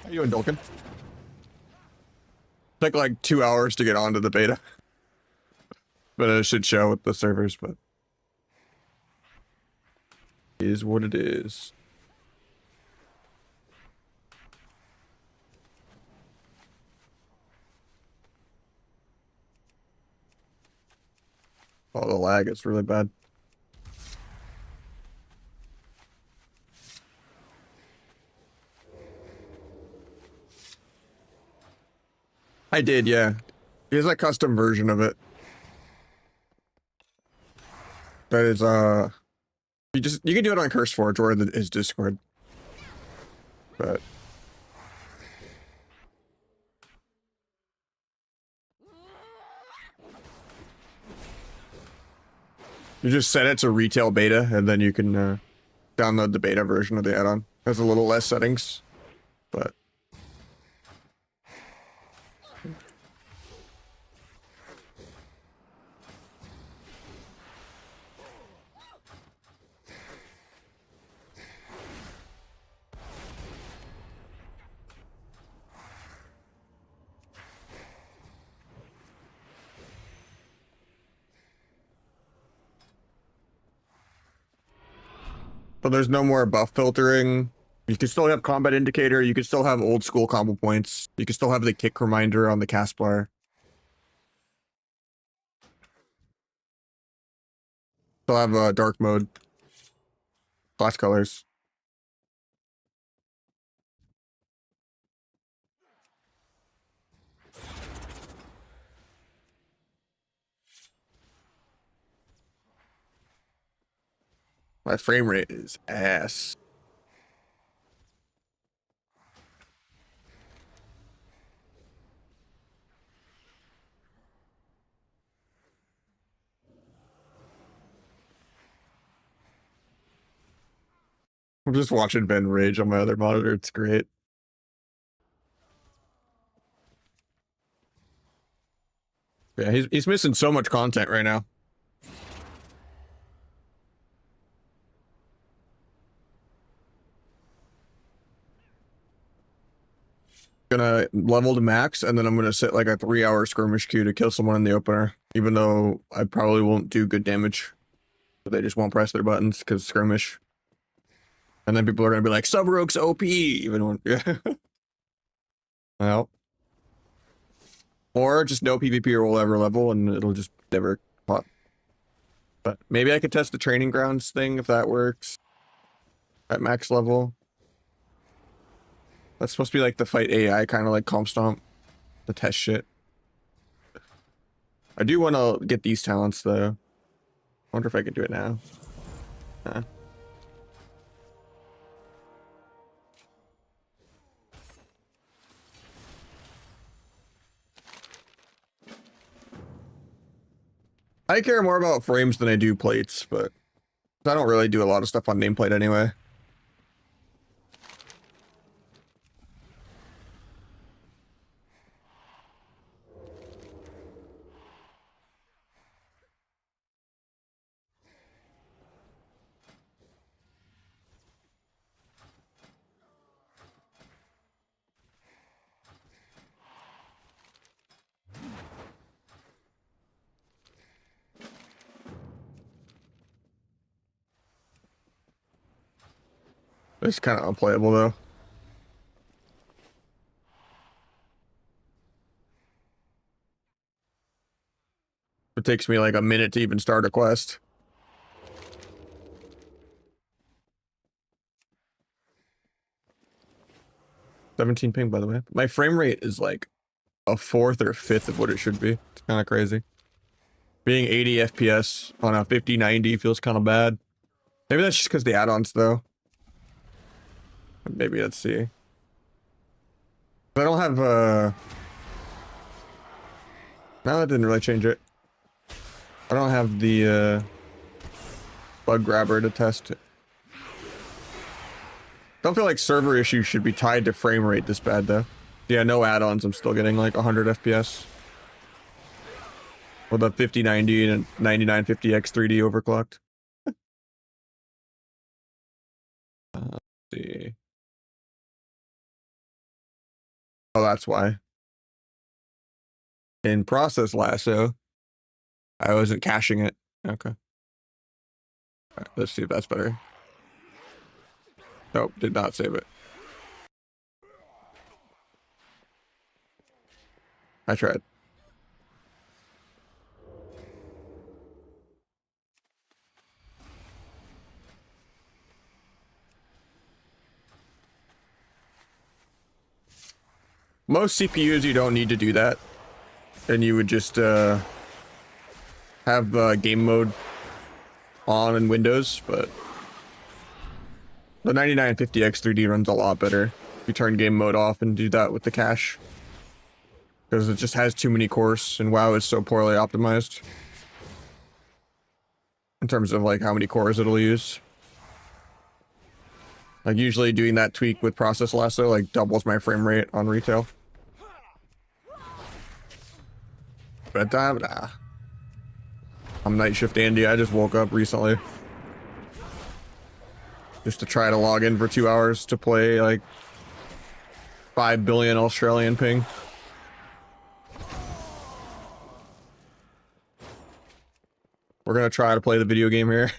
How you doing, Dolkin? Took like 2 hours to get onto the beta. But it should show with the servers, but it is what it is. Oh, the lag is really bad. I did, yeah. Here's a custom version of it. That is, you can do it on CurseForge or his Discord. But you just set it to retail beta, and then you can download the beta version of the add-on. It has a little less settings, but there's no more buff filtering. You can still have combat indicator. You can still have old school combo points. You can still have the kick reminder on the cast bar. Still have dark mode, class colors. My frame rate is ass. I'm just watching Ben rage on my other monitor. It's great. Yeah, he's missing so much content right now. Gonna level to max, and then I'm gonna set like a 3-hour skirmish queue to kill someone in the opener, even though I probably won't do good damage. But they just won't press their buttons because skirmish. And then people are gonna be like, Sub-Rogue's OP, even when yeah. Well. Or just no PvP or whatever level, and it'll just never pop. But maybe I could test the training grounds thing if that works. At max level. That's supposed to be like the fight AI, kind of like Comp Stomp. The test shit. I do want to get these talents though. I wonder if I can do it now. I care more about frames than I do plates, but I don't really do a lot of stuff on nameplate anyway. It's kind of unplayable though. It takes me like a minute to even start a quest. $17 ping, by the way. My frame rate is like a fourth or fifth of what it should be. It's kind of crazy. Being 80 FPS on a 5090 feels kind of bad. Maybe that's just because the add-ons though. Maybe let's see. I don't have no, that didn't really change it. I don't have the bug grabber to test it. Don't feel like server issues should be tied to frame rate this bad though. Yeah, no add-ons. I'm still getting like 100 FPS. With a 5090 and 9950X 3D overclocked. Let's see. Oh, that's why. In process lasso, I wasn't caching it. Okay. All right, let's see if that's better. Nope, did not save it. I tried. Most CPUs, you don't need to do that. And you would just have game mode on in Windows, but the 9950X 3D runs a lot better if you turn game mode off and do that with the cache. Because it just has too many cores, and WoW is so poorly optimized. In terms of like how many cores it'll use. Like usually doing that tweak with process lasso like doubles my frame rate on retail. But nah. I'm Night Shift Andy, I just woke up recently. Just to try to log in for 2 hours to play like 5 billion Australian ping. We're gonna try to play the video game here.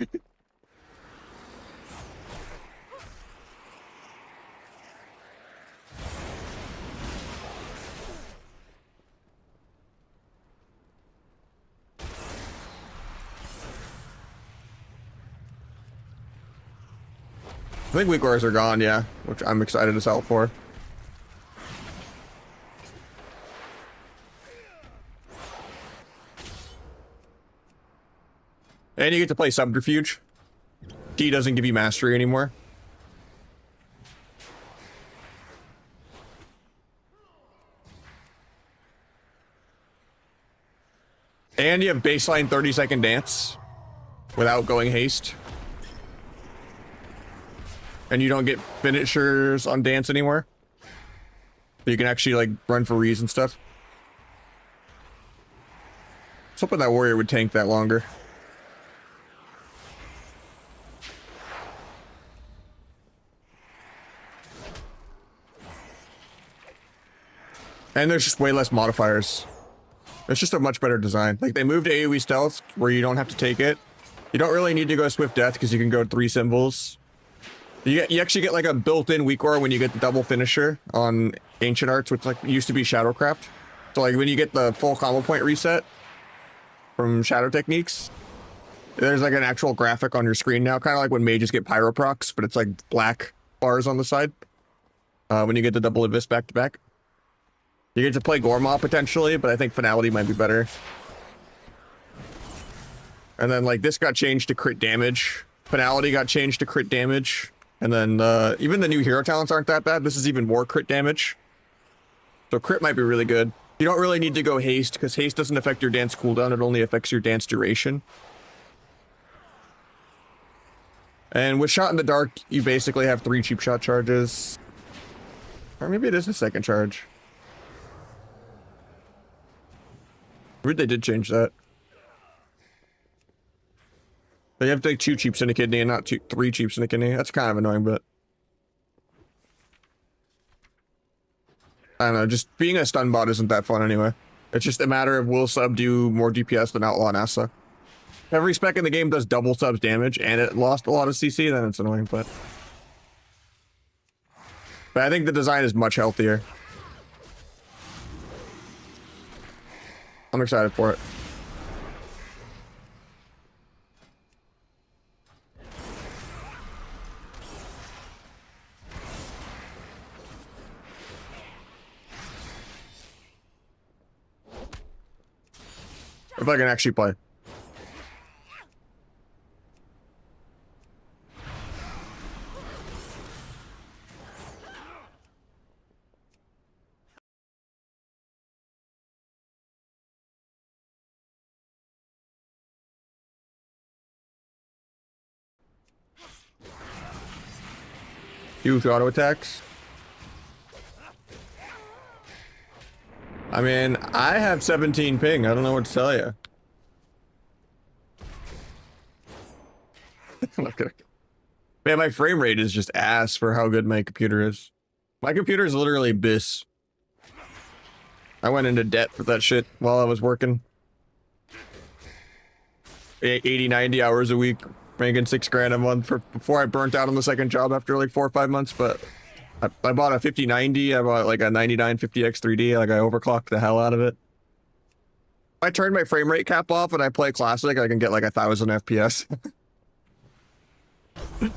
I think weakauras are gone, yeah, which I'm excited as hell for. And you get to play subterfuge. He doesn't give you mastery anymore. And you have baseline 30-second dance without going haste. And you don't get finishers on dance anymore. You can actually like run for rees and stuff. I was hoping that warrior would tank that longer. And there's just way less modifiers. It's just a much better design. Like they moved AoE stealth where you don't have to take it. You don't really need to go swift death because you can go 3 symbols. You actually get like a built-in weak aura when you get the double finisher on Ancient Arts, which like used to be Shadowcraft. So like when you get the full combo point reset from Shadow Techniques, there's like an actual graphic on your screen now, kind of like when mages get pyroprocs, but it's like black bars on the side. When you get the double abyss back to back. You get to play Gormaw potentially, but I think Finality might be better. And then like this got changed to crit damage. Finality got changed to crit damage. And then even the new hero talents aren't that bad. This is even more crit damage. So crit might be really good. You don't really need to go haste because haste doesn't affect your dance cooldown. It only affects your dance duration. And with Shot in the Dark, you basically have 3 cheap shot charges. Or maybe it is the second charge. Weird they did change that. They have to take 2 cheaps in a kidney and not 3 cheaps in a kidney. That's kind of annoying, but I don't know. Just being a stun bot isn't that fun anyway. It's just a matter of will sub do more DPS than Outlaw and Asa. Every spec in the game does double subs damage, and it lost a lot of CC. Then it's annoying, but I think the design is much healthier. I'm excited for it. If I can actually play. Huge auto attacks. I mean, I have 17 ping. I don't know what to tell you. Man, my frame rate is just ass for how good my computer is. My computer is literally BIS. I went into debt for that shit while I was working. 80, 90 hours a week, making $6 grand a month before I burnt out on the second job after like 4 or 5 months. But I bought a 5090. I bought like a 9950X 3D. Like I overclocked the hell out of it. If I turn my frame rate cap off and I play classic, I can get like 1,000 FPS. But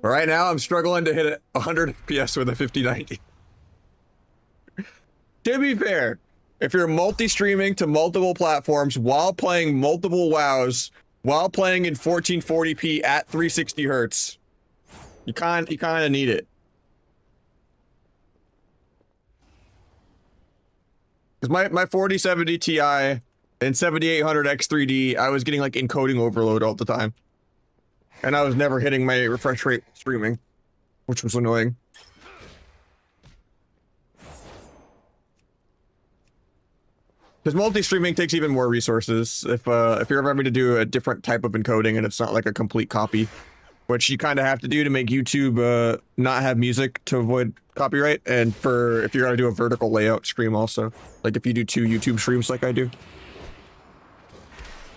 right now, I'm struggling to hit 100 FPS with a 5090. To be fair, if you're multi-streaming to multiple platforms while playing multiple WoWs, while playing in 1440p at 360 hertz, you kind of need it. Because my 4070 Ti and 7800X 3D, I was getting like encoding overload all the time. And I was never hitting my refresh rate streaming, which was annoying. Because multi-streaming takes even more resources. If you're ever having to do a different type of encoding and it's not like a complete copy, which you kind of have to do to make YouTube not have music to avoid copyright, and for if you're gonna do a vertical layout stream also, like if you do 2 YouTube streams like I do,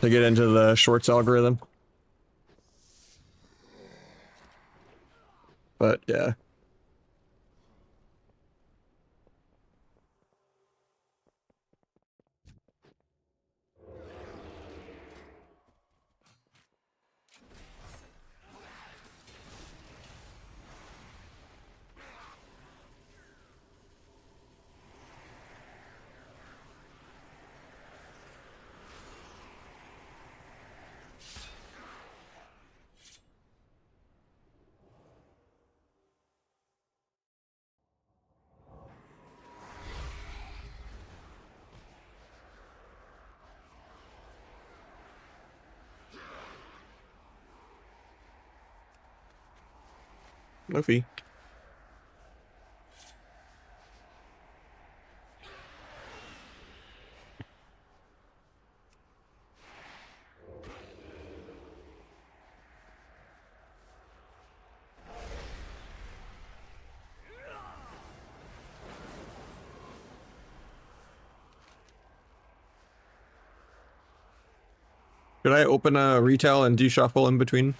to get into the shorts algorithm. But yeah. No fee. Should I open a retail and de-shuffle in between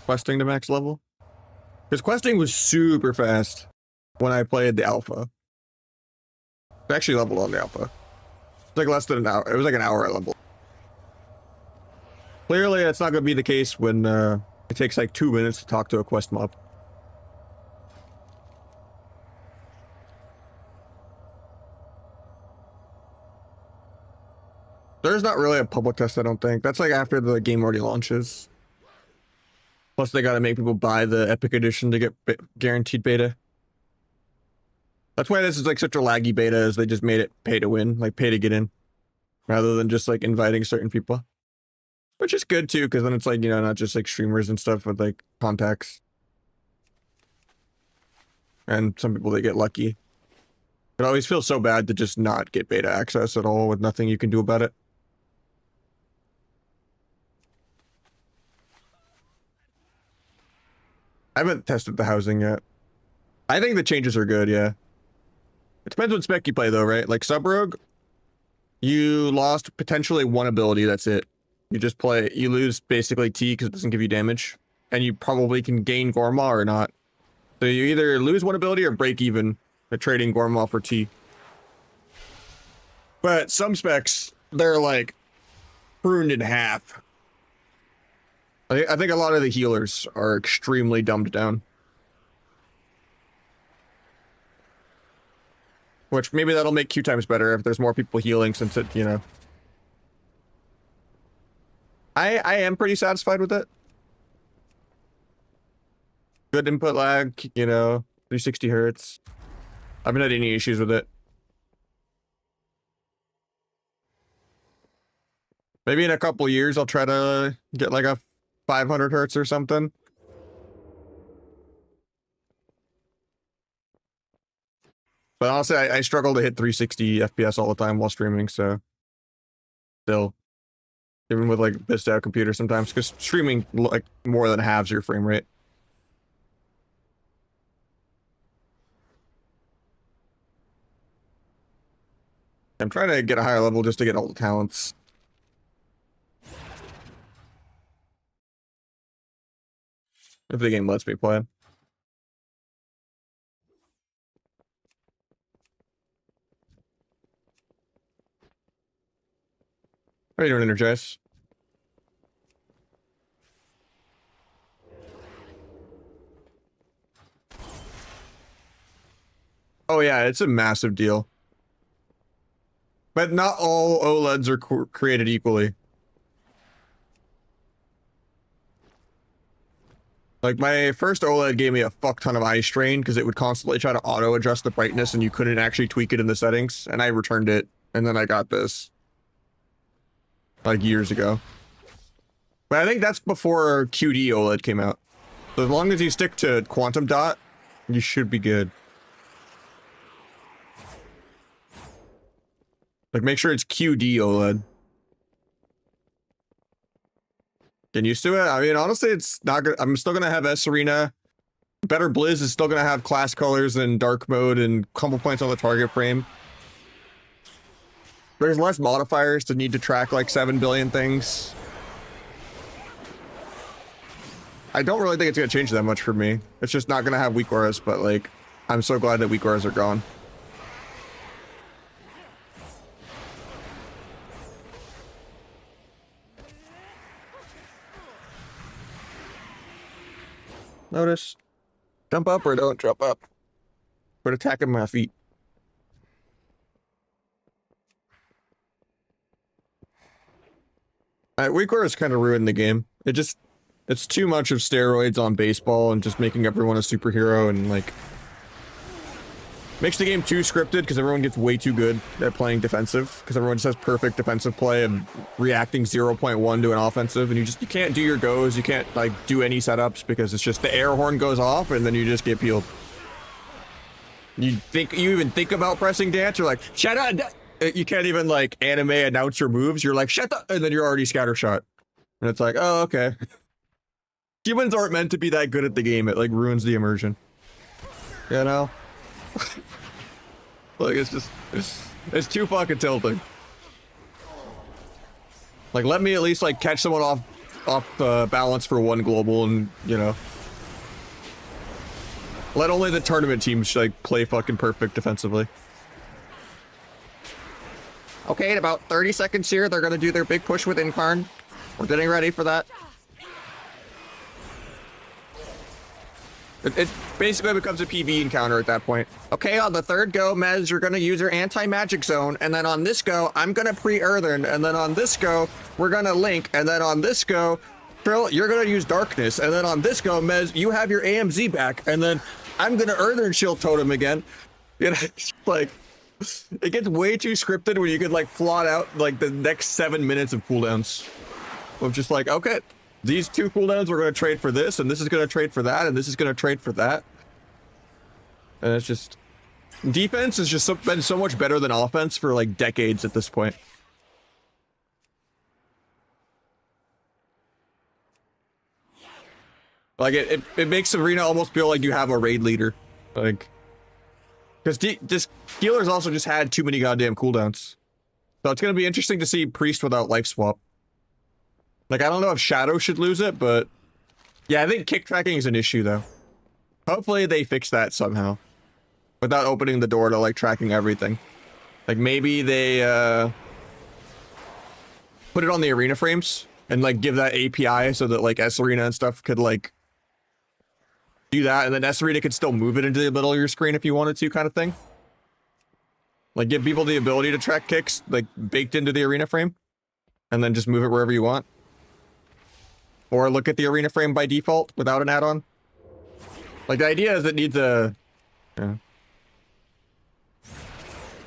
questing to max level? Because questing was super fast when I played the alpha. I actually leveled on the alpha. It's like less than an hour. It was like an hour I leveled. Clearly, that's not going to be the case when it takes like 2 minutes to talk to a quest mob. There's not really a public test, I don't think. That's like after the game already launches. Plus, they got to make people buy the Epic Edition to get guaranteed beta. That's why this is like such a laggy beta, is they just made it pay to win, like pay to get in, rather than just like inviting certain people. Which is good too, because then it's like, you know, not just like streamers and stuff, but like contacts. And some people, they get lucky. It always feels so bad to just not get beta access at all with nothing you can do about it. I haven't tested the housing yet. I think the changes are good, yeah. It depends what spec you play though, right? Like Sub-Rogue, you lost potentially 1 ability, that's it. You just play, you lose basically T because it doesn't give you damage. And you probably can gain Gorma or not. So you either lose 1 ability or break even at trading Gorma for T. But some specs, they're like pruned in half. I think a lot of the healers are extremely dumbed down. Which maybe that'll make queue times better if there's more people healing, since it, you know. I am pretty satisfied with it. Good input lag, you know, 360 hertz. I haven't had any issues with it. Maybe in a couple years I'll try to get like a 500 hertz or something. But honestly, I struggle to hit 360 FPS all the time while streaming, so still, even with like pissed out computer sometimes, because streaming like more than halves your frame rate. I'm trying to get a higher level just to get all the talents. If the game lets me play. How are you doing, Energize? Oh yeah, it's a massive deal. But not all OLEDs are created equally. Like, my first OLED gave me a fuck ton of eye strain because it would constantly try to auto-adjust the brightness and you couldn't actually tweak it in the settings. And I returned it, and then I got this. Like, years ago. But I think that's before QD OLED came out. So as long as you stick to quantum dot, you should be good. Like, make sure it's QD OLED. Get used to it. I mean, honestly, it's not good. I'm still gonna have S Arena. Better Blizz is still gonna have class colors and dark mode and combo points on the target frame. There's less modifiers to need to track like 7 billion things. I don't really think it's gonna change that much for me. It's just not gonna have weakauras, but like, I'm so glad that weakauras are gone. Notice. Jump up or don't jump up. Quit attacking my feet. weakauras kind of ruined the game. It's too much of steroids on baseball and just making everyone a superhero and like makes the game too scripted because everyone gets way too good at playing defensive because everyone just has perfect defensive play and reacting 0.1 to an offensive, and you can't do your goes, you can't like do any setups because it's just the air horn goes off and then you just get peeled. You even think about pressing dance, you're like, shut up. You can't even like anime announce your moves, you're like, shut up, and then you're already scattershot. And it's like, oh, okay. Humans aren't meant to be that good at the game, it like ruins the immersion. You know? Like, it's too fucking tilting. Like, let me at least like catch someone off balance for one global, and you know, let only the tournament teams like play fucking perfect defensively. Okay, in about 30 seconds here, they're gonna do their big push with Incarn. We're getting ready for that. It basically becomes a PV encounter at that point. Okay, on the third go, Mez, you're gonna use your anti-magic zone, and then on this go, I'm gonna pre-earthen, and then on this go, we're gonna link, and then on this go, Trill, you're gonna use darkness, and then on this go, Mez, you have your AMZ back, and then I'm gonna earthen shield totem again. You know, it's like, it gets way too scripted when you could like plot out like the next 7 minutes of cooldowns. Of just like, okay, these two cooldowns we're going to trade for this, and this is going to trade for that, and this is going to trade for that. And it's just... defense has just been so much better than offense for like decades at this point. Like, it makes Arena almost feel like you have a raid leader. Like... because this healers also just had too many goddamn cooldowns. So it's going to be interesting to see Priest without life swap. Like, I don't know if Shadow should lose it, but... yeah, I think kick tracking is an issue, though. Hopefully they fix that somehow. Without opening the door to, like, tracking everything. Like, maybe they, put it on the arena frames, and, like, give that API so that, like, S-Arena and stuff could, like... do that, and then S-Arena could still move it into the middle of your screen if you wanted to, kind of thing. Like, give people the ability to track kicks, like, baked into the arena frame. And then just move it wherever you want. Or look at the arena frame by default without an add-on. Like, the idea is it needs a... yeah.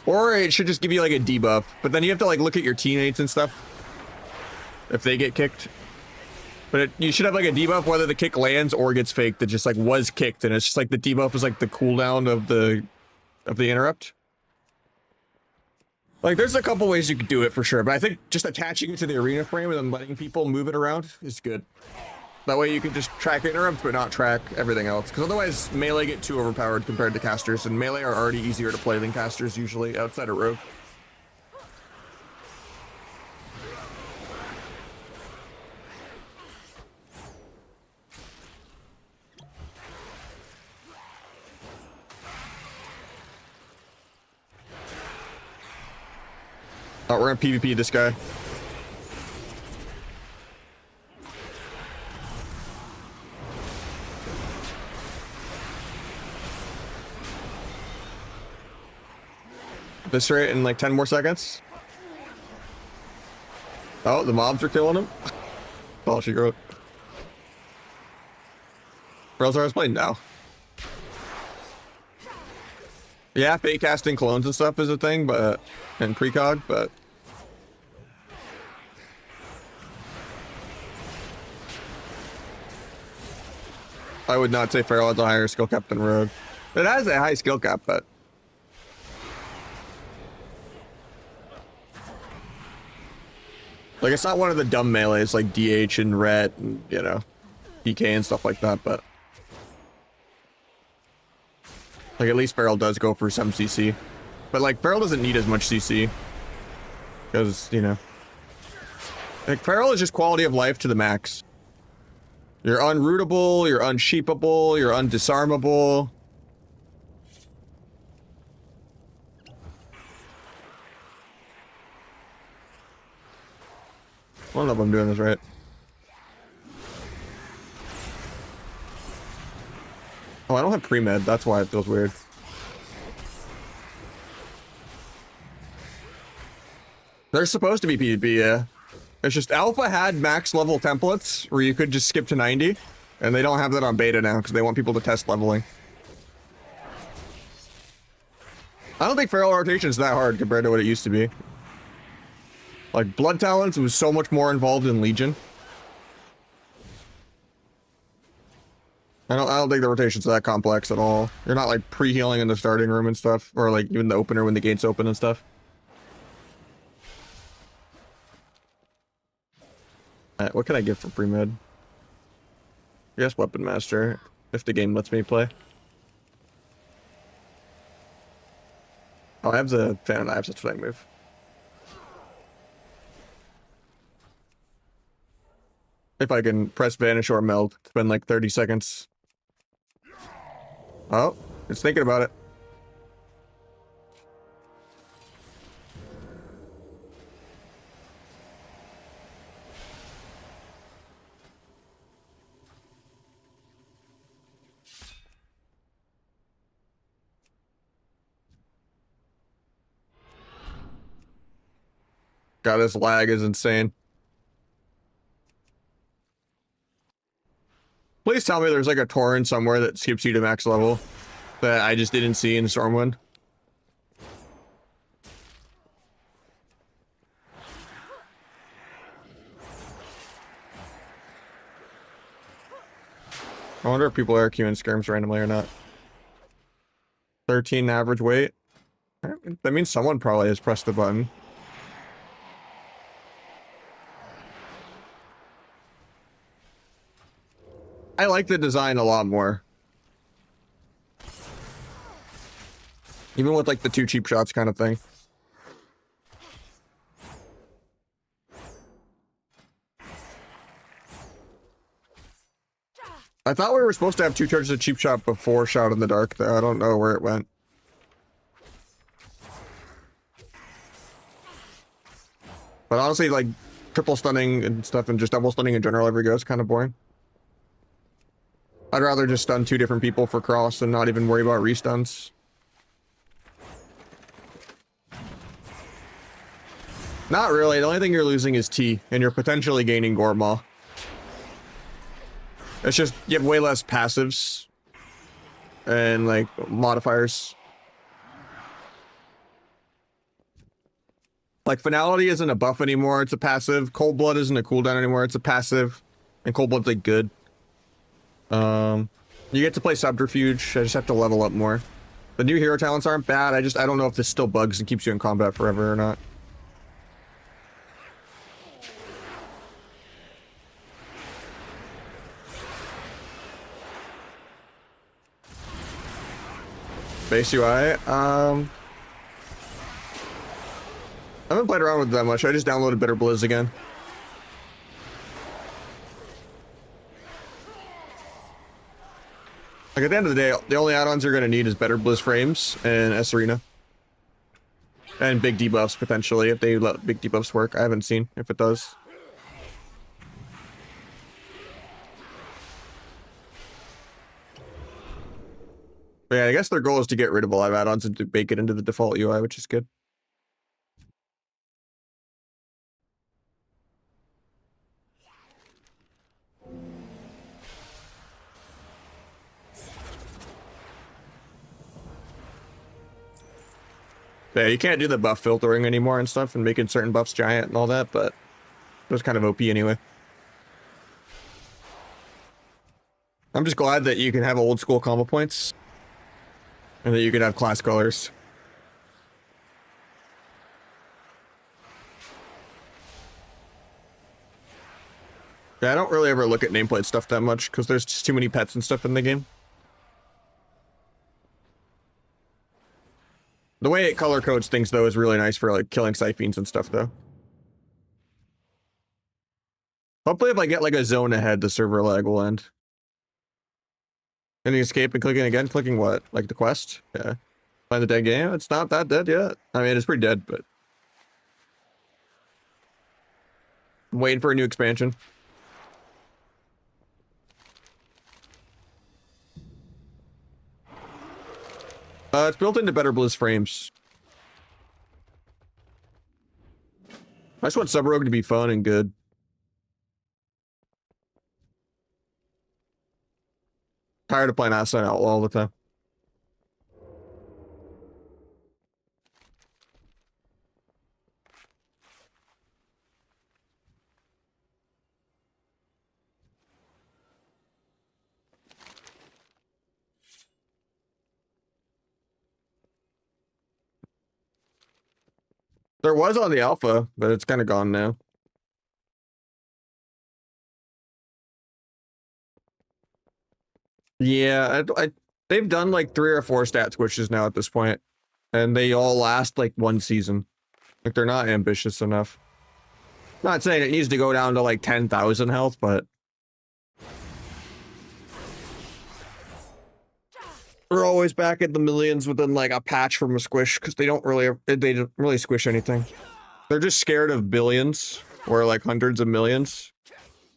Or it should just give you, like, a debuff. But then you have to, like, look at your teammates and stuff. If they get kicked. But you should have, like, a debuff whether the kick lands or gets faked that just, like, was kicked. And it's just, like, the debuff is, like, the cooldown of the interrupt. Like, there's a couple ways you could do it for sure, but I think just attaching it to the arena frame and then letting people move it around is good. That way you can just track interrupts, but not track everything else. Because otherwise, melee get too overpowered compared to casters, and melee are already easier to play than casters usually, outside of Rogue. Oh, we're gonna PvP this guy. This rate in like 10 more seconds. Oh, the mobs are killing him. Oh, she wrote. Feral's playing now. Yeah, fake casting clones and stuff is a thing, but and precog, but I would not say Feral has a higher skill cap than Rogue. It has a high skill cap, but like it's not one of the dumb melees like DH and Ret and, you know, DK and stuff like that, but like at least Feral does go for some CC. But like Feral doesn't need as much CC. Because, you know, like Feral is just quality of life to the max. You're unrootable, you're unsheepable, you're undisarmable. I don't know if I'm doing this right. Oh, I don't have pre-med, that's why it feels weird. They're supposed to be PvP, yeah. It's just Alpha had max level templates where you could just skip to 90, and they don't have that on beta now because they want people to test leveling. I don't think Feral rotation is that hard compared to what it used to be. Like Blood Talents was so much more involved in Legion. I don't think the rotation's that complex at all. You're not like pre-healing in the starting room and stuff, or like even the opener when the gates open and stuff. What can I get for free med? I guess Weapon Master, if the game lets me play. Oh, I have the Fan of Knives, that's what I move. If I can press Vanish or Meld, spend like 30 seconds. Oh, it's thinking about it. God, this lag is insane. Please tell me there's like a torrent somewhere that skips you to max level that I just didn't see in Stormwind. I wonder if people are queuing skirms randomly or not. 13 average weight. That means someone probably has pressed the button. I like the design a lot more. Even with like the 2 cheap shots kind of thing. I thought we were supposed to have 2 charges of cheap shot before Shot in the Dark, though. I don't know where it went. But honestly, like, triple stunning and stuff and just double stunning in general every go is kind of boring. I'd rather just stun 2 different people for cross and not even worry about restuns. Not really. The only thing you're losing is T, and you're potentially gaining Gormaw. It's just, you have way less passives and, like, modifiers. Like, Finality isn't a buff anymore, it's a passive. Cold Blood isn't a cooldown anymore, it's a passive. And Cold Blood's, like, good. You get to play Subterfuge, I just have to level up more. The new hero talents aren't bad, I don't know if this still bugs and keeps you in combat forever or not. Base UI, I haven't played around with it that much. I just downloaded Bitter Blizz again. Like at the end of the day, the only add-ons you're gonna need is Better Blizz frames and S Arena. And big debuffs, potentially, if they let big debuffs work. I haven't seen if it does. But yeah, I guess their goal is to get rid of a lot of add-ons and to bake it into the default UI, which is good. Yeah, you can't do the buff filtering anymore and stuff and making certain buffs giant and all that, but it was kind of OP anyway. I'm just glad that you can have old school combo points and that you can have class colors. Yeah, I don't really ever look at nameplate stuff that much because there's just too many pets and stuff in the game. The way it color codes things, though, is really nice for, like, killing Siphons and stuff, though. Hopefully if I get, like, a zone ahead, the server lag will end. Any escape and clicking again? Clicking what? Like the quest? Yeah. Find the dead game? It's not that dead yet. I mean, it's pretty dead, but... I'm waiting for a new expansion. It's built into better Blizz frames. I just want Sub Rogue to be fun and good. Tired of playing Assign Outlaw all the time. There was on the alpha, but it's kind of gone now. Yeah, they've done like 3 or 4 stat squishes now at this point, and they all last like 1 season. Like they're not ambitious enough. Not saying it needs to go down to like 10,000 health, but we're always back at the millions within like a patch from a squish because they don't really squish anything. They're just scared of billions or like hundreds of millions,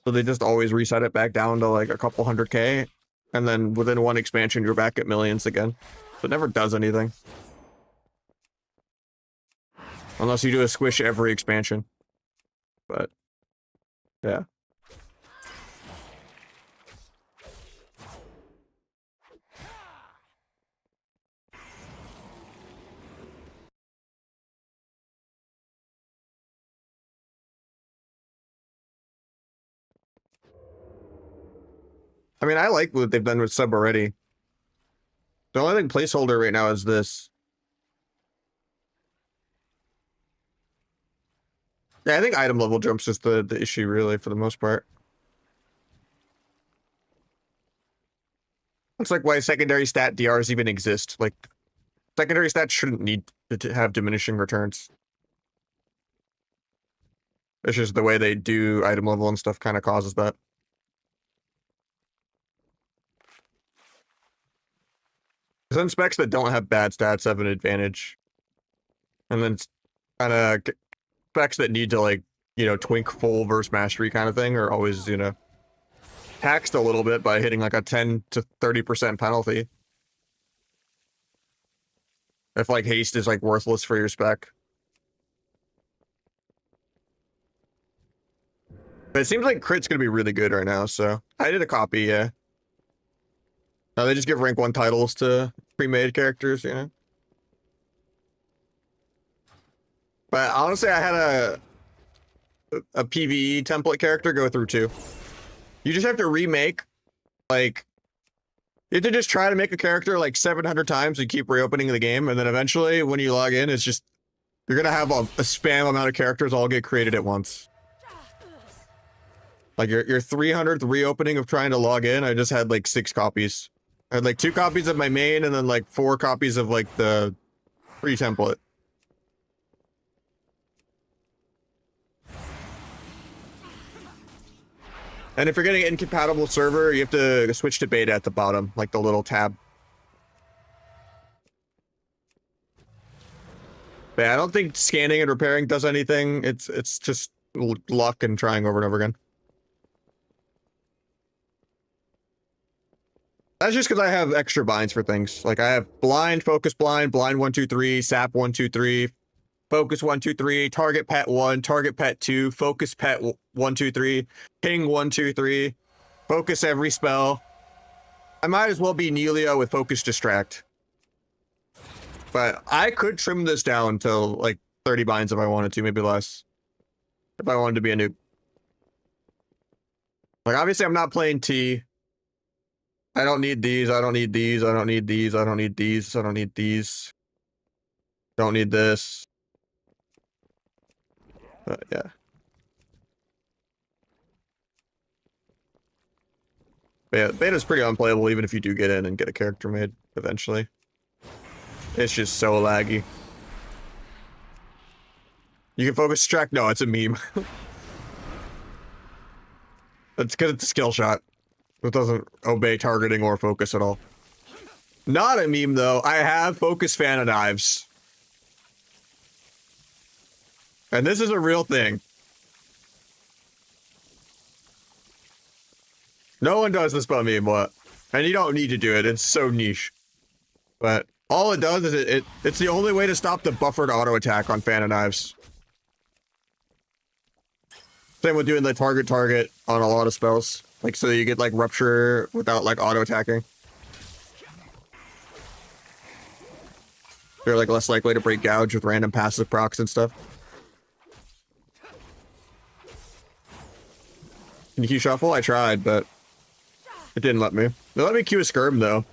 so they just always reset it back down to like a couple 100K, and then within 1 expansion you're back at millions again. So it never does anything unless you do a squish every expansion. But yeah. I mean, I like what they've done with sub already. The only thing placeholder right now is this. Yeah, I think item level jumps is the issue really for the most part. It's like why secondary stat DRs even exist. Like, secondary stats shouldn't need to have diminishing returns. It's just the way they do item level and stuff kind of causes that. Some specs that don't have bad stats have an advantage. And then kind of specs that need to, like, you know, twink full versus mastery kind of thing are always, you know, taxed a little bit by hitting like a 10 to 30% penalty. If like haste is like worthless for your spec. But it seems like crit's gonna be really good right now, so I did a copy, yeah. Now they just give rank 1 titles to pre-made characters, you know. But honestly, I had a PvE template character go through 2. You just have to remake, like, you have to just try to make a character like 700 times and keep reopening the game, and then eventually, when you log in, it's just, you're gonna have a spam amount of characters all get created at once. Like your 300th reopening of trying to log in, I just had like 6 copies. I had like 2 copies of my main and then like 4 copies of like the pre-template. And if you're getting an incompatible server, you have to switch to beta at the bottom, like the little tab. But yeah, I don't think scanning and repairing does anything. It's just luck and trying over and over again. That's just because I have extra binds for things. Like I have blind, focus blind, blind 1, 2, 3, sap 1, 2, 3, focus 1, 2, 3, target pet 1, target pet 2, focus pet 1, 2, 3, ping 1, 2, 3, focus every spell. I might as well be Nelia with focus distract. But I could trim this down to like 30 binds if I wanted to, maybe less. If I wanted to be a noob. Like obviously I'm not playing T. I don't need these, I don't need these, I don't need these, I don't need these, I don't need these. Don't need this. But yeah. But yeah, beta's pretty unplayable even if you do get in and get a character made eventually. It's just so laggy. You can focus track? No, it's a meme. It's because it's a skill shot. It doesn't obey targeting or focus at all. Not a meme though. I have focus fan of knives. And this is a real thing. No one does this but me, but and you don't need to do it. It's so niche. But all it does is it's the only way to stop the buffered auto attack on fan of knives. Same with doing the target on a lot of spells. Like so you get like rupture without like auto attacking. They're like less likely to break gouge with random passive procs and stuff. Can you Q shuffle? I tried, but it didn't let me. It let me Q a skirm though.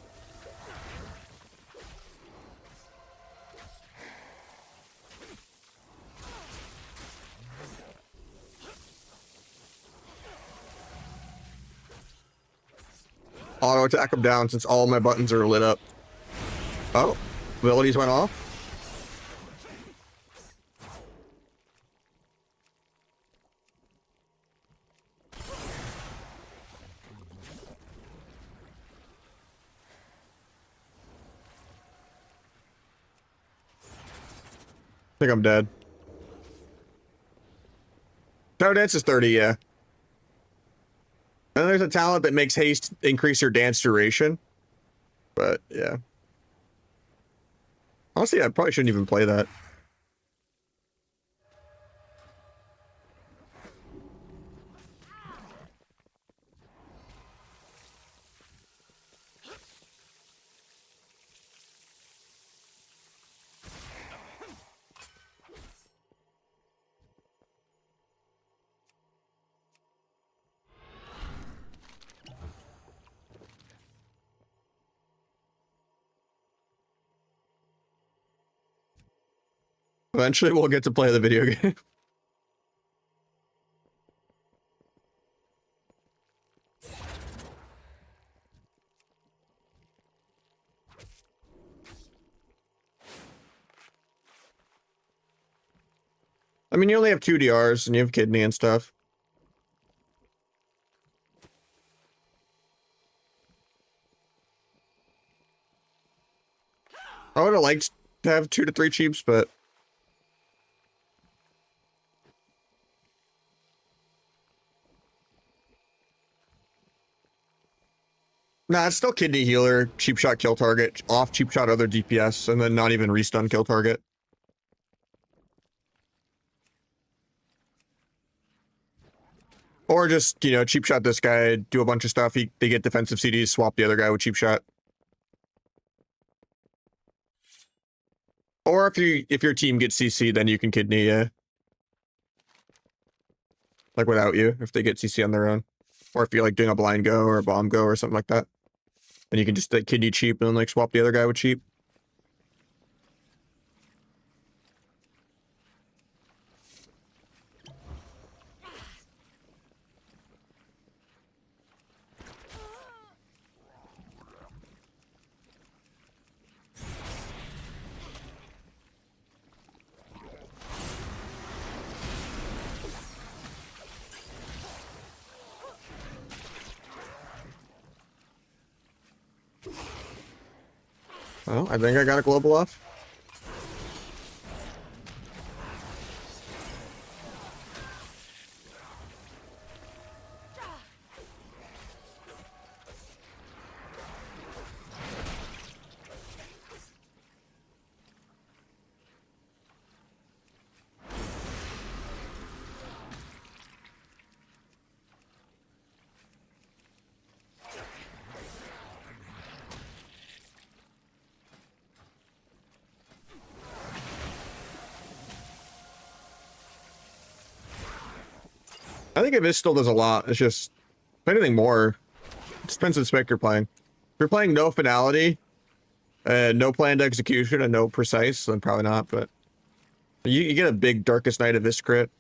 Auto attack him down since all my buttons are lit up. Oh, abilities went off. I think I'm dead. Tower Dance is 30, yeah. And there's a talent that makes haste increase your dance duration. But, yeah. Honestly, I probably shouldn't even play that. Eventually, we'll get to play the video game. I mean, you only have 2 DRs and you have kidney and stuff. I would have liked to have 2 to 3 cheaps, but nah, it's still kidney healer, cheap shot kill target, off cheap shot other DPS, and then not even restun kill target. Or just, you know, cheap shot this guy, do a bunch of stuff, they get defensive CDs, swap the other guy with cheap shot. Or if your team gets CC, then you can kidney, like without you, if they get CC on their own. Or if you're like doing a blind go or a bomb go or something like that. And you can just like kidney cheap and then like swap the other guy with cheap. Oh, I think I got a global off. I think Abyss still does a lot. It's just, if anything more, it depends on the spec you're playing. If you're playing no finality, no planned execution, and no precise, then probably not, but you get a big Darkest Night Abyss crit.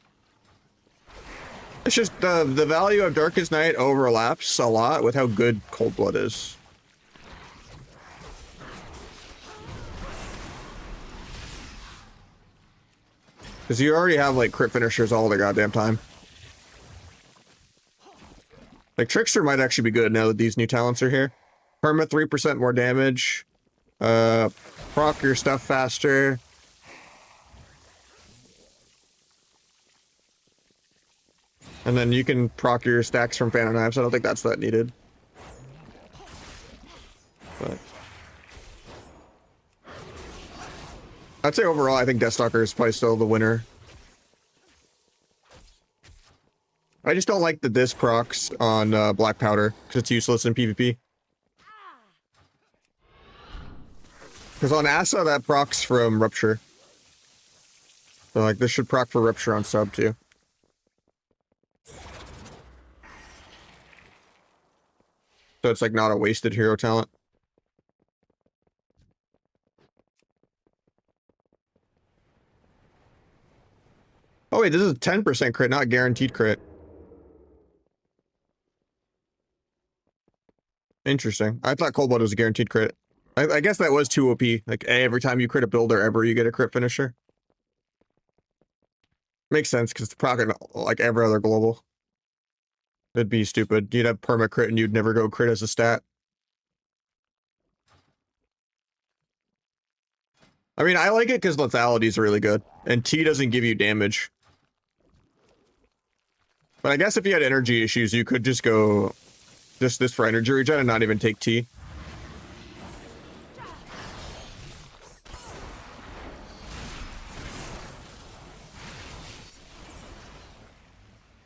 It's just the value of Darkest Night overlaps a lot with how good Cold Blood is. Because you already have like crit finishers all the goddamn time. Like Trickster might actually be good now that these new talents are here. Permit 3% more damage. Proc your stuff faster. And then you can proc your stacks from Phantom Knives. I don't think that's that needed. But I'd say overall, I think Deathstalker is probably still the winner. I just don't like the disc procs on Black Powder because it's useless in PvP. Because on Asa, that procs from Rupture. So like this should proc for Rupture on sub too. So it's like not a wasted hero talent. Oh wait, this is a 10% crit, not guaranteed crit. Interesting. I thought Cold Blood was a guaranteed crit. I guess that was too OP. Like every time you crit a builder ever, you get a crit finisher. Makes sense because it's proccing like every other global. It'd be stupid. You'd have perma crit and you'd never go crit as a stat. I mean, I like it because lethality is really good, and T doesn't give you damage. But I guess if you had energy issues, you could just go just this for energy regen and not even take T.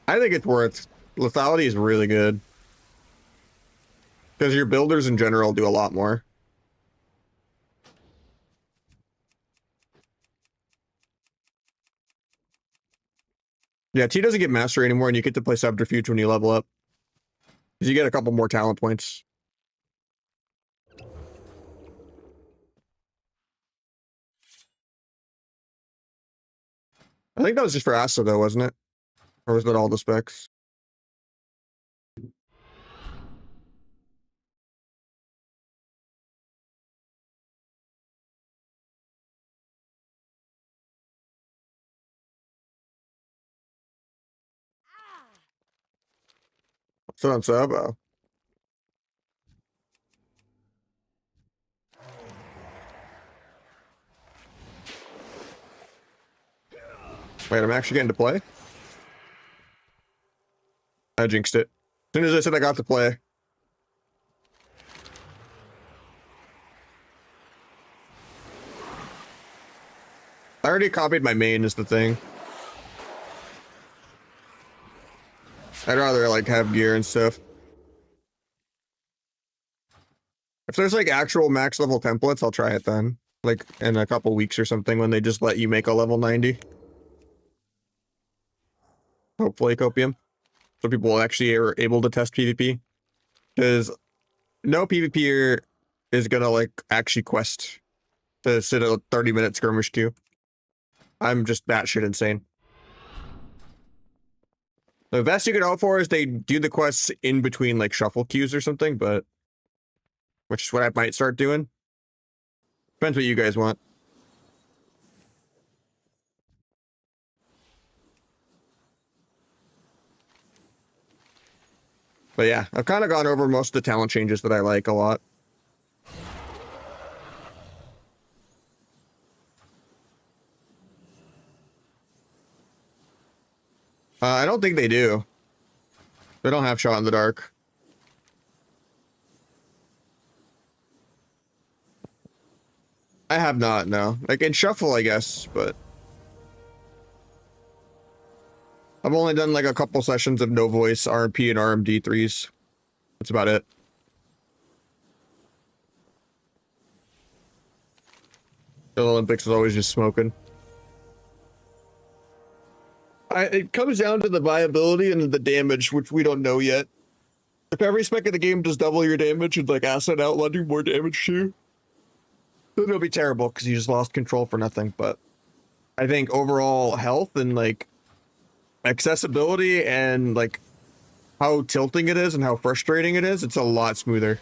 I think it's worth. Lethality is really good. Because your builders in general do a lot more. Yeah, T doesn't get mastery anymore, and you get to play Subterfuge when you level up. Because you get a couple more talent points. I think that was just for Asa though, wasn't it? Or was that all the specs? So on sub. Oh. Wait, I'm actually getting to play? I jinxed it. As soon as I said I got to play. I already copied my main is the thing. I'd rather like have gear and stuff. If there's like actual max level templates, I'll try it then. Like in a couple weeks or something when they just let you make a level 90. Hopefully Copium. So people actually are able to test PvP. Because no PvPer is gonna like actually quest to sit a 30-minute skirmish queue. I'm just batshit insane. The best you can hope for is they do the quests in between like shuffle queues or something, but which is what I might start doing. Depends what you guys want. But yeah, I've kind of gone over most of the talent changes that I like a lot. I don't think they do. They don't have shot in the dark. I have not, no. Like in shuffle, I guess, but I've only done like a couple sessions of no voice RMP and RMD 3s. That's about it. The Olympics is always just smoking. It comes down to the viability and the damage, which we don't know yet. If every spec of the game does double your damage and like asset outlaw do more damage to you, then it'll be terrible because you just lost control for nothing. But I think overall health and like accessibility and like how tilting it is and how frustrating it is, it's a lot smoother.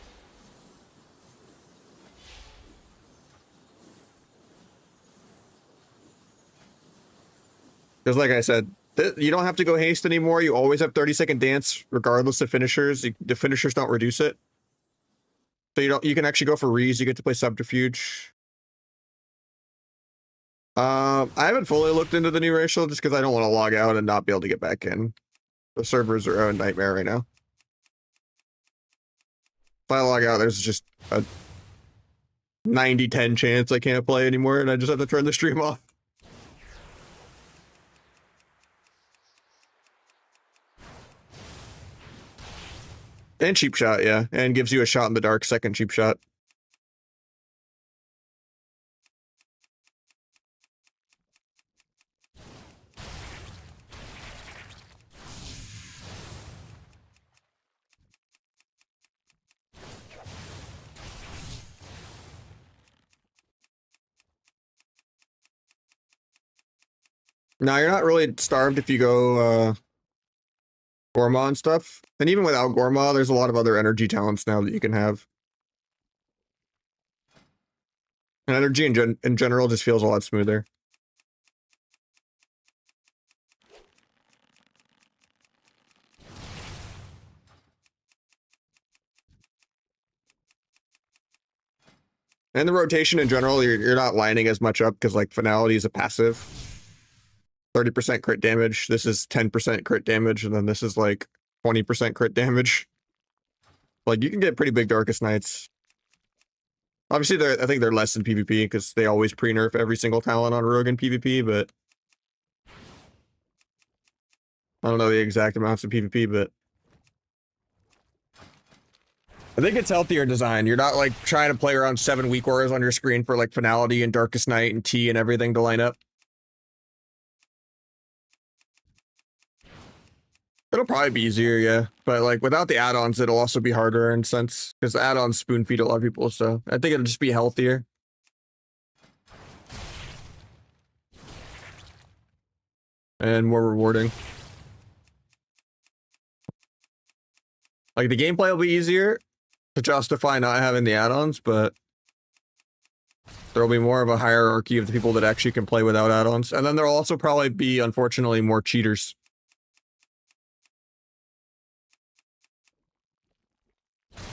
Because like I said, you don't have to go haste anymore. You always have 30-second dance, regardless of finishers. The finishers don't reduce it. So you can actually go for rees. You get to play subterfuge. I haven't fully looked into the new racial just because I don't want to log out and not be able to get back in. The servers are a nightmare right now. If I log out, there's just a 90-10 chance I can't play anymore, and I just have to turn the stream off. And cheap shot, yeah. And gives you a shot in the dark, second cheap shot. Now, you're not really starved if you go Gorma and stuff. And even without Gorma, there's a lot of other energy talents now that you can have. And energy in general just feels a lot smoother. And the rotation in general, you're not lining as much up because like finality is a passive. 30% crit damage. This is 10% crit damage, and then this is like 20% crit damage. Like you can get pretty big Darkest Nights. Obviously, I think they're less than PvP because they always pre-nerf every single talent on Rogue in PvP, but I don't know the exact amounts of PvP, but I think it's healthier design. You're not like trying to play around 7 weakauras on your screen for like Finality and Darkest Night and T and everything to line up. It'll probably be easier, yeah. But like without the add-ons, it'll also be harder in a sense because the add-ons spoon feed a lot of people. So I think it'll just be healthier. And more rewarding. Like the gameplay will be easier to justify not having the add-ons, but there'll be more of a hierarchy of the people that actually can play without add-ons. And then there'll also probably be, unfortunately, more cheaters.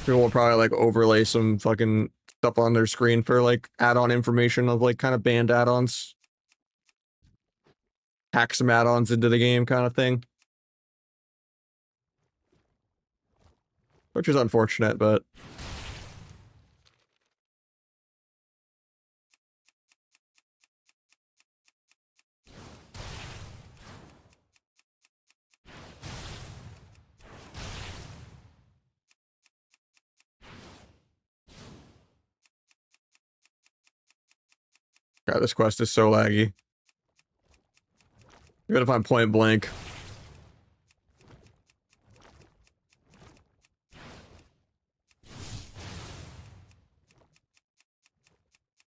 People will probably like overlay some fucking stuff on their screen for like add-on information of like kind of banned add-ons. Hack some add-ons into the game kind of thing. Which is unfortunate, but God, this quest is so laggy. You gotta find point blank.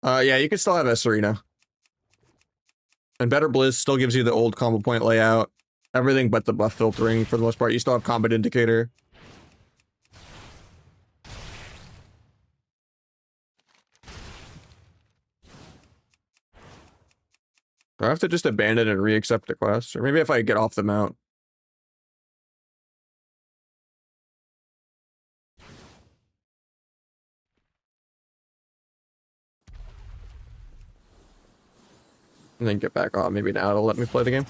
Yeah, you can still have S Arena. And Better Blizz still gives you the old combo point layout. Everything but the buff filtering for the most part. You still have combat indicator. Do I have to just abandon and re-accept the quest? Or maybe if I get off the mount. And then get back on. Maybe now it'll let me play the game.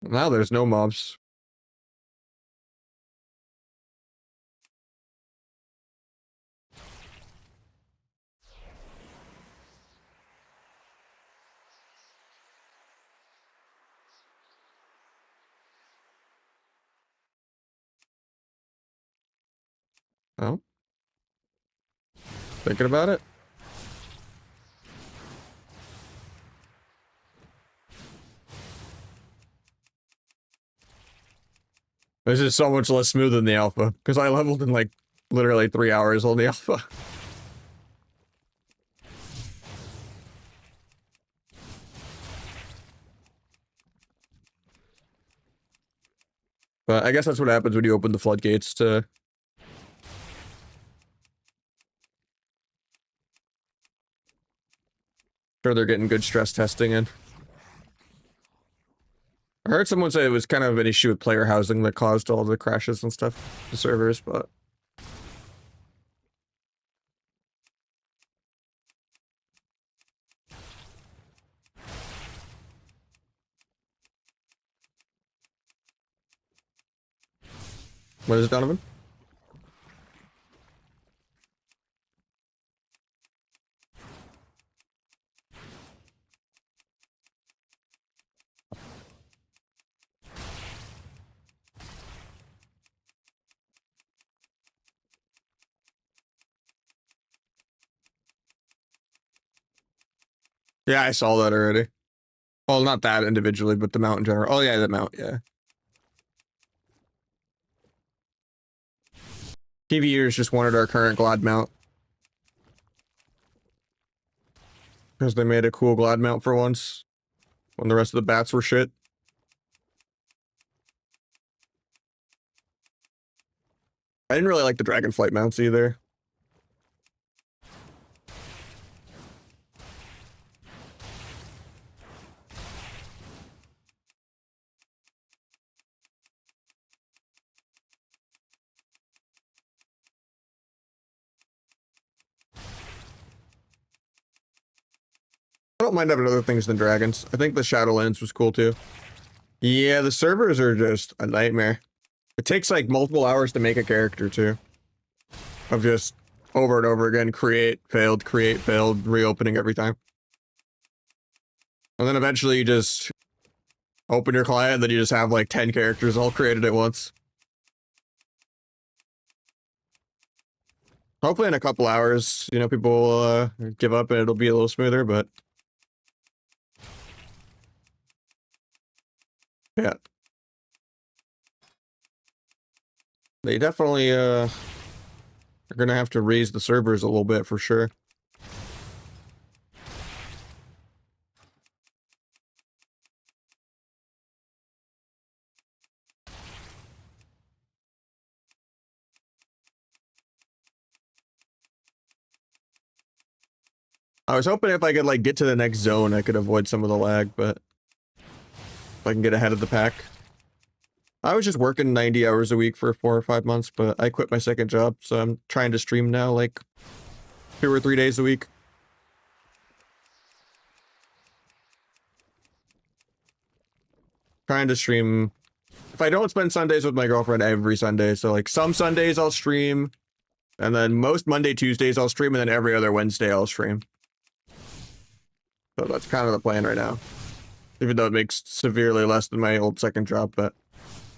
Now there's no mobs. Oh. Thinking about it? This is so much less smooth than the alpha, because I leveled in like literally 3 hours on the alpha. But I guess that's what happens when you open the floodgates to... Sure, they're getting good stress testing in. I heard someone say it was kind of an issue with player housing that caused all the crashes and stuff to servers, but... What is it, Donovan? Yeah, I saw that already. Well, not that individually, but the mount in general. Oh yeah, the mount, yeah. TVers just wanted our current Glad mount. Because they made a cool Glad mount for once. When the rest of the bats were shit. I didn't really like the Dragonflight mounts either. I don't mind having other things than dragons. I think the Shadowlands was cool too. Yeah, the servers are just a nightmare. It takes like multiple hours to make a character too. Of just over and over again, create, failed, reopening every time. And then eventually you just open your client and then you just have like 10 characters all created at once. Hopefully in a couple hours, you know, people will give up and it'll be a little smoother, but... Yeah. They definitely are gonna have to raise the servers a little bit for sure. I was hoping if I could like get to the next zone, I could avoid some of the lag, but if I can get ahead of the pack. I was just working 90 hours a week for 4 or 5 months, but I quit my second job, so I'm trying to stream now like 2 or 3 days a week. Trying to stream. If I don't spend Sundays with my girlfriend every Sunday, so like some Sundays I'll stream, and then most Monday, Tuesdays I'll stream, and then every other Wednesday I'll stream. So that's kind of the plan right now. Even though it makes severely less than my old second job, but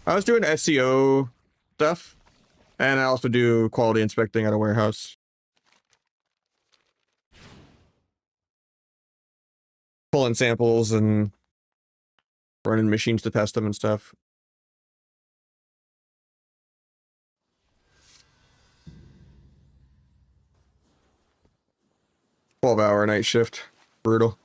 I was doing SEO stuff, and I also do quality inspecting at a warehouse. Pulling samples and running machines to test them and stuff. $12-hour night shift. Brutal.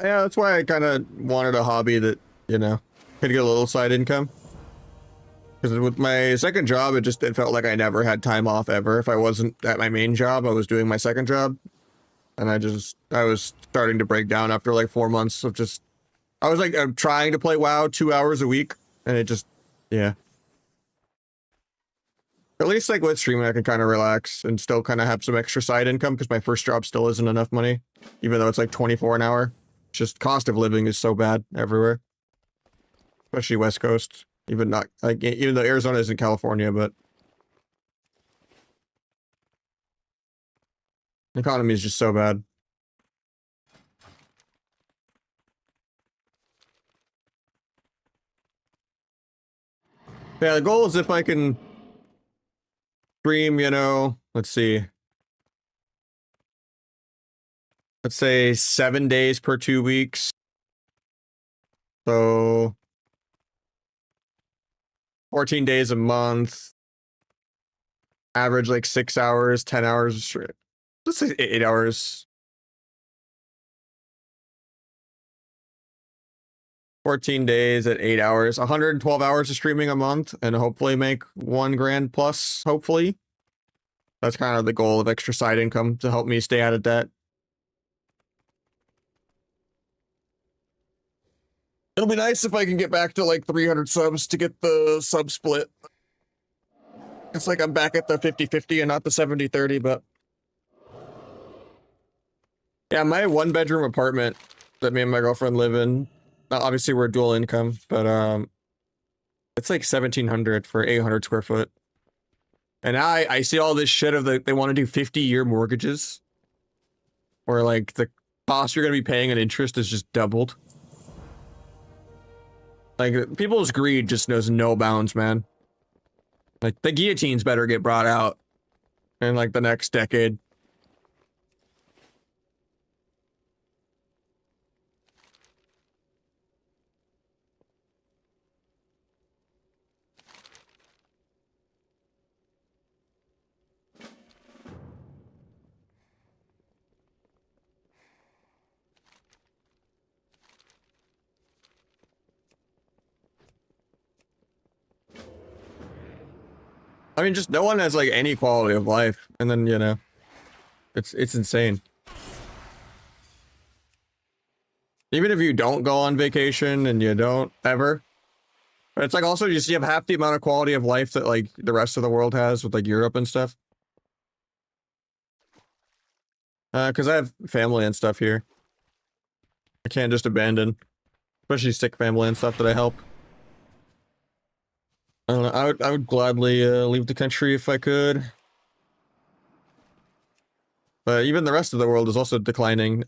Yeah, that's why I kind of wanted a hobby that, you know, could get a little side income. Because with my second job, it felt like I never had time off ever. If I wasn't at my main job, I was doing my second job. And I was starting to break down after like 4 months of just, I was like, I'm trying to play WoW 2 hours a week. And it just Yeah. At least like with streaming, I can kind of relax and still kind of have some extra side income because my first job still isn't enough money, even though it's like 24 an hour. Just cost of living is so bad everywhere, especially West Coast. Even not like even though Arizona isn't California, but the economy is just so bad. Yeah, the goal is if I can stream, you know, let's see. Let's say 7 days per 2 weeks. So 14 days a month. Average like 6 hours, 10 hours. Let's say 8 hours. 14 days at 8 hours. 112 hours of streaming a month and hopefully make 1 grand plus, hopefully. That's kind of the goal of extra side income to help me stay out of debt. It'll be nice if I can get back to like 300 subs to get the sub split. It's like I'm back at the 50-50 and not the 70-30, but yeah, my 1-bedroom apartment that me and my girlfriend live in, obviously we're dual income, but it's like 1,700 for 800 square foot. And I see all this shit of they want to do 50-year mortgages where like the cost you're going to be paying in interest is just doubled. Like people's greed just knows no bounds, man. Like the guillotines better get brought out in like the next decade. I mean, just no one has like any quality of life, and then you know, it's insane. Even if you don't go on vacation and you don't ever, but it's like also just you have half the amount of quality of life that like the rest of the world has with like Europe and stuff. Because I have family and stuff here. I can't just abandon, especially sick family and stuff that I help. I don't know, I would gladly leave the country if I could. But even the rest of the world is also declining.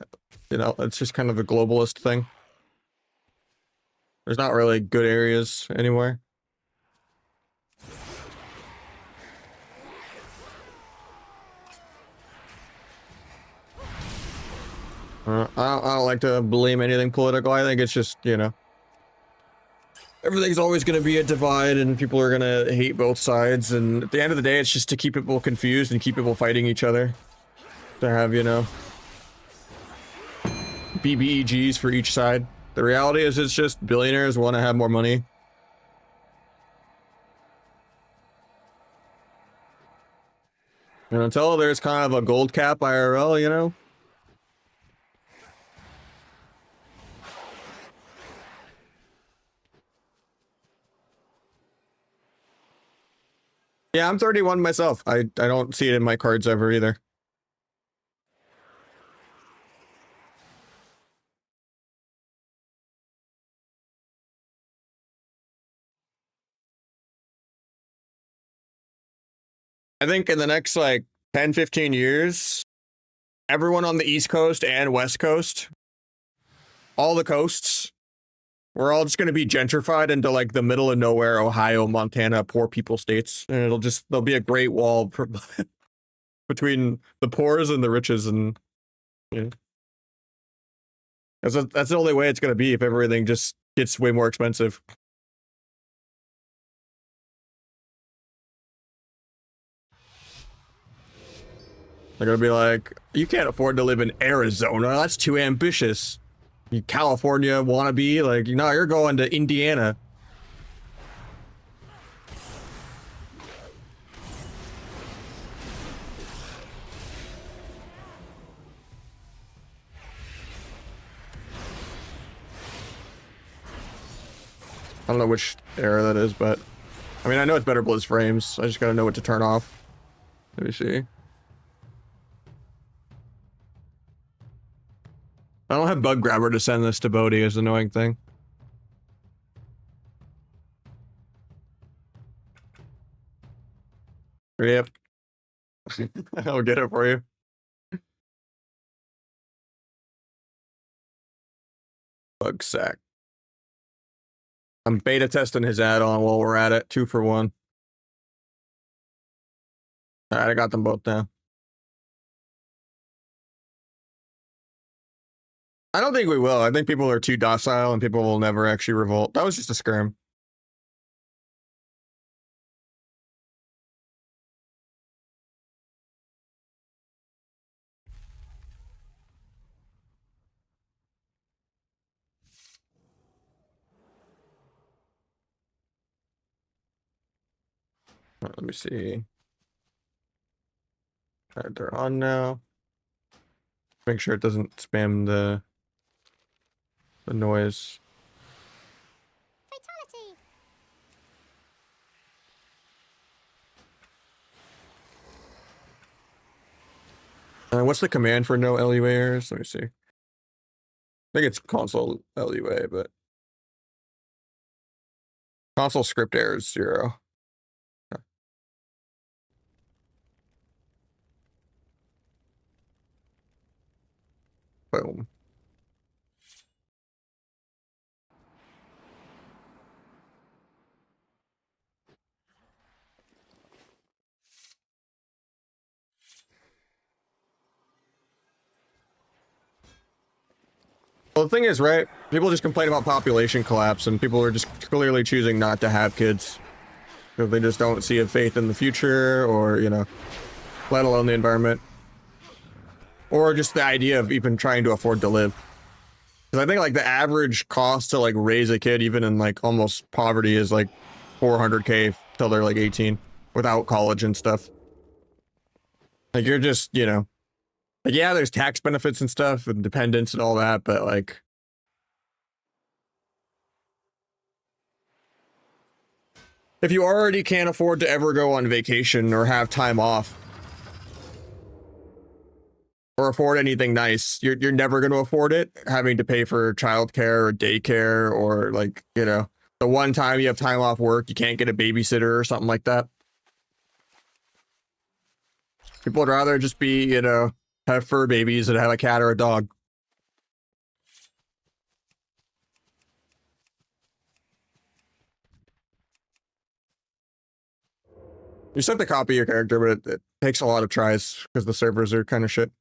You know, it's just kind of a globalist thing. There's not really good areas anywhere. I don't like to blame anything political. I think it's just, you know, everything's always going to be a divide and people are going to hate both sides. And at the end of the day, it's just to keep people confused and keep people fighting each other. To have, you know, BBEGs for each side. The reality is it's just billionaires want to have more money. And until there's kind of a gold cap IRL, you know? Yeah, I'm 31 myself. I don't see it in my cards ever either. I think in the next like 10, 15 years, everyone on the East Coast and West Coast, all the coasts, we're all just going to be gentrified into like the middle of nowhere, Ohio, Montana, poor people states. And there'll be a great wall between the poors and the riches. And you know, that's the only way it's going to be if everything just gets way more expensive. They're going to be like, you can't afford to live in Arizona. That's too ambitious. You California wannabe, like, no, you're going to Indiana. I don't know which era that is, but I mean, I know it's better blizz frames. I just gotta know what to turn off. Let me see. I don't have bug grabber to send this to Bodhi is the annoying thing. Yep. I'll get it for you. Bug sack. I'm beta testing his add-on while we're at it. 2 for 1. Alright, I got them both now. I don't think we will. I think people are too docile and people will never actually revolt. That was just a skirm. Let me see. Alright, they're on now. Make sure it doesn't spam the noise. Fatality. What's the command for no LUA errors? Let me see. I think it's console LUA, but console script errors 0. Boom. Well, the thing is, right? People just complain about population collapse, and people are just clearly choosing not to have kids because they just don't see a faith in the future, or let alone the environment, or just the idea of even trying to afford to live. Because I think like the average cost to like raise a kid, even in like almost poverty, is like $400K till they're like 18, without college and stuff. Like you're just, like, yeah, there's tax benefits and stuff and dependents and all that, but like, if you already can't afford to ever go on vacation or have time off or afford anything nice, you're never going to afford it, having to pay for childcare or daycare, or like, the one time you have time off work, you can't get a babysitter or something like that. People would rather just be, have fur babies and have a cat or a dog. You sent the copy of your character, but it takes a lot of tries because the servers are kind of shit.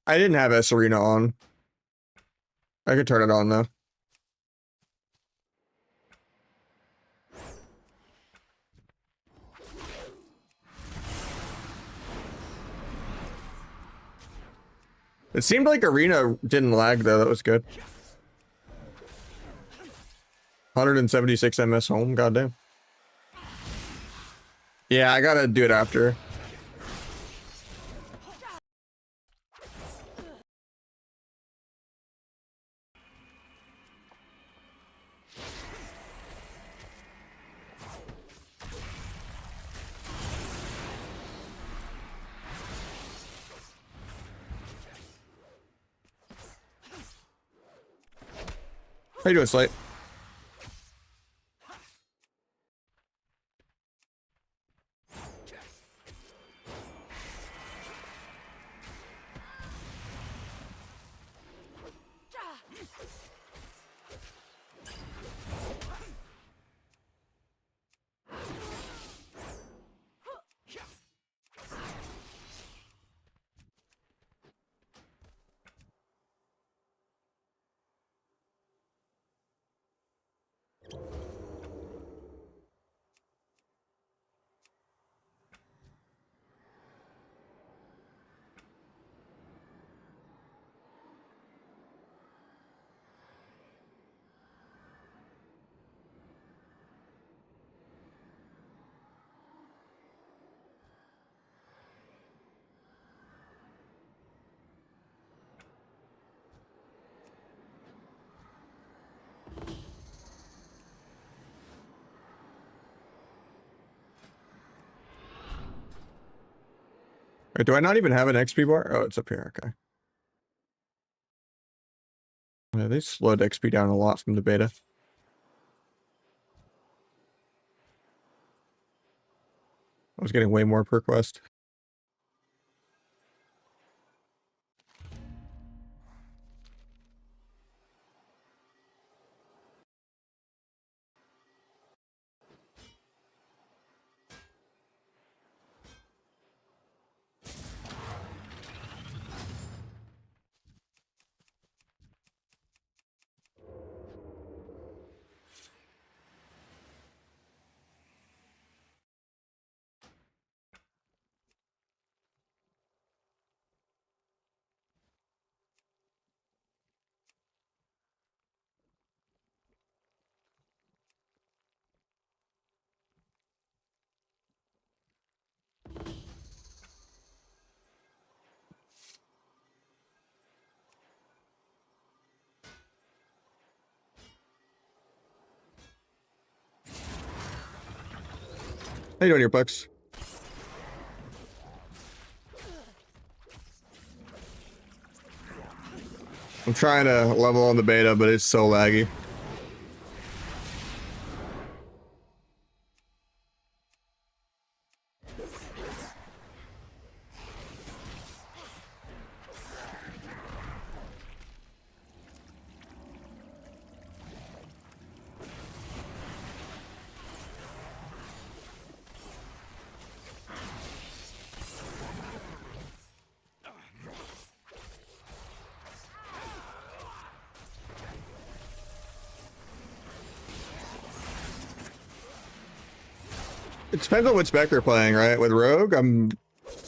I didn't have S Arena on. I could turn it on though. It seemed like Arena didn't lag though. That was good. 176 MS home. Goddamn. Yeah, I gotta do it after. How you doing, Slate? Wait, do I not even have an XP bar? Oh, it's up here. Okay. Yeah, they slowed XP down a lot from the beta. I was getting way more per quest. How you doing, your bucks? I'm trying to level on the beta, but it's so laggy. It depends on what spec they're playing, right? With Rogue, I'm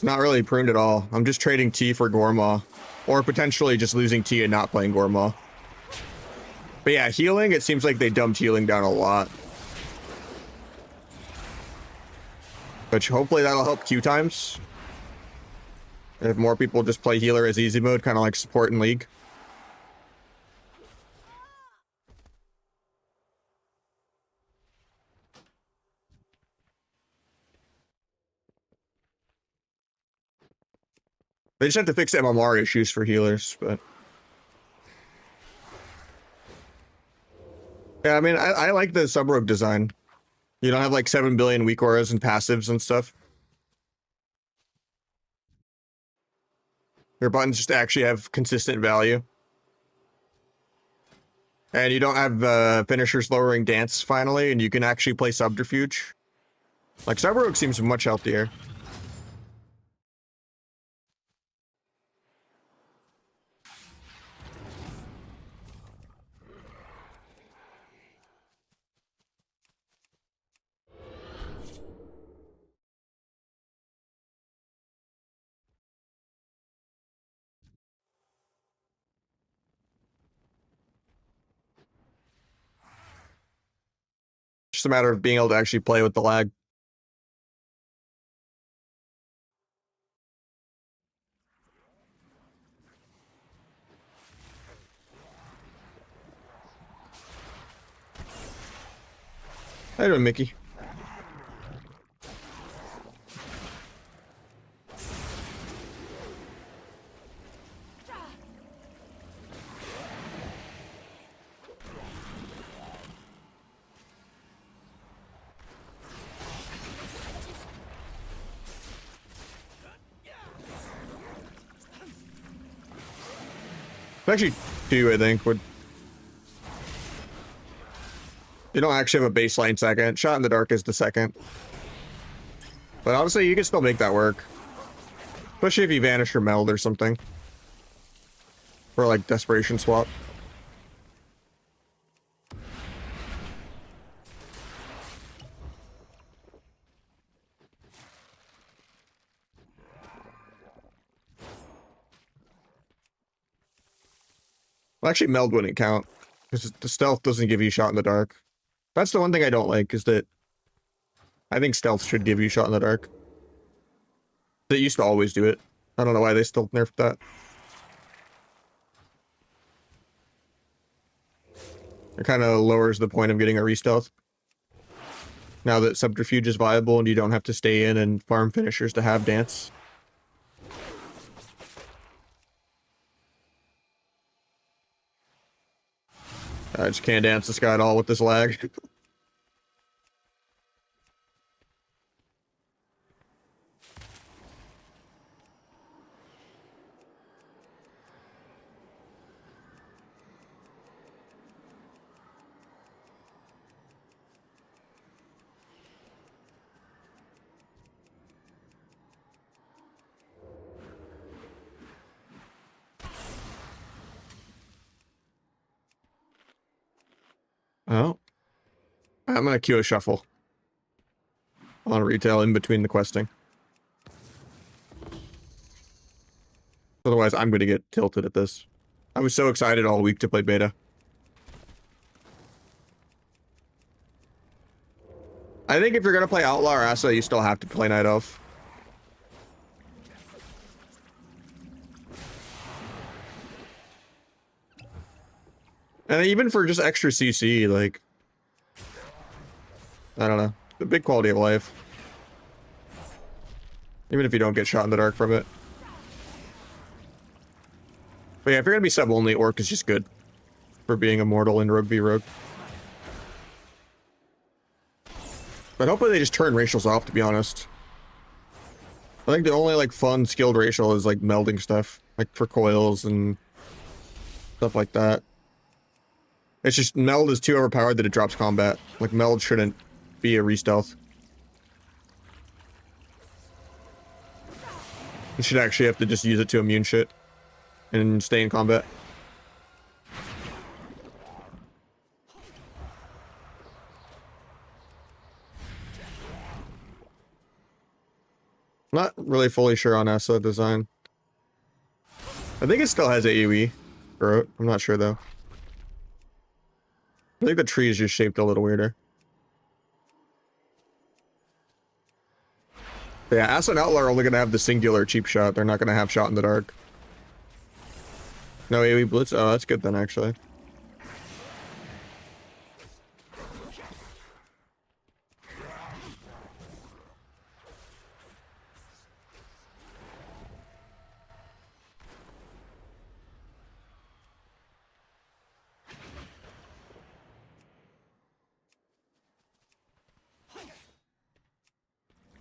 not really pruned at all. I'm just trading T for Gormaw. Or potentially just losing T and not playing Gormaw. But yeah, healing, it seems like they dumped healing down a lot. Which hopefully that'll help queue times. If more people just play healer as easy mode, kind of like support in League. They just have to fix MMR issues for healers, but... Yeah, I mean, I like the sub-rogue design. You don't have like 7 billion weakauras and passives and stuff. Your buttons just actually have consistent value. And you don't have finishers lowering dance finally, and you can actually play subterfuge. Like, sub-rogue seems much healthier. Just a matter of being able to actually play with the lag. How you doing, Mickey? Actually, two, I think, would... You don't actually have a baseline second. Shot in the dark is the second. But honestly, you can still make that work. Especially if you vanish or meld or something. Or like desperation swap. Well, actually, meld wouldn't count. Because the stealth doesn't give you shot in the dark. That's the one thing I don't like, is that I think stealth should give you shot in the dark. They used to always do it. I don't know why they still nerfed that. It kind of lowers the point of getting a re-stealth. Now that subterfuge is viable and you don't have to stay in and farm finishers to have dance. I just can't dance this guy at all with this lag. Oh. I'm gonna queue a shuffle on retail in between the questing. Otherwise, I'm gonna get tilted at this. I was so excited all week to play beta. I think if you're gonna play Outlaw or Asa, you still have to play Night Elf. And even for just extra CC, like, I don't know, a big quality of life. Even if you don't get shot in the dark from it. But yeah, if you're gonna be sub only, Orc is just good for being immortal in Rogue v Rogue. But hopefully they just turn racials off, to be honest. I think the only like fun skilled racial is like melding stuff, like for coils and stuff like that. It's just meld is too overpowered that it drops combat. Like meld shouldn't be a re-stealth. You should actually have to just use it to immune shit and stay in combat. Not really fully sure on Asa design. I think it still has AoE. Or I'm not sure though. I think the tree is just shaped a little weirder. But yeah, Asa and Outlaw are only gonna have the singular cheap shot. They're not gonna have shot in the dark. No AoE blitz? Oh, that's good then, actually.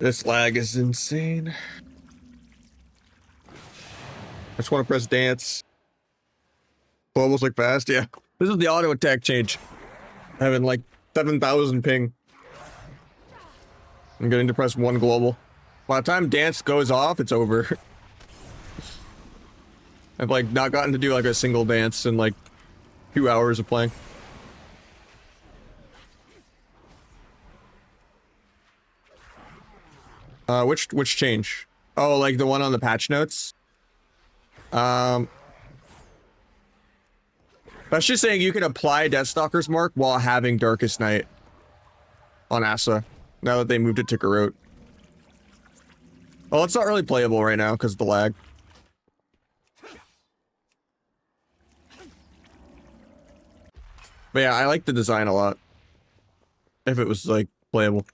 This lag is insane. I just want to press dance. Globals look fast, yeah. This is the auto attack change. Having like 7,000 ping. I'm getting to press one global. By the time dance goes off, it's over. I've like not gotten to do like a single dance in like 2 hours of playing. Which change? Oh, like the one on the patch notes? That's just saying you can apply Deathstalker's Mark while having Darkest Night on Asa, now that they moved it to Garrote. Well, it's not really playable right now because of the lag. But yeah, I like the design a lot. If it was, like, playable.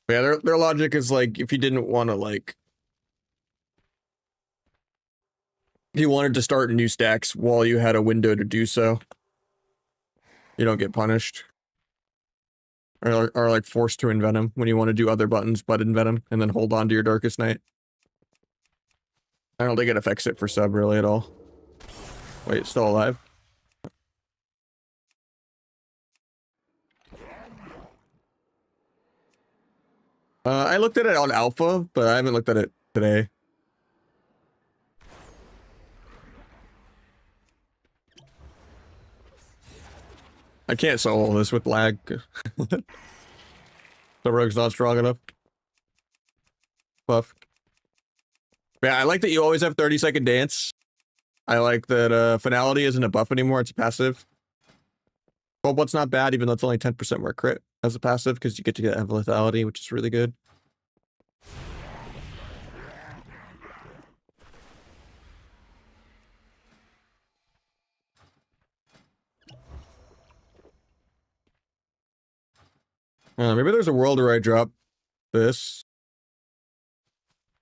But yeah, their logic is, like, if you didn't want to, like... If you wanted to start new stacks while you had a window to do so, you don't get punished. Or like, forced to Envenom when you want to do other buttons but Envenom, and then hold on to your Darkest Night. I don't think it affects it for sub, really, at all. Wait, it's still alive? I looked at it on alpha, but I haven't looked at it today. I can't solo this with lag. The rogue's not strong enough. Buff. Yeah, I like that you always have 30-second dance. I like that finality isn't a buff anymore, it's a passive. Well, what's not bad, even though it's only 10% more crit as a passive, because you get to get have lethality, which is really good. Maybe there's a world where I drop this.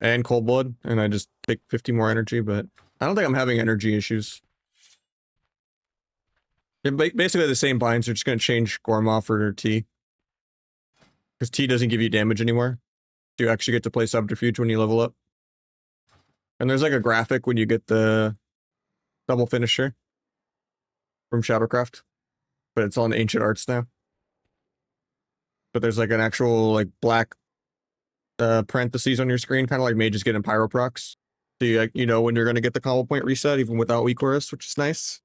and cold blood, and I just take 50 more energy, but I don't think I'm having energy issues. They're basically the same binds, they're just going to change Gorma for T. Because T doesn't give you damage anymore. You actually get to play Subterfuge when you level up. And there's like a graphic when you get the double finisher from Shadowcraft. But it's on Ancient Arts now. But there's like an actual like black parentheses on your screen, kind of like mages getting pyroprocs. So you know when you're going to get the combo point reset, even without weakauras, which is nice.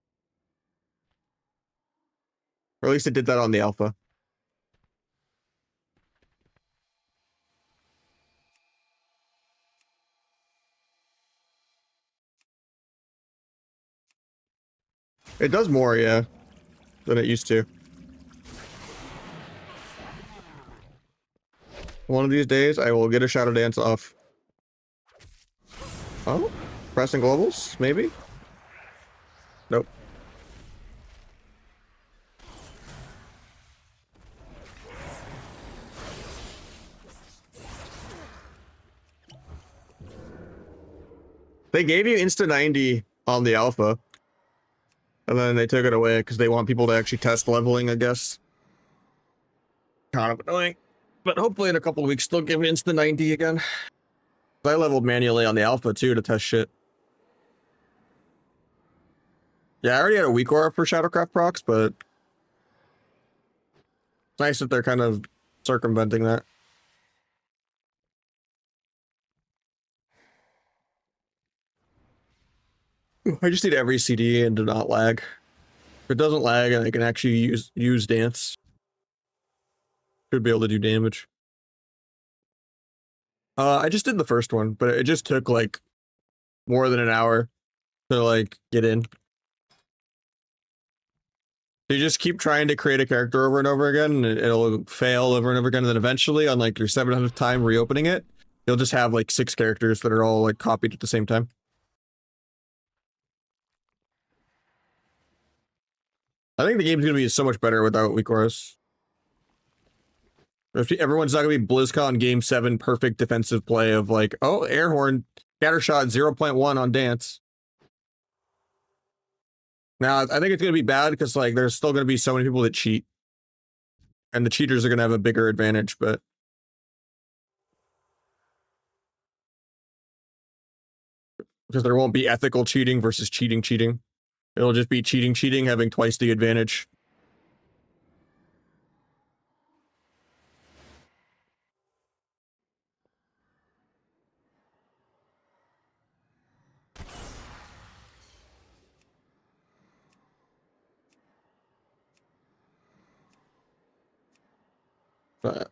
Or at least it did that on the alpha. It does more, yeah, than it used to. One of these days, I will get a Shadow Dance off. Oh? Pressing globals? Maybe? Nope. They gave you Insta 90 on the alpha. And then they took it away because they want people to actually test leveling, I guess. Kind of annoying. But hopefully in a couple of weeks they'll give Insta 90 again. I leveled manually on the alpha too to test shit. Yeah, I already had a weak aura for Shadowcraft procs, but it's nice that they're kind of circumventing that. I just need every CD and do not lag. If it doesn't lag and I can actually use dance, should be able to do damage. I just did the first one, but it just took like more than an hour to like get in. You just keep trying to create a character over and over again, and it'll fail over and over again, and then eventually, on like your 700th time reopening it, you'll just have like 6 characters that are all like copied at the same time. I think the game's gonna be so much better without weakauras. Everyone's not gonna be BlizzCon Game 7 perfect defensive play of like, oh, Airhorn, scattershot 0.1 on dance. Now, I think it's gonna be bad because like there's still gonna be so many people that cheat. And the cheaters are gonna have a bigger advantage, but because there won't be ethical cheating versus cheating. It'll just be cheating having twice the advantage.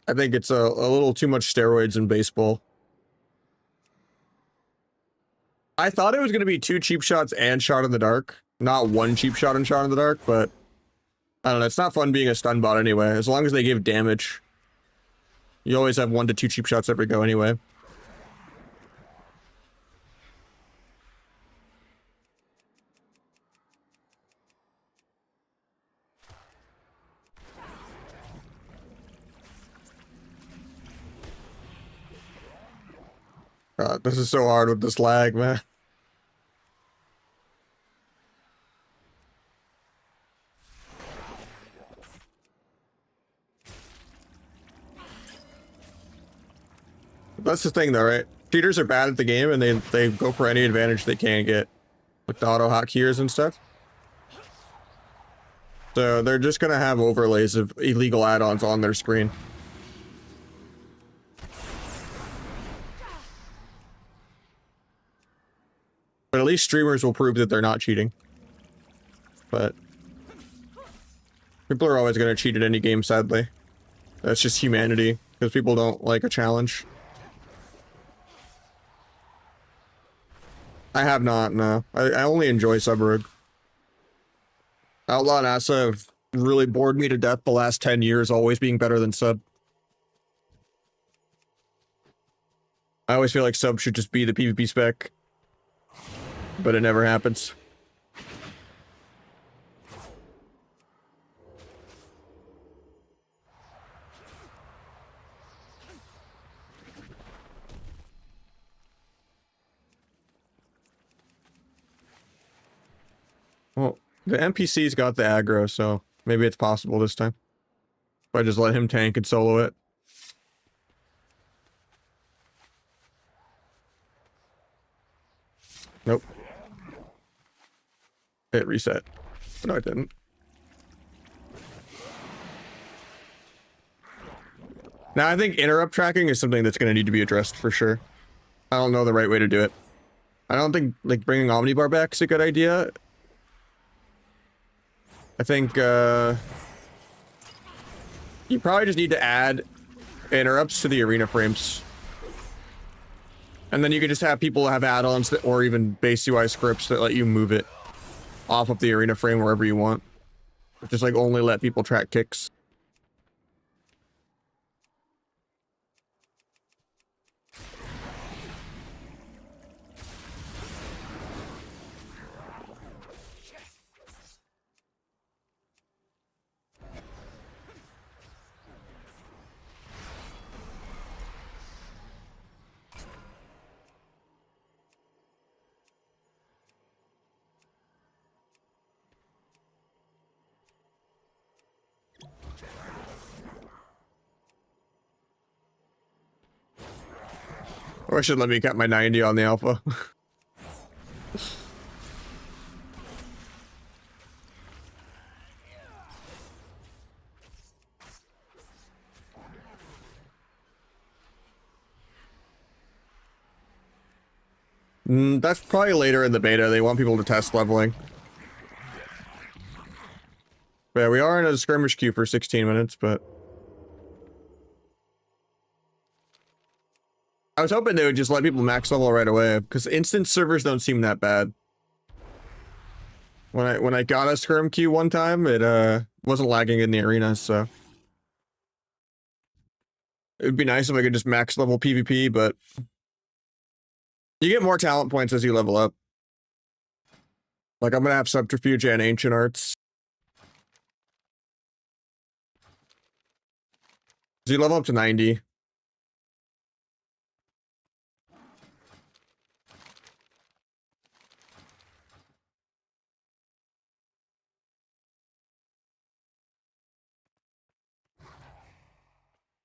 I think it's a little too much steroids in baseball. I thought it was going to be 2 cheap shots and shot in the dark, not 1 cheap shot and shot in the dark, but I don't know. It's not fun being a stun bot anyway. As long as they give damage, you always have 1 to 2 cheap shots every go anyway. God, this is so hard with this lag, man. That's the thing though, right? Cheaters are bad at the game and they go for any advantage they can get. Like the auto hotkeys and stuff. So they're just gonna have overlays of illegal add-ons on their screen. But at least streamers will prove that they're not cheating. But people are always gonna cheat at any game, sadly. That's just humanity, because people don't like a challenge. I have not, no. I only enjoy Subrug. Outlaw and Asa have really bored me to death the last 10 years, always being better than Sub. I always feel like Sub should just be the PvP spec. But it never happens. Well, the NPC's got the aggro, so maybe it's possible this time. If I just let him tank and solo it. Nope. It reset. No, it didn't. Now, I think interrupt tracking is something that's going to need to be addressed for sure. I don't know the right way to do it. I don't think, like, bringing Omnibar back is a good idea. I think, you probably just need to add interrupts to the arena frames. And then you can just have people have add-ons that, or even base UI scripts that let you move it off of the arena frame wherever you want. Just, like, only let people track kicks. Or I should let me get my 90 on the alpha. That's probably later in the beta. They want people to test leveling. But yeah, we are in a skirmish queue for 16 minutes, but... I was hoping they would just let people max level right away, because instance servers don't seem that bad. When I got a skirm queue one time, it wasn't lagging in the arena, so... It would be nice if I could just max level PvP, but... You get more talent points as you level up. Like, I'm gonna have Subterfuge and Ancient Arts. So you level up to 90.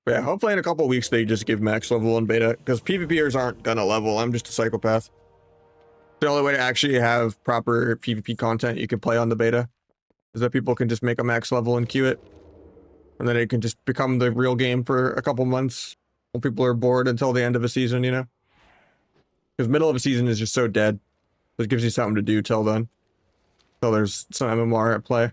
But yeah, hopefully in a couple weeks they just give max level in beta, because PvPers aren't gonna level. I'm just a psychopath. The only way to actually have proper PvP content you can play on the beta is that people can just make a max level and queue it. And then it can just become the real game for a couple months when people are bored until the end of a season, you know? Because middle of a season is just so dead. It gives you something to do till then. Till there's some MMR at play.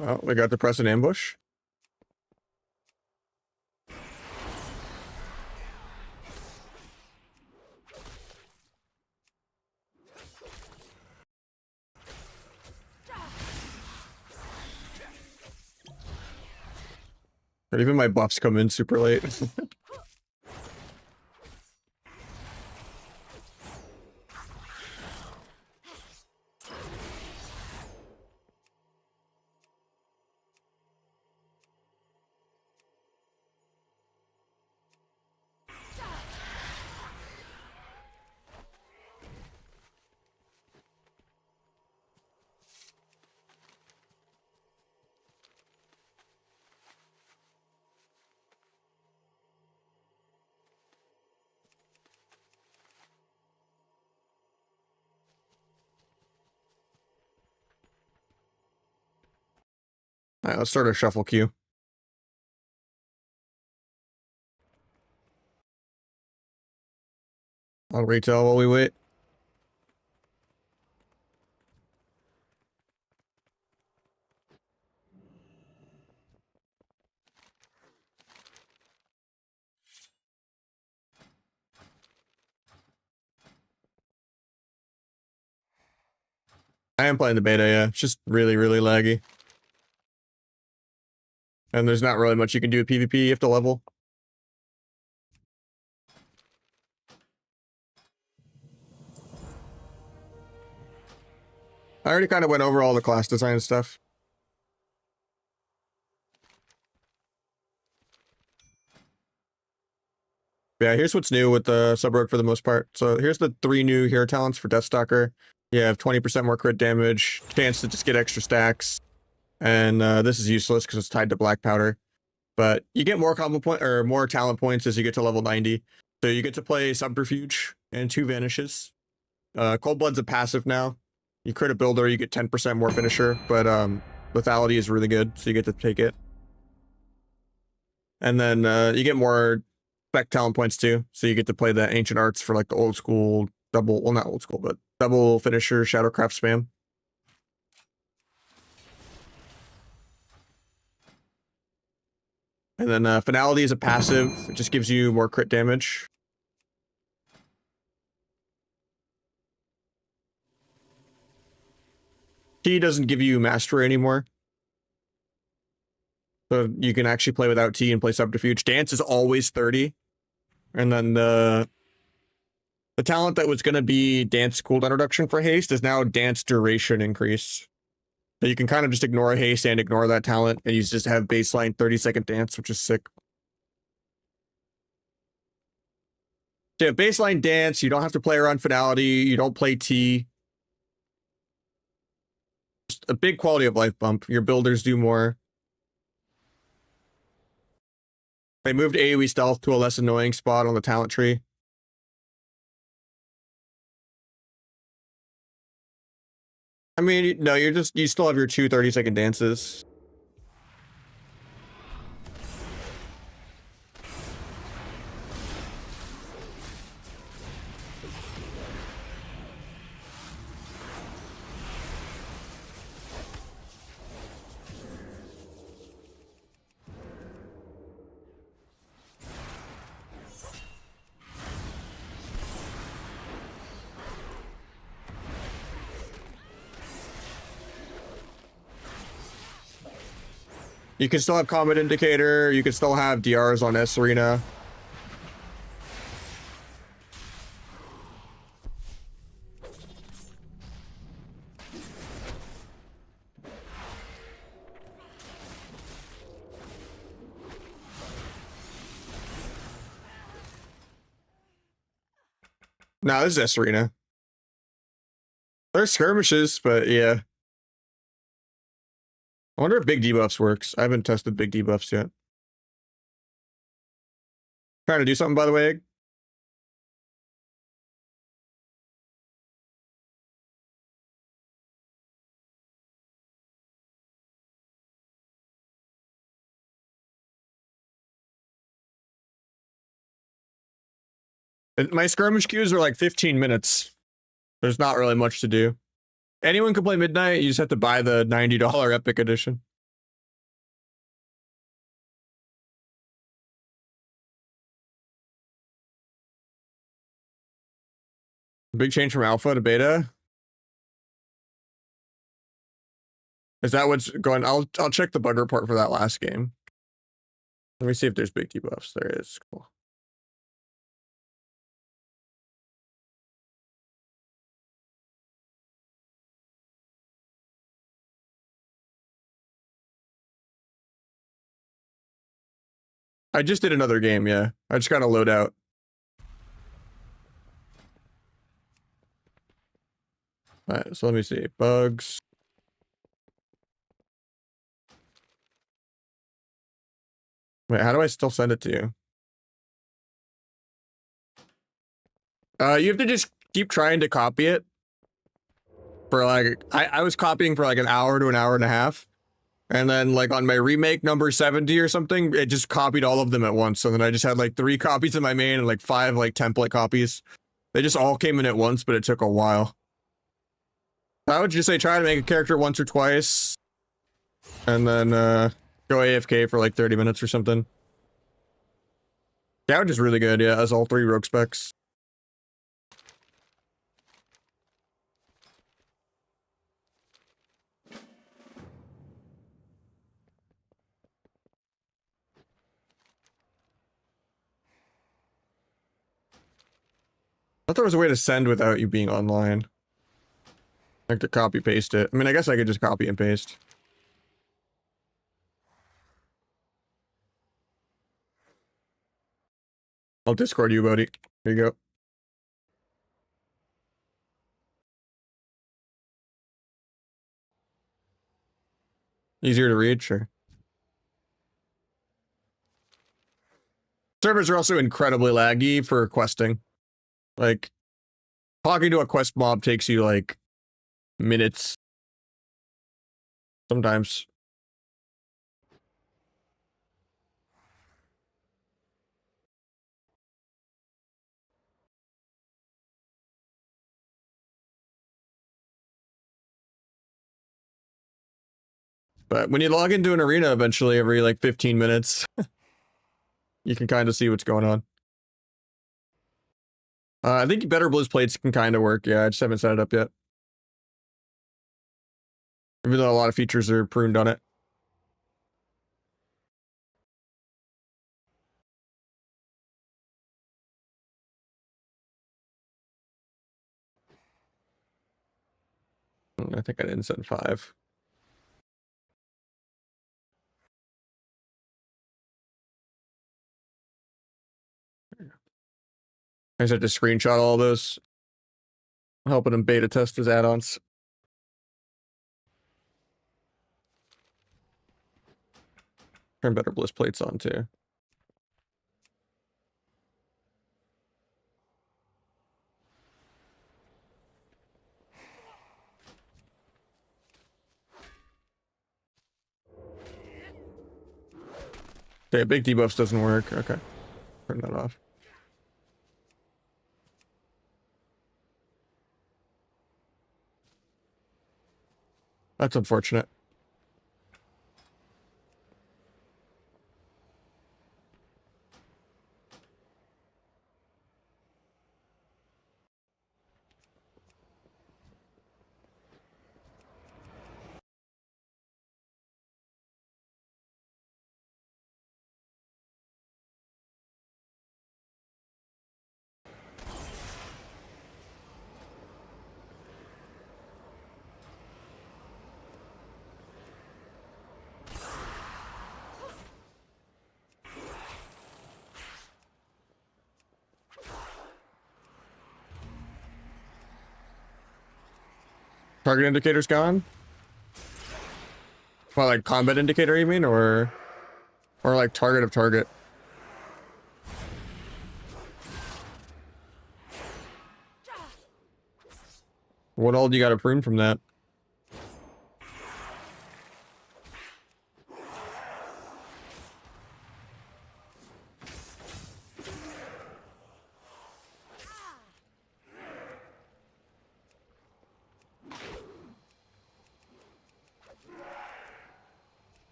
Well, we got to press an ambush. And even my buffs come in super late. Alright, let's start a shuffle queue. I'll retail while we wait. I am playing the beta, yeah. It's just really, really laggy. And there's not really much you can do with PvP. You have to level. I already kind of went over all the class design stuff. Yeah, here's what's new with the sub-rogue for the most part. So here's the 3 new hero talents for Deathstalker. You have 20% more crit damage, chance to just get extra stacks, and this is useless because it's tied to black powder. But you get more combo point or more talent points as you get to level 90. So you get to play Subterfuge and 2 Vanishes. Cold Blood's a passive now. You crit a builder, you get 10% more finisher, but lethality is really good, so you get to take it. And then you get more spec talent points too, so you get to play the ancient arts for like the old school double, well not old school, but double finisher Shadowcraft spam. And then finality is a passive, it just gives you more crit damage. T doesn't give you mastery anymore. So you can actually play without T and play Subterfuge. Dance is always 30. And then the talent that was going to be Dance cooldown reduction for haste is now Dance duration increase. So you can kind of just ignore haste and ignore that talent, and you just have baseline 30-second dance, which is sick. So you have baseline dance, you don't have to play around finality, you don't play T. Just a big quality of life bump. Your builders do more. They moved AoE stealth to a less annoying spot on the talent tree. I mean, no, you still have your 2 30-second dances. You can still have combat indicator, you can still have DRs on S Arena. No, this is S Arena. There's skirmishes, but yeah. I wonder if big debuffs works. I haven't tested big debuffs yet. Trying to do something, by the way. My skirmish queues are like 15 minutes. There's not really much to do. Anyone can play Midnight, you just have to buy the $90 Epic Edition. Big change from alpha to beta. Is that what's going? I'll check the bug report for that last game. Let me see if there's big debuffs. There is. Cool. I just did another game, yeah. I just gotta load out. Alright, so let me see. Bugs. Wait, how do I still send it to you? You have to just keep trying to copy it. For like, I was copying for like an hour to an hour and a half. And then like on my remake number 70 or something, it just copied all of them at once. So then I just had like 3 copies of my main and like 5 like template copies. They just all came in at once, but it took a while. I would just say try to make a character once or twice, and then go AFK for like 30 minutes or something. Gouge is really good, yeah, has all 3 rogue specs. I thought there was a way to send without you being online. Like to copy paste it. I mean, I guess I could just copy and paste. I'll Discord you, buddy. Here you go. Easier to read, sure. Servers are also incredibly laggy for questing. Like, talking to a quest mob takes you like minutes. Sometimes. But when you log into an arena eventually every like 15 minutes, you can kind of see what's going on. I think better blizz plates can kind of work. Yeah, I just haven't set it up yet. Even though a lot of features are pruned on it. I think I didn't send 5. I just had to screenshot all those. Helping him beta test his add-ons. Turn better bliss plates on too. Okay, big debuffs doesn't work. Okay. Turn that off. That's unfortunate. Target indicator's gone? Well, like combat indicator, you mean? Or like target of target? What all do you got to prune from that?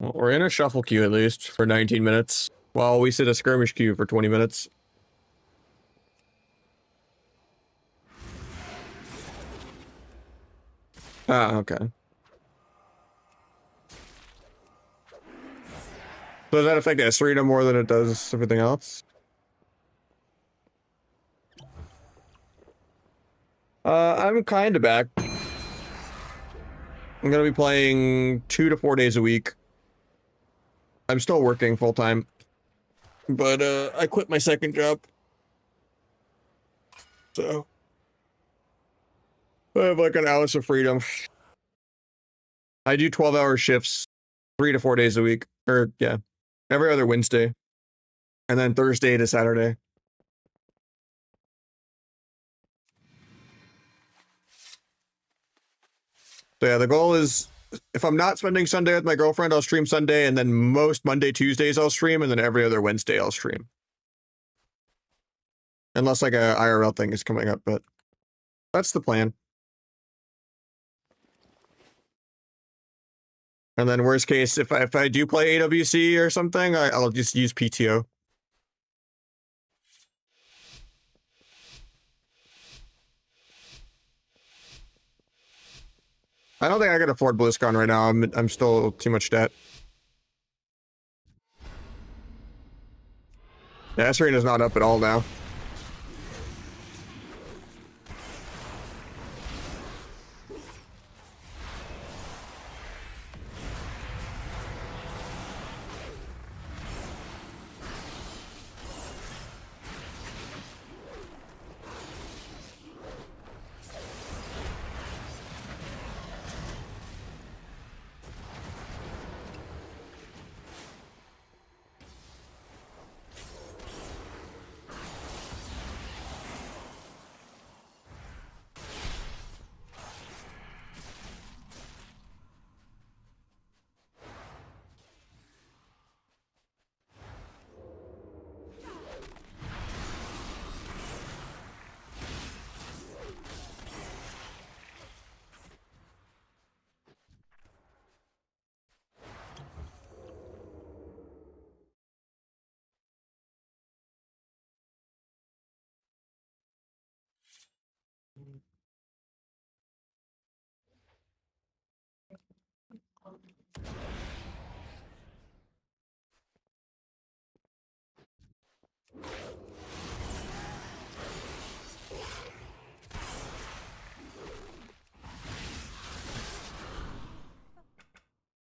Well, we're in a shuffle queue at least for 19 minutes, while we sit a skirmish queue for 20 minutes. Ah, okay. So does that affect S-Rita more than it does everything else? I'm kind of back. I'm gonna be playing 2 to 4 days a week. I'm still working full time, but I quit my second job, so I have like an ounce of freedom. I do 12-hour shifts, 3 to 4 days a week, or yeah, every other Wednesday, and then Thursday to Saturday. So yeah, the goal is, if I'm not spending Sunday with my girlfriend, I'll stream Sunday, and then most Monday, Tuesdays I'll stream, and then every other Wednesday I'll stream. Unless like a IRL thing is coming up, but that's the plan. And then worst case, if I do play AWC or something, I'll just use PTO. I don't think I can afford BlizzCon right now. I'm still too much debt. Yeah, S-Arena's not up at all now.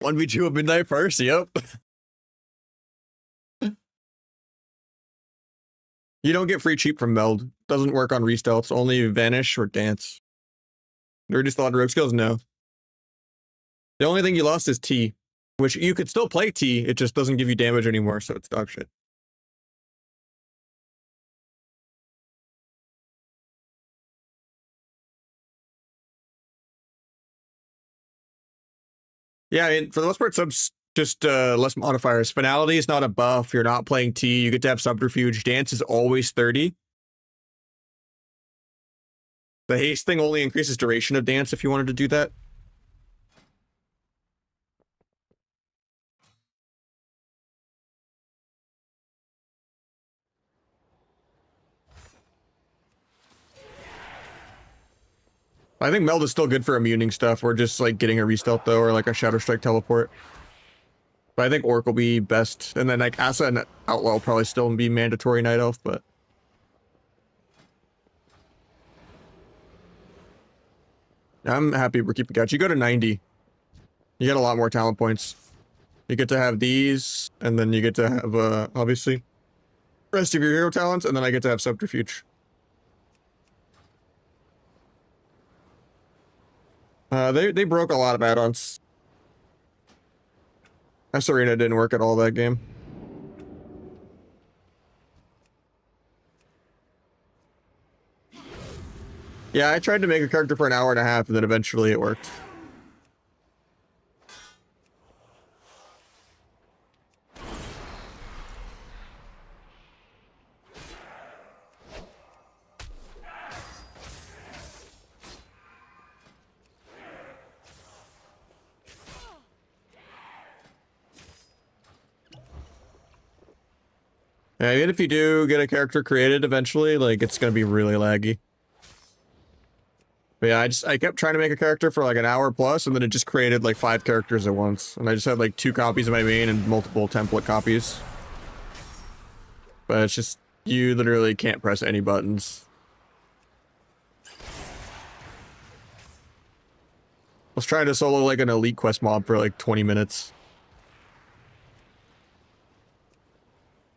One v2 of Midnight first, yep. You don't get free cheap from Meld. Doesn't work on restelts, only Vanish or Dance. Reduce a lot of rogue skills? No. The only thing you lost is T, which you could still play T, it just doesn't give you damage anymore, so it's dog shit. Yeah, I mean, for the most part, subs just less modifiers. Finality is not a buff. You're not playing T. You get to have Subterfuge. Dance is always 30. The haste thing only increases duration of dance if you wanted to do that. I think Meld is still good for immuning stuff, or just like getting a restealth though, or like a Shadow Strike teleport. But I think Orc will be best, and then like Asa and Outlaw will probably still be mandatory Night Elf, but I'm happy we're keeping couch. You go to 90, you get a lot more talent points. You get to have these, and then you get to have obviously rest of your hero talents, and then I get to have Subterfuge. They broke a lot of add-ons. S-Arena didn't work at all that game. Yeah, I tried to make a character for an hour and a half, and then eventually it worked. Yeah, even if you do get a character created eventually, like, it's gonna be really laggy. But yeah, I kept trying to make a character for like an hour plus, and then it just created like 5 characters at once. And I just had like 2 copies of my main and multiple template copies. But it's just, you literally can't press any buttons. I was trying to solo like an elite quest mob for like 20 minutes.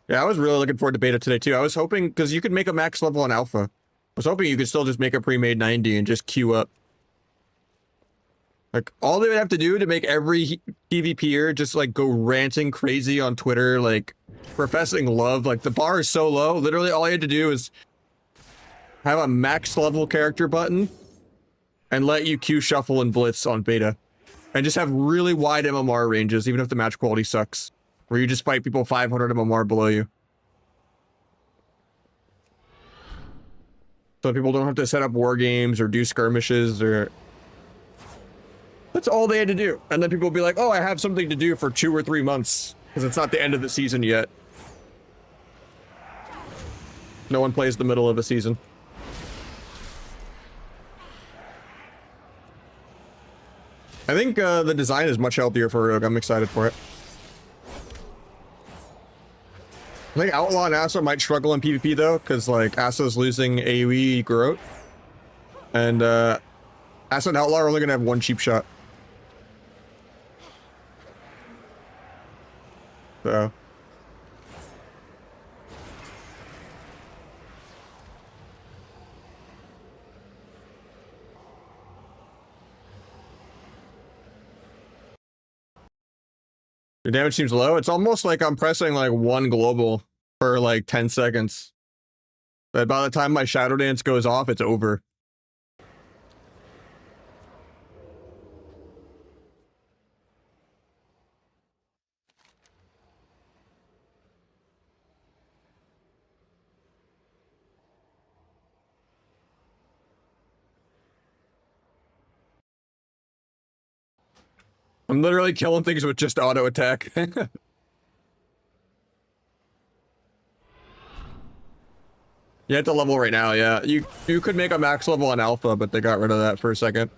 Yeah, I was really looking forward to beta today too. I was hoping, because you could make a max level on alpha. I was hoping you could still just make a pre-made 90 and just queue up. Like, all they would have to do to make every PvPer just like go ranting crazy on Twitter, like professing love. Like, the bar is so low, literally all you had to do is have a max level character button and let you queue shuffle and blitz on beta. And just have really wide MMR ranges, even if the match quality sucks. Where you just fight people 500 MMR below you. So people don't have to set up war games or do skirmishes or... That's all they had to do. And then people will be like, oh, I have something to do for 2 or 3 months because it's not the end of the season yet. No one plays the middle of a season. I think the design is much healthier for Rogue. I'm excited for it. I think Outlaw and Asa might struggle in PvP though, because like Asa's losing AoE growth. And Asa and Outlaw are only gonna have 1 cheap shot. So your damage seems low. It's almost like I'm pressing like 1 global for like 10 seconds. But by the time my Shadow Dance goes off, it's over. I'm literally killing things with just auto attack. You have to level right now, yeah. You could make a max level on alpha, but they got rid of that for a second.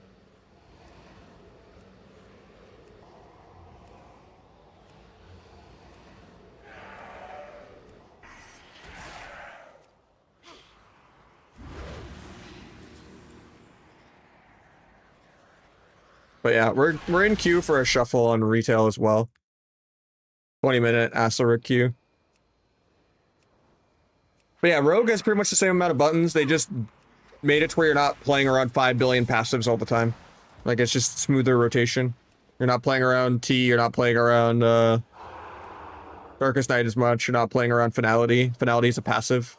But yeah, we're in queue for a shuffle on retail as well. 20-minute Asterisk queue. But yeah, Rogue has pretty much the same amount of buttons. They just made it to where you're not playing around 5 billion passives all the time. Like, it's just smoother rotation. You're not playing around T, you're not playing around Darkest Night as much, you're not playing around Finality. Finality is a passive.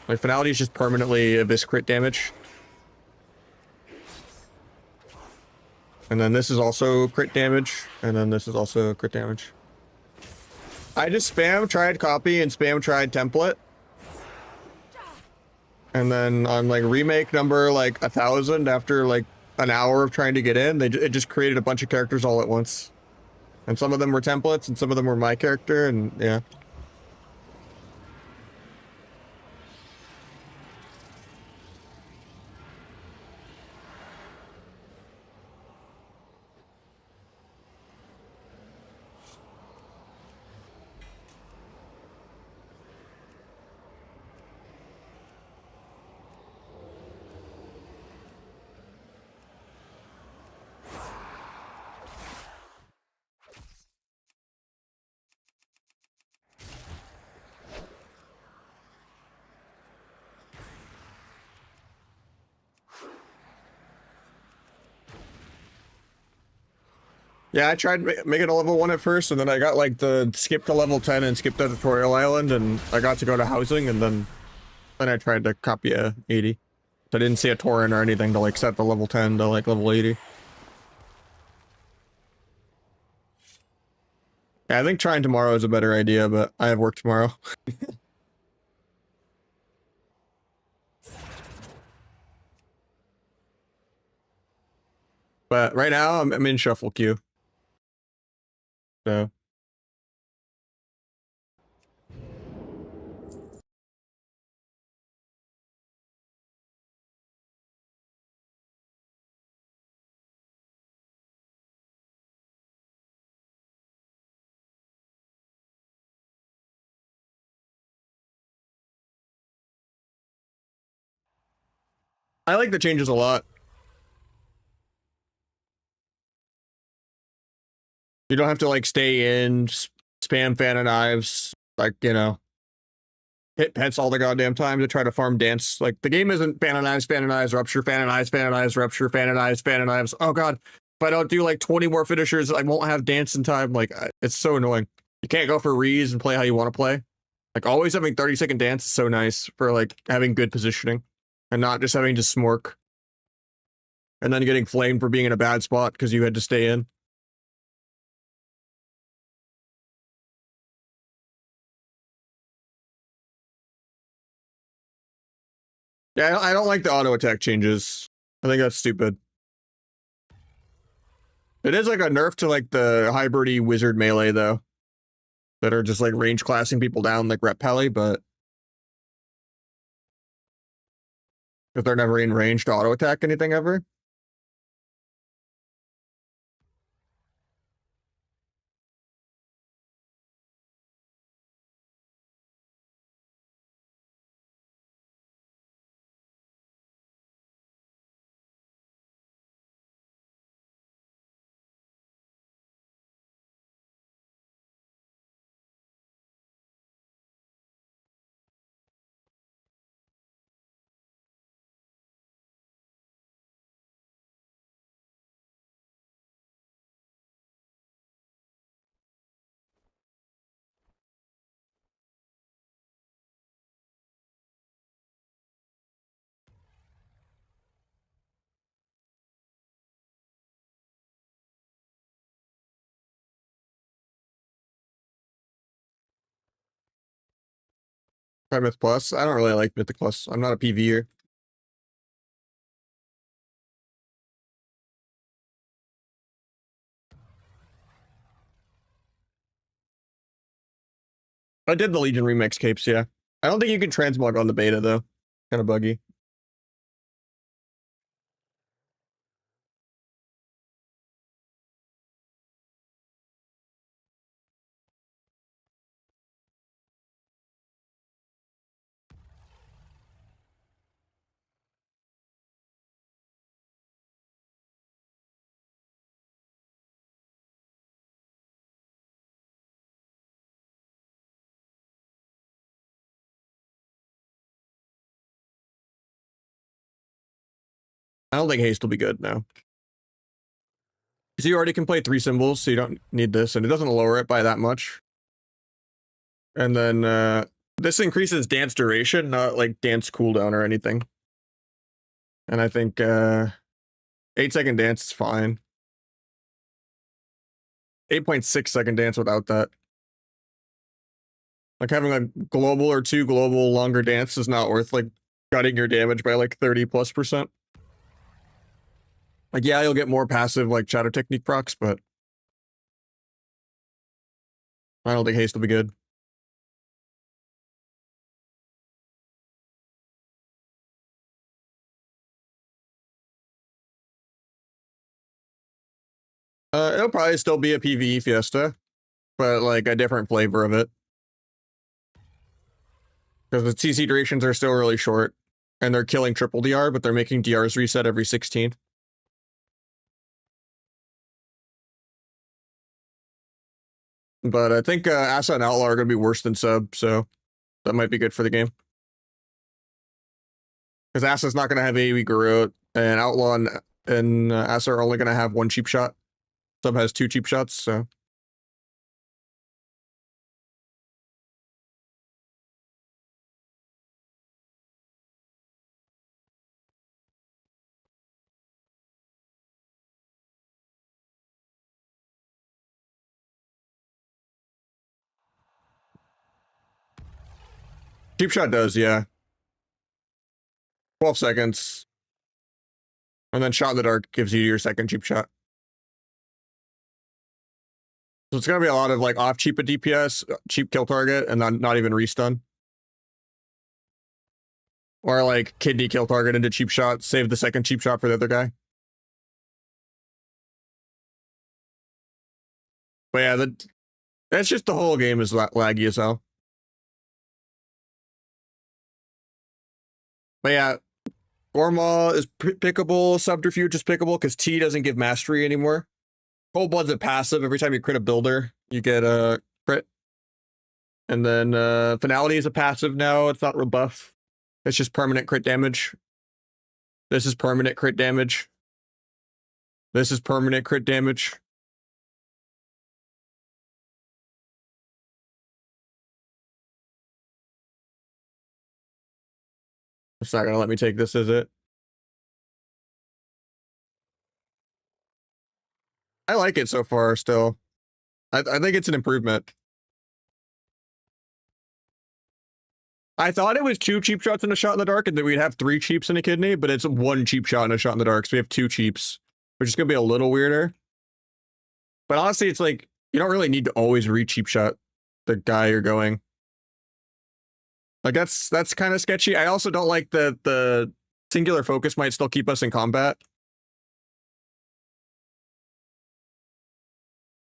Like, Finality is just permanently Abyss crit damage. And then this is also crit damage, and then this is also crit damage. I just spam tried copy and spam tried template. And then on like remake number like 1,000, after like an hour of trying to get in, it just created a bunch of characters all at once. And some of them were templates and some of them were my character, and yeah. Yeah, I tried making a level 1 at first, and then I got like the skip to level 10 and skip the tutorial island, and I got to go to housing, and then I tried to copy a 80. So I didn't see a torrent or anything to like set the level 10 to like level 80. Yeah, I think trying tomorrow is a better idea, but I have work tomorrow. But right now I'm in shuffle queue. So I like the changes a lot. You don't have to like stay in, spam fan and knives, like, you know, hit pets all the goddamn time to try to farm dance. Like, the game isn't fan and knives, rupture, fan and knives, rupture, fan and knives. Oh god, if I don't do like 20 more finishers, I won't have dance in time. Like, it's so annoying. You can't go for rees and play how you want to play. Like, always having 30-second dance is so nice for like having good positioning and not just having to smork and then getting flamed for being in a bad spot because you had to stay in. Yeah, I don't like the auto attack changes. I think that's stupid. It is like a nerf to like the hybridy wizard melee though, that are just like range classing people down like Rep Pally, but if they're never in range to auto attack anything ever. 5 Myth Plus. I don't really like Mythic Plus. I'm not a PvEer. I did the Legion remix capes, yeah. I don't think you can transmog on the beta though. Kind of buggy. I don't think haste will be good now. So you already can play 3 symbols, so you don't need this, and it doesn't lower it by that much. And then this increases dance duration, not like dance cooldown or anything. And I think 8-second dance is fine. 8.6-second dance without that. Like having a global or 2 global longer dance is not worth like cutting your damage by like 30+%. Like, yeah, you'll get more passive like shadow technique procs, but I don't think haste will be good. It'll probably still be a PvE fiesta, but like a different flavor of it. Because the CC durations are still really short, and they're killing triple DR, but they're making DRs reset every 16th. But I think Asa and Outlaw are going to be worse than Sub, so that might be good for the game. Because Asa's not going to have AoE Garrote, and Outlaw and Asa are only going to have 1 cheap shot. Sub has 2 cheap shots, so. Cheap shot does, yeah. 12 seconds. And then shot in the dark gives you your second cheap shot. So it's going to be a lot of like off cheap at DPS, cheap kill target, and then not even restun. Or like kidney kill target into cheap shot, save the second cheap shot for the other guy. But yeah, that's just the whole game is laggy as hell. But yeah, Gormaw is pickable, Subterfuge is pickable because T doesn't give mastery anymore. Cold Blood's a passive. Every time you crit a builder, you get a crit. And then Finality is a passive now. It's not rebuff. It's just permanent crit damage. This is permanent crit damage. This is permanent crit damage. It's not gonna let me take this, is it? I like it so far still. I think it's an improvement. I thought it was 2 cheap shots and a shot in the dark, and that we'd have 3 cheaps and a kidney, but it's 1 cheap shot and a shot in the dark, so we have 2 cheaps, which is gonna be a little weirder. But honestly, it's like you don't really need to always re-cheap shot the guy you're going. Like that's kind of sketchy. I also don't like that the singular focus might still keep us in combat.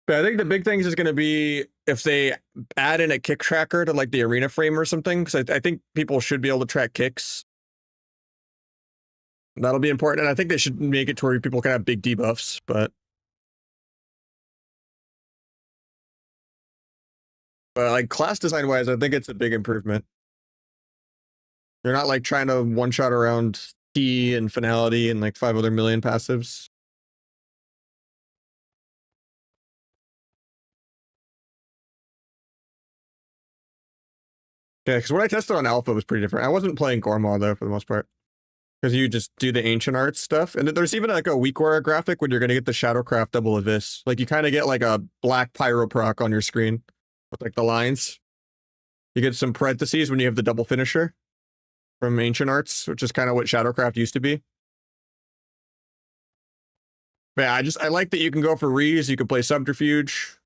But I think the big thing is going to be if they add in a kick tracker to like the arena frame or something, because I think people should be able to track kicks. That'll be important, and I think they should make it to where people can have big debuffs, but like class design wise, I think it's a big improvement. You're not like trying to one shot around T and finality and like 5 other million passives. Yeah, because what I tested on Alpha was pretty different. I wasn't playing Gormaw though for the most part, because you just do the ancient arts stuff, and there's even like a weakauras graphic when you're gonna get the Shadowcraft double abyss. Like you kind of get like a black pyro proc on your screen with like the lines. You get some parentheses when you have the double finisher from ancient arts, which is kind of what Shadowcraft used to be. But yeah, I like that you can go for Rees, you can play Subterfuge.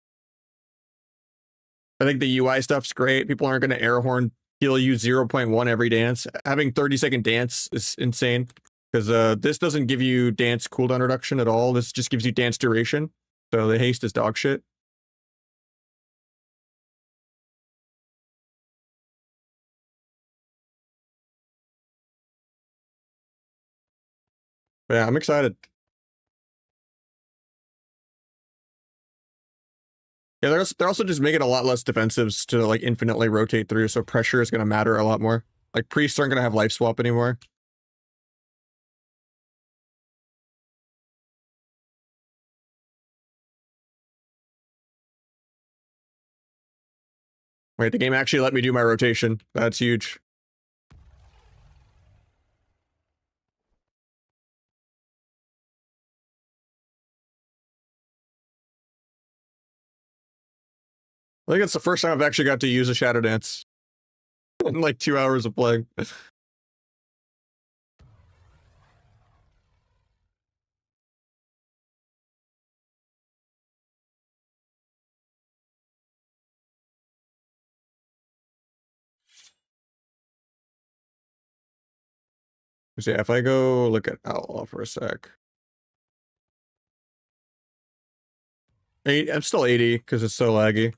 I think the UI stuff's great. People aren't going to air horn heal you 0.1 every dance. Having 30-second dance is insane, because this doesn't give you dance cooldown reduction at all. This just gives you dance duration. So the haste is dog shit. But yeah, I'm excited. Yeah, they're also just making a lot less defensives to like infinitely rotate through, so pressure is going to matter a lot more. Like priests aren't going to have life swap anymore. Wait, the game actually let me do my rotation. That's huge. I think it's the first time I've actually got to use a Shadow Dance in like 2 hours of playing. So yeah, if I go look at Outlaw for a sec. I'm still 80 because it's so laggy.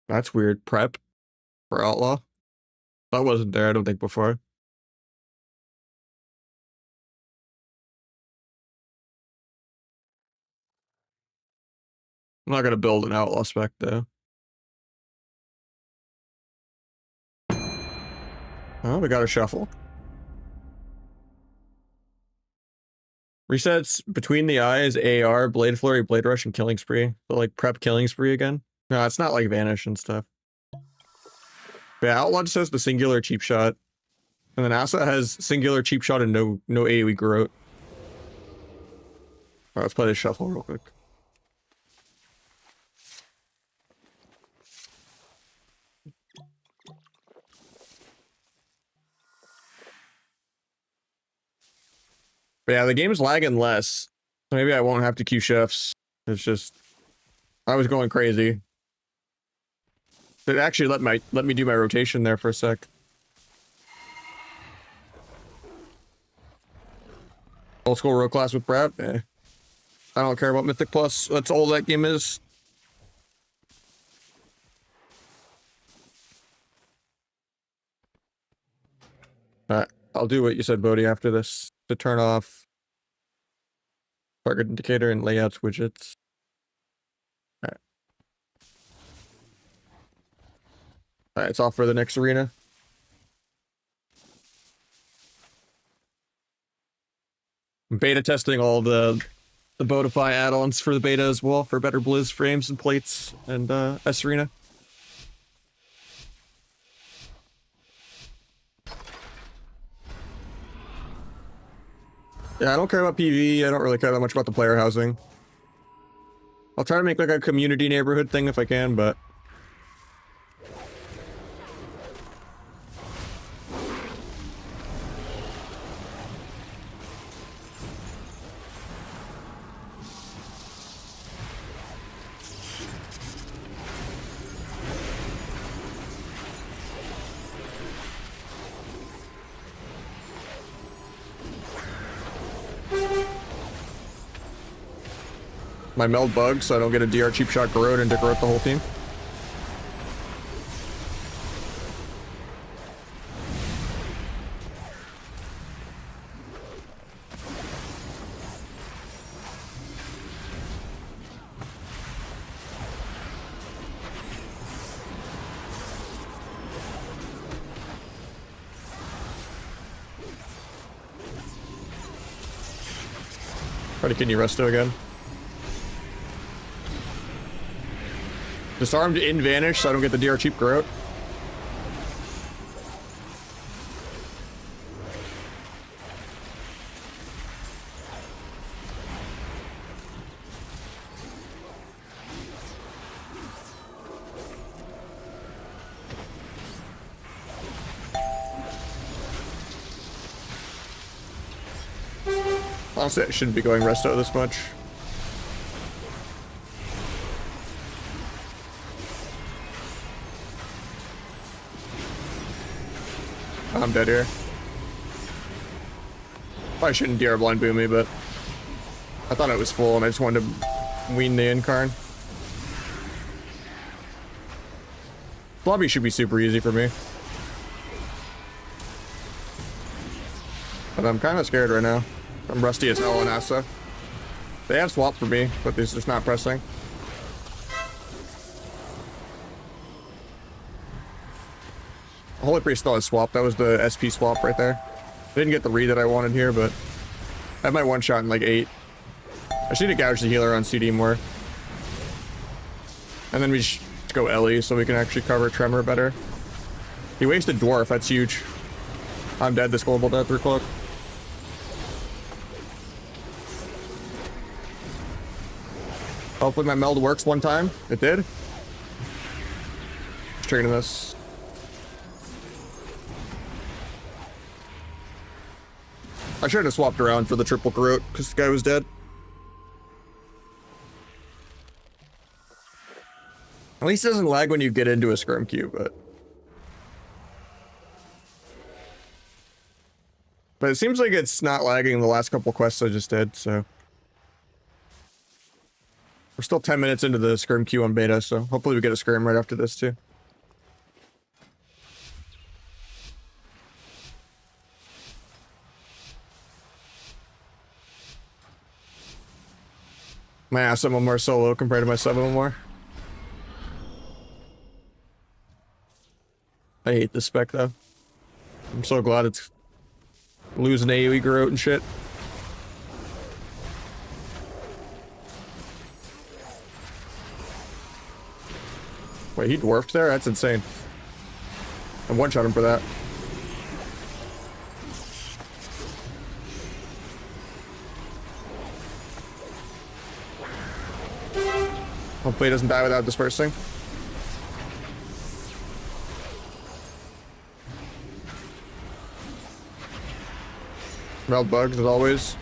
That's weird. Prep for Outlaw? That wasn't there, I don't think, before. I'm not gonna build an Outlaw spec though. Oh, we got a shuffle. Resets between the eyes, AR, Blade Flurry, Blade Rush, and Killing Spree. So like prep Killing Spree again. No, it's not like Vanish and stuff. But yeah, Outlaw just has the singular cheap shot. And then Asa has singular cheap shot and no AoE growth. Alright, let's play this shuffle real quick. But yeah, the game's lagging less. So maybe I won't have to queue chefs. It's just I was going crazy. It actually let me do my rotation there for a sec. Old school rogue class with Brad? Eh. I don't care about Mythic Plus. That's all that game is. Alright, I'll do what you said, Bodhi, after this. To turn off target indicator and layouts widgets. Alright. Alright, it's off for the next arena. I'm beta testing all the Bodify add-ons for the beta as well, for better Blizz frames and plates and S arena. Yeah, I don't care about PV. I don't really care that much about the player housing. I'll try to make like a community neighborhood thing if I can, but... My meld bugs, so I don't get a DR cheap shot corrode and decorate the whole team. Try to kidney resto again. Disarmed in vanish so I don't get the DR cheap growth. Honestly, I shouldn't be going resto this much. I'm dead here. Probably shouldn't DR blind boom me, but I thought it was full and I just wanted to wean the incarn. Lobby should be super easy for me. But I'm kind of scared right now. I'm rusty as hell in Asa. They have swap for me, but they're just not pressing. Holy Priest still has swap. That was the SP swap right there. Didn't get the read that I wanted here, but I had my one shot in like 8. I should need to gouge the healer on CD more. And then we just go Ellie so we can actually cover Tremor better. He wasted Dwarf. That's huge. I'm dead. This global death through cloak. Hopefully my meld works one time. It did. Straight in this. I should have swapped around for the triple corrode because the guy was dead. At least it doesn't lag when you get into a skirm queue, but it seems like it's not lagging the last couple quests I just did, so. We're still 10 minutes into the skirm queue on beta, so hopefully we get a skirm right after this too. My ass more solo compared to my 7 more. I hate this spec though. I'm so glad it's losing AoE growth and shit. Wait, he dwarfed there? That's insane. I one-shot him for that. Hopefully he doesn't die without dispersing. Meld bugs as always.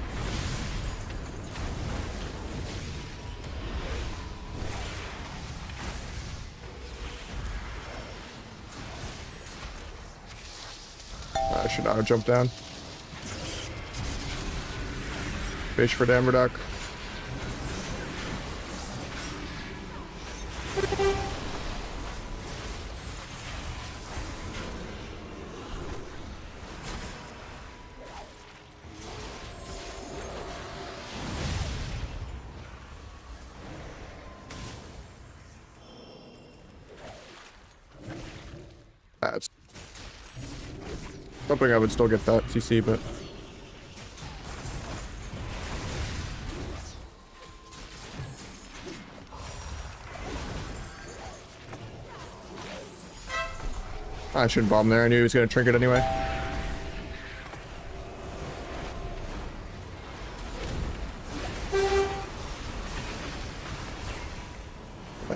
I should not have jumped down. Fish for Dammerduck. That's hoping I would still get that CC, but I shouldn't bomb there. I knew he was gonna trinket anyway.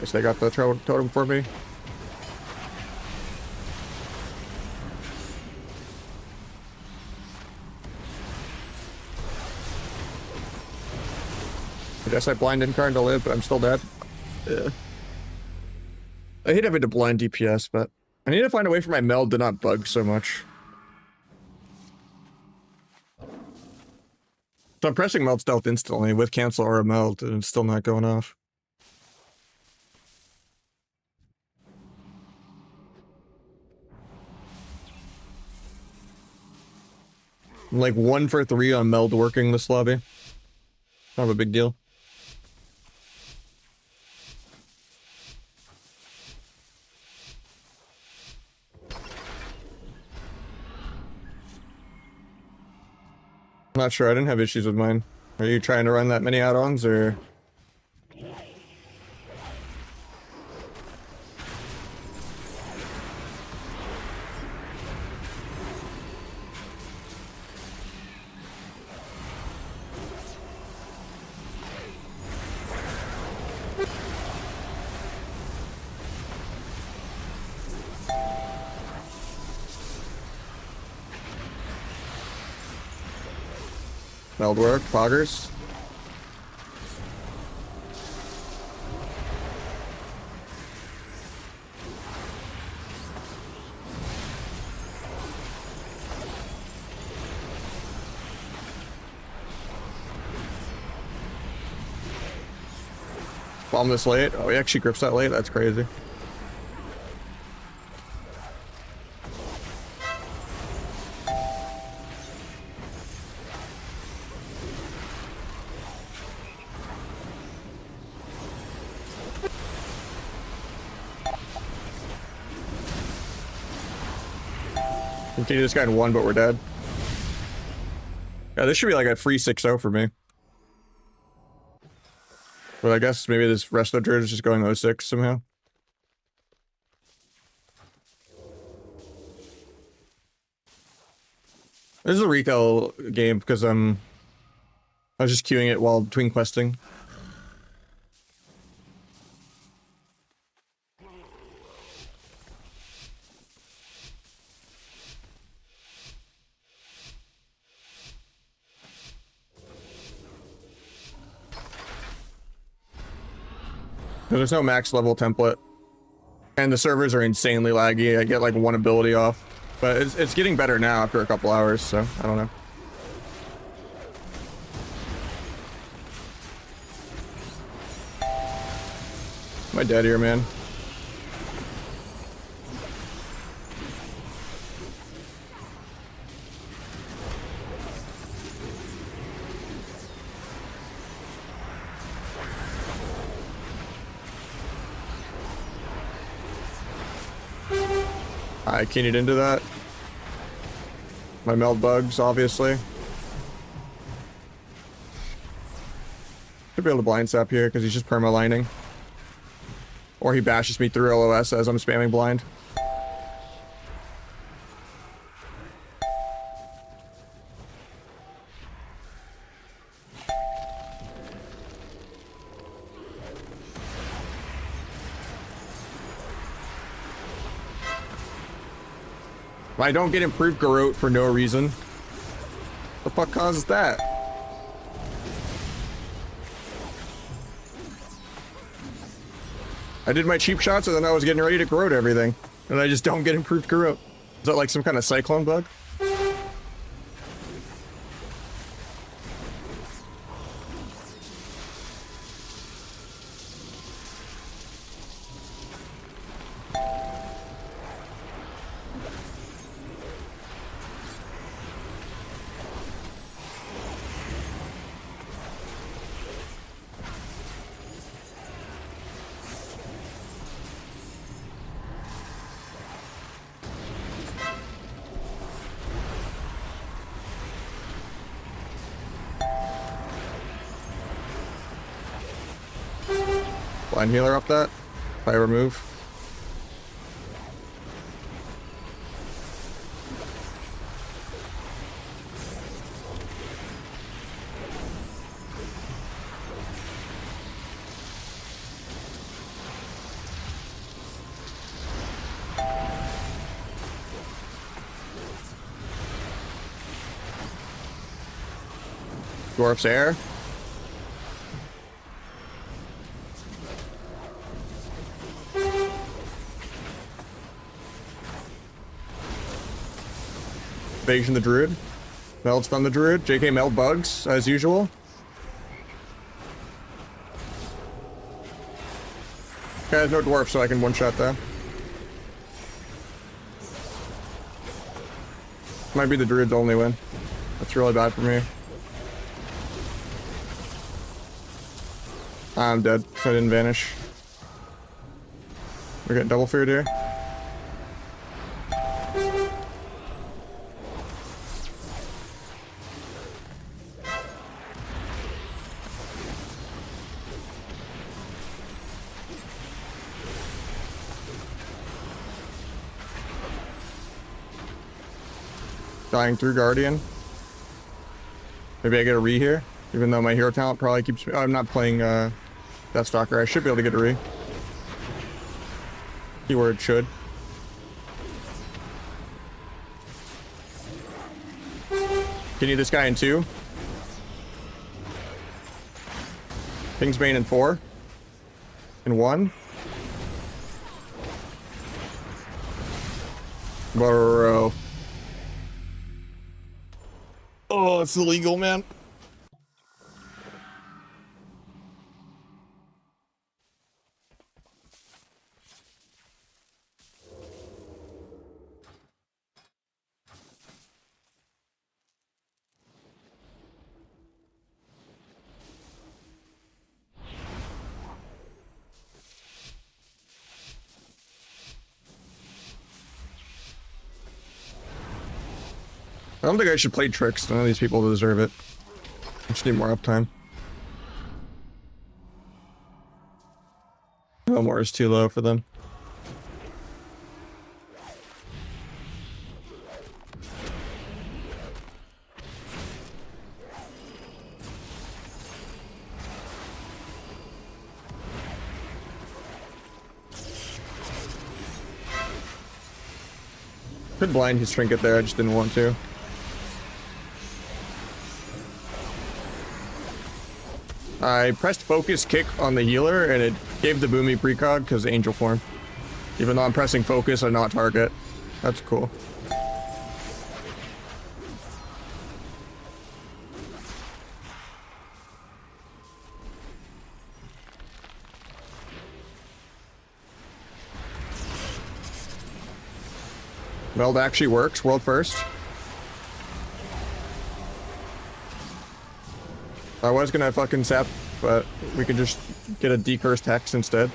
Guess they got the totem for me. I guess I blind incarn to live, but I'm still dead. Yeah. I hate having to blind DPS, but I need to find a way for my meld to not bug so much. So I'm pressing meld stealth instantly with cancel or a meld, and it's still not going off. I'm like 1 for 3 on meld working this lobby. Not a big deal. I'm not sure. I didn't have issues with mine. Are you trying to run that many add-ons, or? Meld work, poggers. Bomb this late. Oh, he actually grips that late. That's crazy. Continue this guy in 1, but we're dead. Yeah, this should be like a free 6-0 for me. But I guess maybe this rest of the druid is just going 0-6 somehow. This is a recall game because I was just queuing it while between questing. There's no max level template, and the servers are insanely laggy. I get like 1 ability off, but it's getting better now after a couple hours, so I don't know. Am I dead here, man? I keyed into that. My meld bugs, obviously. Should be able to blind sap here because he's just perma-lining. Or he bashes me through LOS as I'm spamming blind. I don't get improved Garrote for no reason. The fuck causes that? I did my cheap shots and then I was getting ready to Garrote everything. And I just don't get improved Garrote. Is that like some kind of cyclone bug? Blind healer off that. If I remove. Dwarf's air. Evasion the druid. Meld stun the druid. JK meld bugs as usual. Okay, there's no dwarf, so I can one-shot that. Might be the druid's only win. That's really bad for me. I'm dead, so I didn't vanish. We're getting double feared here. Dying through Guardian. Maybe I get a re here, even though my hero talent probably keeps me. Oh, I'm not playing Deathstalker. I should be able to get a re. Keyword should. Can you this guy in 2? Kingsbane in 4. In 1. Bro. Oh, it's illegal, man. I don't think I should play tricks. None of these people deserve it. I just need more uptime. No more is too low for them. Could blind his trinket there, I just didn't want to. I pressed focus kick on the healer and it gave the boomy precog because angel form. Even though I'm pressing focus and not target. That's cool. Meld actually works, world first. I was gonna fucking sap, but we could just get a decursed hex instead.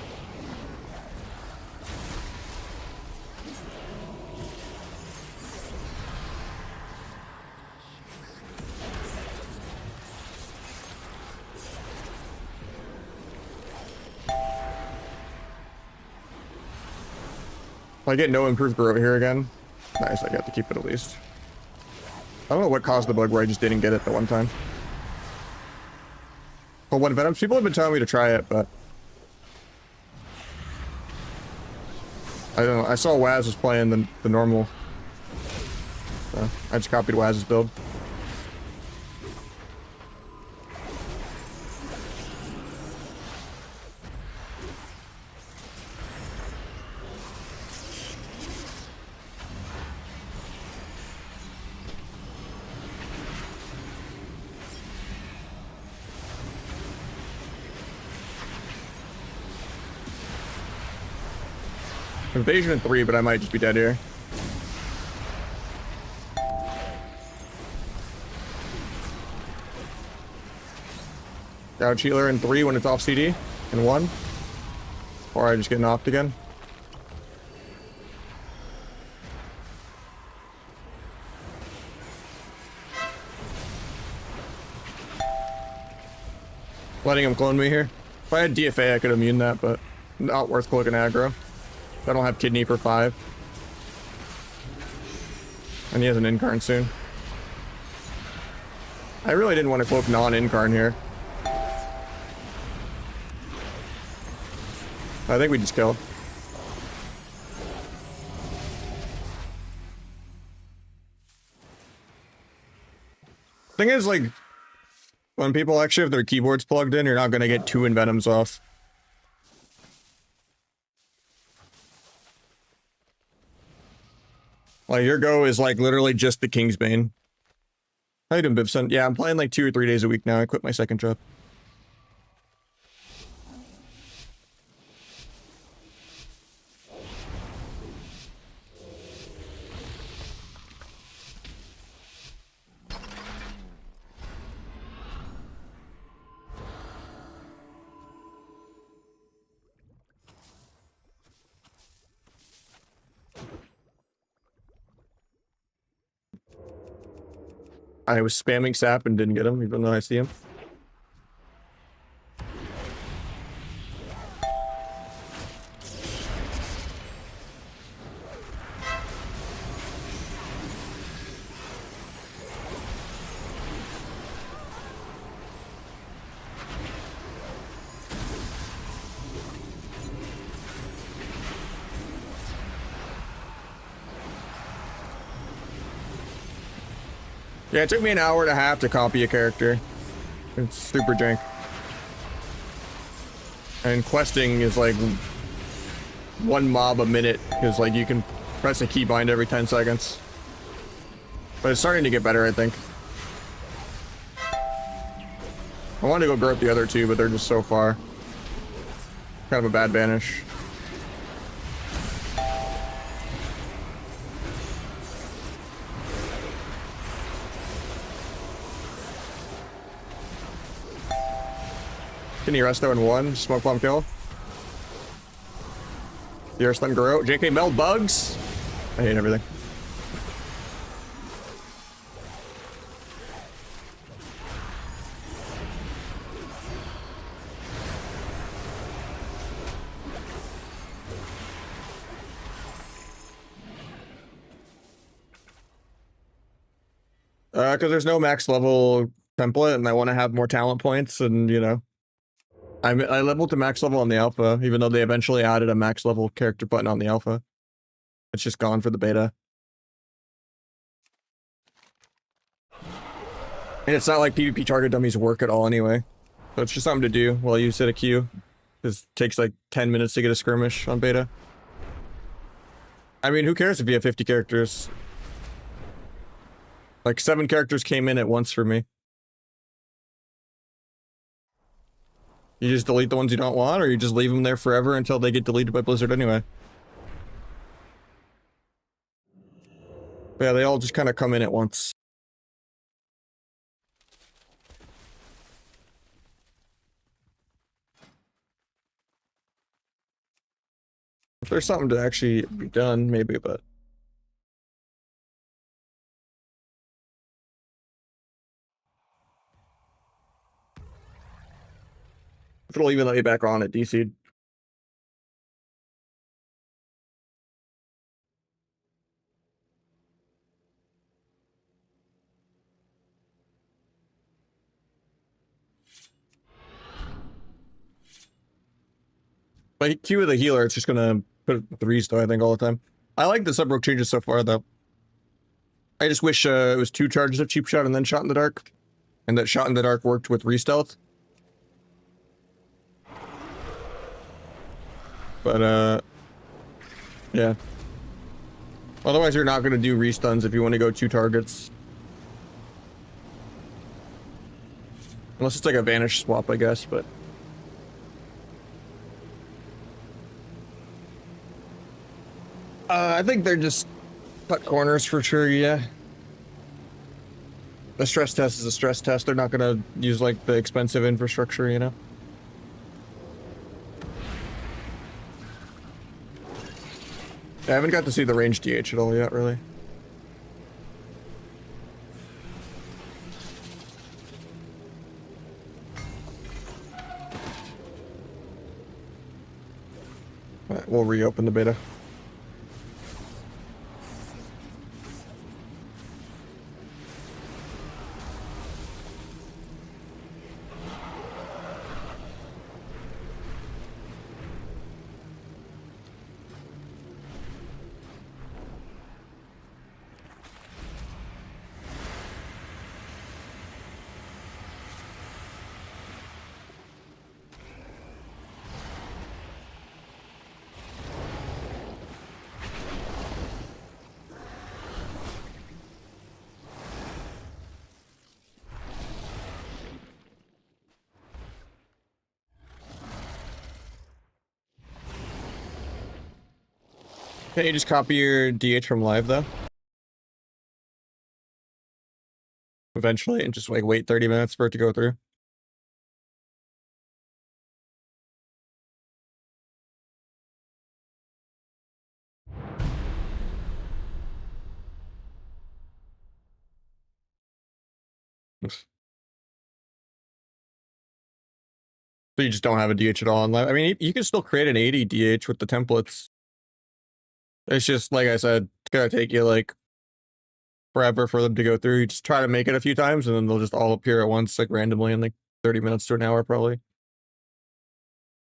If I get no improved growth here again, nice, I get to keep it at least. I don't know what caused the bug where I just didn't get it the one time. Well, what Venoms? People have been telling me to try it, but I don't know. I saw Waz was playing the normal. So I just copied Waz's build. Invasion in 3, but I might just be dead here. Gouge healer in 3 when it's off CD. In 1. Or I just get knocked again. Letting him clone me here. If I had DFA, I could immune that, but not worth clicking aggro. I don't have kidney for 5. And he has an incarn soon. I really didn't want to cloak non-incarn here. I think we just killed. Thing is, like, When people actually have their keyboards plugged in, you're not gonna get 2 Envenoms off. Like, your go is like literally just the Kingsbane. How you doing, Bibson? Yeah, I'm playing like 2 or 3 days a week now. I quit my second job. I was spamming sap and didn't get him, even though I see him. Yeah, it took me an hour and a half to copy a character. It's super jank. And questing is like 1 mob a minute, because like you can press a keybind every 10 seconds. But it's starting to get better, I think. I wanted to go grow up the other 2, but they're just so far. Kind of a bad banish. Can you rest though in 1? Smoke bomb kill. The Earthstun grow. JK meld bugs. I hate everything. Because there's no max level template, and I want to have more talent points, and you know. I leveled to max level on the alpha, even though they eventually added a max level character button on the alpha. It's just gone for the beta. And it's not like PvP target dummies work at all anyway. So it's just something to do while you sit a queue. Because it takes like 10 minutes to get a skirmish on beta. I mean, who cares if you have 50 characters? Like 7 characters came in at once for me. You just delete the ones you don't want, or you just leave them there forever until they get deleted by Blizzard anyway. But yeah, they all just kind of come in at once. If there's something to actually be done, maybe, but... If it'll even let me back on at DC. Like, queue with a healer, it's just gonna put 3s though, I think, all the time. I like the sub-rogue changes so far, though. I just wish it was 2 charges of cheap shot and then shot in the dark. And that shot in the dark worked with re-stealth. But, yeah. Otherwise, you're not gonna do restuns if you want to go 2 targets. Unless it's like a vanish swap, I guess, but... I think they're just cut corners for sure, yeah. A stress test is a stress test. They're not gonna use, like, the expensive infrastructure, you know? I haven't got to see the range DH at all yet, really. Alright, we'll reopen the beta. Can you just copy your DH from live though? Eventually, and just like wait 30 minutes for it to go through. So you just don't have a DH at all in live. I mean, you can still create an 80 DH with the templates. It's just, like I said, it's gonna take you like forever for them to go through. You just try to make it a few times and then they'll just all appear at once, like randomly in like 30 minutes to an hour probably.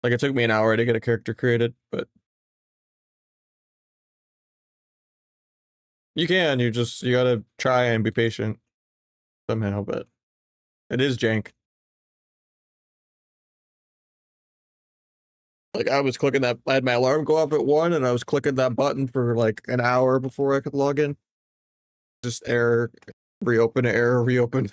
Like it took me an hour to get a character created, but you can, you gotta try and be patient somehow, but it is jank. Like I was clicking that, I had my alarm go off at 1 and I was clicking that button for like an hour before I could log in. Just error, reopen, error, reopen.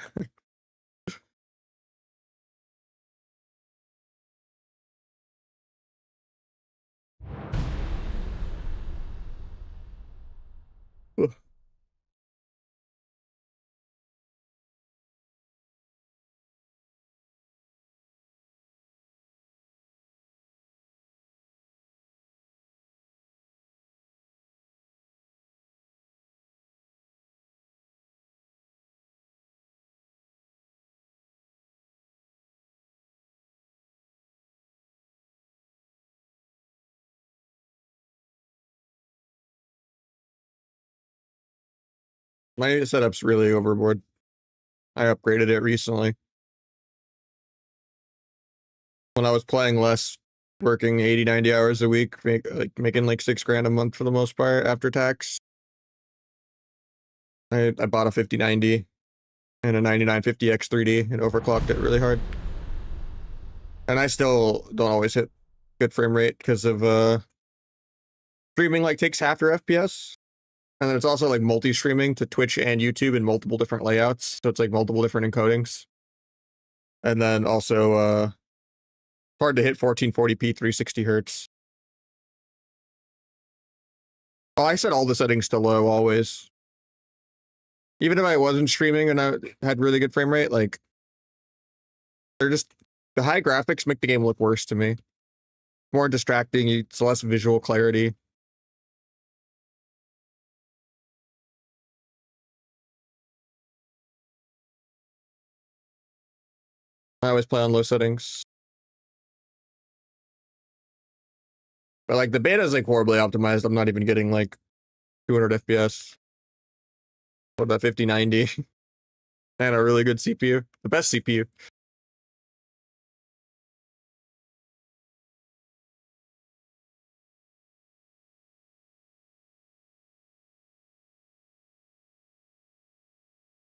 My setup's really overboard. I upgraded it recently. When I was playing less, working 80, 90 hours a week, making like $6,000 a month for the most part after tax. I bought a 5090 and a 9950 X3D and overclocked it really hard. And I still don't always hit good frame rate because of streaming like takes half your FPS. And then it's also like multi-streaming to Twitch and YouTube in multiple different layouts. So it's like multiple different encodings. And then also hard to hit 1440p 360 hertz. Oh, I set all the settings to low always. Even if I wasn't streaming and I had really good frame rate, like they're just, the high graphics make the game look worse to me. More distracting, it's less visual clarity. I always play on low settings. But like the beta is like horribly optimized. I'm not even getting like 200 FPS. What about 5090? And a really good CPU. The best CPU.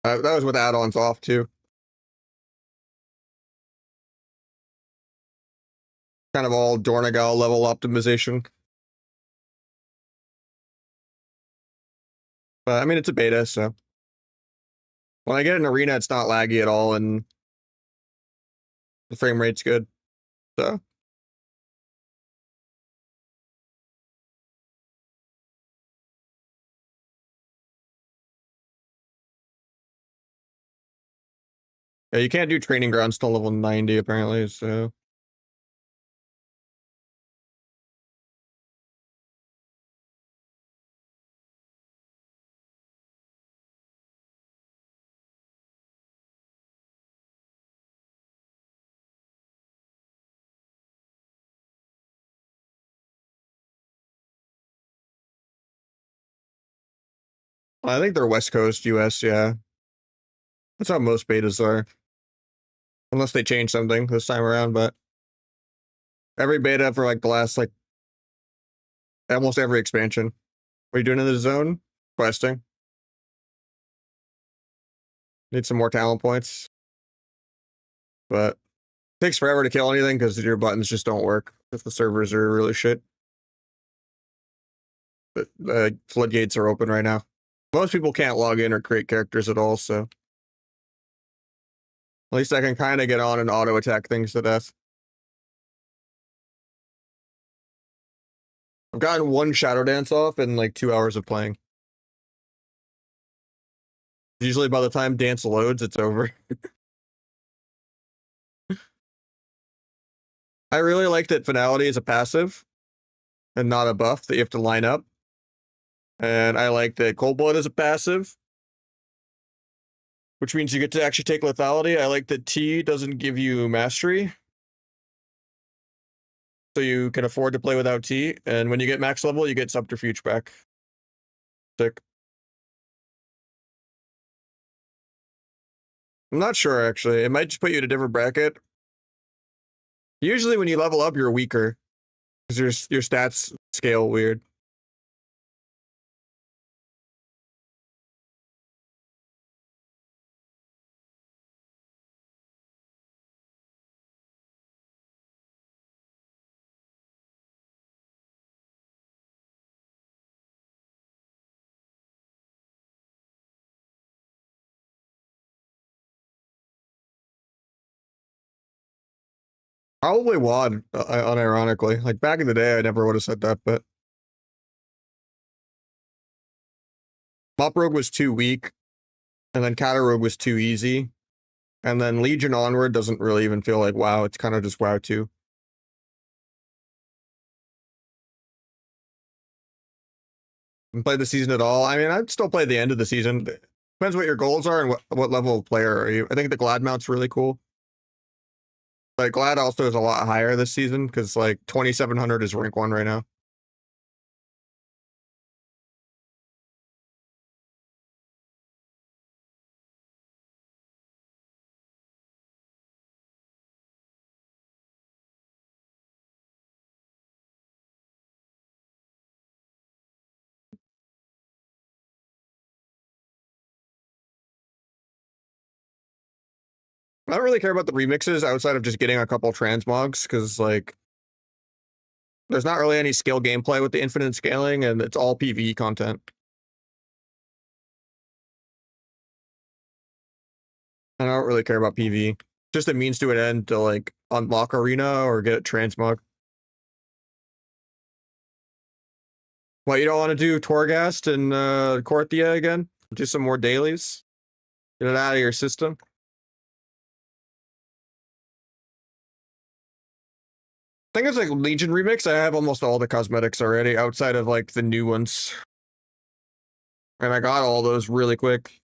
That was with add-ons off too. Kind of all Dornagal level optimization. But I mean, it's a beta, so when I get an arena, it's not laggy at all, and the frame rate's good. So yeah, you can't do training grounds till level 90 apparently. So I think they're West Coast US. Yeah, that's how most betas are, unless they change something this time around. But every beta for like the last like almost every expansion. What are you doing in the zone? Questing. Need some more talent points. But it takes forever to kill anything because your buttons just don't work if the servers are really shit. But the floodgates are open right now. Most people can't log in or create characters at all, so at least I can kind of get on and auto attack things to death. I've gotten one Shadow Dance off in like 2 hours of playing. Usually by the time dance loads, it's over. I really like that Finality is a passive and not a buff that you have to line up. And I like that Cold Blood is a passive, which means you get to actually take lethality. I like that T doesn't give you mastery, so you can afford to play without T. And when you get max level, you get subterfuge back. Sick. I'm not sure, actually. It might just put you in a different bracket. Usually when you level up, you're weaker, because your stats scale weird. Probably WAD, unironically. Like back in the day, I never would have said that, but Mop Rogue was too weak, and then Kata Rogue was too easy, and then Legion onward doesn't really even feel like WoW. It's kind of just WoW 2. And play the season at all. I mean, I'd still play the end of the season. Depends what your goals are and what level of player are you. I think the Glad mount's really cool. Like Glad also is a lot higher this season because like 2700 is rank 1 right now. I don't really care about the remixes outside of just getting a couple transmogs because like there's not really any skill gameplay with the infinite scaling and it's all PvE content. I don't really care about PvE. Just a means to an end to like unlock arena or get transmog. What, you don't want to do Torghast and Korthia again? Do some more dailies? Get it out of your system? I think it's like Legion Remix. I have almost all the cosmetics already outside of like the new ones. And I got all those really quick.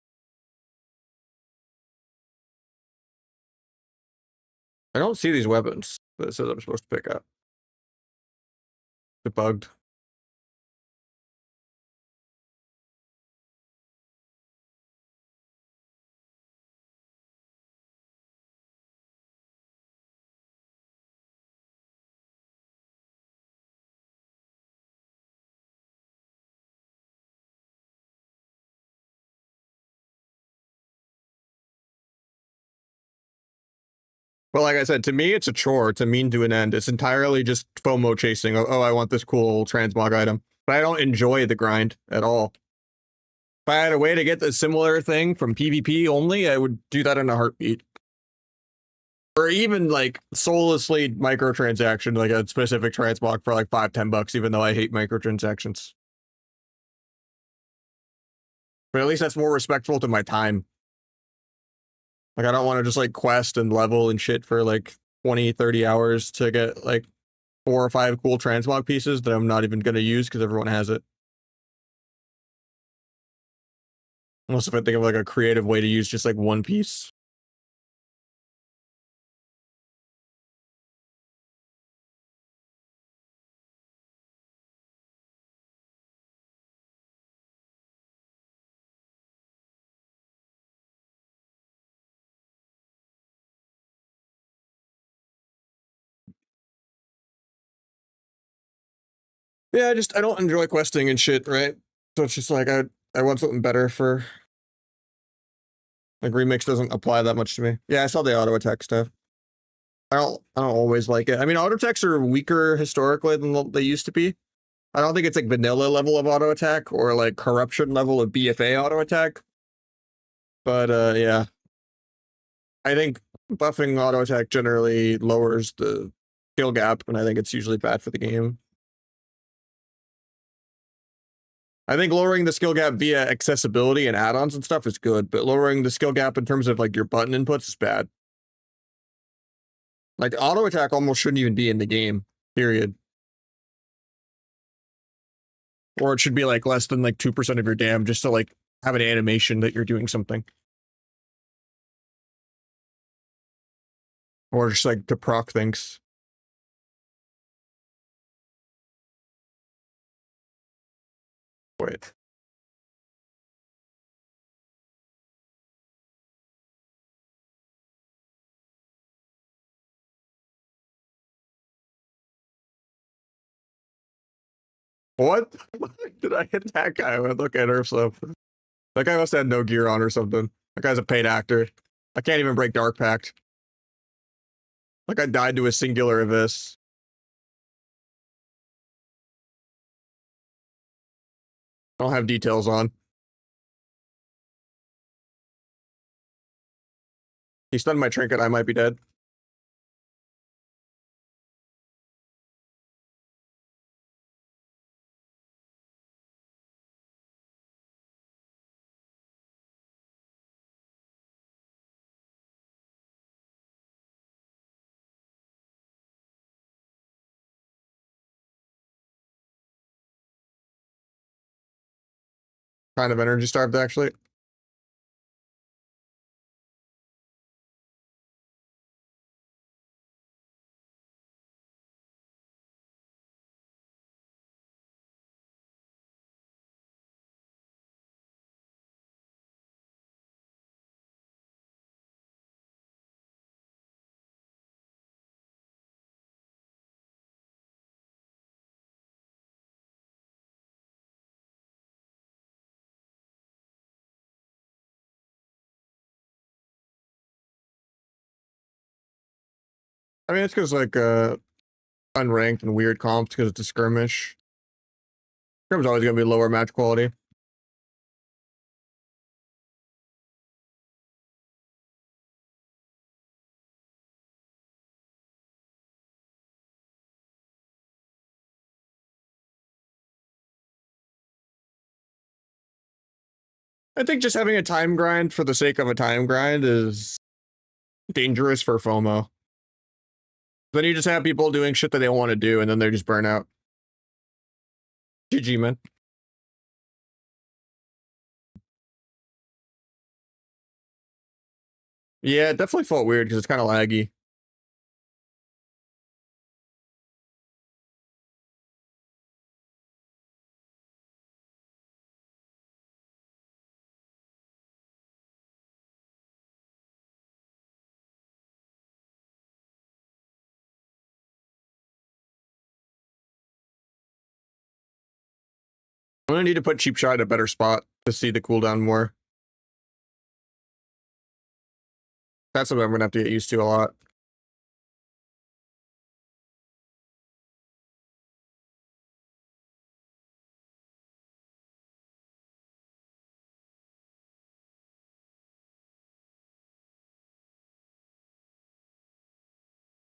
I don't see these weapons that it says I'm supposed to pick up. Debugged. Well, like I said, to me, it's a chore. It's a mean to an end. It's entirely just FOMO chasing. Oh, I want this cool transmog item. But I don't enjoy the grind at all. If I had a way to get the similar thing from PvP only, I would do that in a heartbeat. Or even like soullessly microtransaction, like a specific transmog for like $5-10, even though I hate microtransactions. But at least that's more respectful to my time. Like, I don't want to just like quest and level and shit for like 20-30 hours to get like 4 or 5 cool transmog pieces that I'm not even going to use because everyone has it. Unless if I think of like a creative way to use just like one piece. Yeah, I don't enjoy questing and shit, right? So it's just like I want something better for like remix doesn't apply that much to me. Yeah, I saw the auto attack stuff. I don't always like it. I mean, auto attacks are weaker historically than they used to be. I don't think it's like vanilla level of auto attack or like corruption level of BFA auto attack. But yeah. I think buffing auto attack generally lowers the skill gap, and I think it's usually bad for the game. I think lowering the skill gap via accessibility and add-ons and stuff is good, but lowering the skill gap in terms of like your button inputs is bad. Like auto attack almost shouldn't even be in the game, period. Or it should be like less than like 2% of your damage just to like have an animation that you're doing something. Or just like to proc things. Wait. What? Did I hit that guy? I look at her so. That guy must have no gear on or something. That guy's a paid actor. I can't even break Dark Pact. Like I died to a singular abyss. I don't have details on. He stunned my trinket. I might be dead. Kind of energy starved, actually. I mean, it's because like unranked and weird comps because it's a skirmish. Skirmish always gonna be lower match quality. I think just having a time grind for the sake of a time grind is dangerous for FOMO. Then you just have people doing shit that they want to do, and then they just burn out. GG, man. Yeah, it definitely felt weird because it's kind of laggy. I'm gonna need to put cheap shot in a better spot to see the cooldown more. That's something I'm gonna have to get used to a lot.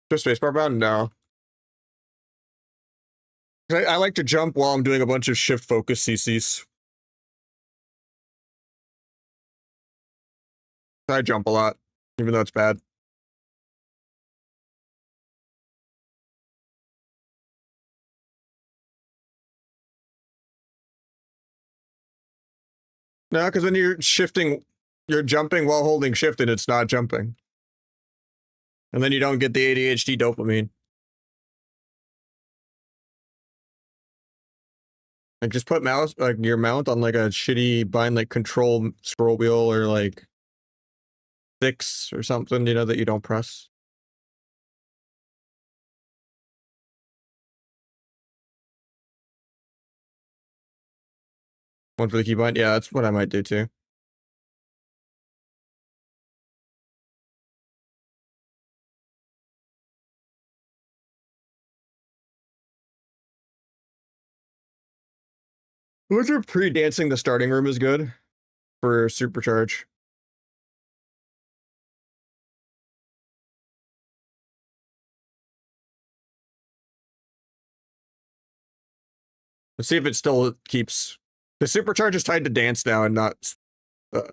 Just spacebar bound? No. I like to jump while I'm doing a bunch of shift focus CCs. I jump a lot, even though it's bad. No, because when you're shifting, you're jumping while holding shift and it's not jumping. And then you don't get the ADHD dopamine. Like just put mouse like your mount on like a shitty bind like control scroll wheel or like 6 or something, you know, that you don't press. One for the keybind. Yeah, that's what I might do too. Whoever pre-dancing the starting room is good for supercharge. Let's see if it still keeps The supercharge is tied to dance now and not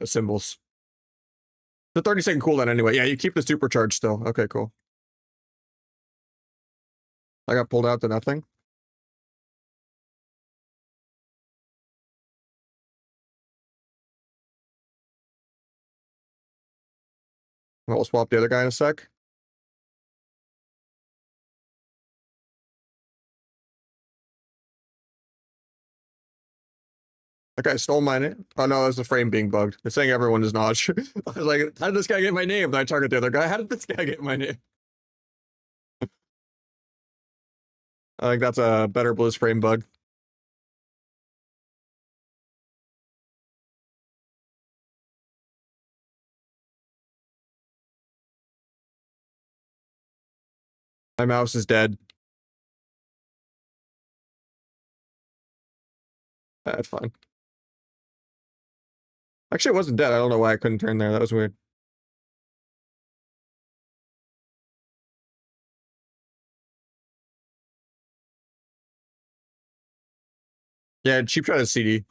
symbols. The 30-second cooldown anyway. Yeah, you keep the supercharge still. Okay, cool. I got pulled out to nothing. We'll swap the other guy in a sec. That guy stole my name. Oh no, that's the frame being bugged. It's saying everyone is Nahj. I was like, how did this guy get my name? Then I target the other guy. How did this guy get my name? I think that's a better Blizz frame bug. My mouse is dead. That's fine. Actually, it wasn't dead. I don't know why I couldn't turn there. That was weird. Yeah, cheap shot is CD.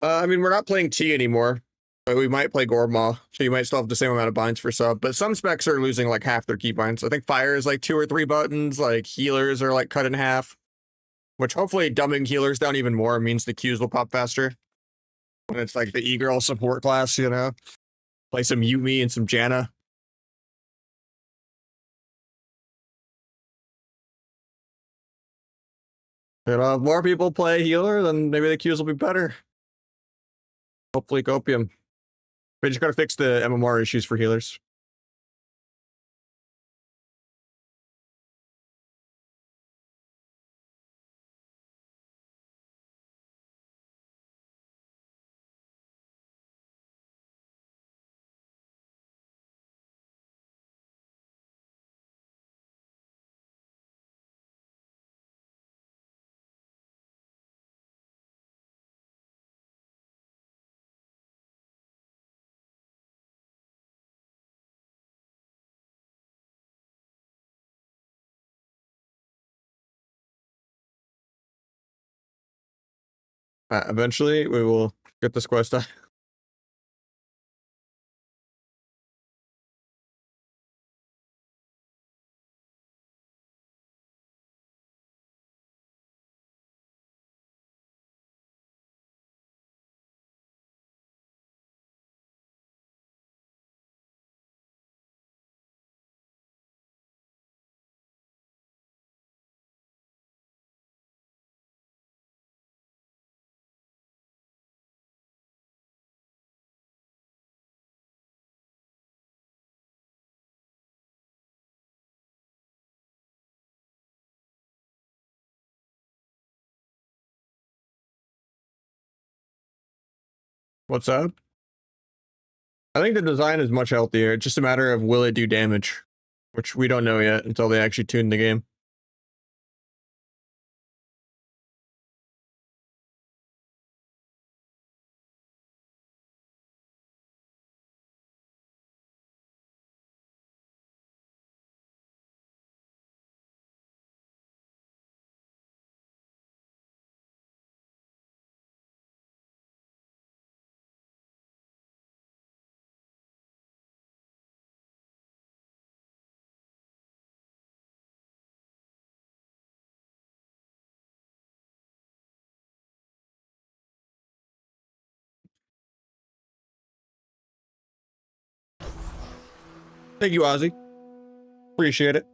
I mean, we're not playing T anymore, but we might play Gormaw, so you might still have the same amount of binds for sub. But some specs are losing like half their key binds. I think fire is like 2 or 3 buttons. Like healers are like cut in half, which hopefully dumbing healers down even more means the Qs will pop faster. And it's like the e-girl support class, you know? Play some Yumi and some Janna. You know, if more people play healer, then maybe the Qs will be better. Hopefully copium. We just gotta fix the MMR issues for healers. Eventually, we will get this quest done. What's up? I think the design is much healthier. It's just a matter of will it do damage, which we don't know yet until they actually tune the game. Thank you, Ozzy. Appreciate it.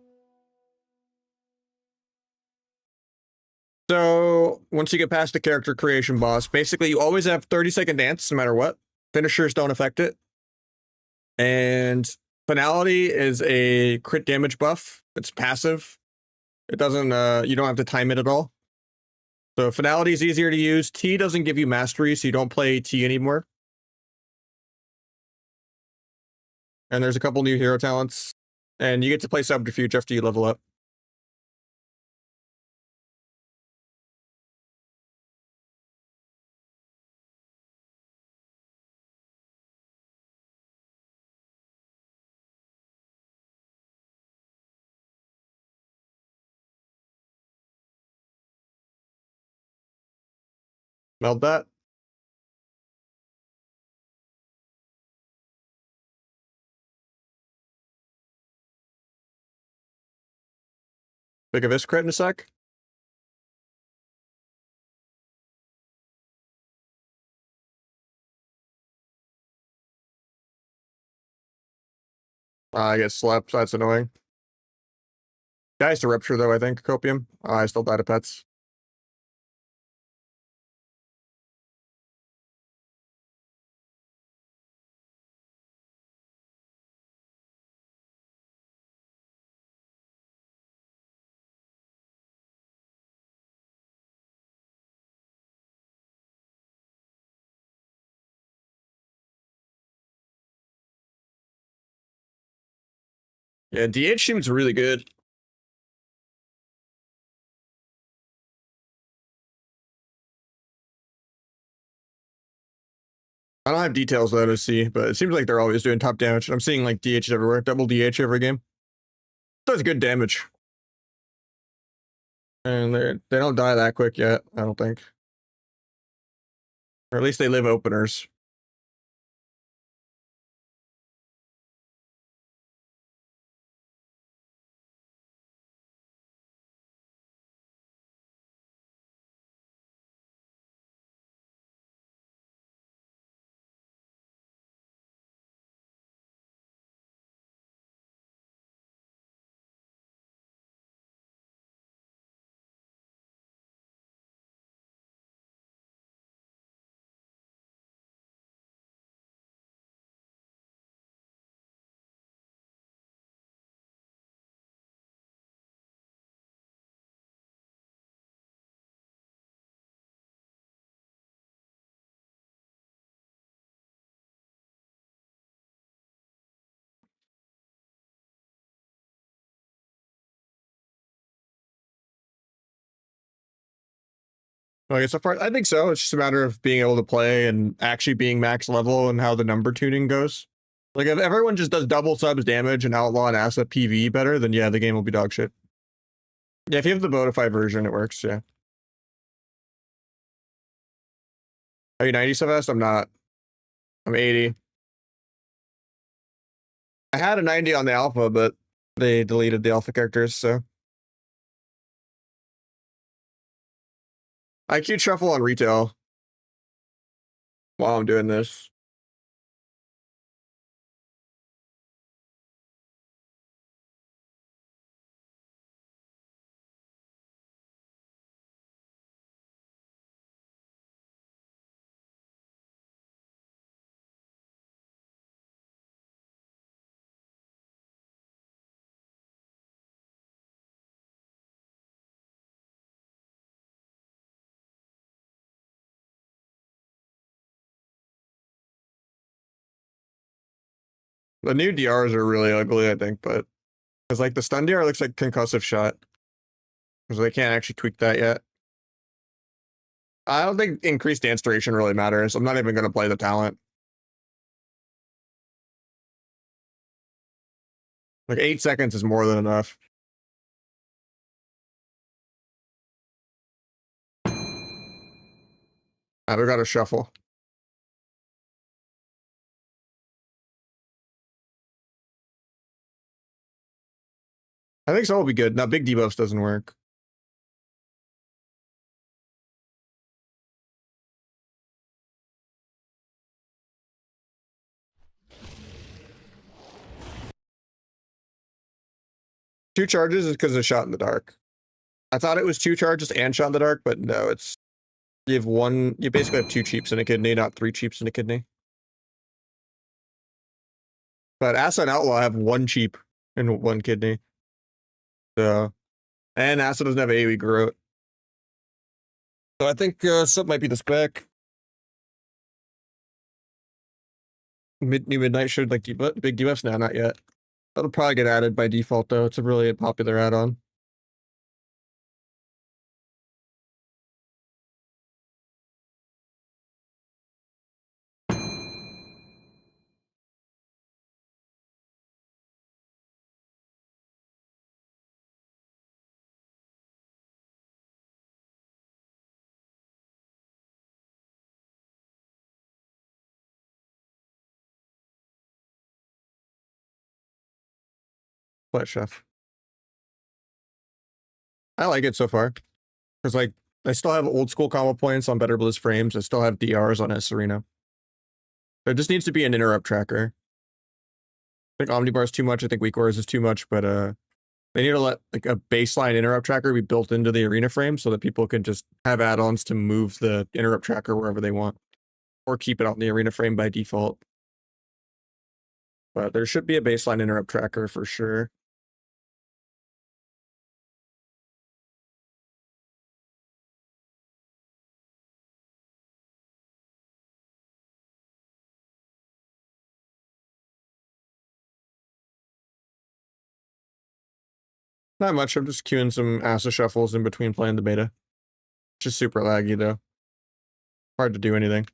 So once you get past the character creation boss, basically you always have 30-second dance no matter what. Finishers don't affect it. And finality is a crit damage buff. It's passive. It doesn't, you don't have to time it at all. So finality is easier to use. T doesn't give you mastery, so you don't play T anymore. And there's a couple new hero talents. And you get to play subterfuge after you level up. Meld that. Pick a vis crit in a sec. I get slept. That's annoying. Dies to rupture though, I think. Copium. I still died to pets. Yeah, DH seems really good. I don't have details though to see, but it seems like they're always doing top damage. I'm seeing like DH everywhere, double DH every game. Does good damage. And they don't die that quick yet, I don't think. Or at least they live openers. Okay, so far, I think so. It's just a matter of being able to play and actually being max level and how the number tuning goes. Like, if everyone just does double subs damage and outlaw and asset PV better, then yeah, the game will be dog shit. Yeah, if you have the Bodify version, it works, yeah. Are you 90 so fast? I'm not. I'm 80. I had a 90 on the alpha, but they deleted the alpha characters, so. IQ shuffle on retail while I'm doing this. The new DRs are really ugly, I think, but because like the stun DR looks like concussive shot because they can't actually tweak that yet. I don't think increased dance duration really matters. I'm not even going to play the talent. Like 8 seconds is more than enough. I got to shuffle. I think so will be good. Now big debuffs doesn't work. Two charges is because of shot in the dark. I thought it was two charges and shot in the dark, but no, it's you have one. You basically have two cheaps in a kidney, not three cheaps in a kidney. But Asa and Outlaw have one cheap in one kidney. So, and Asa doesn't have AoE growth. So I think Sub might be the spec. New Midnight should like big debuffs now, not yet. That'll probably get added by default though. It's a really popular add-on. Play chef. I like it so far. Because, like, I still have old school combo points on Better Blizz frames. I still have DRs on S Arena. There just needs to be an interrupt tracker. I think Omnibar is too much. I think weakauras is too much, but they need to let like a baseline interrupt tracker be built into the arena frame so that people can just have add-ons to move the interrupt tracker wherever they want, or keep it on the arena frame by default. But there should be a baseline interrupt tracker for sure. Not much. I'm just queuing some acid shuffles in between playing the beta. Just super laggy though. Hard to do anything.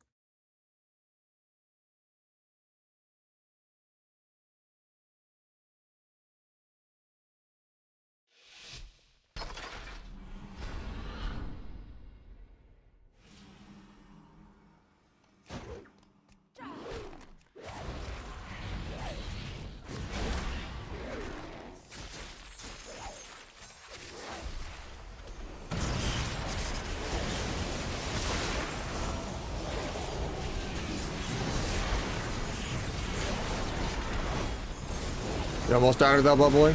You almost down to that boy.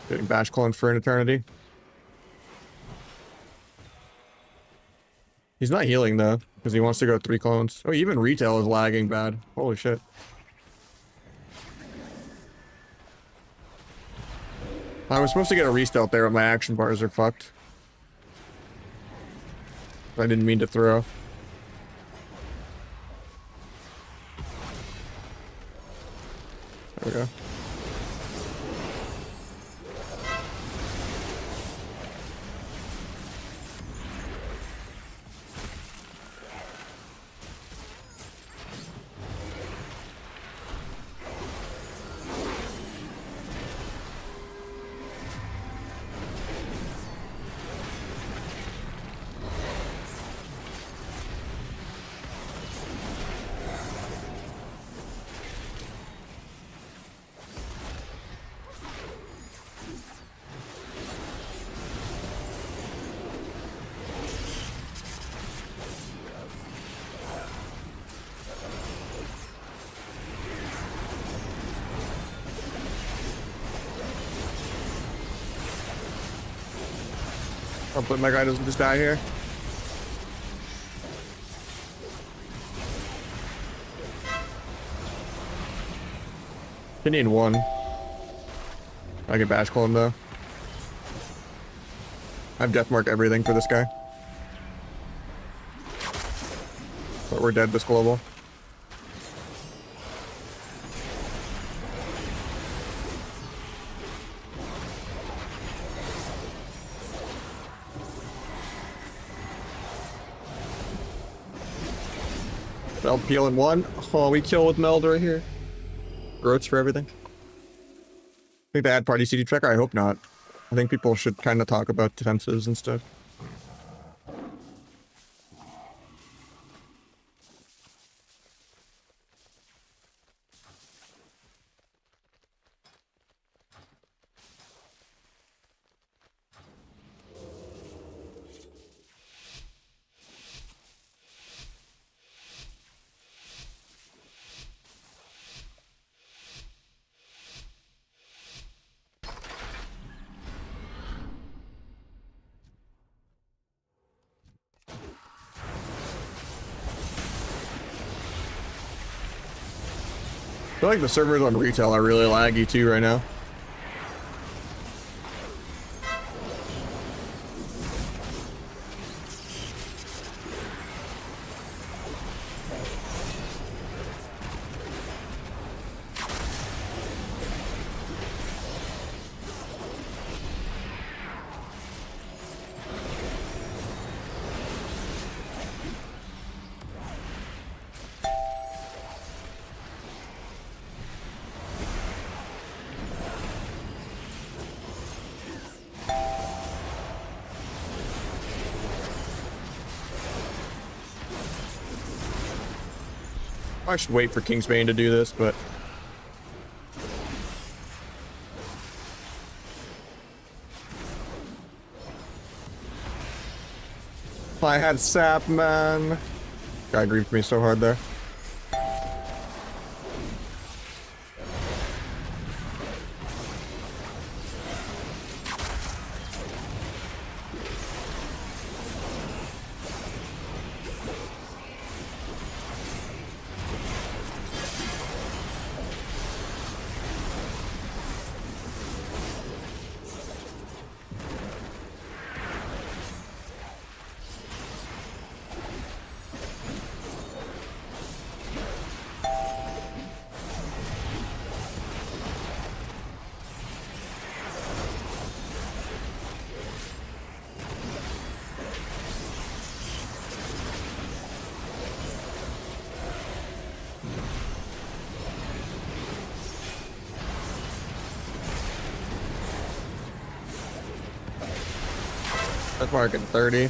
Getting bash clone for an eternity. He's not healing though, because he wants to go 3 clones. Oh, even retail is lagging bad. Holy shit. I was supposed to get a restart there, but my action bars are fucked. I didn't mean to throw. There we go. Hopefully my guy doesn't just die here. You need 1. I can bash clone though. I've deathmarked everything for this guy. But we're dead this global. Meld peel in 1. Oh, we kill with Meld right here. Growths for everything. I think they add party CD tracker. I hope not. I think people should kind of talk about defenses and stuff. I feel like the servers on retail are really laggy too right now. I should wait for Kingsbane to do this, but I had sap, man. Guy griefed me so hard there. That's marking 30.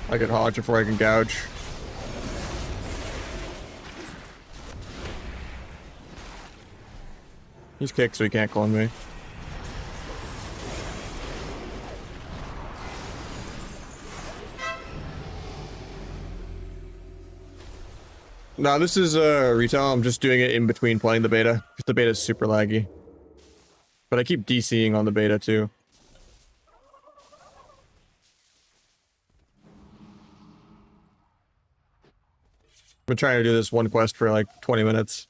I can hodge before I can gouge. He's kicked, so he can't clone me. No, this is retail. I'm just doing it in between playing the beta, because the beta is super laggy. But I keep DCing on the beta too. I've been trying to do this one quest for like 20 minutes.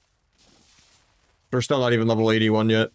We're still not even level 81 yet.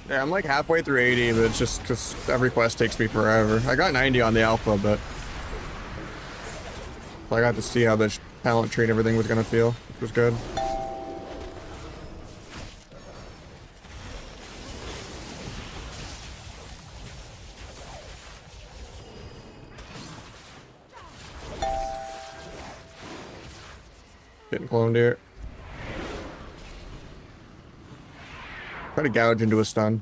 Yeah, I'm like halfway through 80, but it's just because every quest takes me forever. I got 90 on the alpha, but I got to see how the talent tree and everything was gonna feel, which was good. Getting cloned here. Try to gouge into a stun.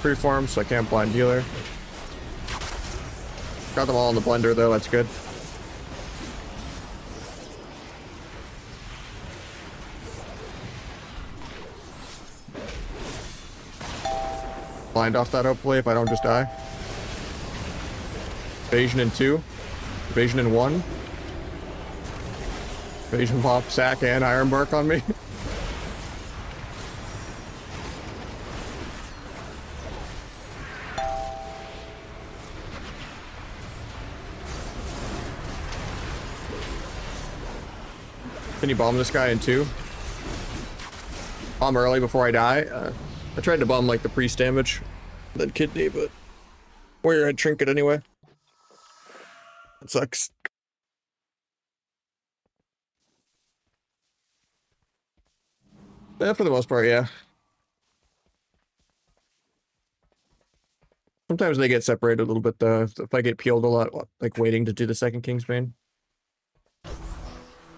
Freeform, so I can't blind healer. Got them all in the blender though, that's good. Blind off that hopefully if I don't just die. Evasion in 2. Evasion in 1. Evasion pop, sack, and iron bark on me. Can you bomb this guy in 2? Bomb early before I die. I tried to bomb like the priest damage, then kidney, but warrior head trinket anyway. That sucks. Yeah, for the most part, yeah. Sometimes they get separated a little bit though. If I get peeled a lot, like waiting to do the second Kingsbane.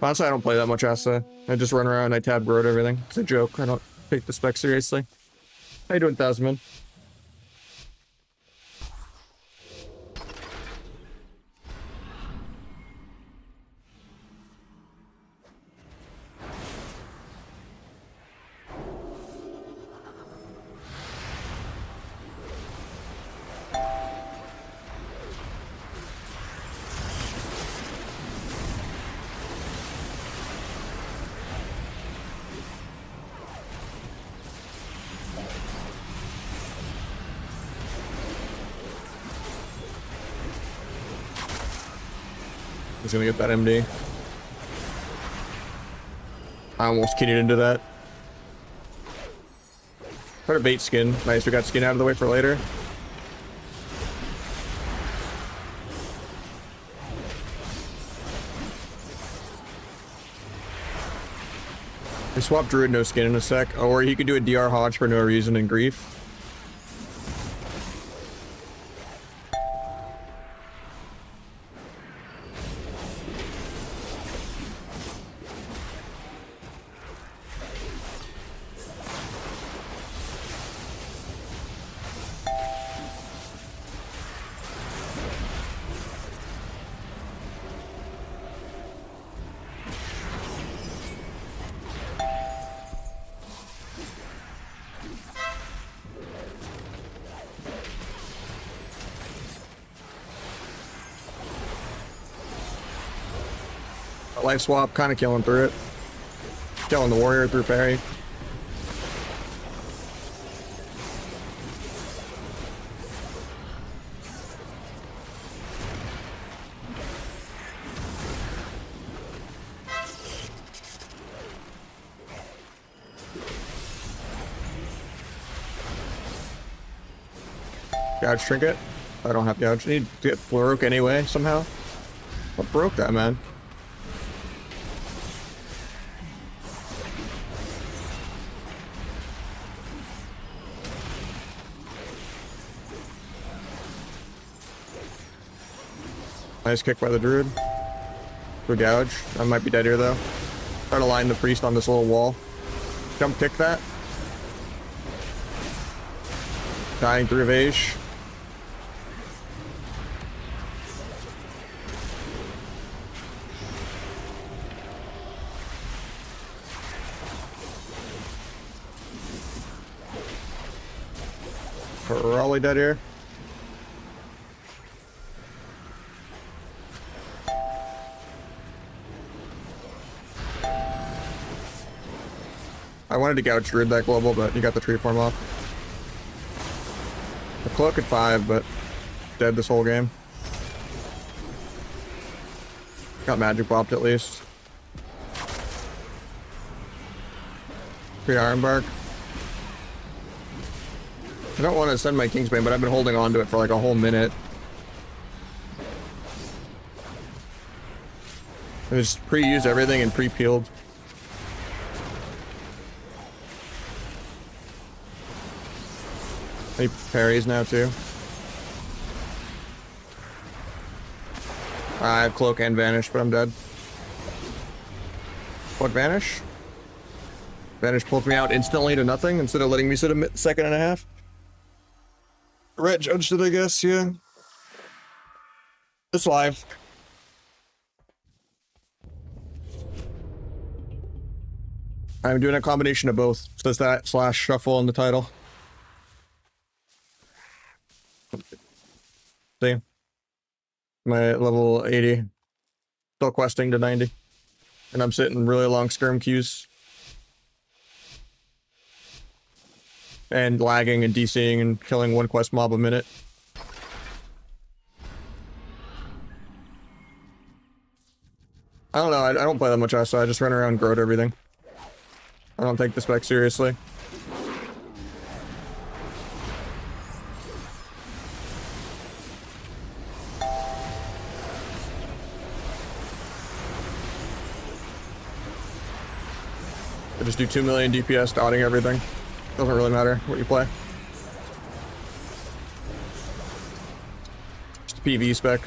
Honestly, I don't play that much Asa. I just run around, I tab road everything. It's a joke. I don't take the spec seriously. How you doing, Tasman? He's gonna get that MD. I almost keyed into that. Try to bait skin. Nice, we got skin out of the way for later. We swap Druid no skin in a sec. Or he could do a DR Hodge for no reason in Grief. Life swap, kind of killing through it. Killing the warrior through parry. Gouge trinket. I don't have gouge. I need to get broke anyway somehow. What broke that, man? Nice kick by the druid. Good gouge. I might be dead here though. Try to line the priest on this little wall. Jump kick that. Dying through Vage. Probably dead here. I wanted to gouge Druid that global, but he got the tree form off. The cloak at 5, but dead this whole game. Got magic bopped at least. 3 Iron Bark. I don't want to send my Kingsbane, but I've been holding on to it for like a whole minute. I just pre-used everything and pre-peeled. He parries now too. I have cloak and vanish, but I'm dead. What vanish? Vanish pulled me out instantly to nothing instead of letting me sit a second and a half. Ret judged it, I guess, yeah. It's live. I'm doing a combination of both. Says that / shuffle in the title. See? My level 80. Still questing to 90. And I'm sitting really long skirm queues. And lagging and DCing and killing one quest mob a minute. I don't know, I don't play that much outside, I just run around and grow to everything. I don't take the spec seriously. I just do 2 million DPS dotting everything. Doesn't really matter what you play. PV spec.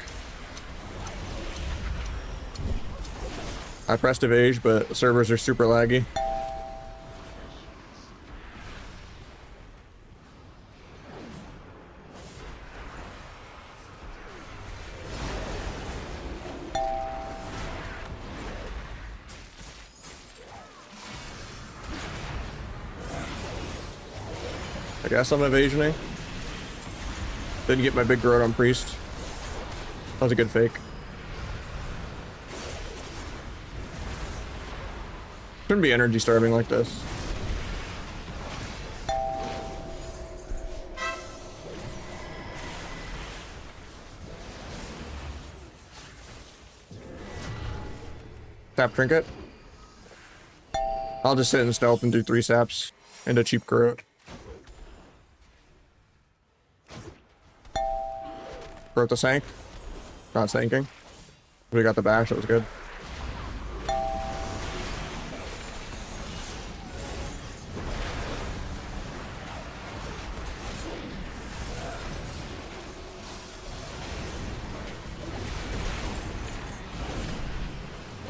I pressed evade, but servers are super laggy. I guess I'm evasioning. Didn't get my big growth on priest. That was a good fake. Shouldn't be energy starving like this. Tap trinket. I'll just sit in stealth and do 3 saps into cheap growth. Growth to sank. Not sanking. We got the bash, that was good.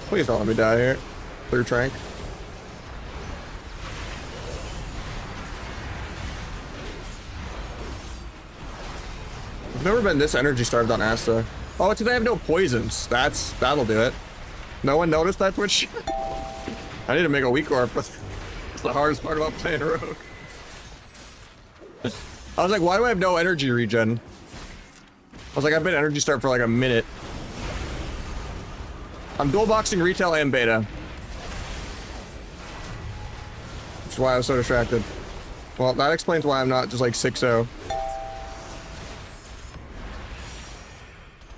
Please don't let me die here. Clear trank. I've never been this energy starved on Asta. Oh, it's because I have no poisons. That'll do it. No one noticed that Twitch? I need to make a weak orb. That's the hardest part about playing Rogue. I was like, why do I have no energy regen? I was like, I've been energy starved for like a minute. I'm dual boxing retail and beta. That's why I was so distracted. Well, that explains why I'm not just like 6-0.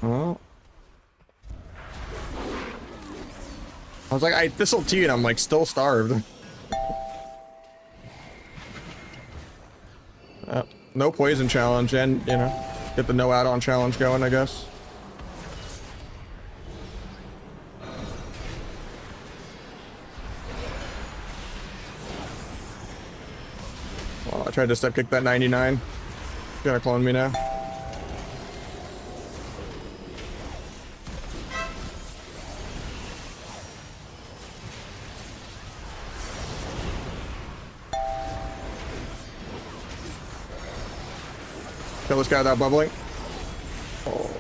Oh. I was like, I thistle T and I'm like still starved. No poison challenge and, you know, get the no add-on challenge going, I guess. Well, I tried to step kick that 99. He's gonna clone me now. Kill this guy without bubbling. Oh.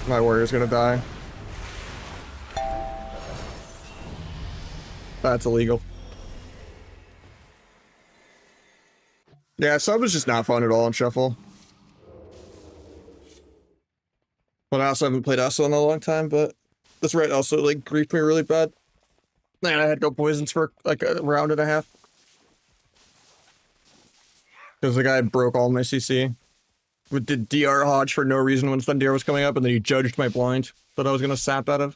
My warrior's gonna die. That's illegal. Yeah, sub is just not fun at all in Shuffle. But I also haven't played Uso in a long time, but this right also like griefed me really bad. Man, I had no poisons for like a round and a half. Because the guy broke all my CC. We did DR Hodge for no reason when Thunder was coming up, and then he judged my blind that I was gonna sap out of.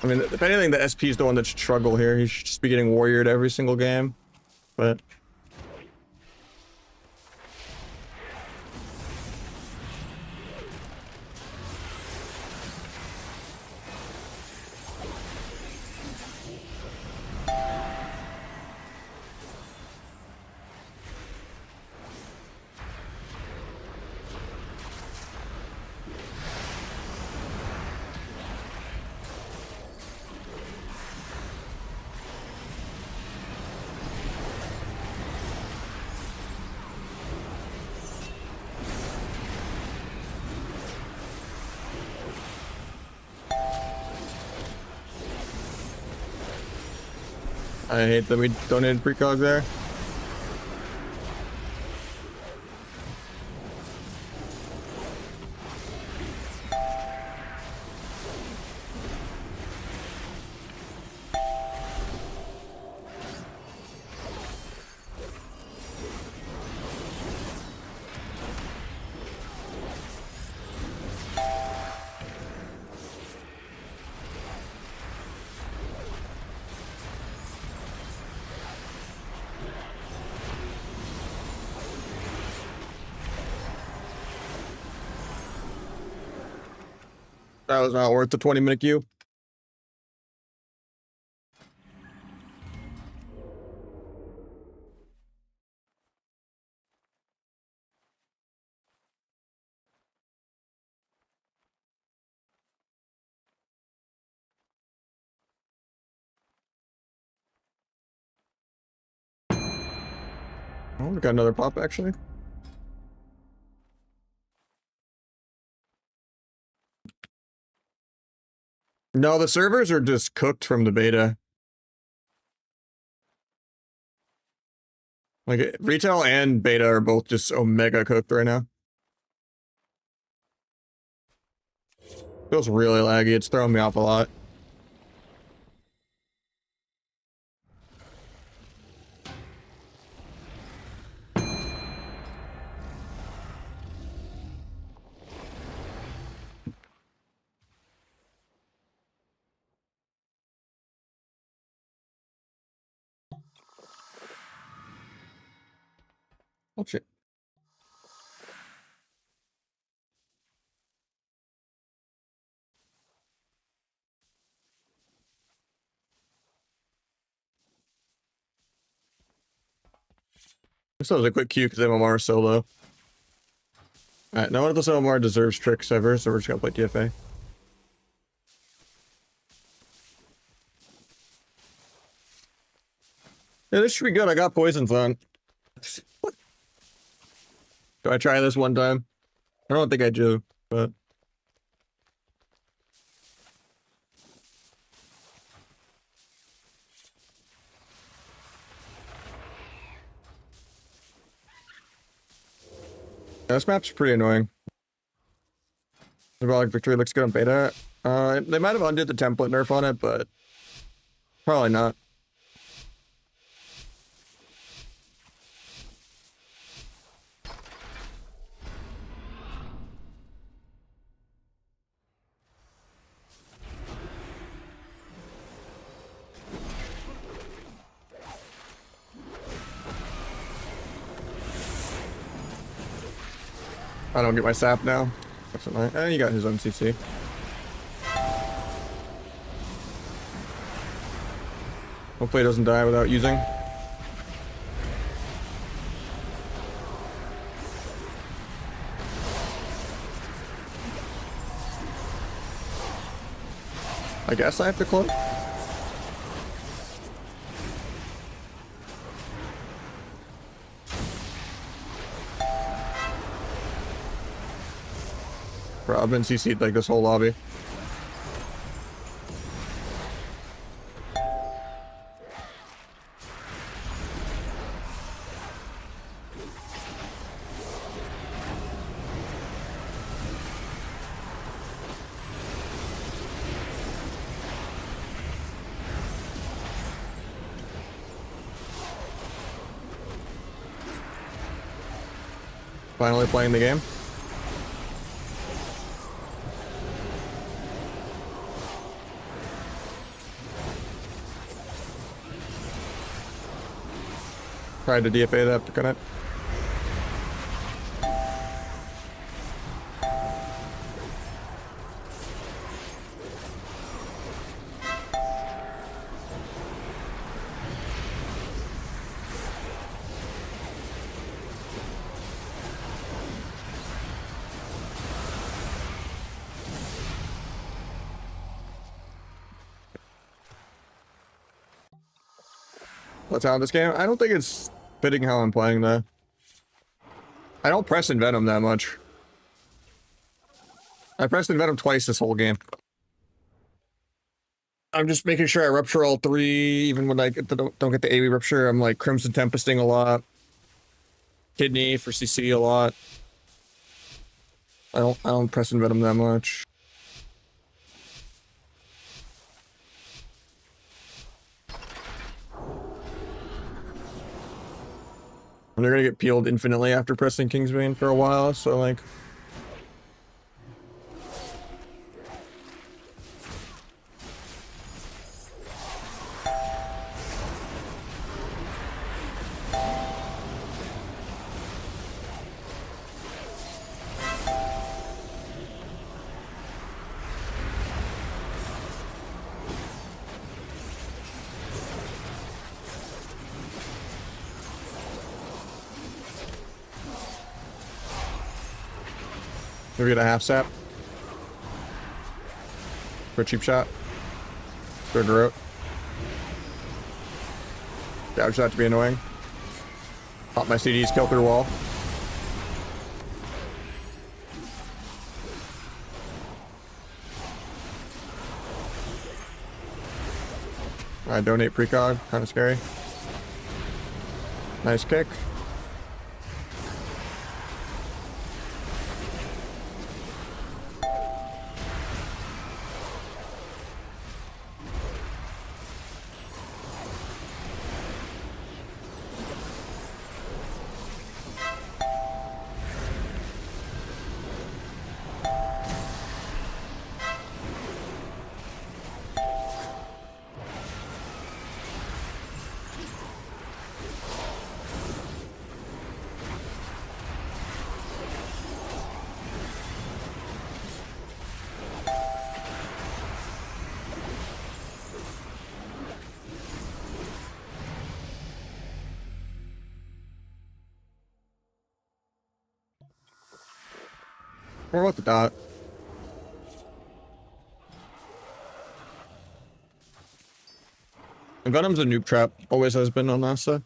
I mean, if anything, the SP is the one that should struggle here. He should just be getting warriored every single game. But I hate that we donated precog there. That was not worth the 20-minute queue. Oh, we got another pop actually. No, the servers are just cooked from the beta. Like retail and beta are both just omega cooked right now. Feels really laggy. It's throwing me off a lot. Oh shit. This was a quick queue because MMR is so low. Alright, no one of this MMR deserves tricks ever, so we're just gonna play DFA. Yeah, this should be good. I got poisons on. Do I try this one time? I don't think I do, but... Yeah, this map's pretty annoying. Symbolic Victory looks good on beta. They might have undid the template nerf on it, but probably not. I don't get my sap now. That's annoying. Eh, he got his own CC. Hopefully he doesn't die without using. I guess I have to close. Bro, I've been CC'd like this whole lobby. Finally playing the game. Tried to DFA that to connect. Let's have this game. I don't think it's fitting how I'm playing though. I don't press and venom that much. I pressed and venom twice this whole game. I'm just making sure I rupture all three, even when I don't get the AoE rupture. I'm like Crimson Tempesting a lot. Kidney for CC a lot. I don't press and venom that much. And they're gonna get peeled infinitely after pressing Kingsbane for a while, so like... Maybe get a half sap. For a cheap shot. Third route. Dodge that to be annoying. Pop my CDs, kill through wall. I donate precog, kind of scary. Nice kick. Or what the dot? Venom's a noob trap. Always has been on NASA.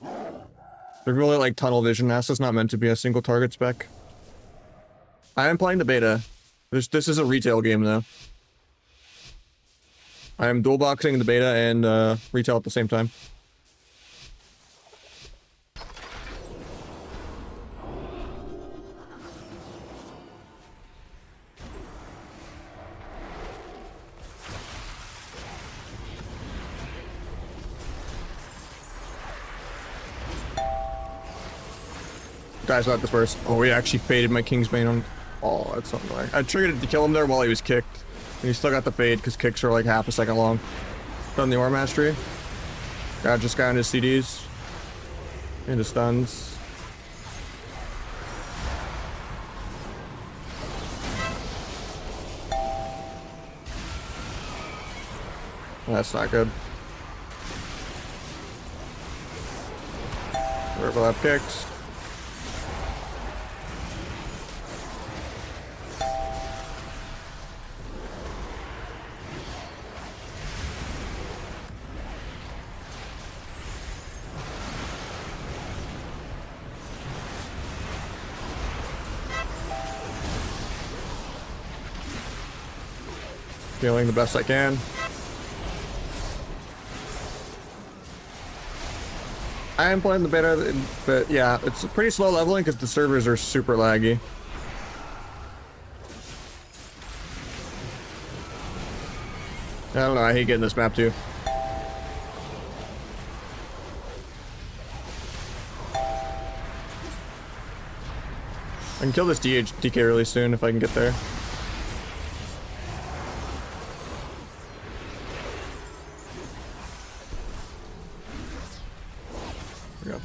They're really like tunnel vision. NASA's not meant to be a single target spec. I am playing the beta. This is a retail game though. I am dual boxing the beta and retail at the same time. Guys, not this worst. Oh, he actually faded my Kingsbane on. Oh, that's something like. I triggered it to kill him there while he was kicked. And he still got the fade because kicks are like half a second long. Done the aura mastery. Got just got his CDs. Into stuns. That's not good. Overlap kicks. Feeling the best I can. I am playing the beta, but yeah, it's pretty slow leveling because the servers are super laggy. I don't know, I hate getting this map too. I can kill this DK really soon if I can get there. There we go.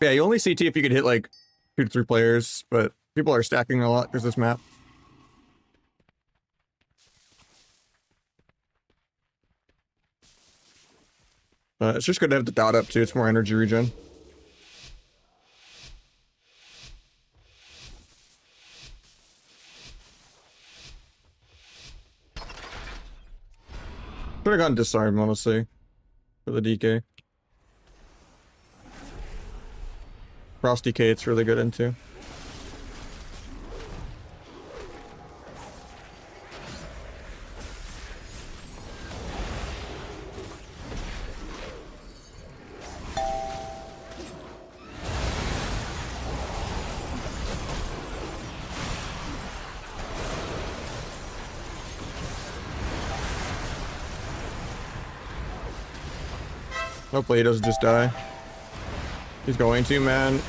Yeah, you only CT if you could hit like 2 to 3 players, but people are stacking a lot. There's this map. It's just good to have the dot up too. It's more energy regen. Should have gone disarm, honestly, for the DK. Cross DK, it's really good into. Hopefully he doesn't just die. He's going to, man.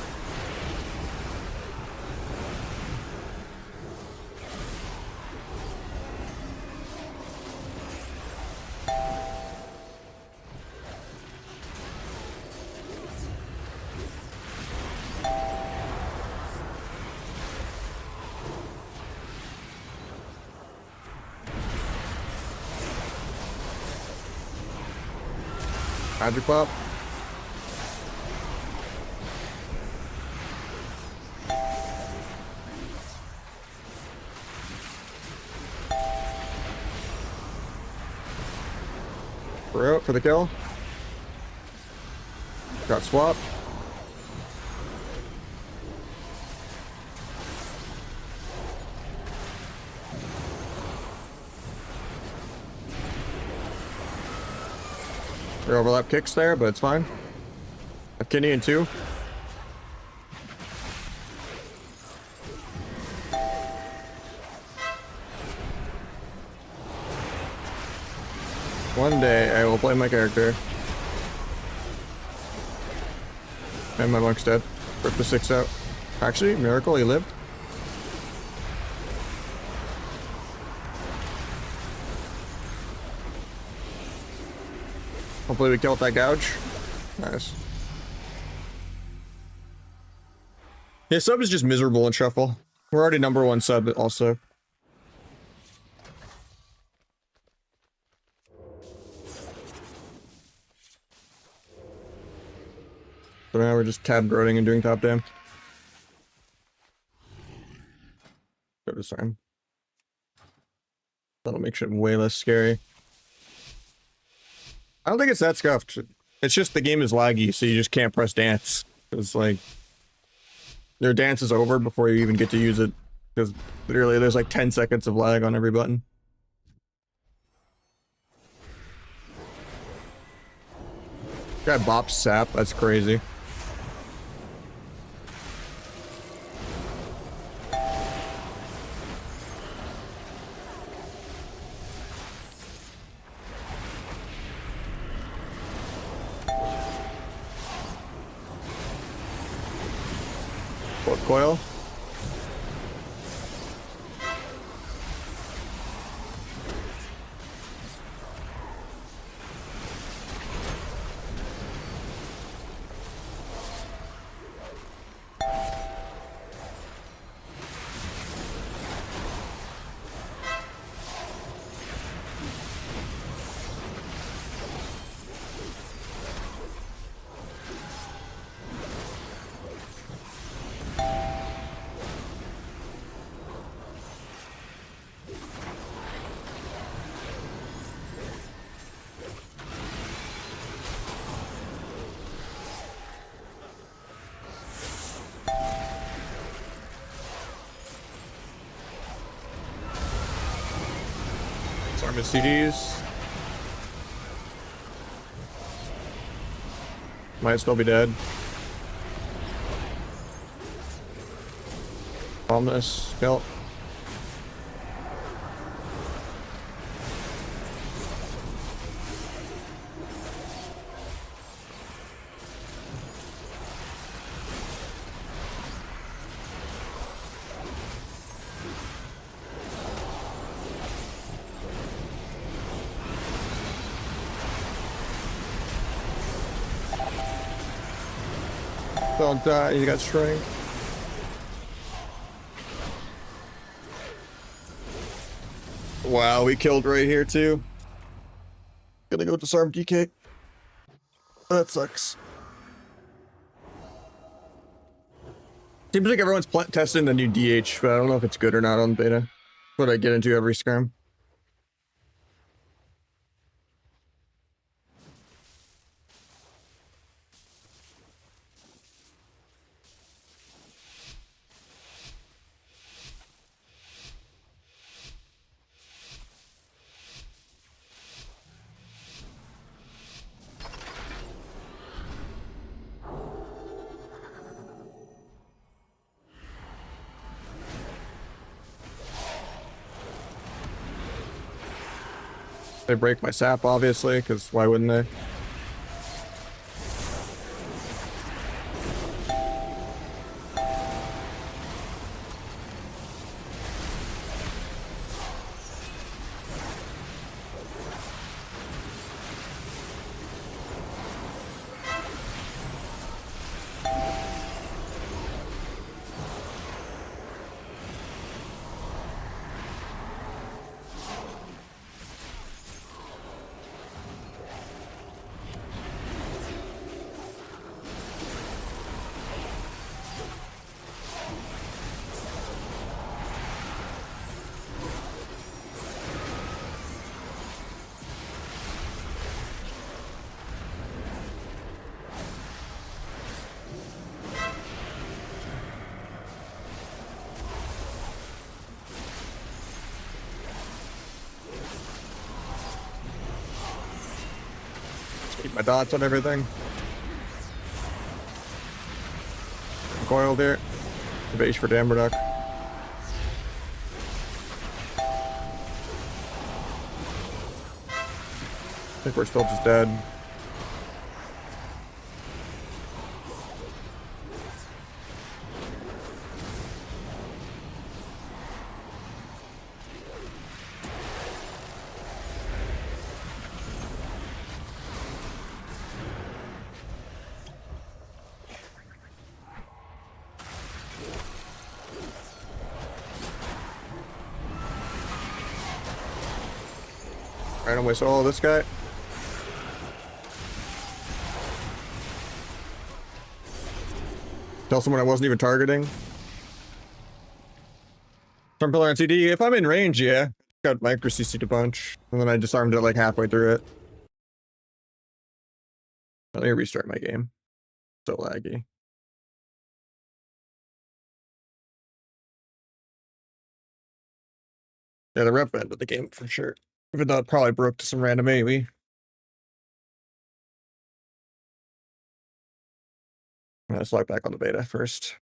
Magic pop. We're out for the kill. Got swap. There are overlap kicks there, but it's fine. Have Kenny in 2. One day I will play my character. And my monk's dead. Rip the 6 out. Actually, miracle, he lived. Hopefully we killed that gouge. Nice. Yeah, sub is just miserable in shuffle. We're already #1 sub also. So now we're just tab roading and doing top dam. Go to sign. That'll make shit way less scary. I don't think it's that scuffed. It's just the game is laggy, so you just can't press dance. It's like your dance is over before you even get to use it. Because literally there's like 10 seconds of lag on every button. Guy bops sap, that's crazy. Coil. Arm CDs. Might still be dead. Bomb this. Kill. Don't die, you got strength. Wow, we killed right here too. Gonna go disarm DK. That sucks. Seems like everyone's testing the new DH, but I don't know if it's good or not on beta. What I get into every scrim. They break my sap, obviously, because why wouldn't they? Keep my dots on everything. Coiled here. Base for Damn Duck. I think we're still just dead. Randomly solo this guy. Tell someone I wasn't even targeting. Storm Pillar and CD. If I'm in range, yeah. Got micro CC to punch. And then I disarmed it like halfway through it. Let me restart my game. So laggy. Yeah, the rep ended the game for sure. Even though it probably broke to some random AoE. Let's log back on the beta first.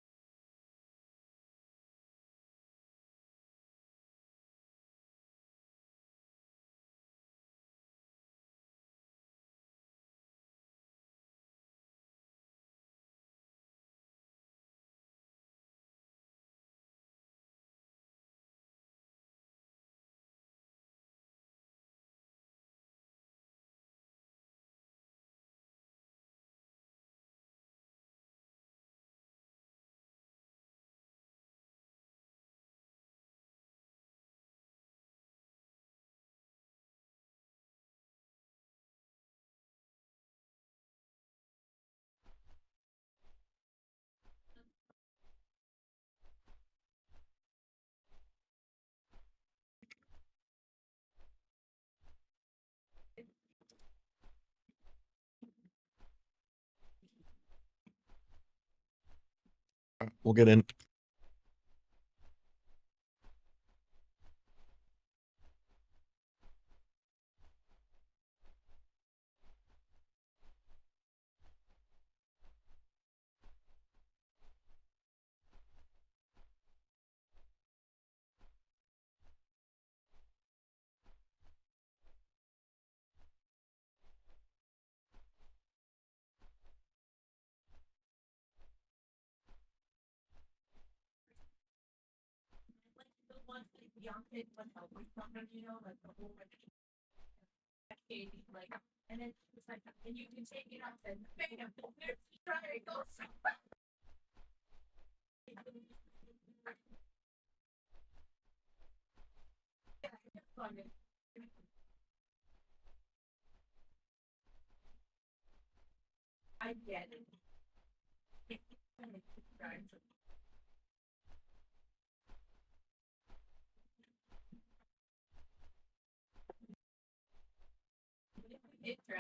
We'll get in.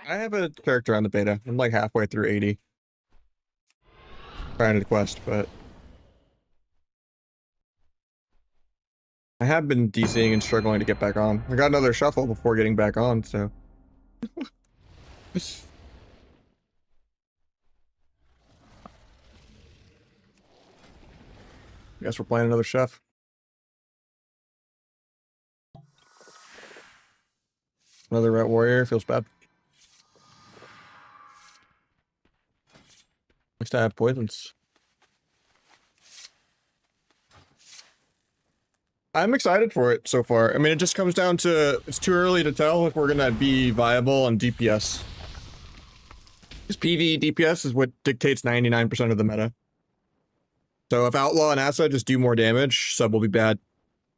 I have a character on the beta. I'm like halfway through 80. Trying to quest, but I have been DCing and struggling to get back on. I got another shuffle before getting back on, so. Guess we're playing another chef. Another rat warrior. Feels bad. At least I have poisons. I'm excited for it so far. I mean, it just comes down to, it's too early to tell if we're going to be viable on DPS. Because PvE DPS is what dictates 99% of the meta. So if Outlaw and Asa just do more damage, sub will be bad.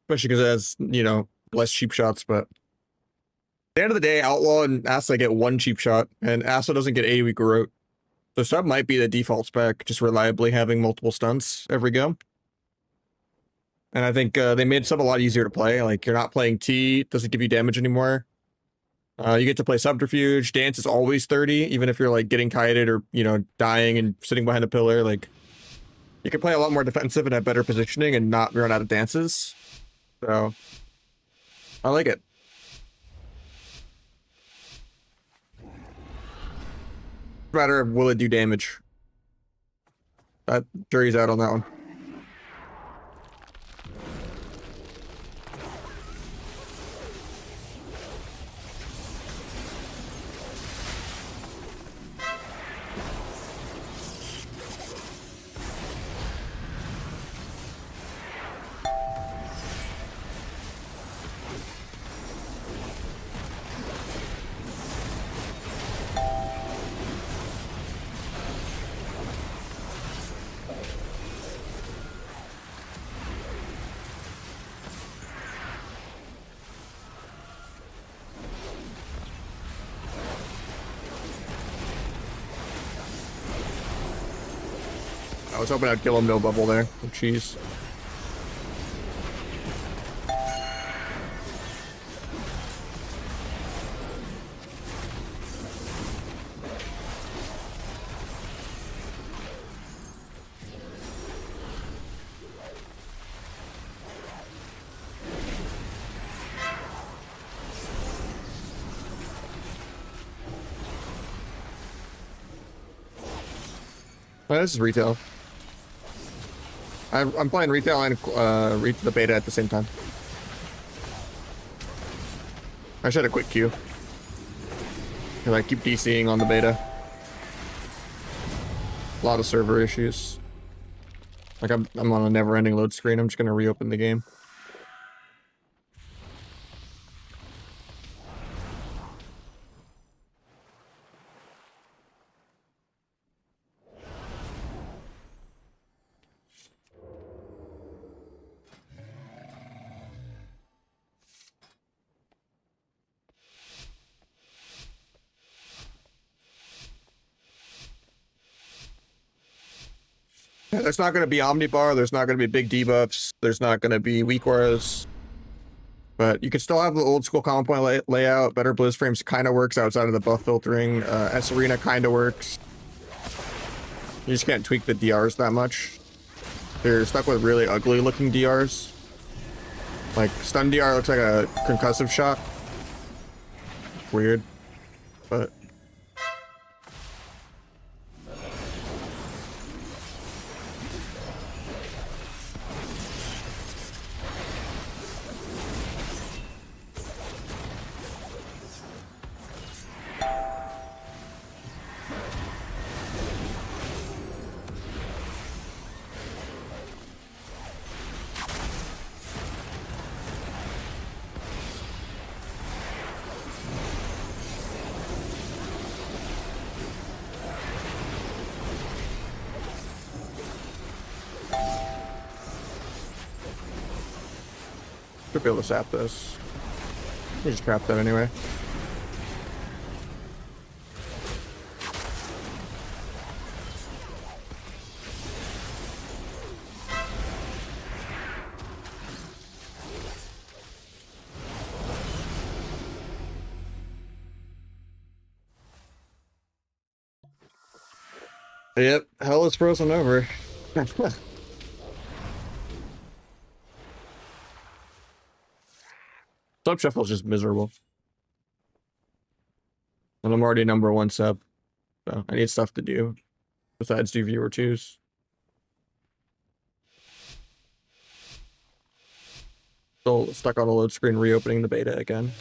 Especially because it has, you know, less cheap shots, but... At the end of the day, Outlaw and Asa get one cheap shot, and Asa doesn't get AoE Garrote. So sub might be the default spec, just reliably having multiple stunts every go. And I think they made sub a lot easier to play. Like, you're not playing T, it doesn't give you damage anymore. You get to play Subterfuge. Dance is always 30, even if you're, like, getting kited or, you know, dying and sitting behind a pillar. Like, you can play a lot more defensive and have better positioning and not run out of dances. So, I like it. matter of will it do damage. That jury's out on that one. I was hoping I'd kill him, no bubble there. Oh, jeez. Oh, this is retail. I'm playing retail and the beta at the same time. I should have a quick queue. Because I keep DCing on the beta. A lot of server issues. Like I'm on a never-ending load screen. I'm just gonna reopen the game. There's not going to be Omnibar, there's not going to be big debuffs, there's not going to be weakauras. But you can still have the old school common point layout. Better Blizz frames kind of works outside of the buff filtering. S Arena kind of works. You just can't tweak the DRs that much. You're stuck with really ugly looking DRs. Like stun DR looks like a concussive shot. Weird. But should be able to sap this. We just trap that anyway. Yep, hell is frozen over. Sub shuffle is just miserable. And I'm already #1 sub. So I need stuff to do besides do viewer twos. Still stuck on a load screen reopening the beta again.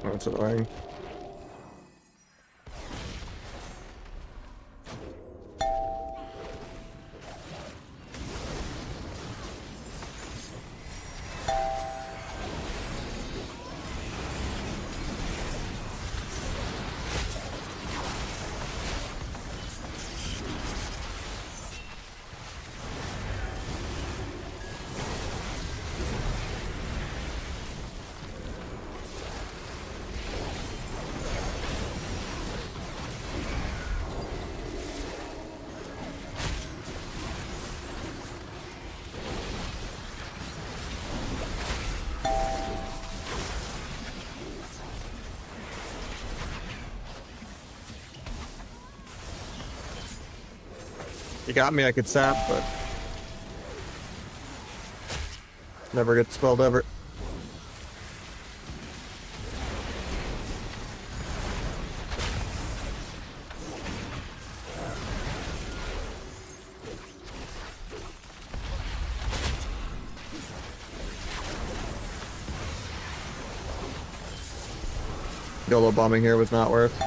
Oh, it's annoying. He got me, I could sap, but never get spelled ever. YOLO bombing here was not worth.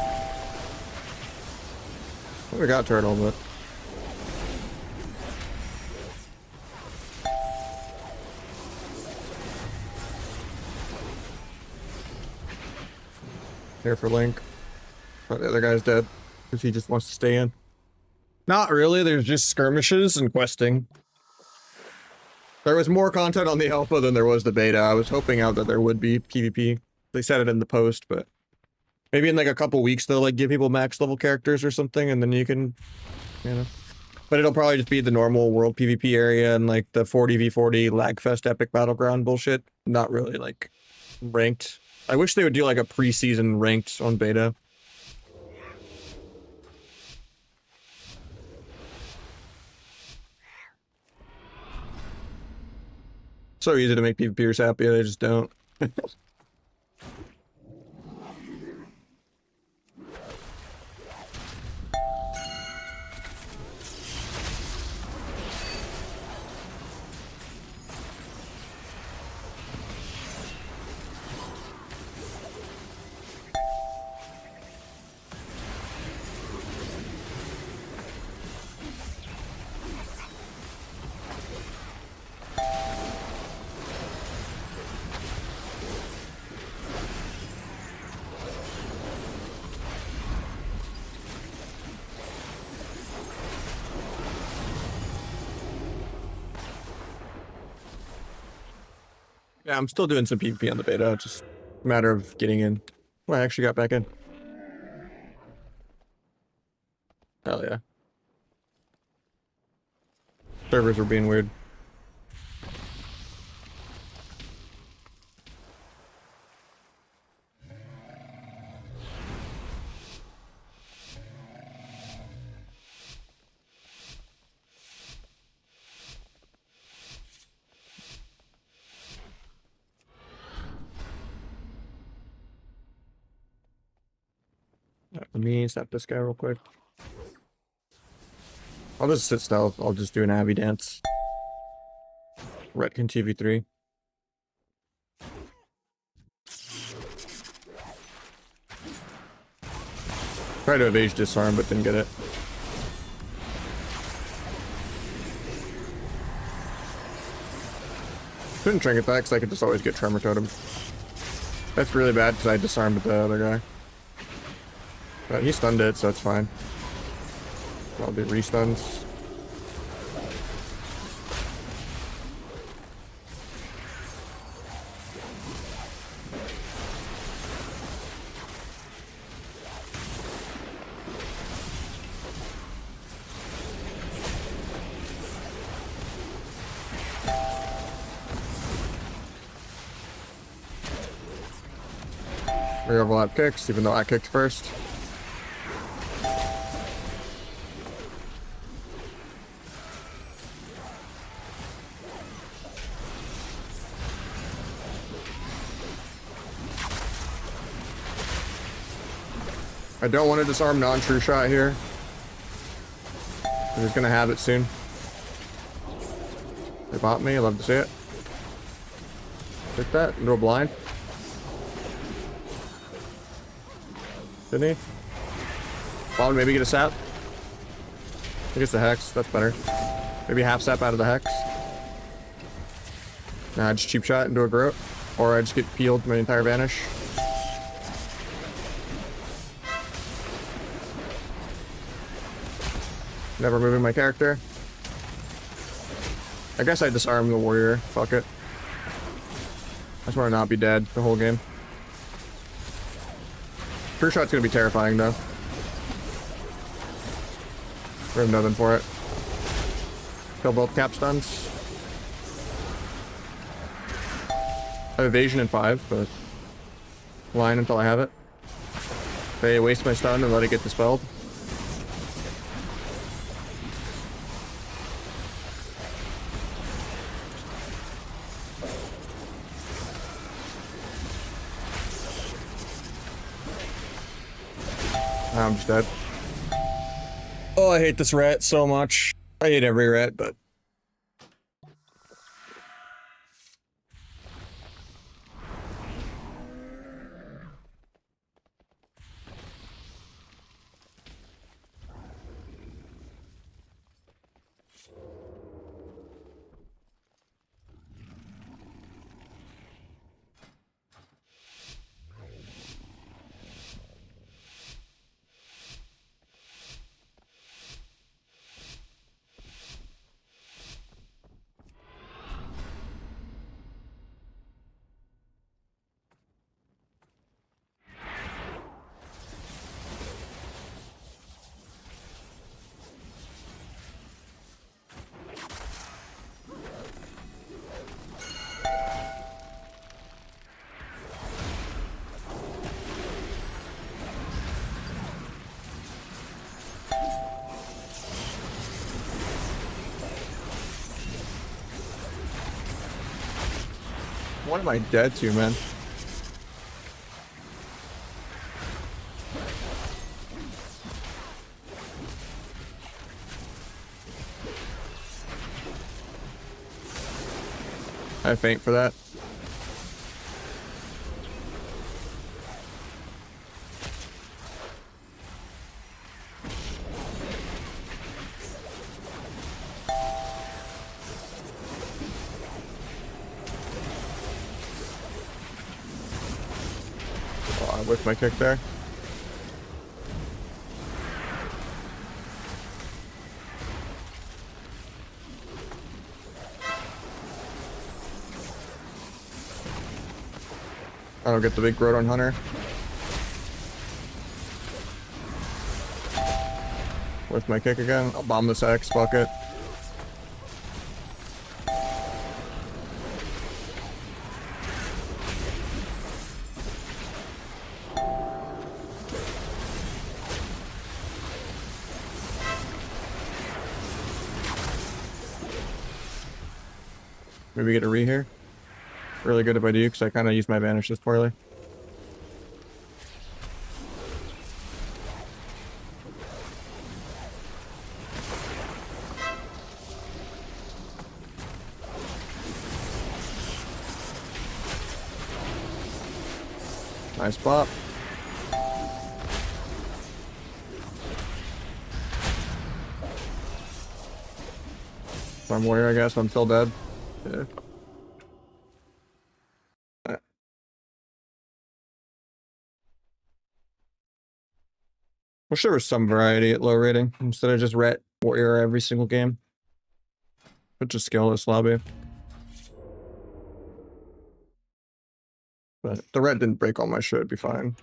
Well, we got turtle, but here for Link. But the other guy's dead because he just wants to stay in. Not really, there's just skirmishes and questing. There was more content on the alpha than there was the beta. I was hoping out that there would be PvP. They said it in the post, but maybe in like a couple weeks they'll like give people max level characters or something, and then you can, you know. But it'll probably just be the normal world PvP area and like the 40v40 lagfest epic battleground bullshit. Not really like ranked. I wish they would do like a preseason ranked on beta. So easy to make PvPers happy, they just don't. Yeah, I'm still doing some PvP on the beta. It's just a matter of getting in. Well, I actually got back in. Hell yeah. Servers were being weird. Let me snap this guy real quick. I'll just sit stealth. I'll just do an Abby dance. Retkin TV3. Tried to evade disarm, but didn't get it. Couldn't trinket that because I could just always get Tremor Totem. That's really bad because I disarmed the other guy. But he stunned it, so it's fine. I'll do restuns. Re-overlap kicks, even though I kicked first. I don't want to disarm non-true shot here. I'm just gonna have it soon. They bought me, I love to see it. Take that, into a blind. Didn't he? Well, maybe get a sap. I think it's the hex, that's better. Maybe half sap out of the hex. Nah, I just cheap shot into a groat. Or I just get peeled my entire vanish. Never moving my character. I guess I disarm the warrior. Fuck it. I just want to not be dead the whole game. True shot's gonna be terrifying though. We have nothing for it. Kill both cap stuns. I have evasion in 5, but line until I have it. They waste my stun and let it get dispelled. I'm just dead. Oh, I hate this rat so much. I hate every rat, but... What am I dead to, man? I faint for that. Oh, I whiffed my kick there. I don't get the big Groudon Hunter. With my kick again. I'll bomb this X bucket. Maybe get a re here. Really good if I do, because I kind of use my vanishes poorly. Nice pop. I'm warrior, I guess. I'm still dead. Yeah. Wish there was some variety at low rating instead of just rat warrior every single game. But just skill this lobby. But the red didn't break all my shit, it'd be fine.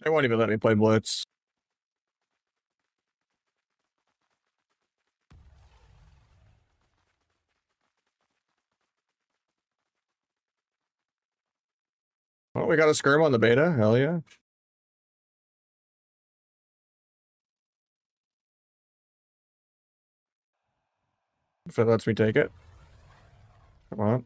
They won't even let me play Blitz. Oh, we got a skirm on the beta? Hell yeah. If it lets me take it. Come on.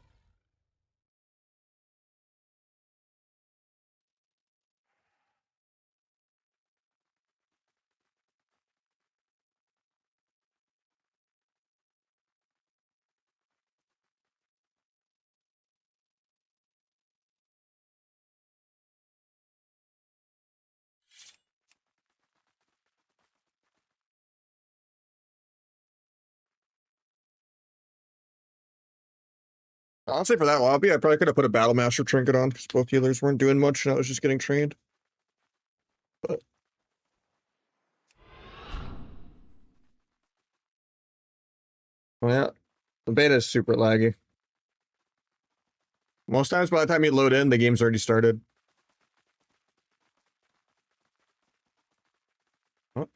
Honestly, for that lobby, I probably could have put a Battle Master trinket on because both healers weren't doing much and I was just getting trained. But well, yeah, the beta is super laggy. Most times by the time you load in, the game's already started. Oh.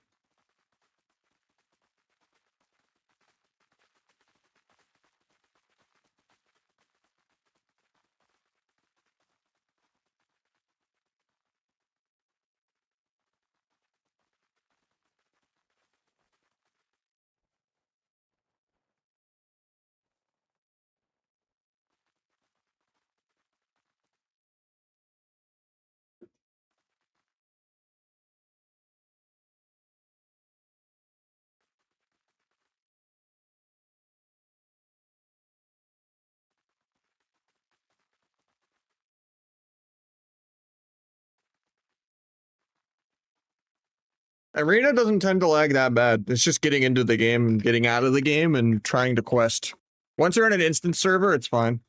Arena doesn't tend to lag that bad. It's just getting into the game and getting out of the game and trying to quest. Once you're in an instance server, it's fine.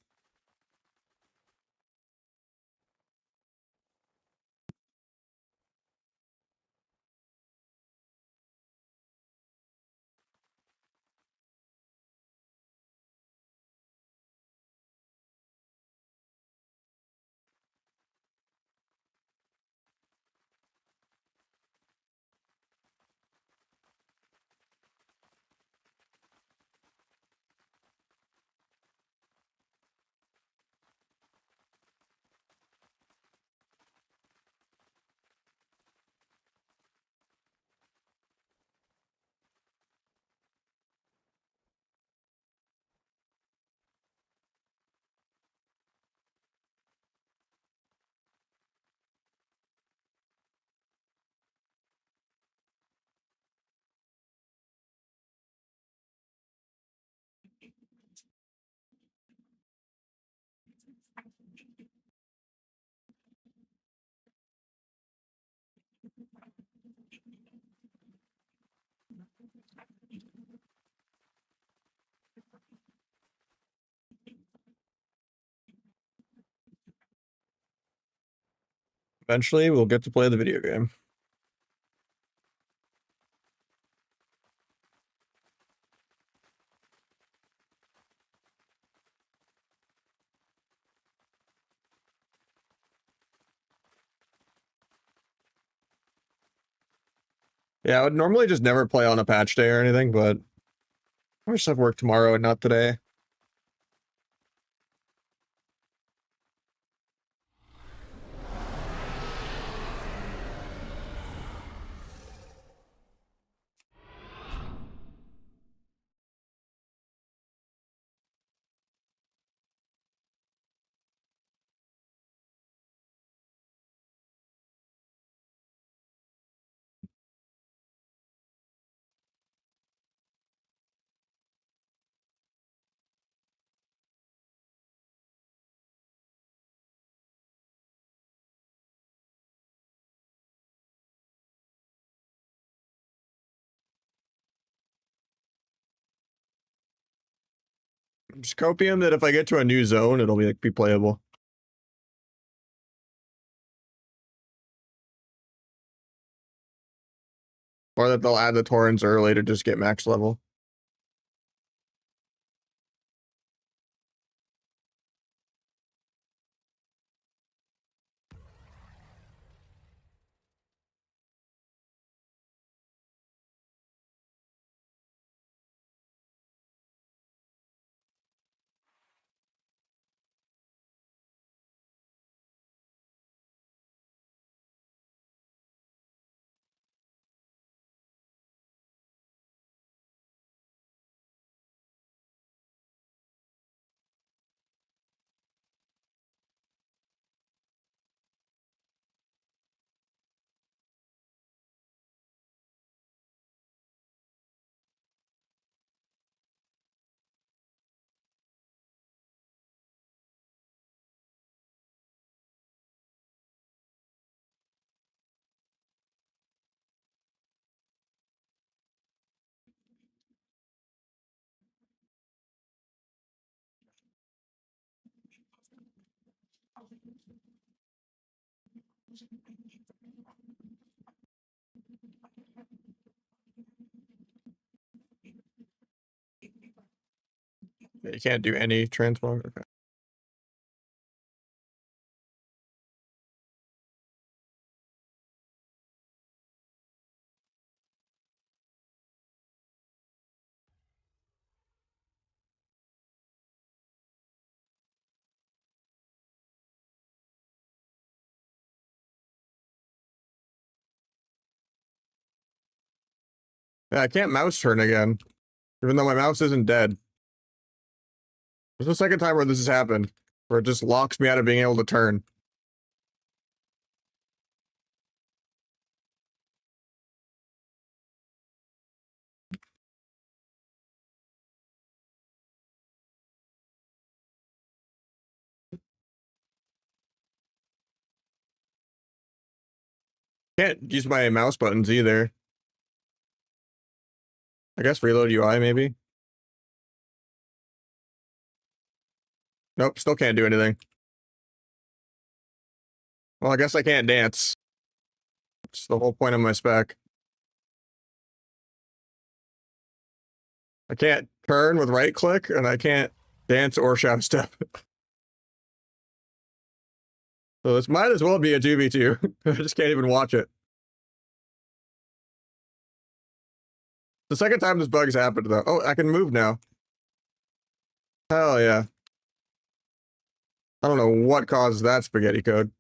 Eventually, we'll get to play the video game. Yeah, I would normally just never play on a patch day or anything, but I just have work tomorrow and not today. Just copium that if I get to a new zone, it'll be playable. Or that they'll add the torrents early to just get max level. You can't do any transmog. Okay. Yeah, I can't mouse turn again, even though my mouse isn't dead. This is the second time where this has happened, where it just locks me out of being able to turn. Can't use my mouse buttons either. I guess reload UI maybe. Nope, still can't do anything. Well, I guess I can't dance. That's the whole point of my spec. I can't turn with right click, and I can't dance or shadow step. So this might as well be a 2v2. I just can't even watch it. The second time this bug's happened, though. Oh, I can move now. Hell yeah. I don't know what caused that spaghetti code.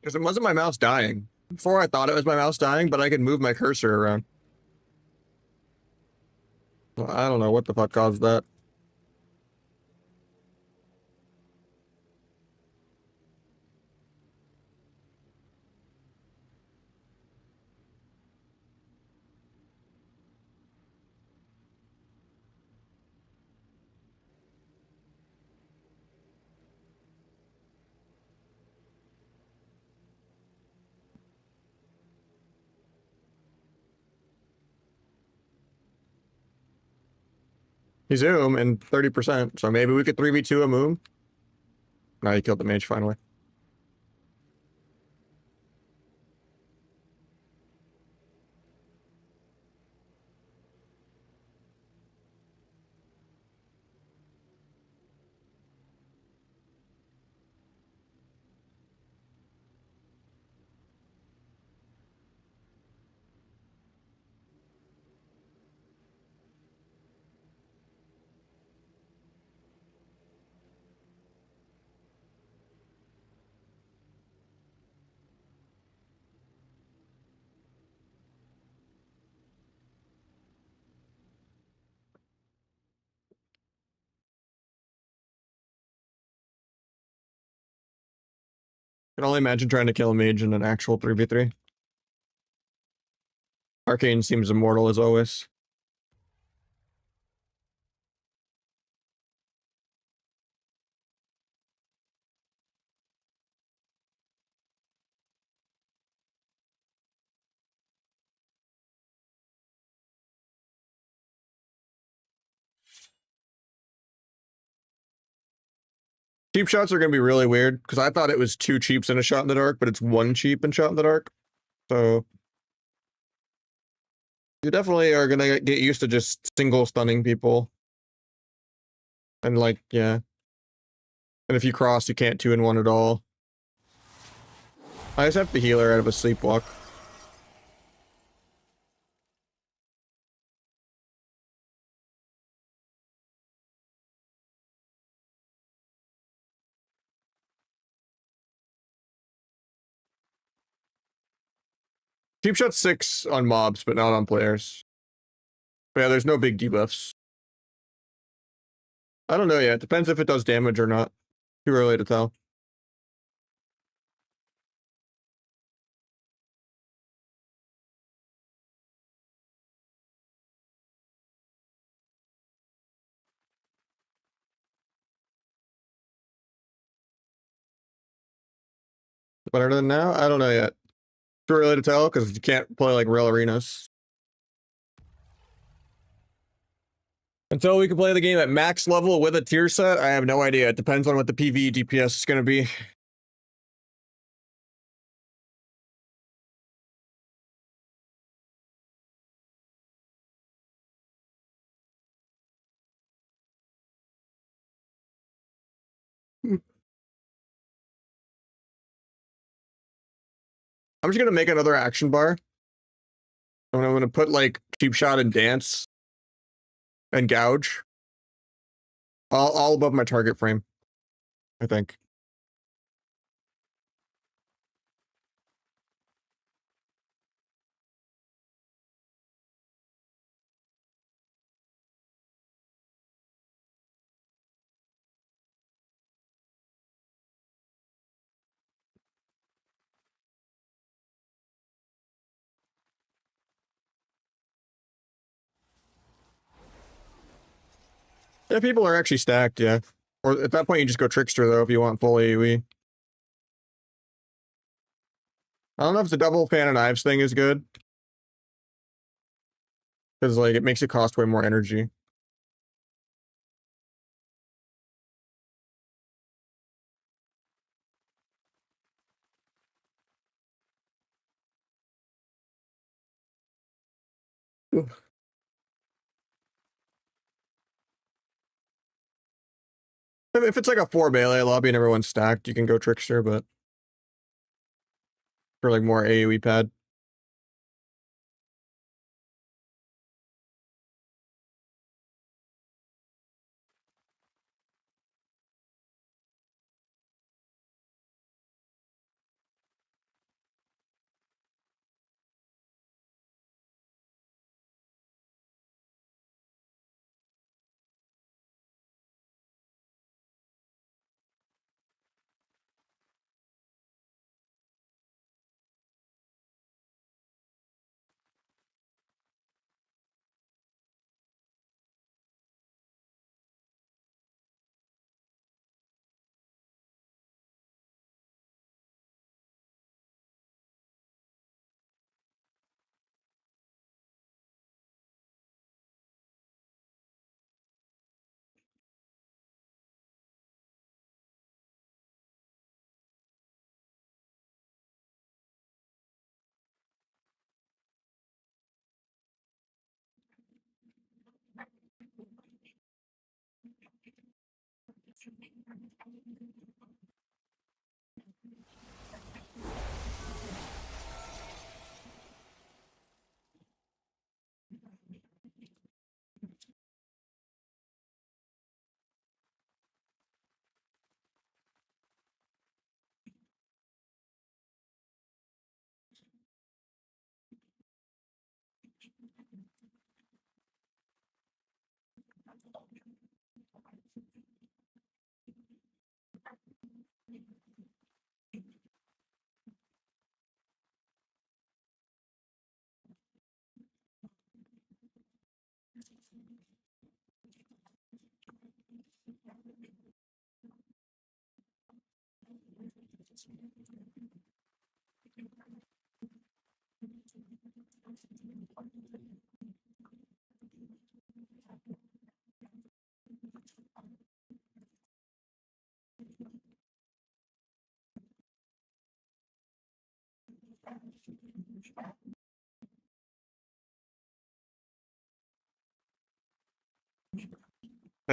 Because it wasn't my mouse dying. Before I thought it was my mouse dying, but I could move my cursor around. Well, I don't know what the fuck caused that. He zoom and 30%, so maybe we could 3v2 a moon. Now he killed the mage finally. I can only imagine trying to kill a mage in an actual 3v3. Arcane seems immortal as always. Cheap shots are going to be really weird, because I thought it was 2 cheaps and a shot in the dark, but it's 1 cheap and shot in the dark. So you definitely are going to get used to just single stunning people. And like, yeah. And if you cross, you can't 2-in-1 at all. I just have the healer out of a sleepwalk. Cheap shot 6 on mobs, but not on players. But yeah, there's no big debuffs. I don't know yet. Depends if it does damage or not. Too early to tell. Better than now? I don't know yet. Too early to tell because you can't play like real arenas. Until we can play the game at max level with a tier set, I have no idea. It depends on what the PvE DPS is going to be. I'm just going to make another action bar. And I'm going to put like cheap shot and dance and gouge all above my target frame, I think. Yeah, people are actually stacked, yeah. Or at that point, you just go Trickster, though, if you want full AoE. I don't know if the double fan and knives thing is good. Because, like, it makes it cost way more energy. If it's like a 4 melee lobby and everyone's stacked, you can go Trickster, but for like more AoE pad.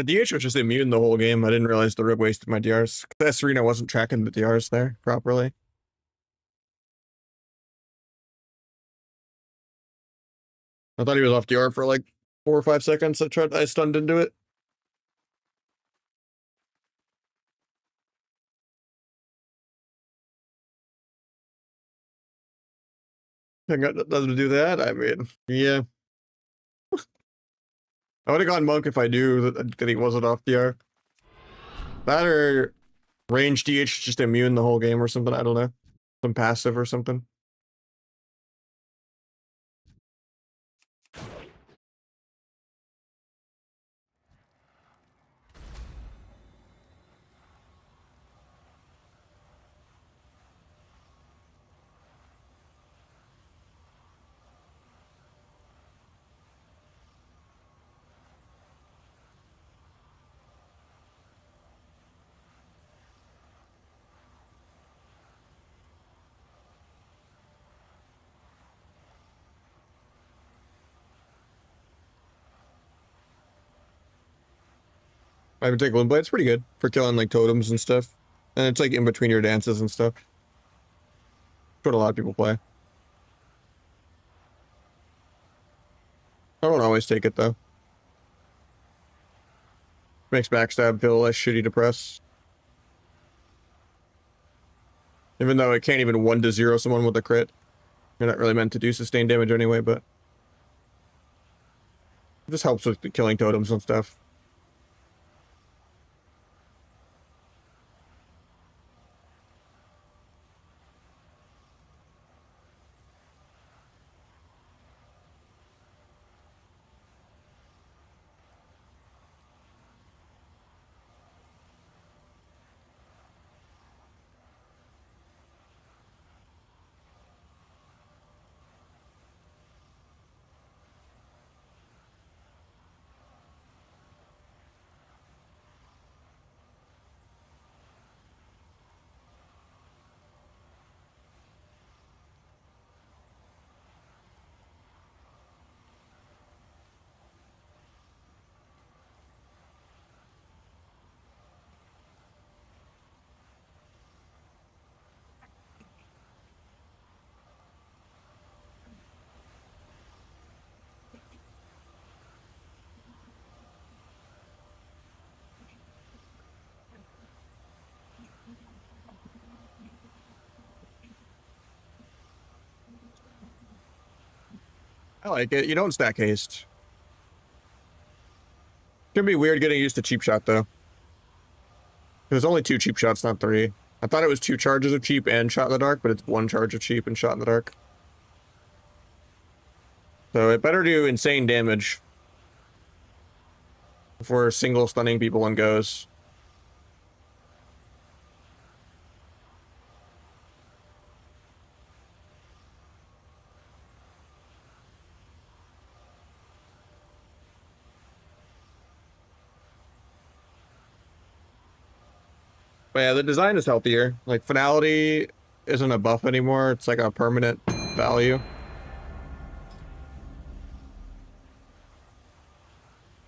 DH was just immune the whole game. I didn't realize the Rogue wasted my DRs. That Serena wasn't tracking the DRs there properly. I thought he was off DR for like 4 or 5 seconds. I stunned into it. I got nothing to do that. I mean, yeah. I would have gone monk if I knew that he wasn't off DR. That or range DH just immune the whole game or something. I don't know. Some passive or something. I would take Wind Blade. It's pretty good for killing like totems and stuff. And it's like in between your dances and stuff. That's what a lot of people play. I don't always take it though. Makes backstab feel less shitty to press. Even though it can't even 1-0 someone with a crit. You're not really meant to do sustained damage anyway, but it just helps with killing totems and stuff. I like it. You don't stack haste. It's gonna be weird getting used to cheap shot though. There's only 2 cheap shots, not 3. I thought it was 2 charges of cheap and shot in the dark, but it's 1 charge of cheap and shot in the dark. So it better do insane damage before single stunning people and goes. But yeah, the design is healthier. Like, finality isn't a buff anymore. It's like a permanent value.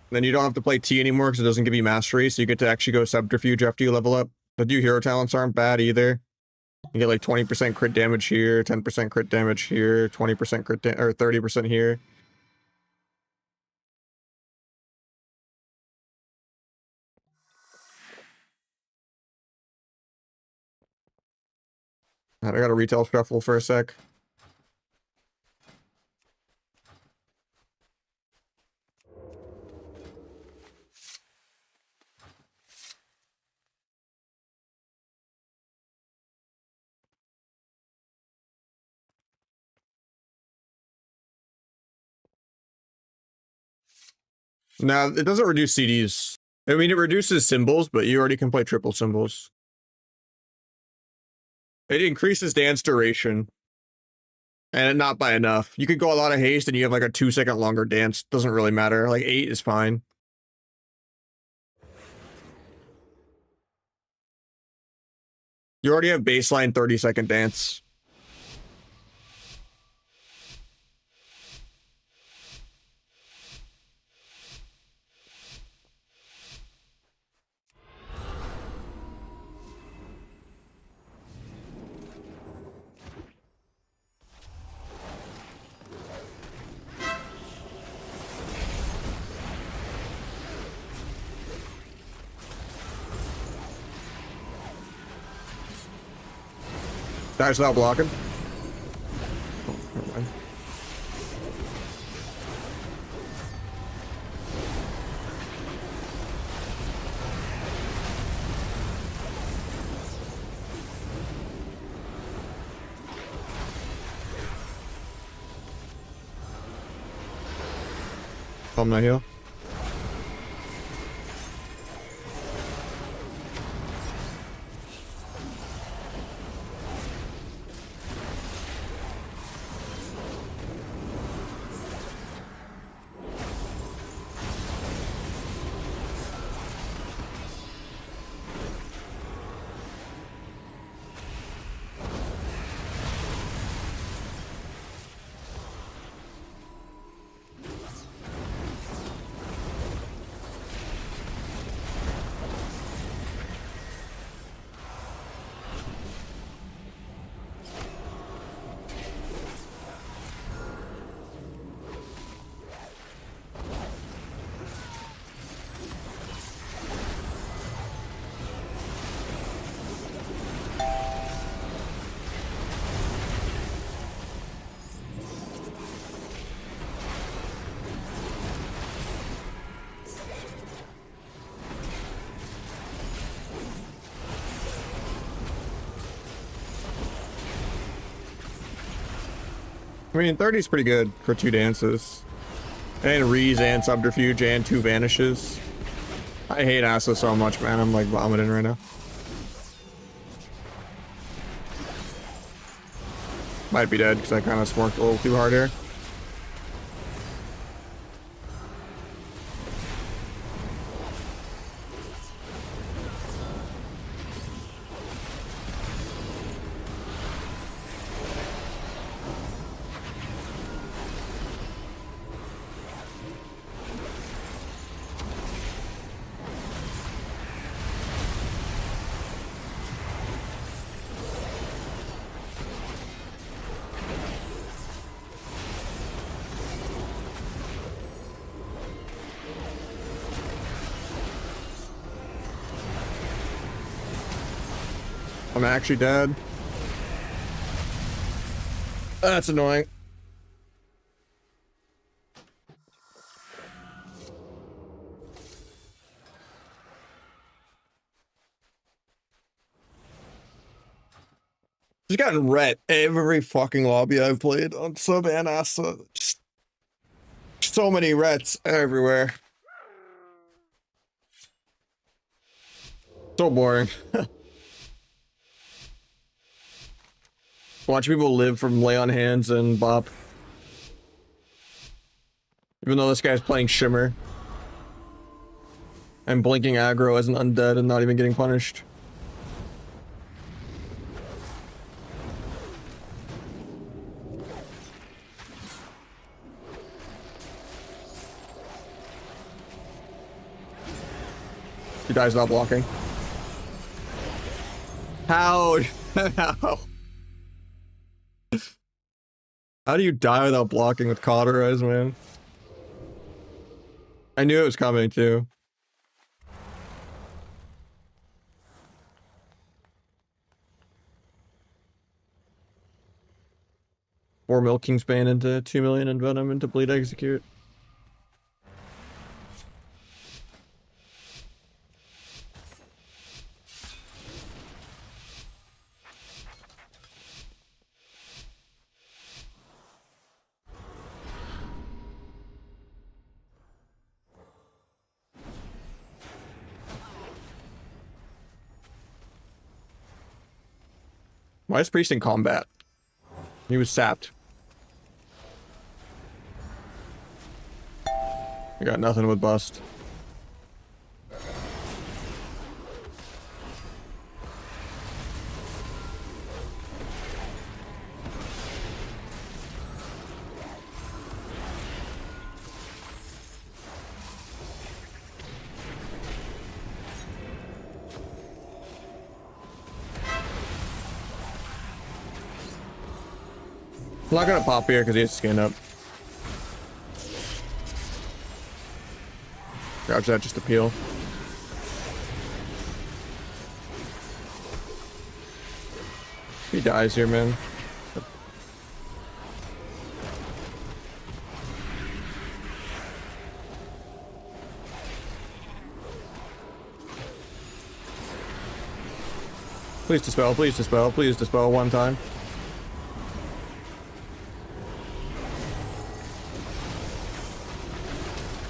Then you don't have to play T anymore because it doesn't give you mastery, so you get to actually go subterfuge after you level up. The new hero talents aren't bad either. You get like 20% crit damage here, 10% crit damage here, 20% crit or 30% here. I got a retail shuffle for a sec. Now, it doesn't reduce CDs. I mean, it reduces symbols, but you already can play triple symbols. It increases dance duration. And not by enough. You could go a lot of haste and you have like a 2-second longer dance. Doesn't really matter. Like 8 is fine. You already have baseline 30-second dance. Dies without blocking. Oh, never mind. I'm not heal. I mean, 30 is pretty good for 2 dances. And Reese and Subterfuge and 2 vanishes. I hate Asa so much, man. I'm like vomiting right now. Might be dead because I kind of smoked a little too hard here. I'm actually dead. That's annoying. Just gotten ret every fucking lobby I've played on sub and Asa. Just so many rets everywhere. So boring. Watch people live from lay on hands and bop. Even though this guy's playing Shimmer. And blinking aggro as an undead and not even getting punished. He dies not blocking. How? How? How do you die without blocking with cauterize, man? I knew it was coming too. Four Milking's Bane into 2 million and Venom into Bleed Execute. Why is Priest in combat? He was sapped. I got nothing with Bust. I'm not gonna pop here because he has skin up. Gouge that just to peel. He dies here, man. Please dispel, please dispel, please dispel one time.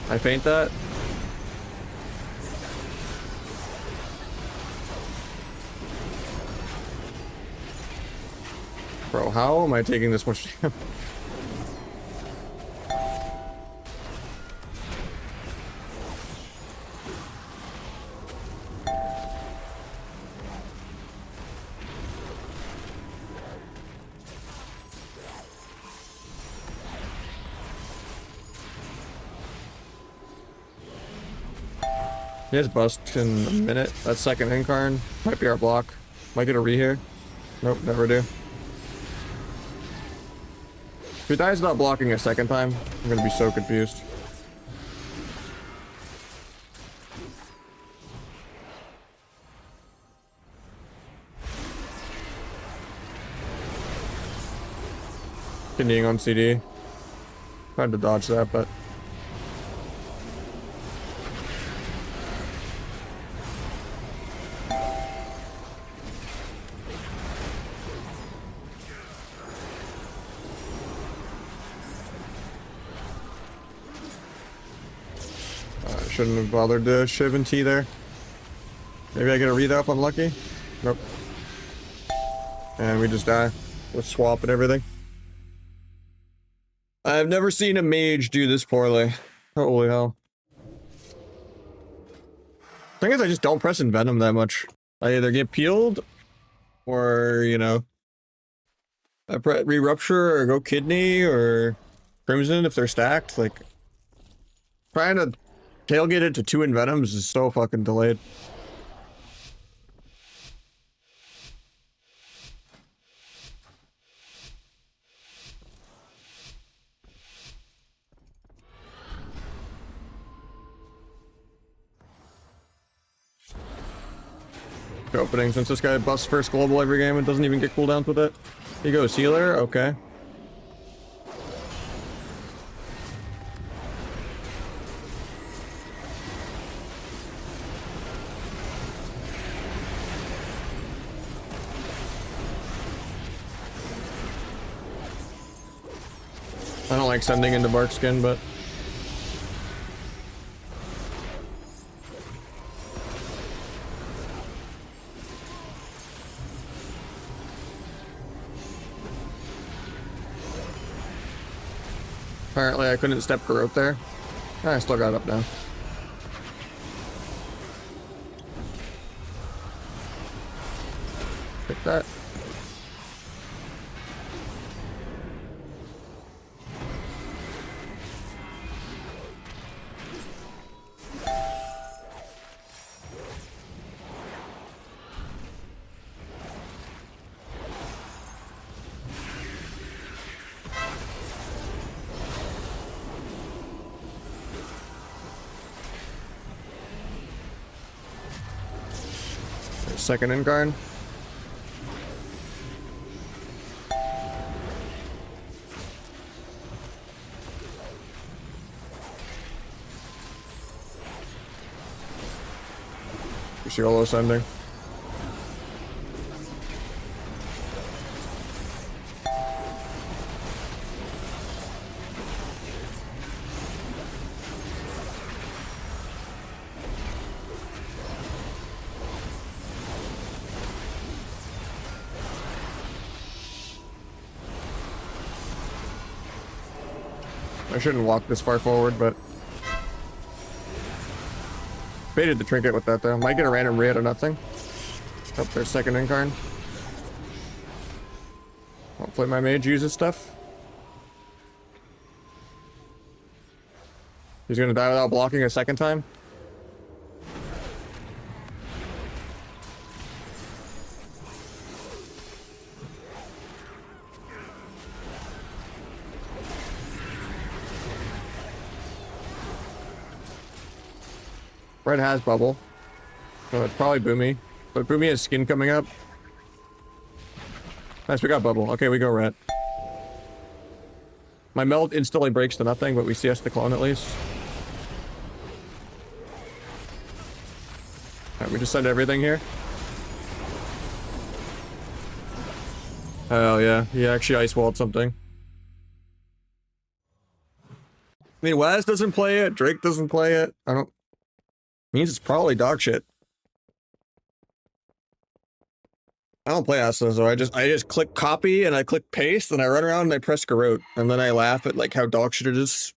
I feint that. Bro, how am I taking this much damage? He has bust in a minute. That second incarn might be our block. Might get a re here. Nope, never do. If he dies not blocking a second time, I'm gonna be so confused. Continuing on CD. Tried to dodge that, but shouldn't have bothered to Shiv and T there. Maybe I get a read up unlucky? Nope. And we just die with swap and everything. I've never seen a mage do this poorly. Holy hell. Thing is, I just don't press Envenom that much. I either get peeled or, you know, I re-rupture or go kidney or crimson if they're stacked. Like, trying to tailgate it to 2 Envenoms is so fucking delayed. Opening since this guy busts first global every game and doesn't even get cooldowns with it. He goes healer, okay. I don't like sending into bark skin, but apparently I couldn't step Garrote there. I still got up now. Pick that. Second incarn. Yolo sending. I shouldn't walk this far forward, but baited the trinket with that though. Might get a random re out of nothing. Oh, there's second incarn. Hopefully my mage uses stuff. He's gonna die without blocking a second time. Red has bubble. So it's probably Boomy. But Boomy has skin coming up. Nice, we got bubble. Okay, we go red. My melt instantly breaks to nothing, but we CS the clone at least. Alright, we just send everything here. Hell yeah, he actually ice walled something. I mean, Waz doesn't play it. Drake doesn't play it. I don't. Means it's probably dog shit. I don't play Asta, so I just click copy and I click paste and I run around and I press garrote and then I laugh at like how dog shit it is.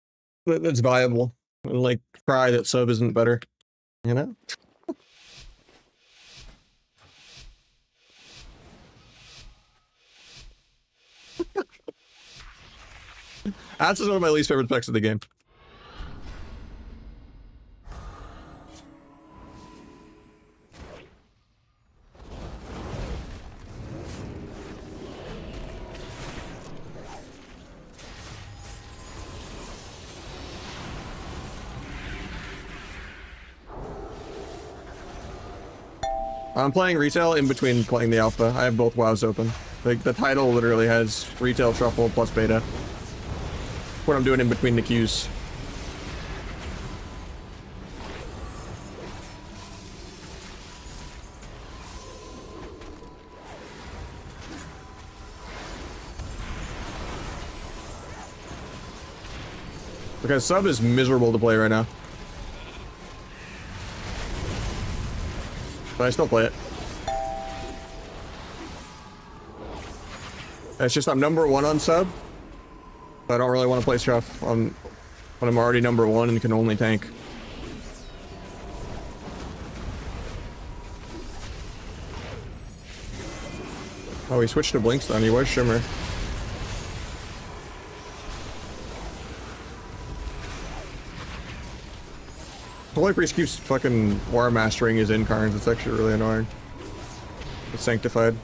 That's viable and like cry that sub isn't better. You know. That's one of my least favorite specs of the game. I'm playing retail in between playing the alpha. I have both WoWs open. Like the title literally has retail, truffle, plus beta. What I'm doing in between the queues. Because sub is miserable to play right now. But I still play it. It's just I'm number 1 on sub. I don't really want to play Chuff when I'm already number 1 and can only tank. Oh, he switched to Blinks then. He was Shimmer. Holy Priest keeps fucking War Mastering his incarns. It's actually really annoying. It's Sanctified.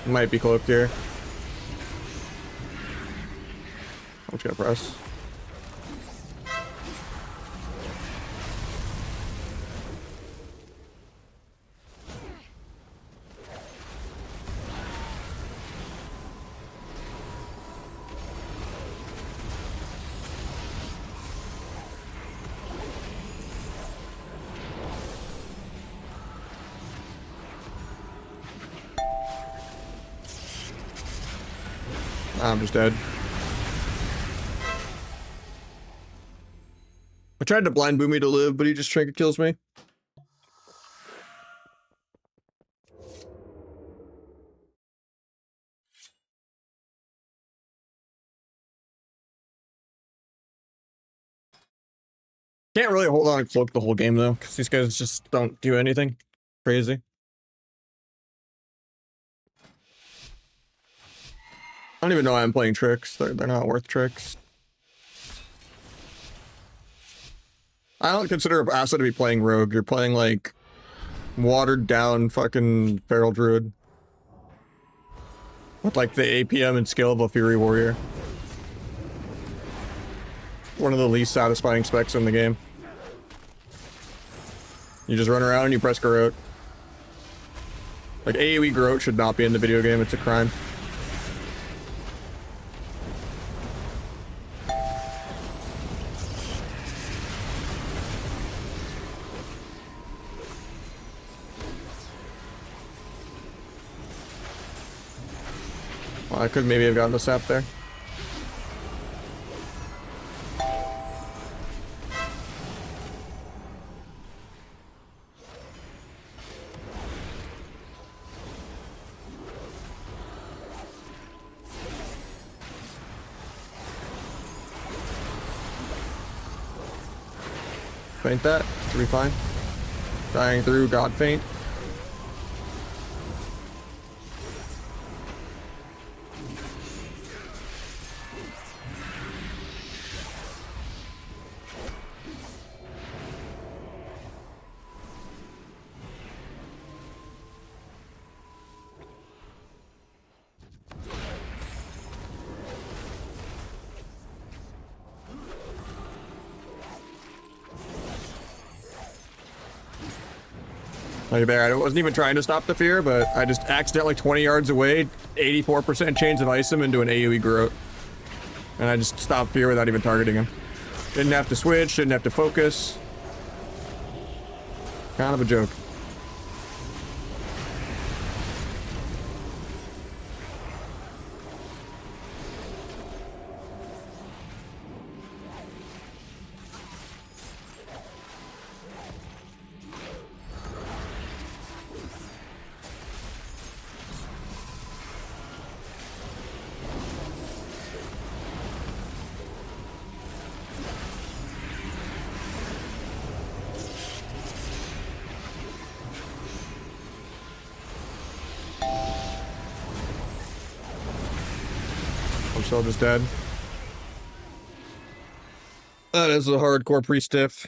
Might be cloaked here. I'm just gonna press. I'm just dead. I tried to blind Boomy to live, but he just trinket kills me. Can't really hold on and cloak the whole game though, because these guys just don't do anything crazy. I don't even know why I'm playing tricks. They're not worth tricks. I don't consider Asa to be playing rogue. You're playing like watered down fucking feral druid with like the APM and skill of a fury warrior. One of the least satisfying specs in the game. You just run around and you press garrote. Like AoE garrote should not be in the video game. It's a crime. I could maybe have gotten the sap there. Faint that, should be fine. Dying through God Faint. Like there, I wasn't even trying to stop the fear, but I just accidentally 20 yards away, 84% chance of ice him into an AoE garrote. And I just stopped fear without even targeting him. Didn't have to switch, didn't have to focus. Kind of a joke. so I'll just dead. That is a hardcore pre-stiff.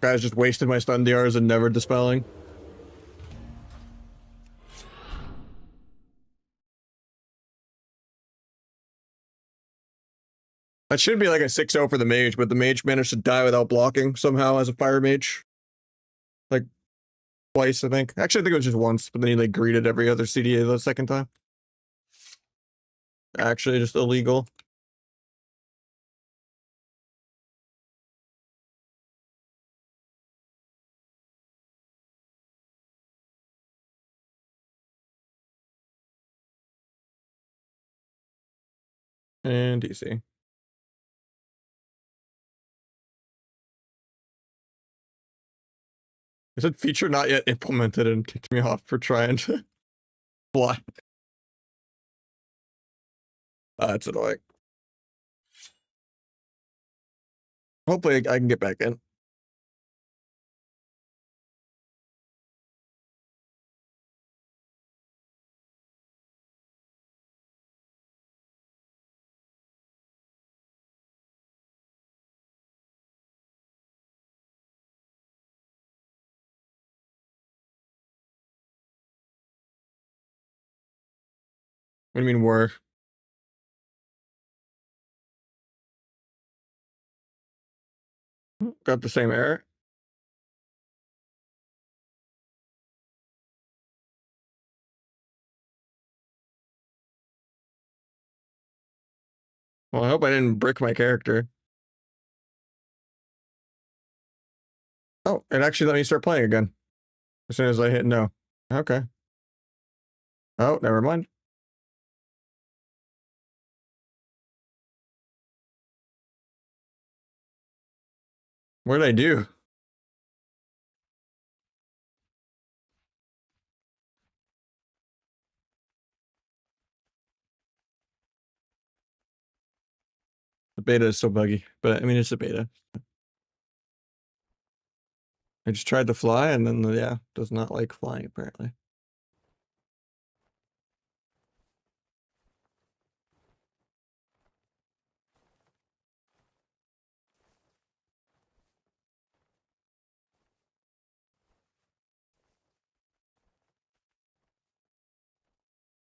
Guys just wasted my stun DRs and never dispelling. That should be like a 6-0 for the mage, but the mage managed to die without blocking somehow as a fire mage. Like, twice, I think. Actually, I think it was just once, but then he like greeted every other CDA the second time. Actually, just illegal. And DC. It said feature not yet implemented and kicked me off for trying to fly. That's annoying. Hopefully I can get back in. What do you mean where? Got the same error? Well, I hope I didn't brick my character. Oh, it actually let me start playing again. As soon as I hit no. Okay. Oh, never mind. What did I do? The beta is so buggy, but I mean, it's a beta. I just tried to fly and then, yeah, does not like flying apparently.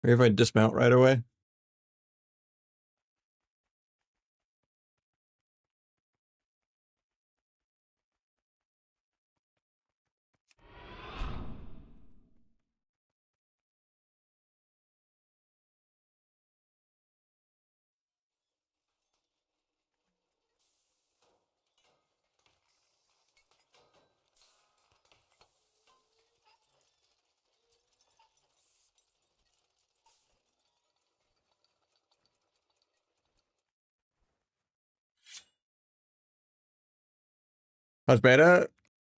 Maybe if I dismount right away. How's beta?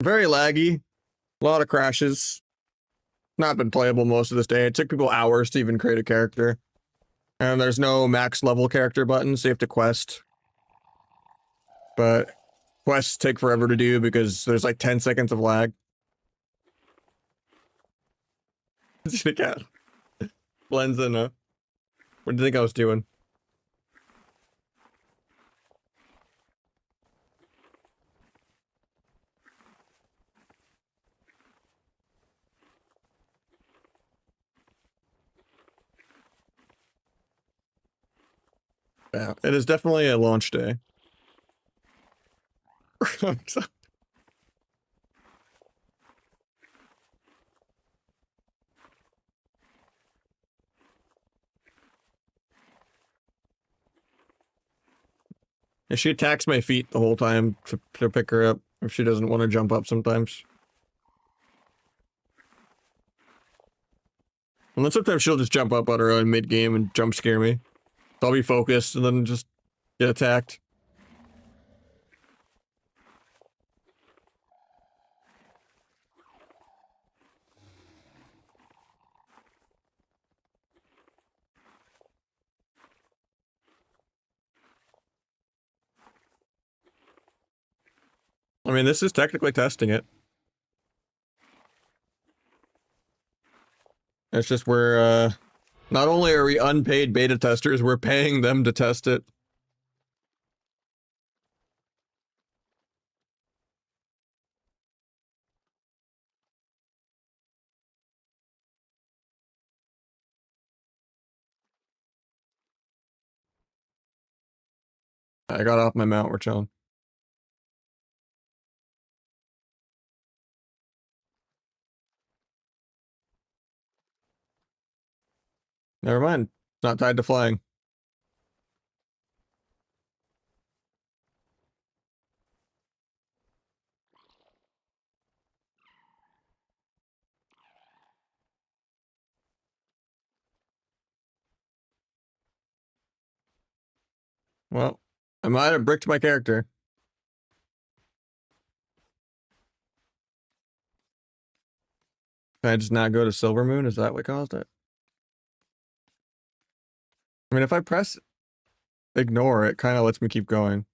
Very laggy. A lot of crashes. Not been playable most of this day. It took people hours to even create a character. And there's no max level character button, so you have to quest. But quests take forever to do because there's like 10 seconds of lag. Cat blends in, huh? What do you think I was doing? Yeah, it is definitely a launch day. And she attacks my feet the whole time to pick her up if she doesn't want to jump up sometimes. And then sometimes she'll just jump up on her own mid-game and jump scare me. So I'll be focused and then just get attacked. I mean, this is technically testing it. It's just we're not only are we unpaid beta testers, we're paying them to test it. I got off my mount, we're chilling. Never mind. It's not tied to flying. Well, I might have bricked my character. Can I just not go to Silver Moon? Is that what caused it? I mean, if I press ignore, it kind of lets me keep going.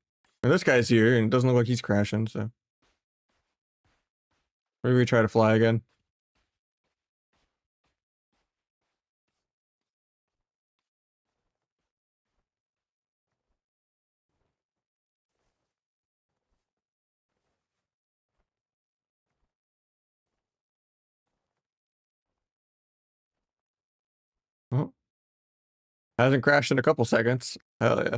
And this guy's here, and it doesn't look like he's crashing, so. Maybe we try to fly again. Oh, hasn't crashed in a couple seconds. Hell yeah.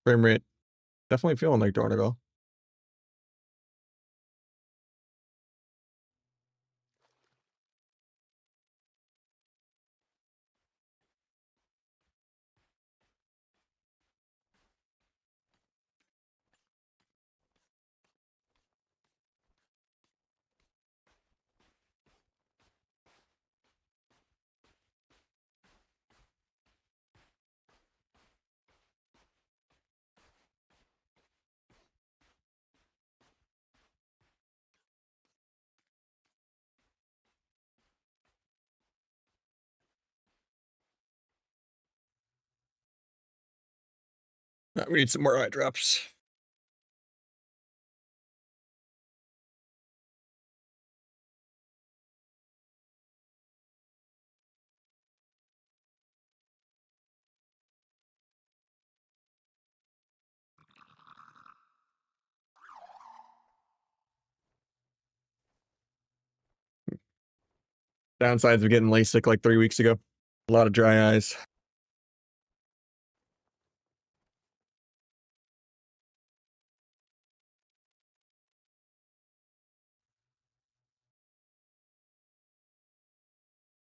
Frame rate. Definitely feeling like Dornigal. We need some more eye drops. Downsides of getting LASIK like 3 weeks ago. A lot of dry eyes.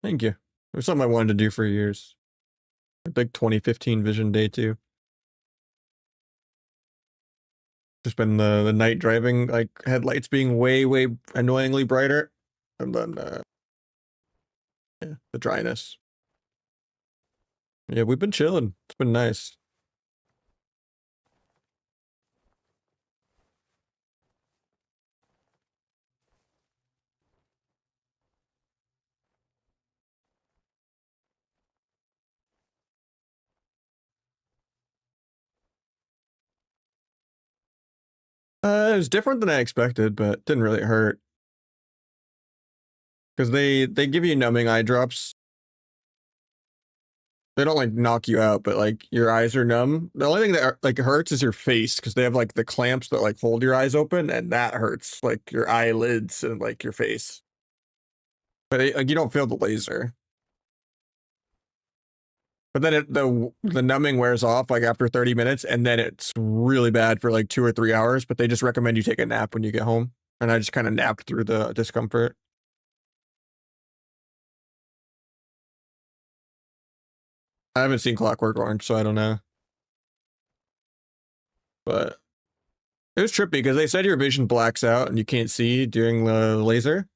Thank you. It was something I wanted to do for years. I think 2015 Vision Day 2. Just been the night driving, like headlights being way annoyingly brighter, and then yeah, the dryness. Yeah, we've been chilling. It's been nice. It was different than I expected, but didn't really hurt because they give you numbing eye drops. They don't like knock you out, but like your eyes are numb. The only thing that like hurts is your face because they have like the clamps that like hold your eyes open, and that hurts like your eyelids and like your face. But like you don't feel the laser. But then the numbing wears off like after 30 minutes, and then it's really bad for like 2 or 3 hours. But they just recommend you take a nap when you get home, and I just kind of napped through the discomfort. I haven't seen Clockwork Orange, so I don't know. But it was trippy because they said your vision blacks out and you can't see during the laser.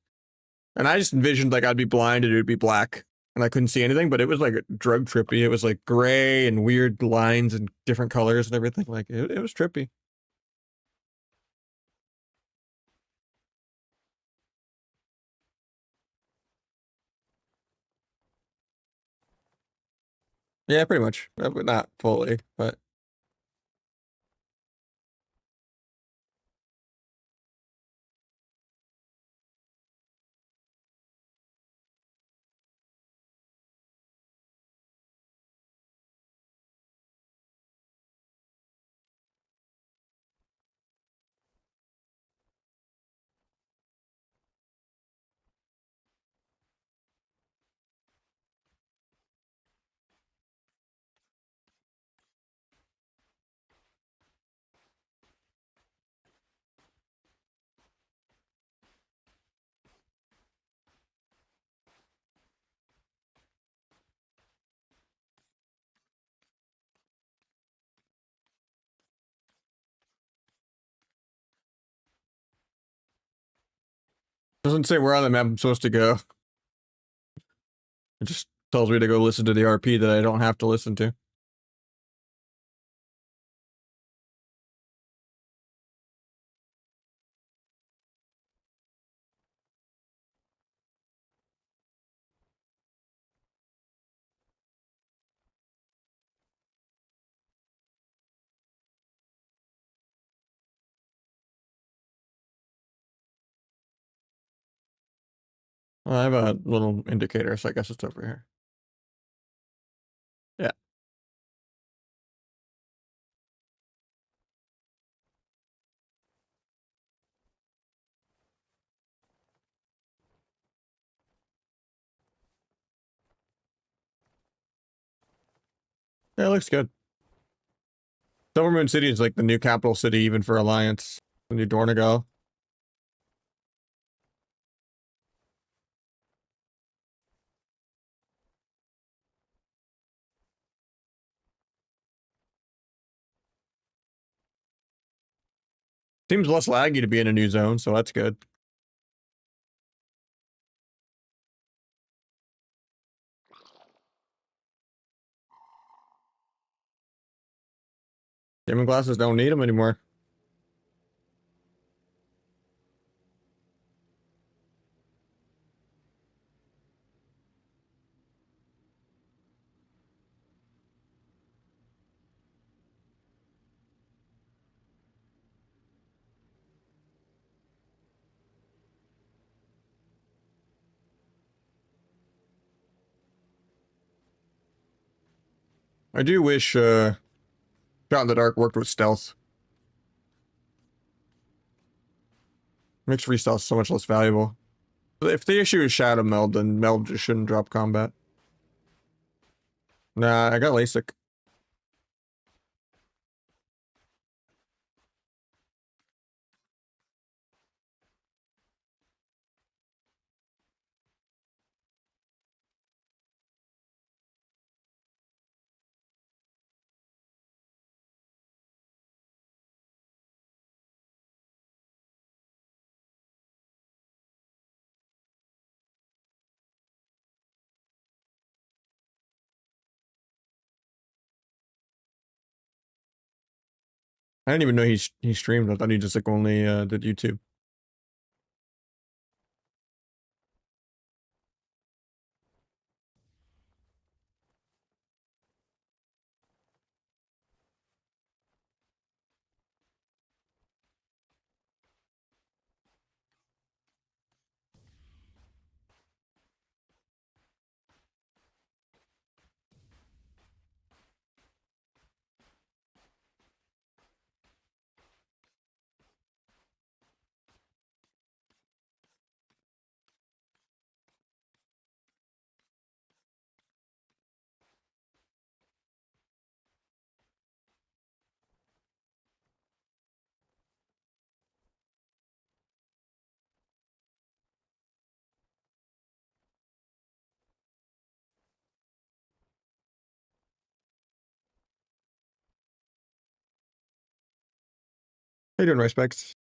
And I just envisioned like I'd be blind and it would be black and I couldn't see anything, but it was like drug trippy. It was like gray and weird lines and different colors and everything. Like it was trippy. Yeah, pretty much. But not fully, but doesn't say where on the map I'm supposed to go. It just tells me to go listen to the RP that I don't have to listen to. Well, I have a little indicator, so I guess it's over here. Yeah. Yeah, it looks good. Silvermoon City is like the new capital city, even for Alliance. The new Dornigal. Seems less laggy to be in a new zone, so that's good. Gaming glasses don't need them anymore. I do wish Shot in the Dark worked with stealth. Makes free stealth so much less valuable. If the issue is Shadow Meld, then Meld just shouldn't drop combat. Nah, I got LASIK. I didn't even know he streamed. I thought he just like only did YouTube. How you doing, Respects?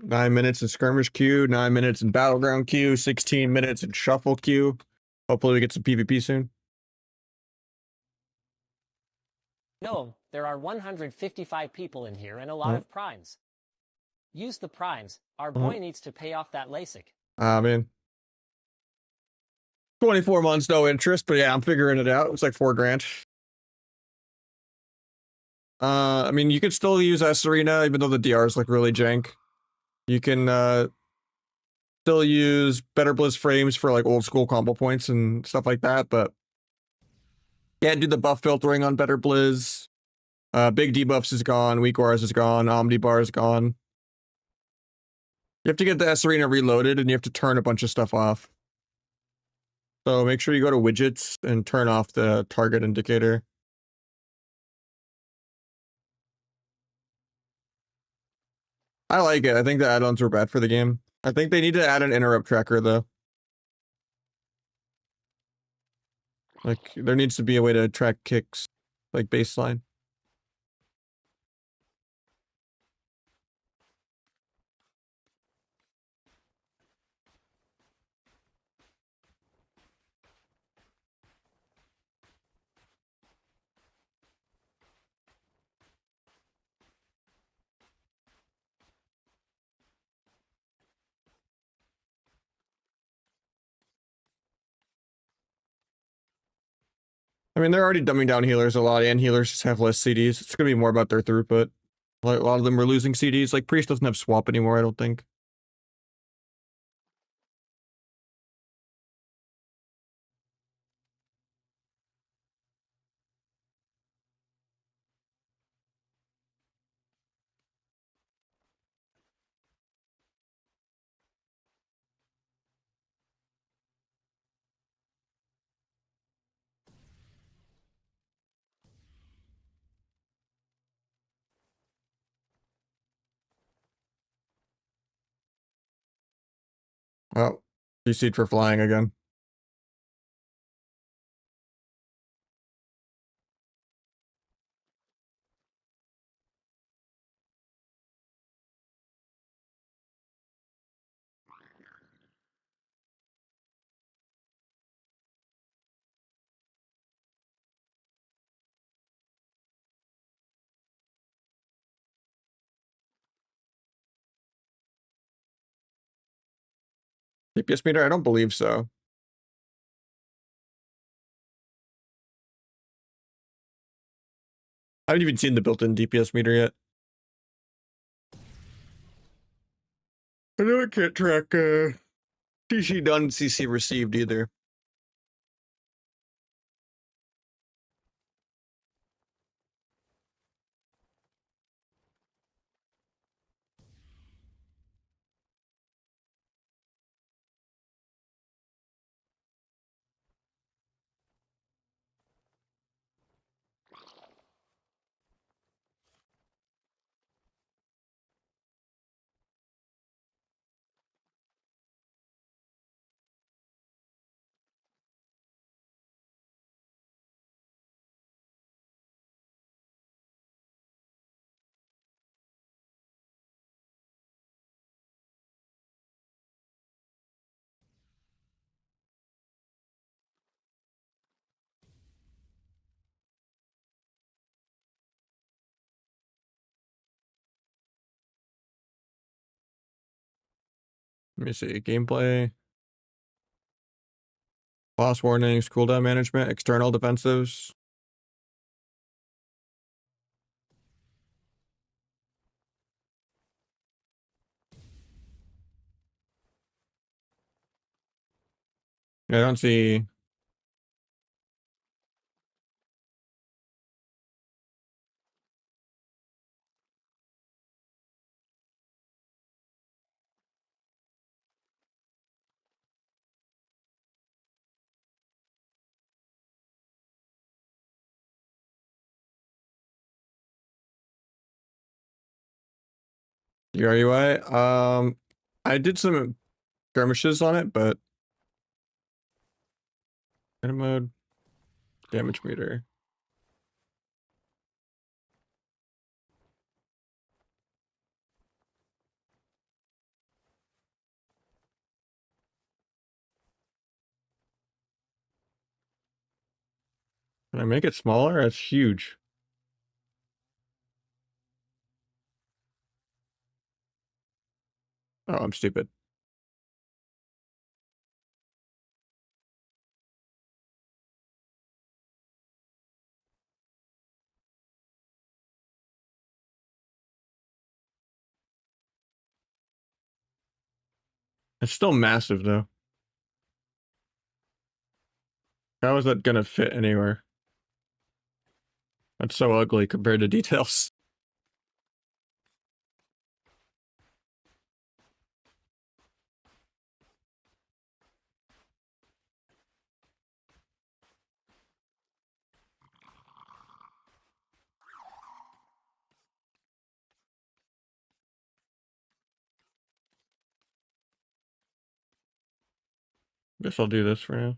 9 minutes in skirmish queue, 9 minutes in battleground queue, 16 minutes in shuffle queue. Hopefully we get some PvP soon. No, there are 155 people in here and a lot of primes. Use the primes. Our boy needs to pay off that LASIK. I mean, 24 months, no interest, but yeah, I'm figuring it out. It's like 4 grand. I mean, you could still use S Arena, even though the DRs look really jank. You can still use better Blizz frames for like old school combo points and stuff like that, but can't do the buff filtering on better Blizz. Big debuffs is gone, weakauras is gone, omnibar is gone. You have to get the S Arena reloaded and you have to turn a bunch of stuff off. So make sure you go to widgets and turn off the target indicator. I like it. I think the add-ons were bad for the game. I think they need to add an interrupt tracker though. Like there needs to be a way to track kicks, like baseline. I mean, they're already dumbing down healers a lot, and healers just have less CDs. It's gonna be more about their throughput. Like a lot of them are losing CDs. Like Priest doesn't have swap anymore, I don't think. Oh, CC'd for flying again. DPS meter? I don't believe so. I haven't even seen the built-in DPS meter yet. I know I can't track CC done, CC received either. Let me see. Gameplay. Boss warnings, cooldown management, external defensives. I don't see. Your UI. I did some skirmishes on it, but random mode, damage meter. Can I make it smaller? That's huge. Oh, I'm stupid. It's still massive though. How is that gonna fit anywhere? That's so ugly compared to details. Guess I'll do this for now.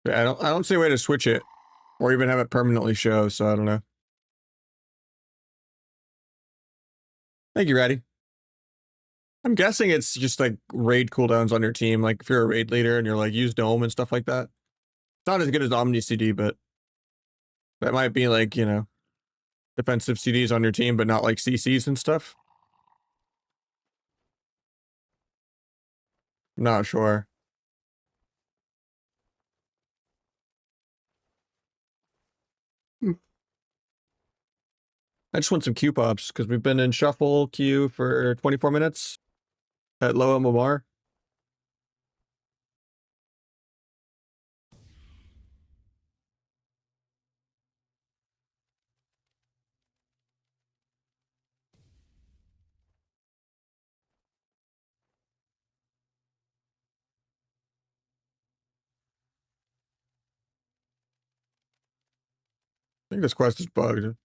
Yeah, I don't see a way to switch it or even have it permanently show, so I don't know. Thank you, Ratty. I'm guessing it's just like raid cooldowns on your team. Like if you're a raid leader and you're like use dome and stuff like that. It's not as good as Omni CD, but that might be like, you know, defensive CDs on your team, but not like CCs and stuff. Not sure. I just want some Q pops because we've been in shuffle queue for 24 minutes at low MMR. I think this quest is bugged.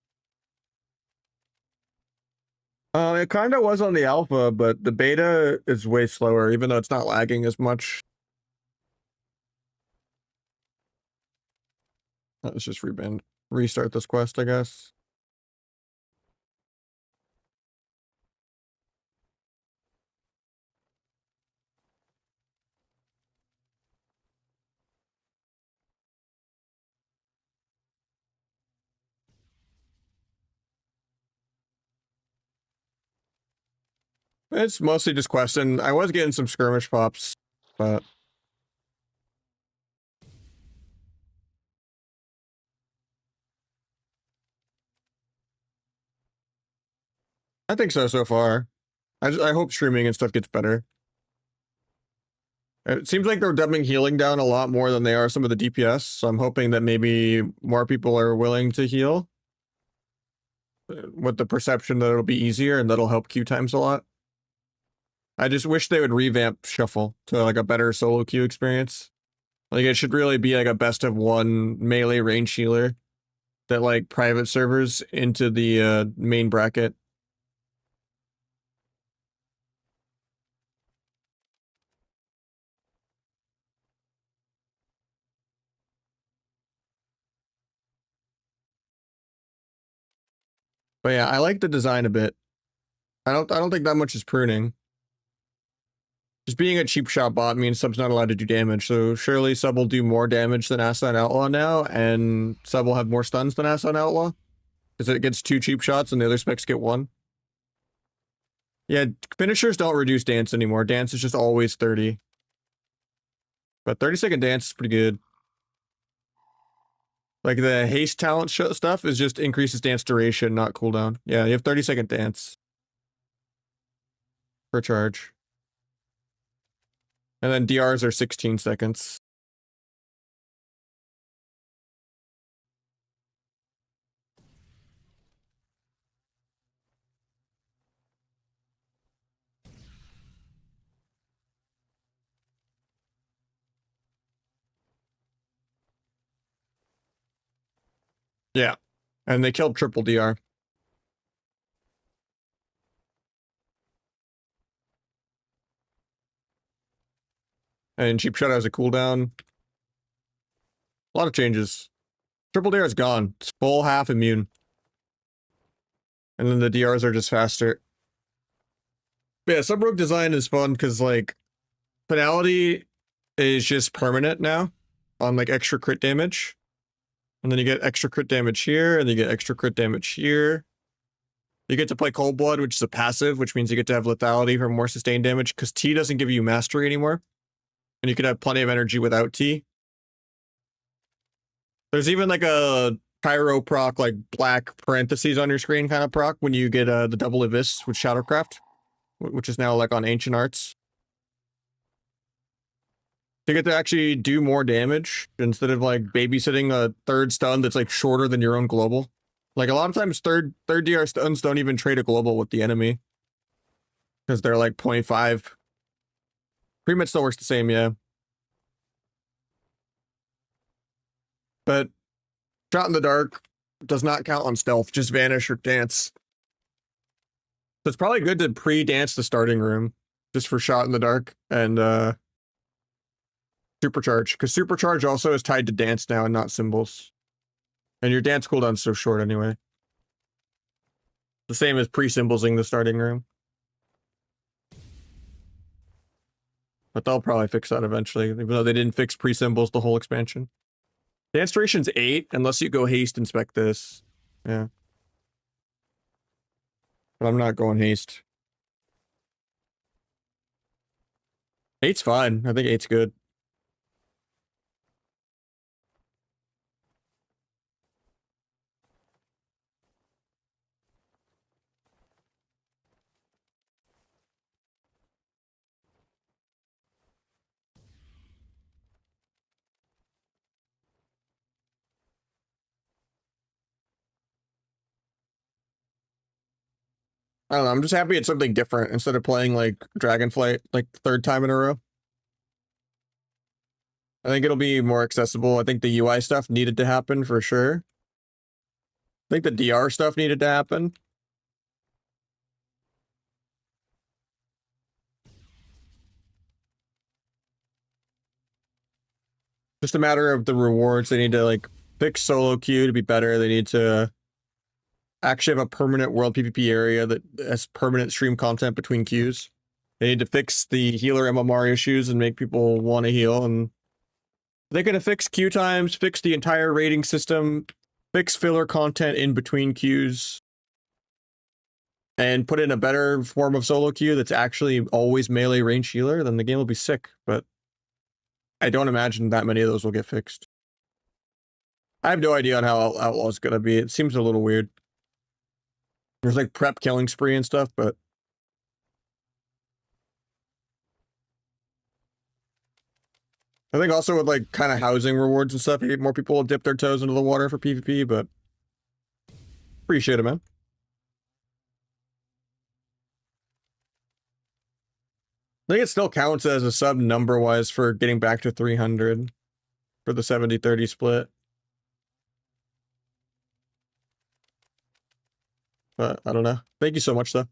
It kind of was on the alpha, but the beta is way slower, even though it's not lagging as much. Let's just restart this quest, I guess. It's mostly just questing. I was getting some skirmish pops, but I think so far. I hope streaming and stuff gets better. It seems like they're dumbing healing down a lot more than they are some of the DPS, so I'm hoping that maybe more people are willing to heal with the perception that it'll be easier and that'll help queue times a lot. I just wish they would revamp Shuffle to like a better solo queue experience. Like it should really be like a best of one melee range healer that like private servers into the main bracket. But yeah, I like the design a bit. I don't think that much is pruning. Just being a cheap shot bot means sub's not allowed to do damage, so surely sub will do more damage than Aston Outlaw now, and sub will have more stuns than Aston Outlaw. Because it gets 2 cheap shots and the other specs get 1. Yeah, finishers don't reduce dance anymore. Dance is just always 30. But 30-second dance is pretty good. Like the haste talent stuff is just increases dance duration, not cooldown. Yeah, you have 30-second dance per charge. And then DRs are 16 seconds. Yeah. And they killed triple DR. And cheap shot has a cooldown. A lot of changes. Triple DR is gone. It's full half immune. And then the DRs are just faster. But yeah, sub rogue design is fun because like finality is just permanent now on like extra crit damage. And then you get extra crit damage here, and you get extra crit damage here. You get to play Cold Blood, which is a passive, which means you get to have lethality for more sustained damage because T doesn't give you mastery anymore. And you can have plenty of energy without T. There's even like a pyro proc, like black parentheses on your screen kind of proc when you get the double Abyss with Shadowcraft, which is now like on Ancient Arts. You get to actually do more damage instead of like babysitting a third stun that's like shorter than your own global. Like a lot of times third DR stuns don't even trade a global with the enemy because they're like 0.5. Pre-med still works the same, yeah. But shot in the dark does not count on stealth, just vanish or dance. So it's probably good to pre-dance the starting room just for shot in the dark and supercharge, because supercharge also is tied to dance now and not symbols. And your dance cooldown's so short anyway. The same as pre-symbolsing the starting room. But they'll probably fix that eventually, even though they didn't fix pre-symbols the whole expansion. Dance duration's 8, unless you go haste inspect this. Yeah. But I'm not going haste. 8's fine. I think 8's good. I don't know, I'm just happy it's something different instead of playing like Dragonflight like third time in a row. I think it'll be more accessible. I think the UI stuff needed to happen for sure. I think the DR stuff needed to happen. Just a matter of the rewards. They need to like fix solo queue to be better. They need to actually have a permanent world PvP area that has permanent stream content between queues. They need to fix the healer MMR issues and make people want to heal. And they're going to fix queue times, fix the entire rating system, fix filler content in between queues, and put in a better form of solo queue that's actually always melee range healer, then the game will be sick. But I don't imagine that many of those will get fixed. I have no idea on how Outlaw is going to be. It seems a little weird. There's like prep killing spree and stuff, but I think also with like kind of housing rewards and stuff, more people will dip their toes into the water for PvP, but appreciate it, man. I think it still counts as a sub number-wise for getting back to 300. for the 70-30 split. But I don't know. Thank you so much, though.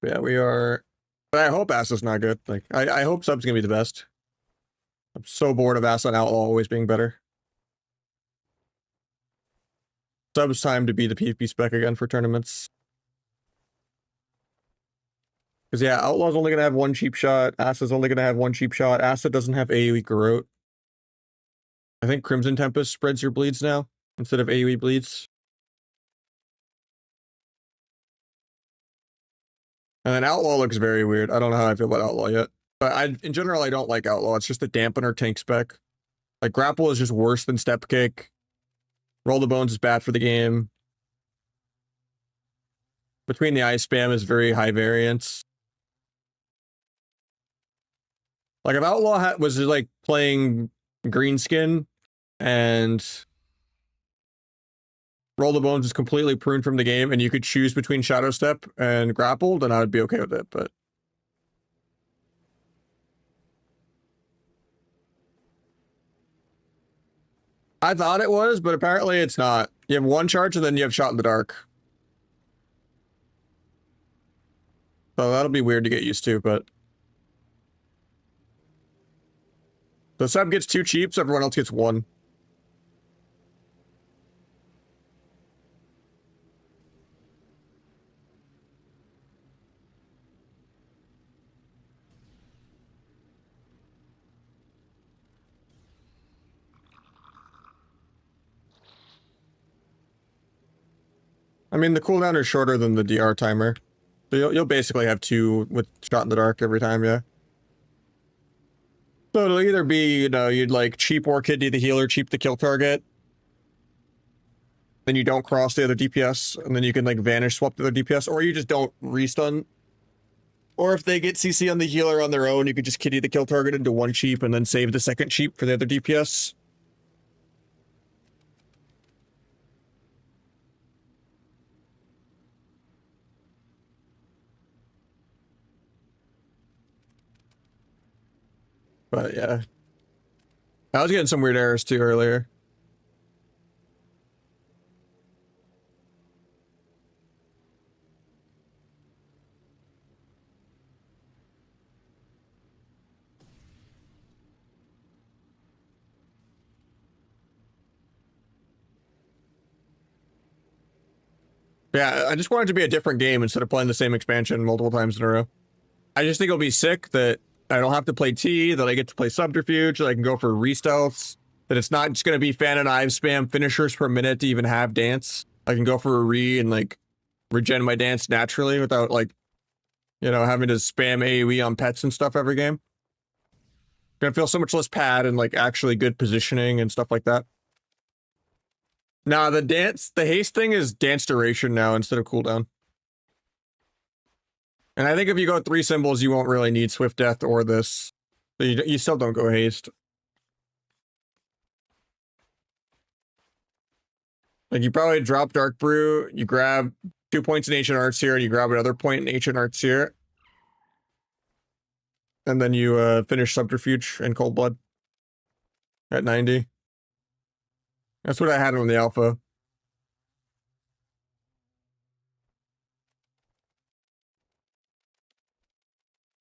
Yeah, we are. But I hope Ass is not good. Like, I hope Sub's gonna be the best. I'm so bored of Ass on Outlaw always being better. Sub's time to be the PvP spec again for tournaments. Because, yeah, Outlaw's only gonna have one cheap shot. Ass is only gonna have one cheap shot. Acid doesn't have AoE Garrote. I think Crimson Tempest spreads your bleeds now instead of AoE bleeds. And then Outlaw looks very weird. I don't know how I feel about Outlaw yet. But in general, I don't like Outlaw. It's just a dampener tank spec. Like, Grapple is just worse than Step Kick. Roll the Bones is bad for the game. Between the Eyes spam is very high variance. Like, if Outlaw was just, like, playing Greenskin and Roll the Bones is completely pruned from the game and you could choose between Shadow Step and Grapple, then I would be okay with it, but... I thought it was, but apparently it's not. You have one charge and then you have Shot in the Dark. So that'll be weird to get used to, but... The sub gets 2 cheap, so everyone else gets 1. I mean, the cooldown is shorter than the DR timer. So you'll basically have 2 with Shot in the Dark every time, yeah. So it'll either be, you know, you'd like cheap Orchid the healer, cheap the kill target. Then you don't cross the other DPS, and then you can like vanish swap the other DPS, or you just don't restun. Or if they get CC on the healer on their own, you could just kitty the kill target into 1 cheap and then save the 2nd cheap for the other DPS. But yeah. I was getting some weird errors too earlier. Yeah, I just want it to be a different game instead of playing the same expansion multiple times in a row. I just think it'll be sick that I don't have to play T, that I get to play Subterfuge, that I can go for re-stealths, that it's not just going to be fan and Ive spam finishers per minute to even have dance. I can go for a re and like regen my dance naturally without like, you know, having to spam AoE on pets and stuff every game. Gonna feel so much less pad and like actually good positioning and stuff like that. Nah, the haste thing is dance duration now instead of cooldown. And I think if you go 3 symbols, you won't really need Swift Death or this. So you still don't go haste. Like, you probably drop Dark Brew, you grab 2 points in Ancient Arts here, and you grab another point in Ancient Arts here. And then you finish Subterfuge and Cold Blood at 90. That's what I had on the alpha.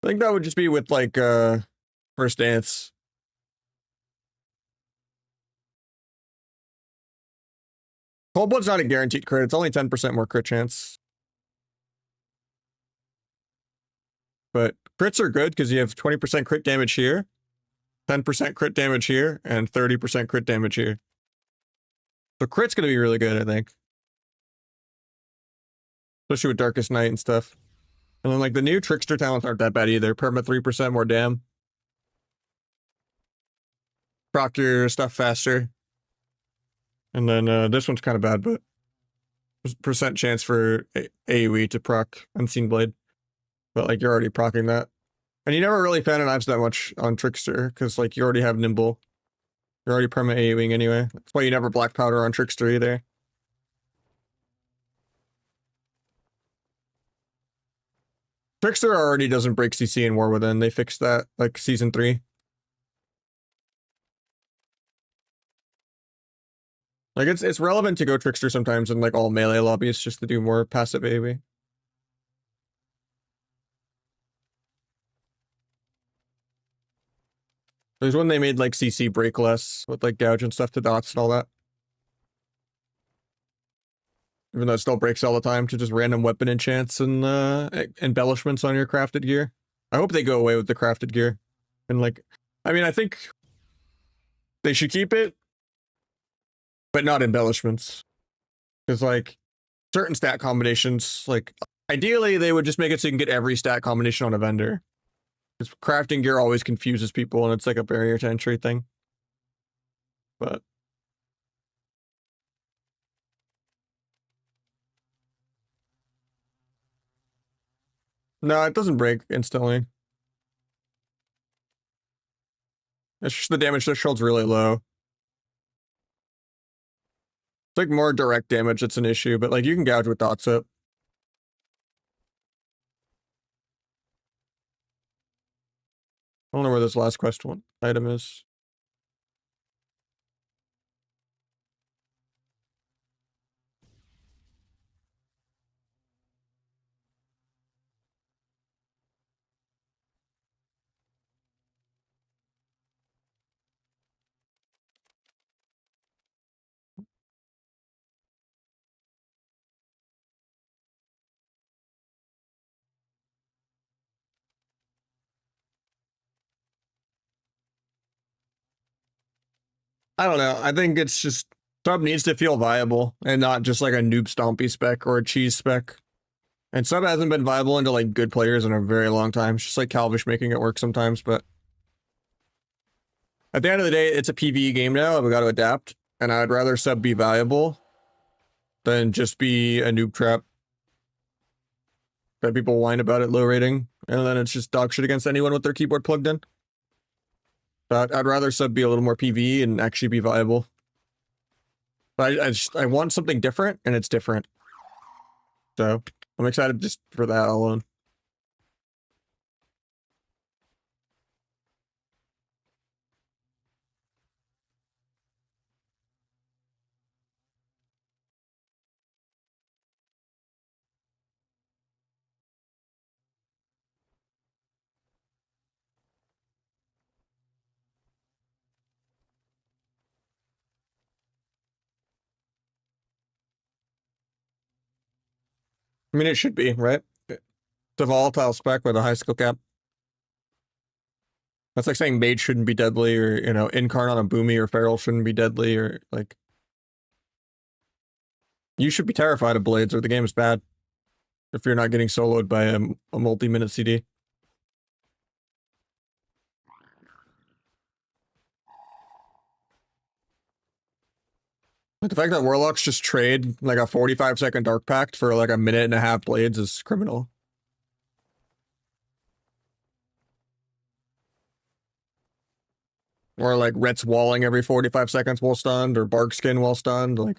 I think that would just be with like First Dance. Cold Blood's not a guaranteed crit, it's only 10% more crit chance. But crits are good because you have 20% crit damage here, 10% crit damage here, and 30% crit damage here. So crit's gonna be really good, I think. Especially with Darkest Night and stuff. And then like the new Trickster talents aren't that bad either. Perma 3% more dam. Proc your stuff faster. And then this one's kind of bad, but percent chance for AoE to proc Unseen Blade. But like you're already procking that. And you never really fan and knives that much on Trickster, because like you already have Nimble. You're already perma AoEing anyway. That's why you never Black Powder on Trickster either. Trickster already doesn't break CC in War Within. They fixed that like season 3. Like it's relevant to go Trickster sometimes in like all melee lobbies just to do more passive AoE. There's when they made like CC break less with like gouge and stuff to dots and all that. Even though it still breaks all the time to just random weapon enchants and embellishments on your crafted gear. I hope they go away with the crafted gear. And like, I mean, I think they should keep it, but not embellishments. Because like certain stat combinations, like ideally they would just make it so you can get every stat combination on a vendor. Because crafting gear always confuses people and it's like a barrier to entry thing. But no, it doesn't break instantly. It's just the damage threshold's really low. It's like more direct damage that's an issue, but like you can gouge with dots up. I don't know where this last question item is. I don't know. I think it's just sub needs to feel viable and not just like a noob stompy spec or a cheese spec. And sub hasn't been viable into like good players in a very long time. It's just like Calvish making it work sometimes, but at the end of the day, it's a PvE game now. We've got to adapt, and I'd rather sub be valuable than just be a noob trap that people whine about it low rating, and then it's just dog shit against anyone with their keyboard plugged in. But I'd rather sub be a little more PvE and actually be viable. But I want something different, and it's different. So I'm excited just for that alone. I mean, it should be, right? It's a volatile spec with a high skill cap. That's like saying mage shouldn't be deadly, or, you know, incarn on a boomy or feral shouldn't be deadly, or like... You should be terrified of blades or the game is bad. If you're not getting soloed by a multi-minute CD. Like the fact that warlocks just trade like a 45-second dark pact for like a minute and a half blades is criminal. Or like Ret's walling every 45 seconds while stunned, or Barkskin while stunned, like...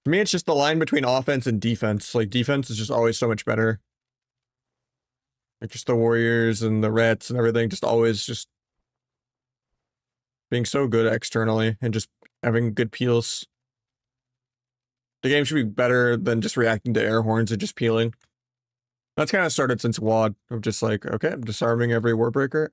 To me, it's just the line between offense and defense. Like, defense is just always so much better. Like, just the warriors and the Rets and everything, just always just being so good externally and just having good peels. The game should be better than just reacting to air horns and just peeling. That's kind of started since WoD, of just like, okay, I'm disarming every warbreaker.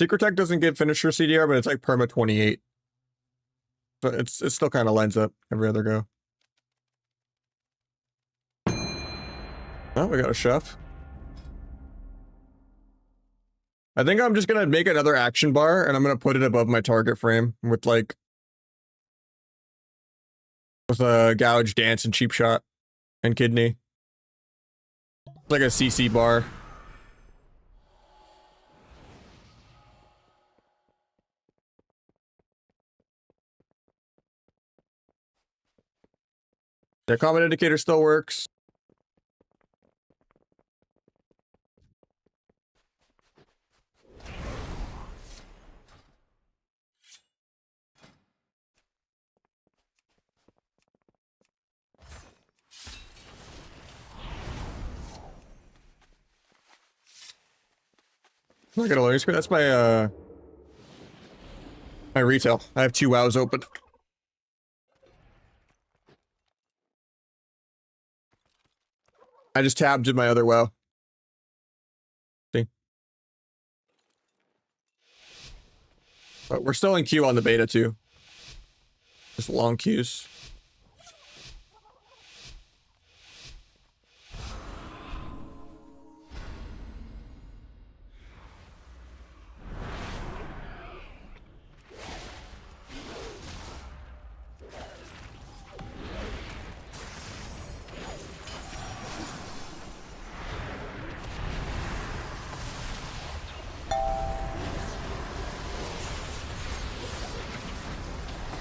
Secret Tech doesn't get finisher CDR, but it's like perma 28. So it still kind of lines up every other go. Oh, we got a chef. I think I'm just gonna make another action bar and I'm gonna put it above my target frame with like a gouge, dance, and cheap shot and kidney. It's like a CC bar. The combat indicator still works. Look at a loading screen. That's my my retail. I have 2 wows open. I just tabbed in my other wow. See? But we're still in queue on the beta too. Just long queues.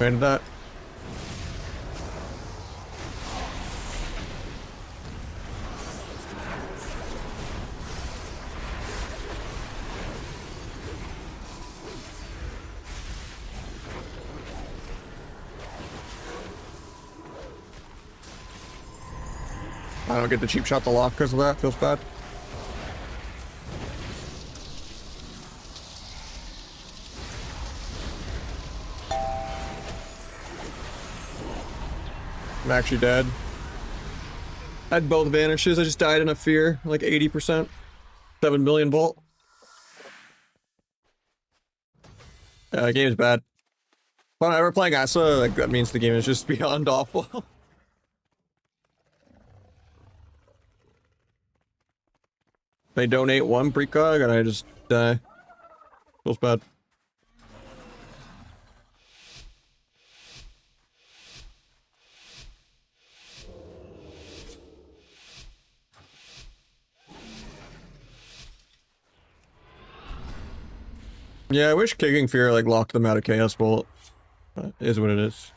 Into that. I don't get the cheap shot to lock because of that. Feels bad. I'm actually dead. I had both vanishes. I just died in a fear, like 80%. 7 million volt. Yeah, the game's bad. When we're playing Asa, like that means the game is just beyond awful. They donate 1 precog and I just die. Feels bad. Yeah, I wish Kicking Fear like locked them out of Chaos Bolt. But it is what it is.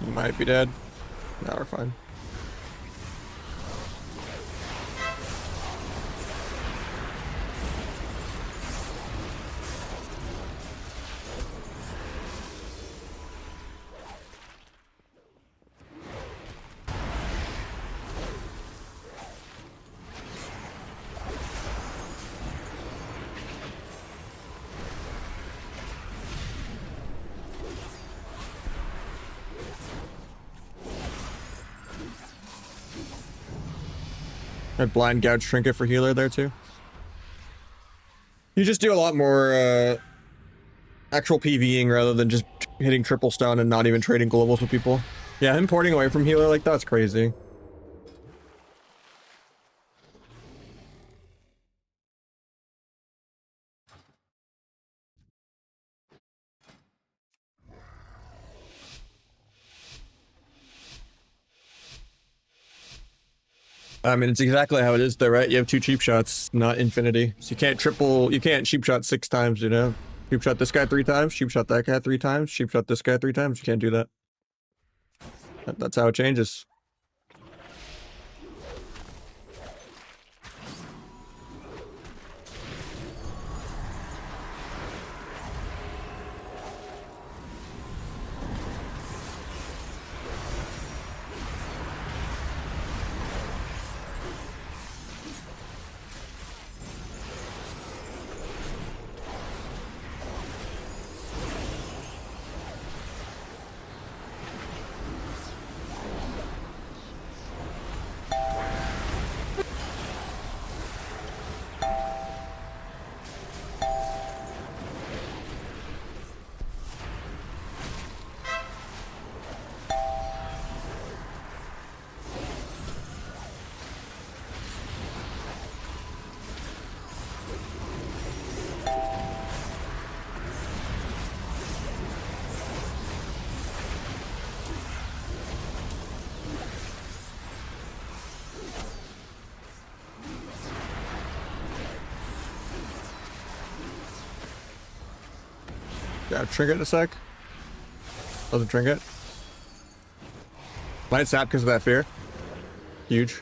Might be dead. Now we're fine. A blind gouge trinket for healer there too. You just do a lot more actual PvEing rather than just hitting triple stun and not even trading globals with people. Yeah, him porting away from healer like that's crazy. I mean, it's exactly how it is though, right? You have 2 cheap shots, not infinity. So you can't cheap shot 6 times, you know? Cheap shot this guy 3 times, cheap shot that guy 3 times, cheap shot this guy 3 times. You can't do that. That's how it changes. Yeah, trinket in a sec. Doesn't trinket. Might sap because of that fear. Huge.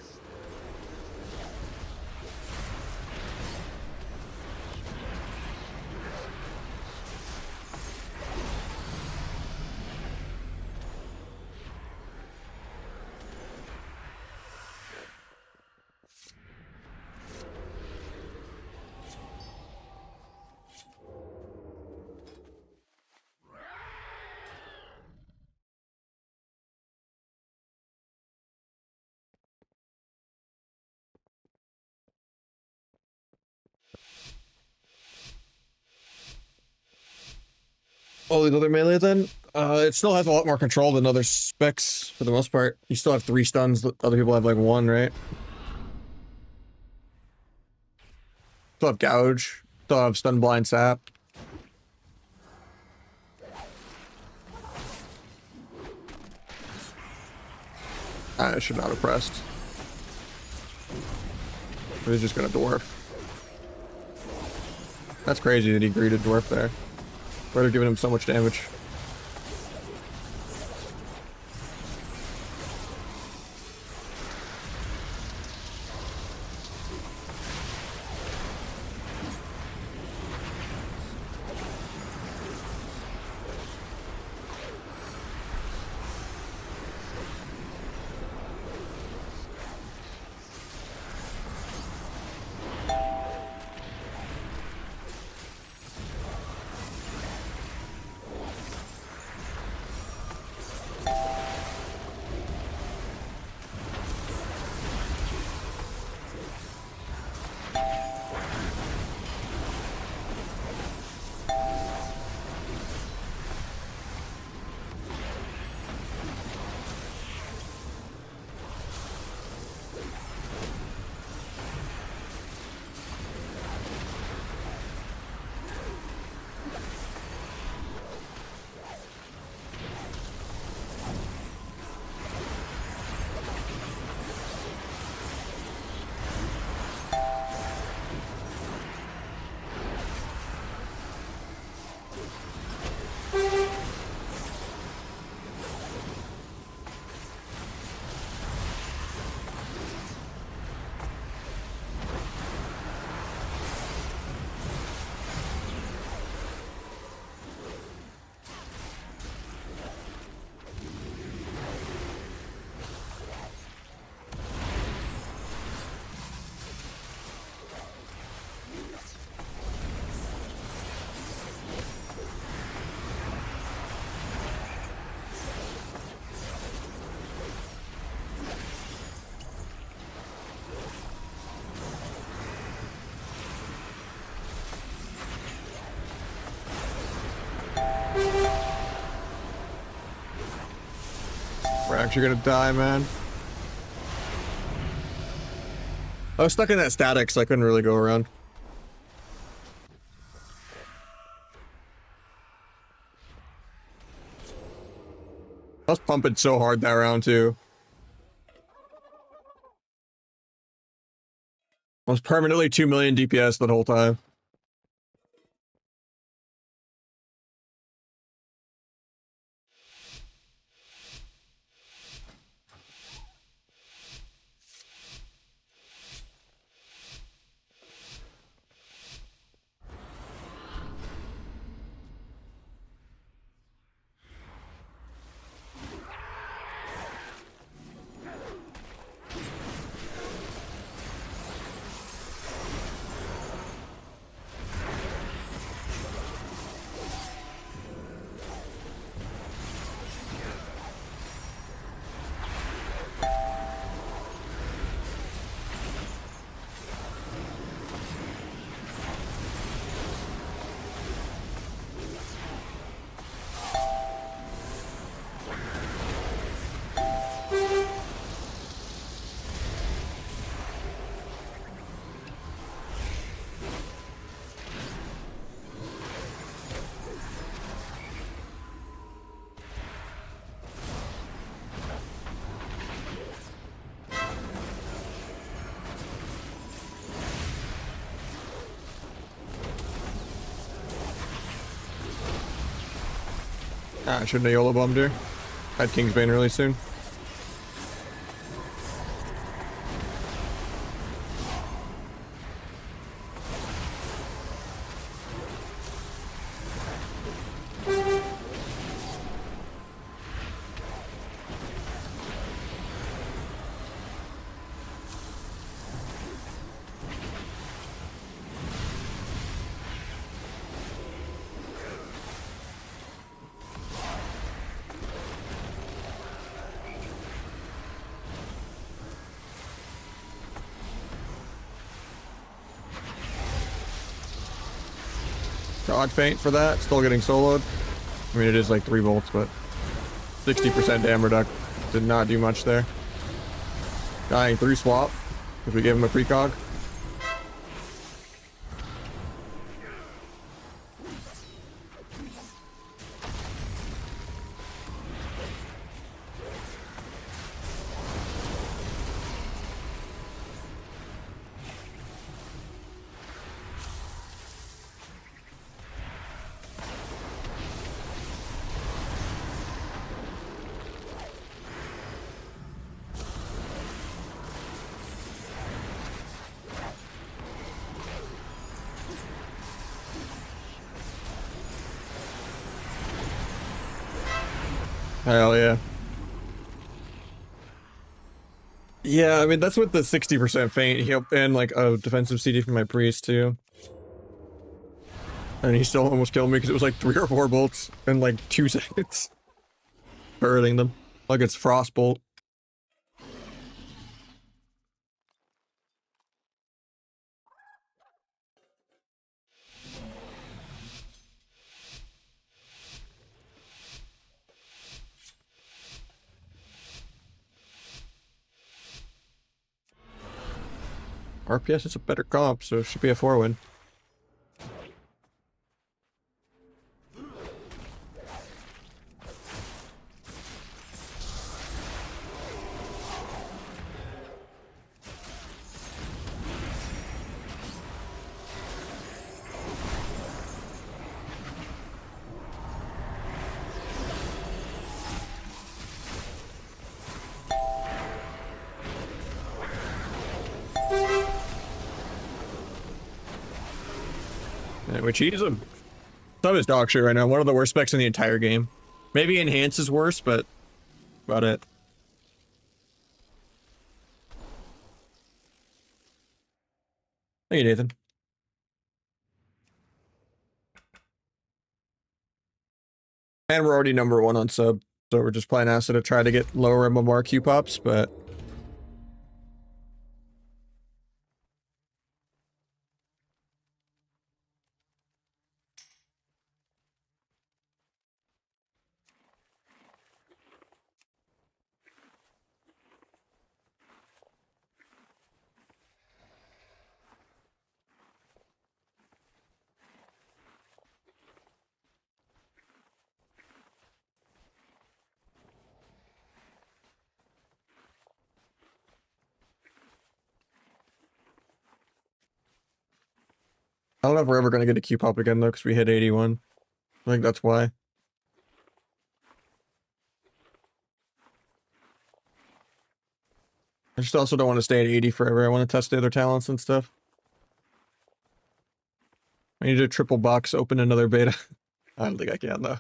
All these other melee then, it still has a lot more control than other specs for the most part. You still have 3 stuns, other people have like 1, right? Still have gouge, still have stun blind sap. I should not have pressed. He's just gonna dwarf. That's crazy that he greeted dwarf there. Better giving him so much damage. We're actually gonna die, man. I was stuck in that static, so I couldn't really go around. I was pumping so hard that round, too. I was permanently 2 million DPS that whole time. Ah, I shouldn't have YOLO bombed her. Had Kingsbane really soon. God feint for that. Still getting soloed. I mean, it is like 3 volts, but 60% dam reduct. Did not do much there. Dying 3 swap because we gave him a precog. Hell yeah. Yeah, I mean, that's with the 60% feint. He'll and like a defensive CD from my priest too. And he still almost killed me because it was like 3 or 4 bolts in like 2 seconds. Hurting them. Like it's frostbolt. RPS is a better comp, so it should be a 4-win. And we cheese him. Sub is dog shit right now. One of the worst specs in the entire game. Maybe Enhance is worse, but about it. Thank you, Nathan. And we're already #1 on sub, so we're just playing acid to try to get lower MMR Q pops, but I don't know if we're ever going to get a Q pop again though, because we hit 81. I think that's why. I just also don't want to stay at 80 forever. I want to test the other talents and stuff. I need to triple box open another beta. I don't think I can though.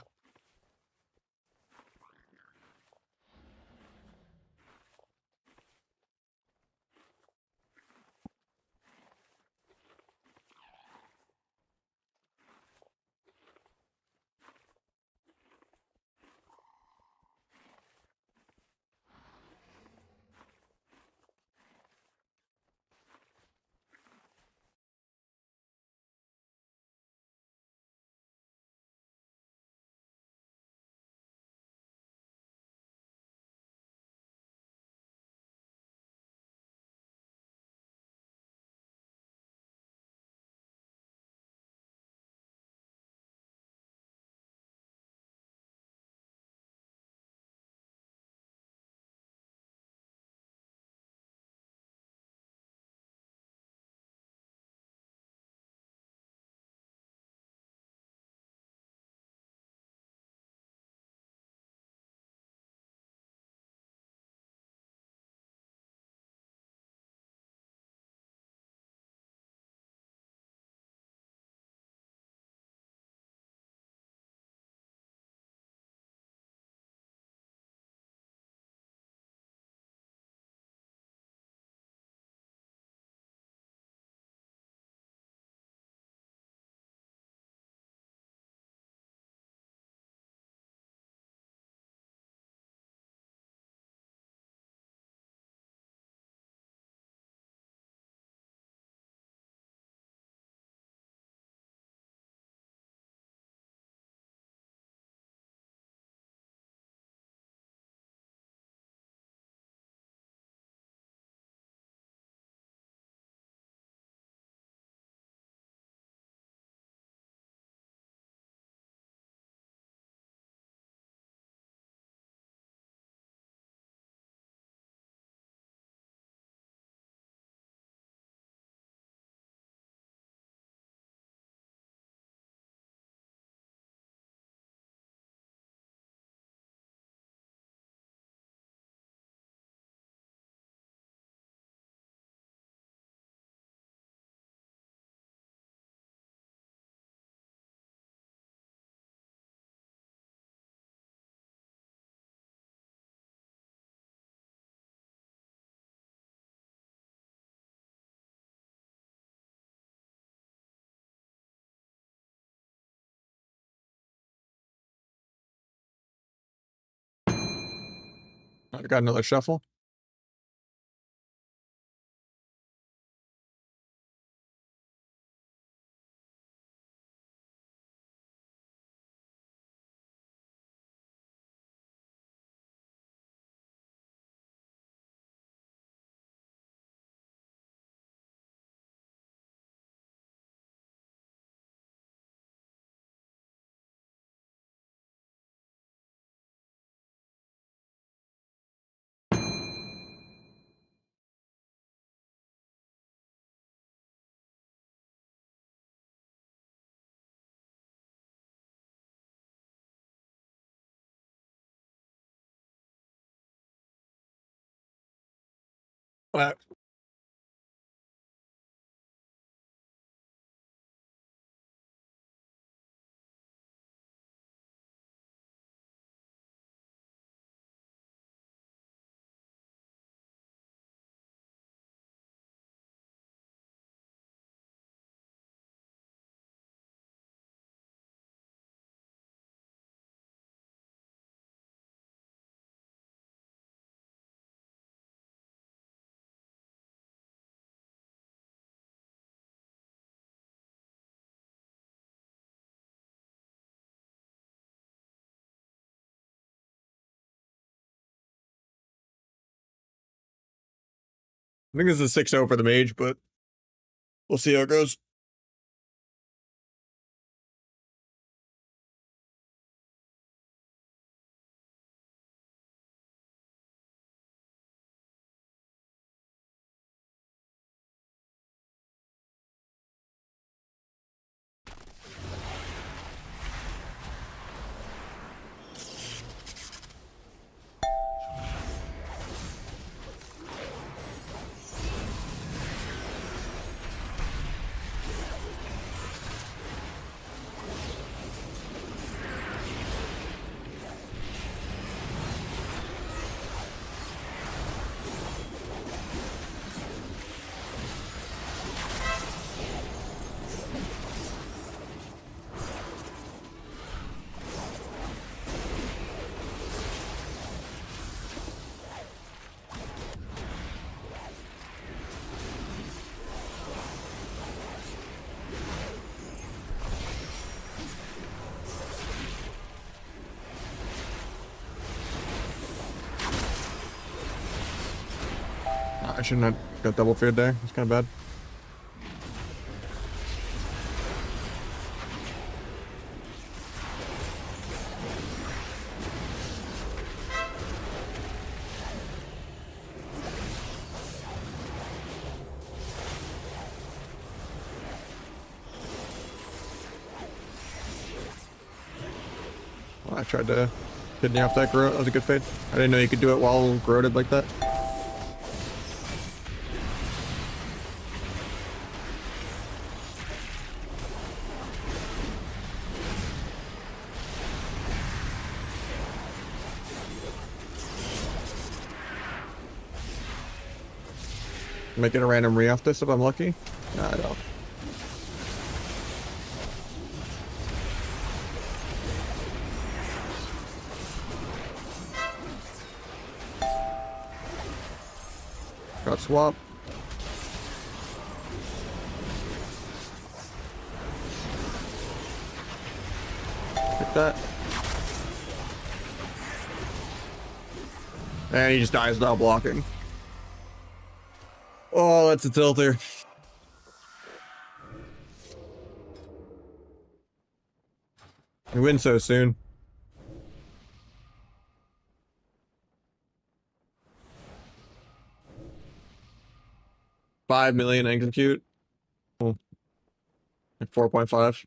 I got another shuffle. What? I think this is a 6-0 for the mage, but we'll see how it goes. I shouldn't have got double feared there. It's kind of bad. Well, I tried to kidney off that grow. That was a good fade. I didn't know you could do it while growed like that. Might get a random re off this if I'm lucky. No, I don't. Got swap. Like that. And he just dies without blocking. Oh, that's a tilter. We win so soon. $5 million execute. Like 4.5.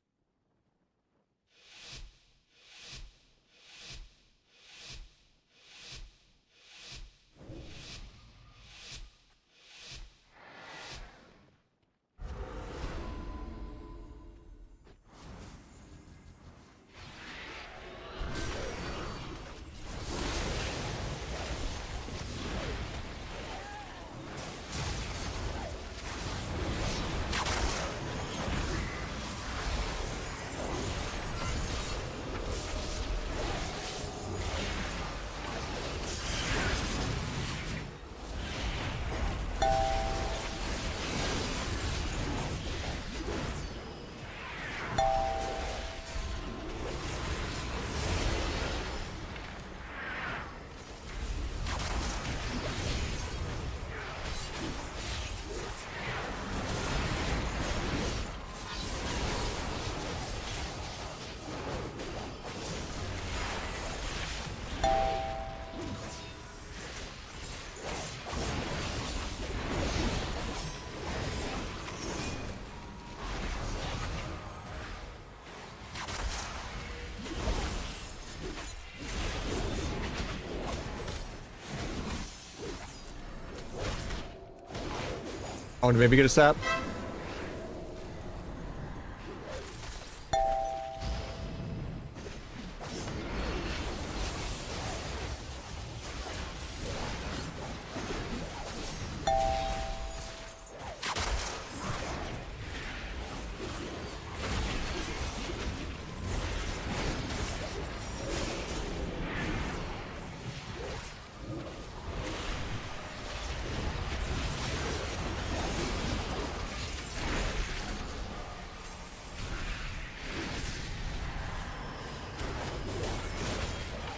I want to maybe get a sap.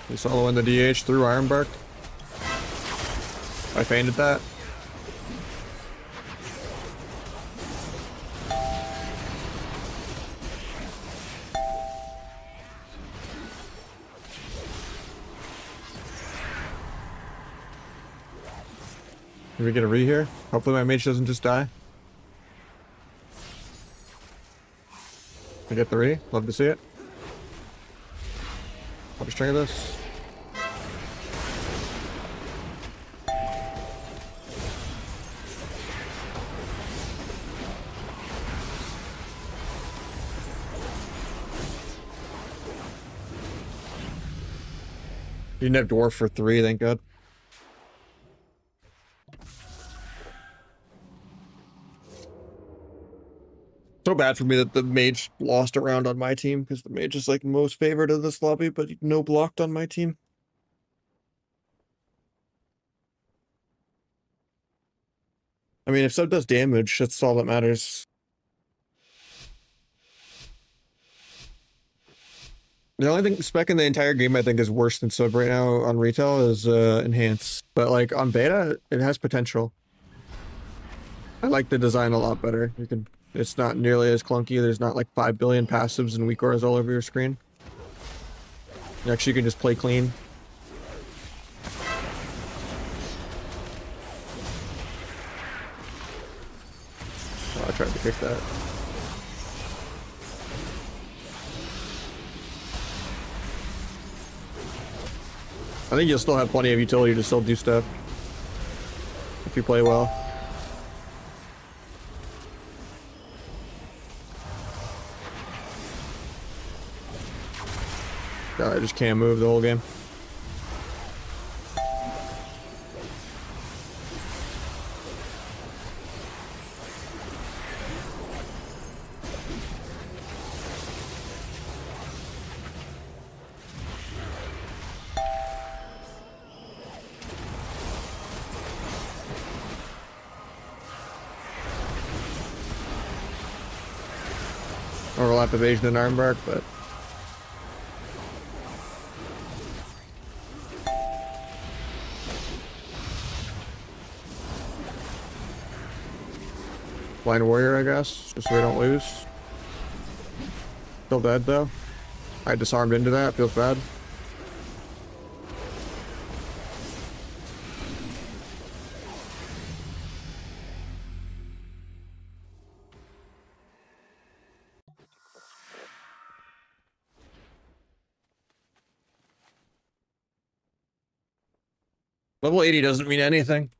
We solo in the DH through Ironbark. I feinted that. Did we get a re here? Hopefully my mage doesn't just die. I get the re. Love to see it. I'll be string of this. You didn't have dwarf for 3, thank God. So bad for me that the mage lost a round on my team, because the mage is like most favored of this lobby, but no blocked on my team. I mean, if sub does damage, that's all that matters. The only thing spec in the entire game I think is worse than sub right now on retail is enhance. But like on beta, it has potential. I like the design a lot better. You can, it's not nearly as clunky. There's not like 5 billion passives and weakauras all over your screen. Actually, you can just play clean. Oh, I tried to kick that. I think you'll still have plenty of utility to still do stuff if you play well. God, I just can't move the whole game. Overlap evasion and armbark, but blind warrior, I guess, just so we don't lose. Still dead though. I disarmed into that, feels bad. Level 80 doesn't mean anything.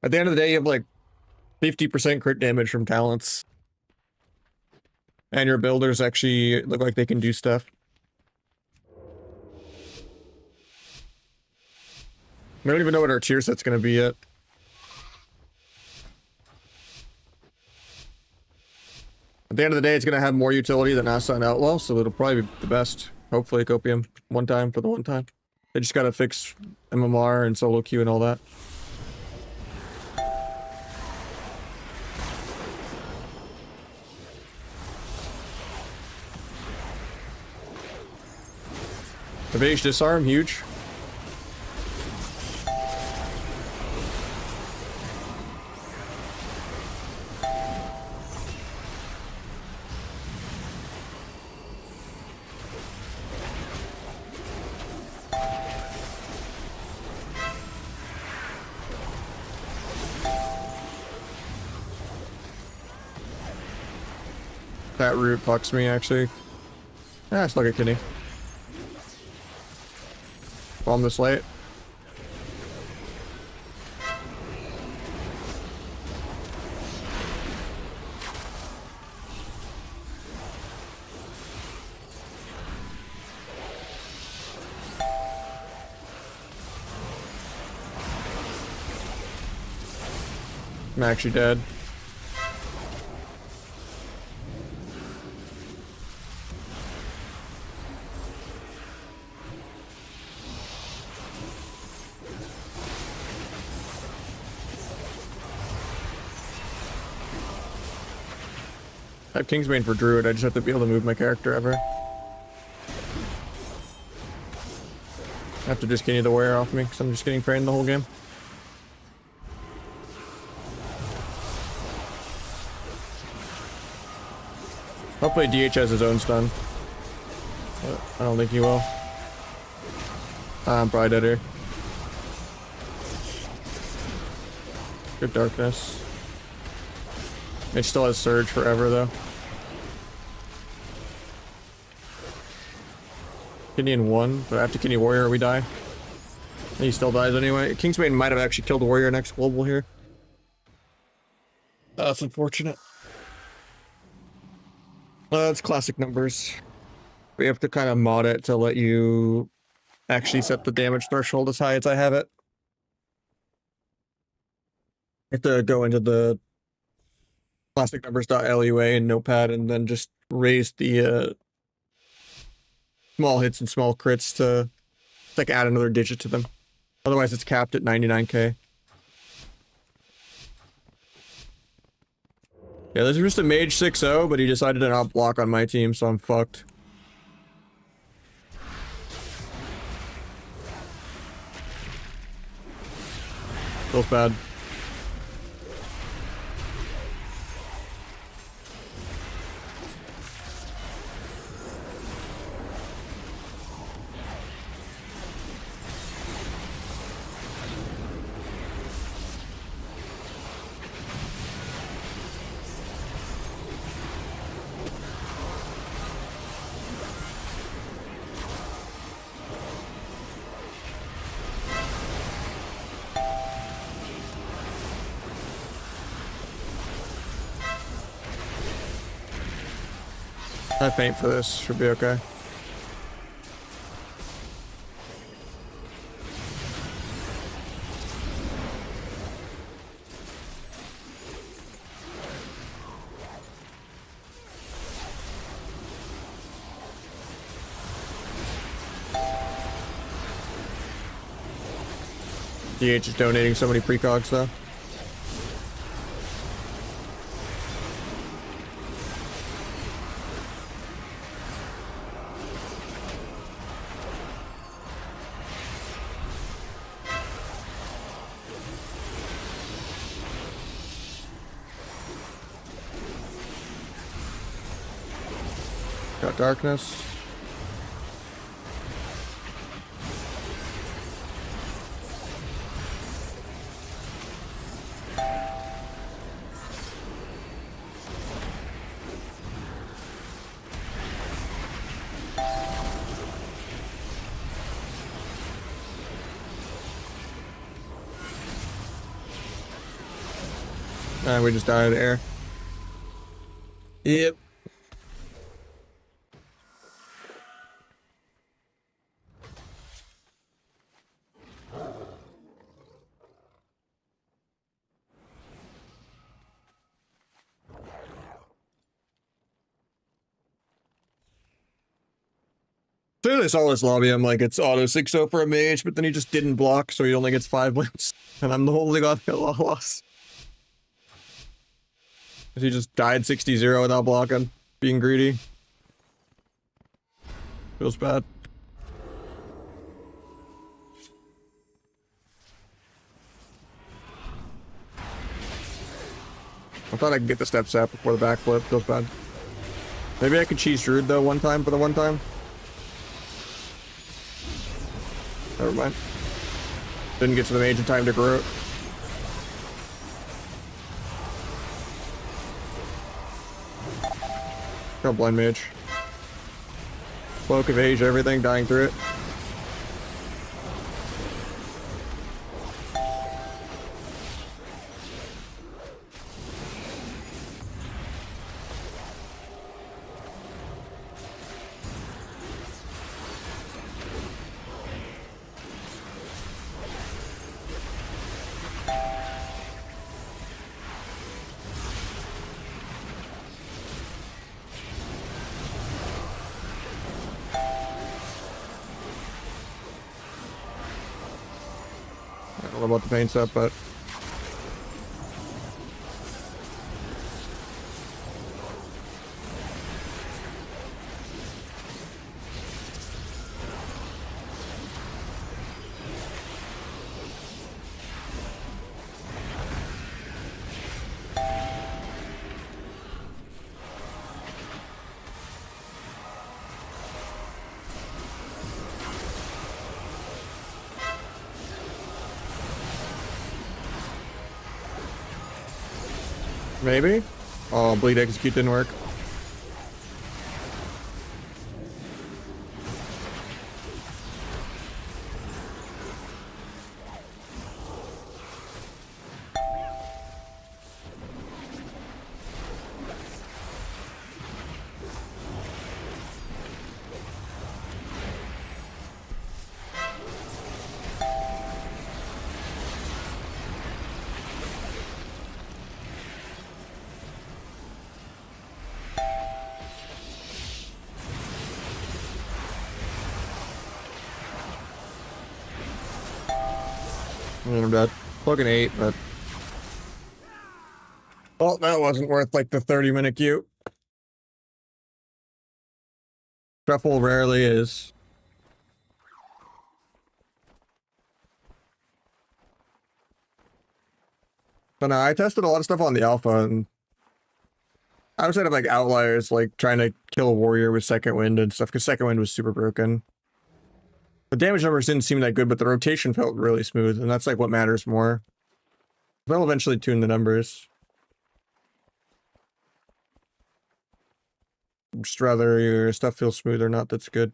At the end of the day, you have like 50% crit damage from talents. And your builders actually look like they can do stuff. I don't even know what our tier set's gonna be yet. At the end of the day, it's gonna have more utility than Asa and Outlaw, so it'll probably be the best. Hopefully, Copium. One time for the one time. They just gotta fix MMR and solo queue and all that. Evade disarm, huge. That root fucks me, actually. Ah, it's like a kidney. Bomb this late. I'm actually dead. I have Kingsbane for Druid, I just have to be able to move my character ever. I have to discontinue the wear off me because I'm just getting trained the whole game. Hopefully DH has his own stun. But I don't think he will. I'm probably dead here. Good darkness. It still has surge forever though. Kidney in 1, but after Kidney Warrior we die. He still dies anyway. Kingsbane might have actually killed the Warrior next global here. That's unfortunate. That's classic numbers. We have to kind of mod it to let you actually set the damage threshold as high as I have it. You have to go into the classic numbers.lua in Notepad and then just raise the small hits and small crits to like add another digit to them. Otherwise it's capped at 99k. Yeah, there's just a mage 6-0, but he decided to not block on my team, so I'm fucked. Feels bad. I faint for this. Should be okay. DH is donating so many precogs though. Got darkness. We just died out of air. Yep. Through this all this lobby, I'm like, it's auto 6-0 for a mage, but then he just didn't block, so he only gets 5 wins. And I'm the only guy that lost. He just died 60-0 without blocking, being greedy. Feels bad. I thought I could get the step sap before the backflip. Feels bad. Maybe I could cheese Druid though one time for the one time. Never mind. Didn't get to the mage in time to grow it. Got blind mage. Cloak of age, everything, dying through it. I don't know about the paint stuff, but maybe? Oh, bleed execute didn't work. And I'm dead. Fucking 8, but well, that wasn't worth like the 30-minute queue. Truffle rarely is. But no, I tested a lot of stuff on the alpha, and outside of like outliers, like trying to kill a warrior with second wind and stuff, because second wind was super broken. The damage numbers didn't seem that good, but the rotation felt really smooth, and that's like what matters more. They'll eventually tune the numbers. Just rather your stuff feels smooth or not, that's good.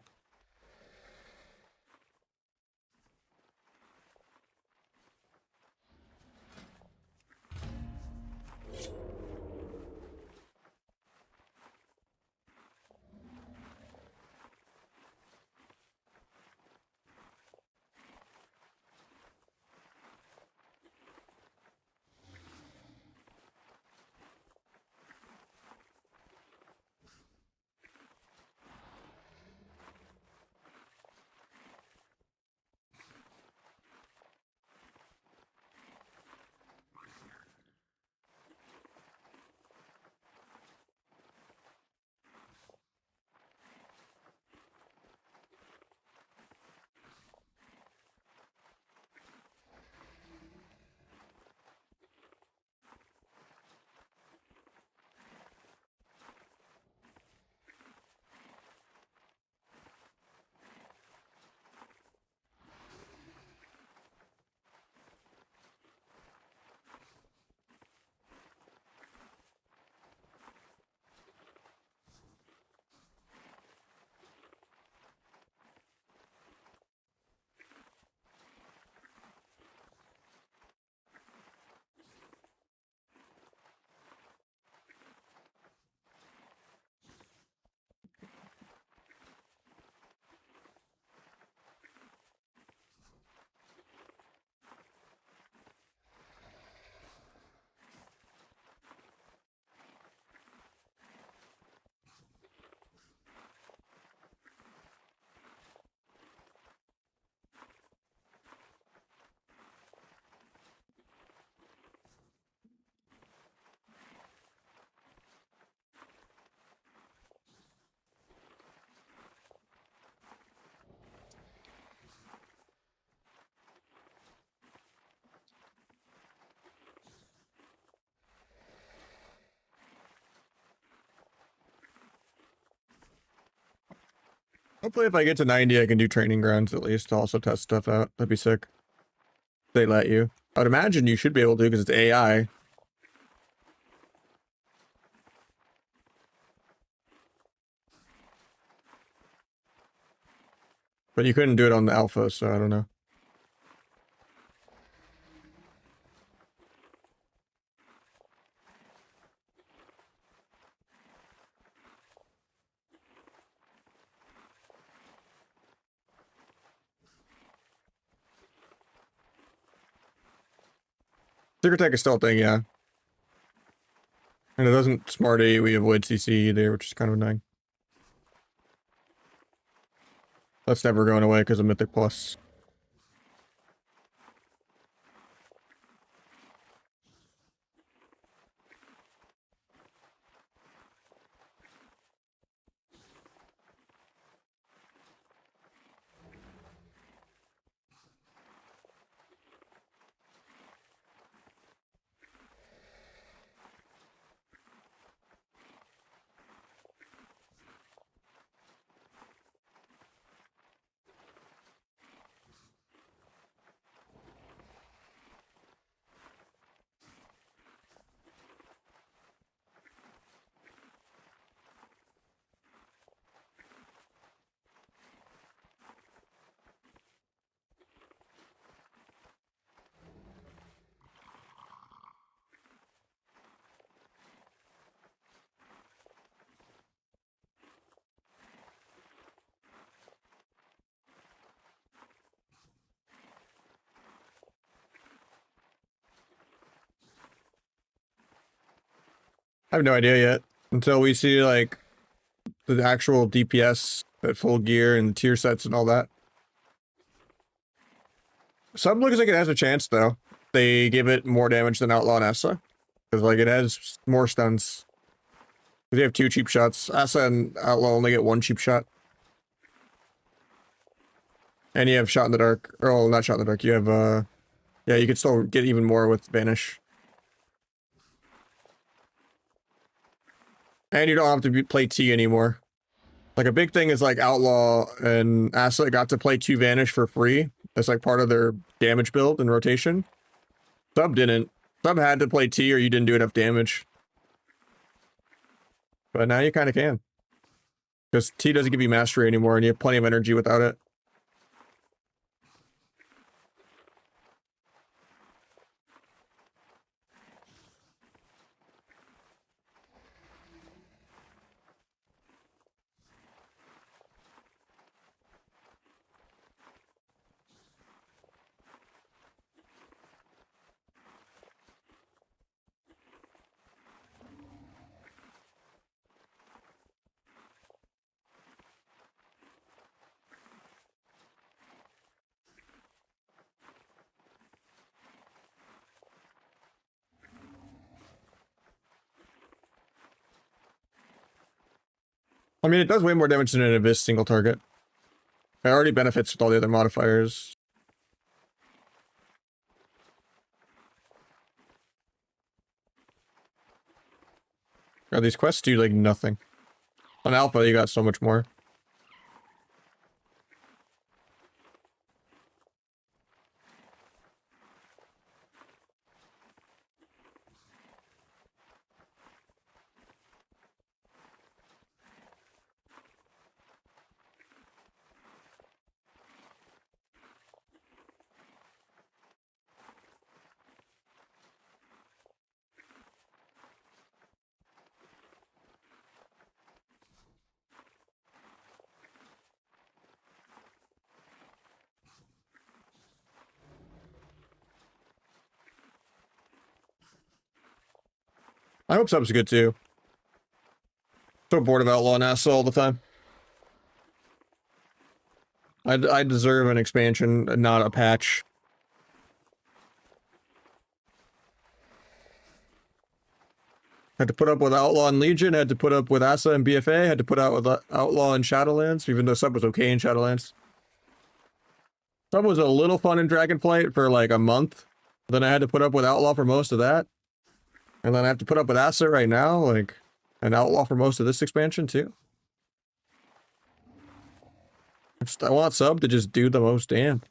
Hopefully if I get to 90, I can do training grounds at least to also test stuff out. That'd be sick. They let you. I'd imagine you should be able to because it's AI. But you couldn't do it on the alpha, so I don't know. Secret Tech is still a thing, yeah. And it doesn't smart AoE avoid CC either, which is kind of annoying. That's never going away because of Mythic Plus. I have no idea yet until we see like the actual DPS at full gear and the tier sets and all that. Sub looks like it has a chance though. They give it more damage than Outlaw and Asa because like it has more stuns. They have 2 cheap shots. Asa and Outlaw only get 1 cheap shot. And you have Shot in the Dark. Oh, not Shot in the Dark. You have yeah, you could still get even more with Banish. And you don't have to play T anymore. Like a big thing is like Outlaw and Asa got to play 2 Vanish for free. That's like part of their damage build and rotation. Sub didn't. Sub had to play T or you didn't do enough damage. But now you kind of can. Because T doesn't give you mastery anymore and you have plenty of energy without it. I mean, it does way more damage than an Abyss single target. It already benefits with all the other modifiers. God, these quests do like nothing. On Alpha, you got so much more. I hope sub's good too. So bored of Outlaw and Asa all the time. I deserve an expansion, not a patch. Had to put up with Outlaw and Legion, had to put up with Asa and BFA, had to put out with Outlaw and Shadowlands, even though sub was okay in Shadowlands. Sub was a little fun in Dragonflight for like a month. Then I had to put up with Outlaw for most of that. And then I have to put up with Asa right now, like, an Outlaw for most of this expansion too. I want sub to just do the most damn.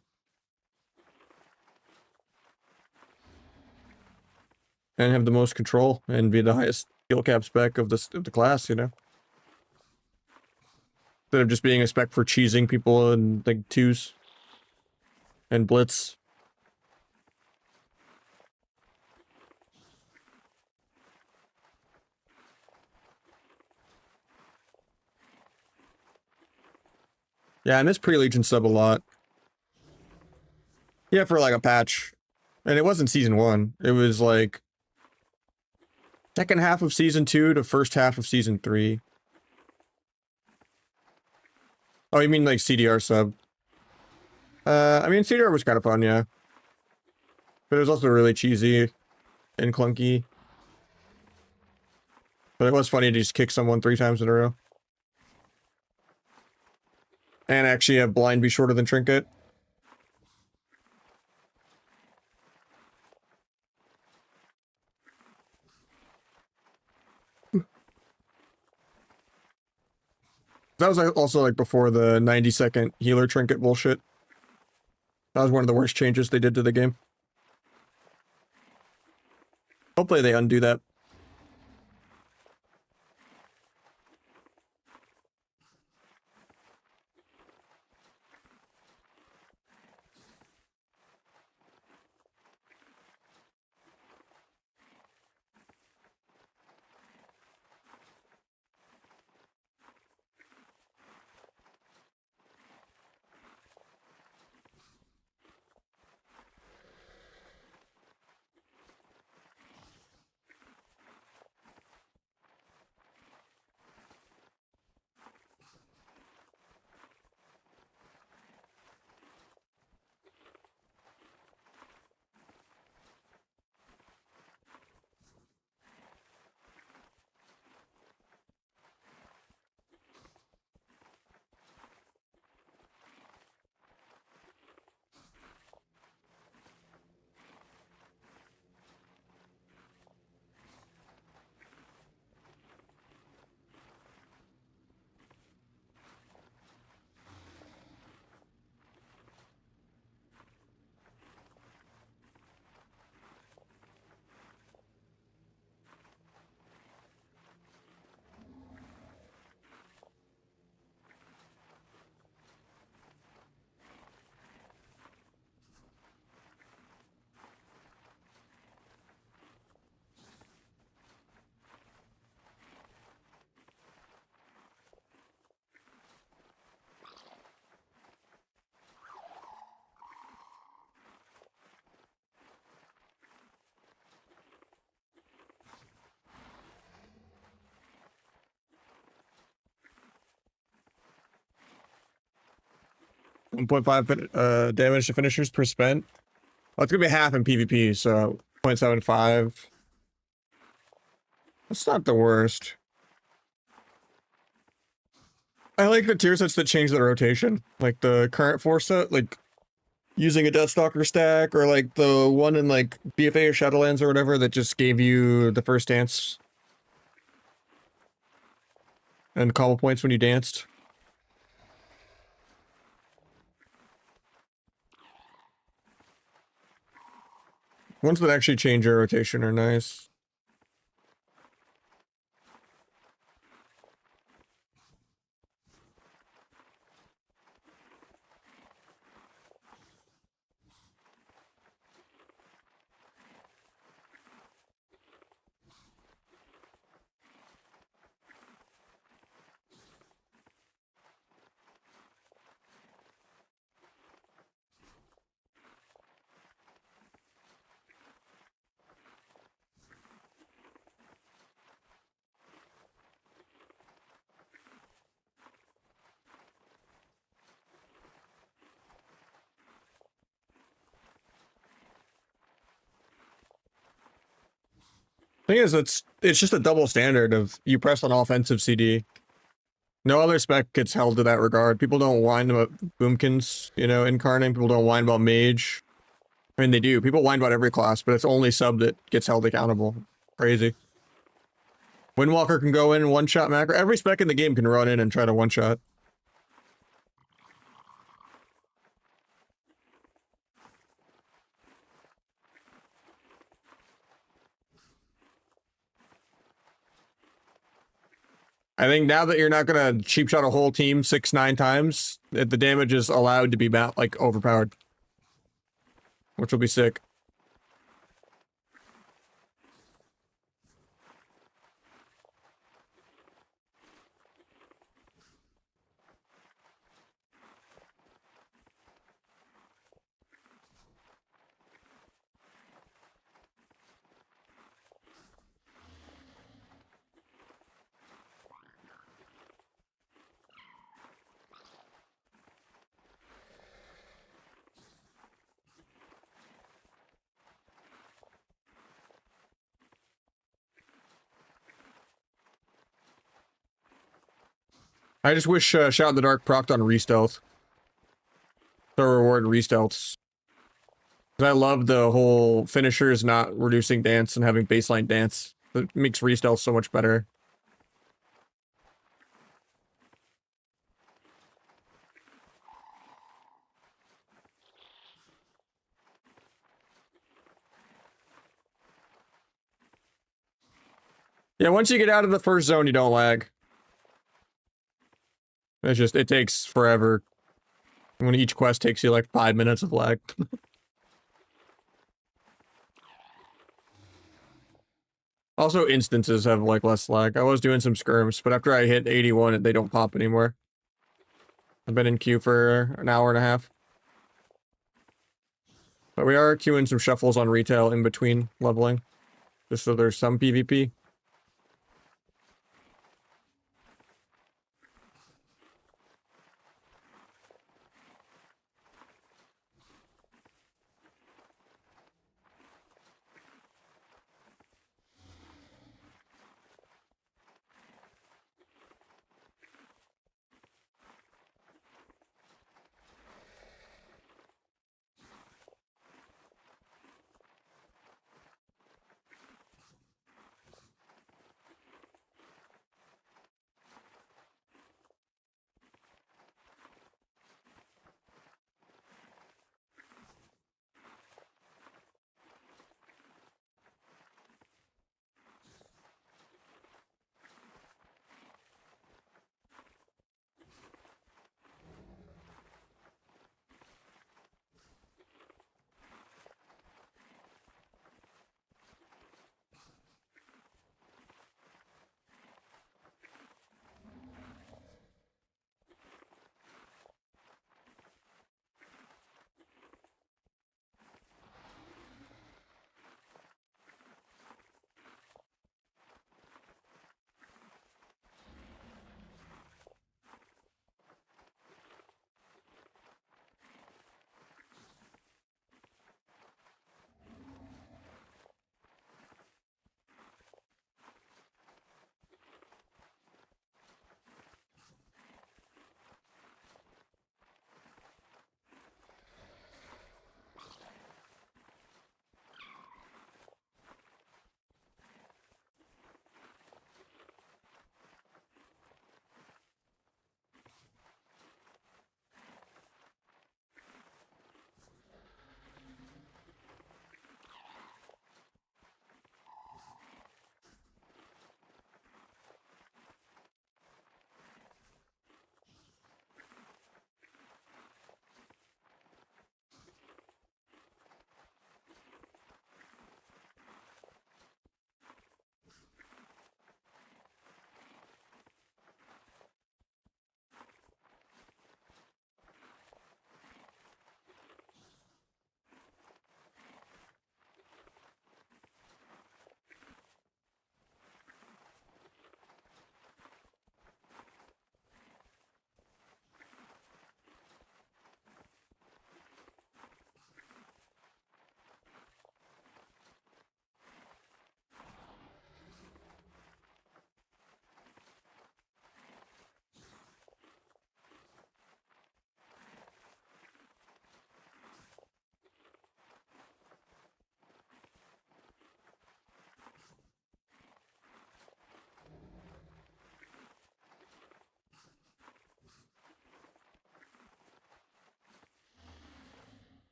And have the most control and be the highest skill cap spec of the class, you know? Instead of just being a spec for cheesing people in like 2s and blitz. Yeah, I miss pre-Legion sub a lot. Yeah, for like a patch. And it wasn't season 1. It was like second half of season 2 to first half of season 3. Oh, you mean like CDR sub? I mean CDR was kind of fun, yeah. But it was also really cheesy and clunky. But it was funny to just kick someone 3 times in a row. And actually have blind be shorter than trinket. That was also like before the 90-second healer trinket bullshit. That was one of the worst changes they did to the game. Hopefully they undo that. 1.5 damage to finishers per spent. Oh, it's gonna be half in PvP, so 0.75. That's not the worst. I like the tier sets that change the rotation. Like the current 4 set, like using a Deathstalker stack, or like the one in like BFA or Shadowlands or whatever that just gave you the first dance. And combo points when you danced. Ones that actually change your rotation are nice. Thing is, it's just a double standard of you press on offensive CD. No other spec gets held to that regard. People don't whine about boomkins, you know, incarnating. People don't whine about mage. I mean, they do. People whine about every class, but it's only sub that gets held accountable. Crazy. Windwalker can go in one-shot macro. Every spec in the game can run in and try to one-shot. I think now that you're not gonna cheap shot a whole team 6-9 times, the damage is allowed to be like overpowered, which will be sick. I just wish Shout in the Dark procced on re-stealth. So reward re-stealths. I love the whole finishers not reducing dance and having baseline dance. It makes re-stealth so much better. Yeah, once you get out of the first zone, you don't lag. It's just, it takes forever. When each quest takes you like 5 minutes of lag. Also, instances have like less lag. I was doing some skirms, but after I hit 81, they don't pop anymore. I've been in queue for an hour and a half. But we are queuing some shuffles on retail in between leveling. Just so there's some PvP.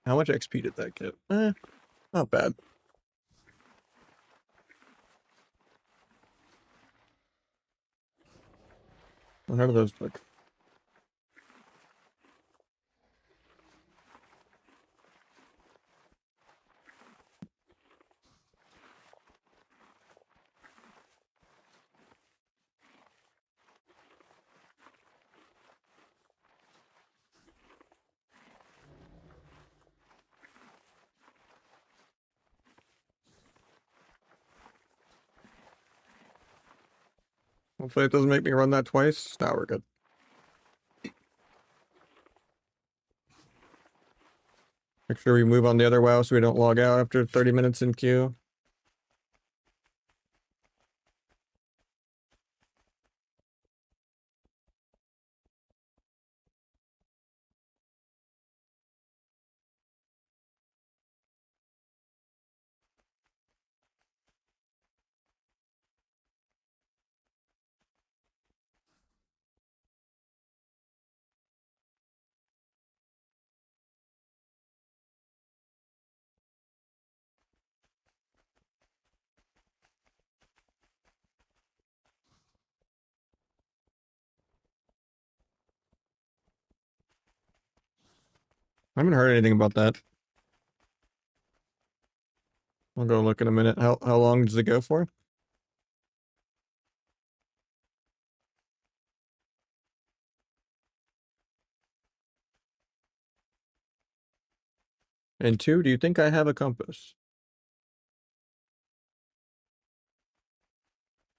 How much XP did that get? Not bad. How do those look? Hopefully it doesn't make me run that twice. Now we're good. Make sure we move on the other WoW so we don't log out after 30 minutes in queue. I haven't heard anything about that. I'll go look in a minute. How long does it go for? And two, do you think I have a compass?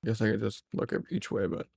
Guess I could just look at each way, but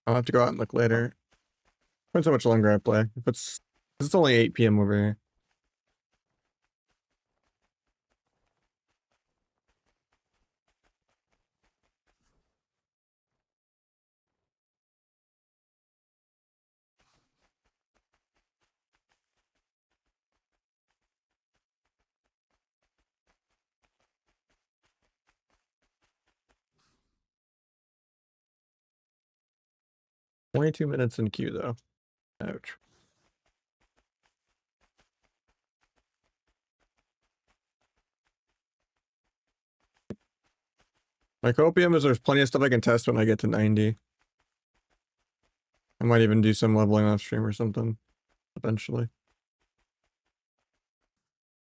'll have to go out and look later. Depends how much longer I play. If it's only 8 p.m. over here. $22 minutes in queue though. Ouch. My copium is there's plenty of stuff I can test when I get to 90. I might even do some leveling off stream or something eventually.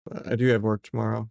But I do have work tomorrow.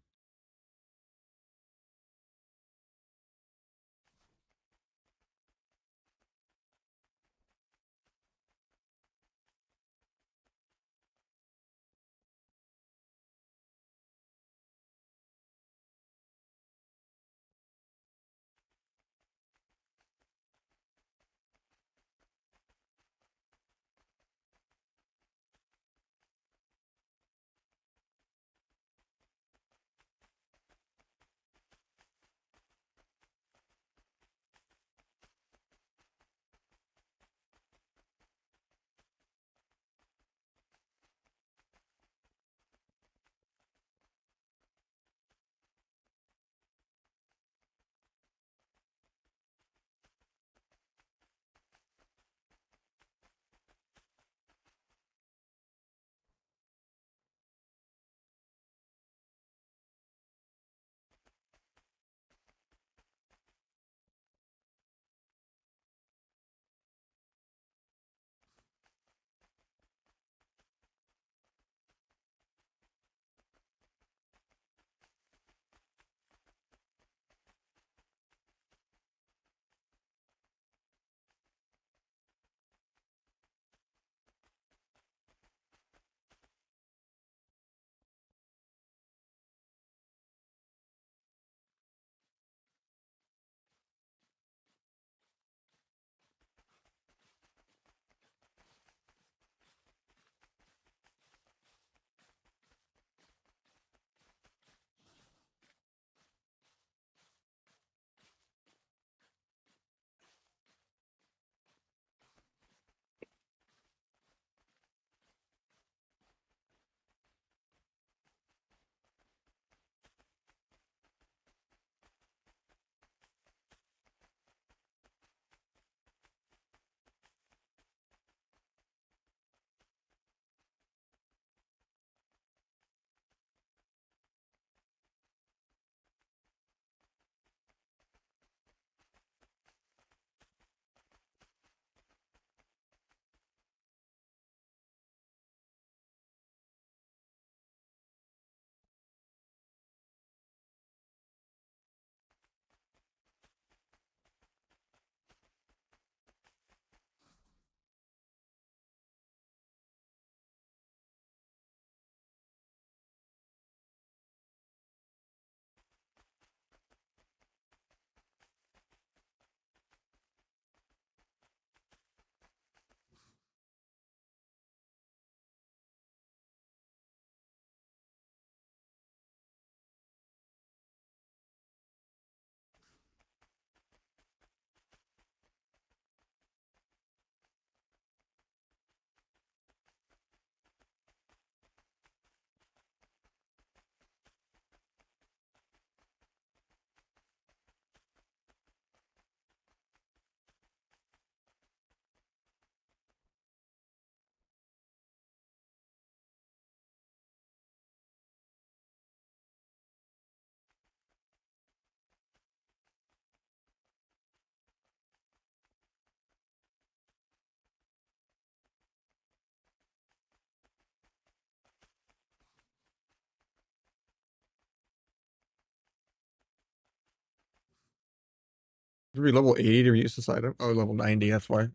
Did we level 80 to use this item? Oh, level 90, that's why.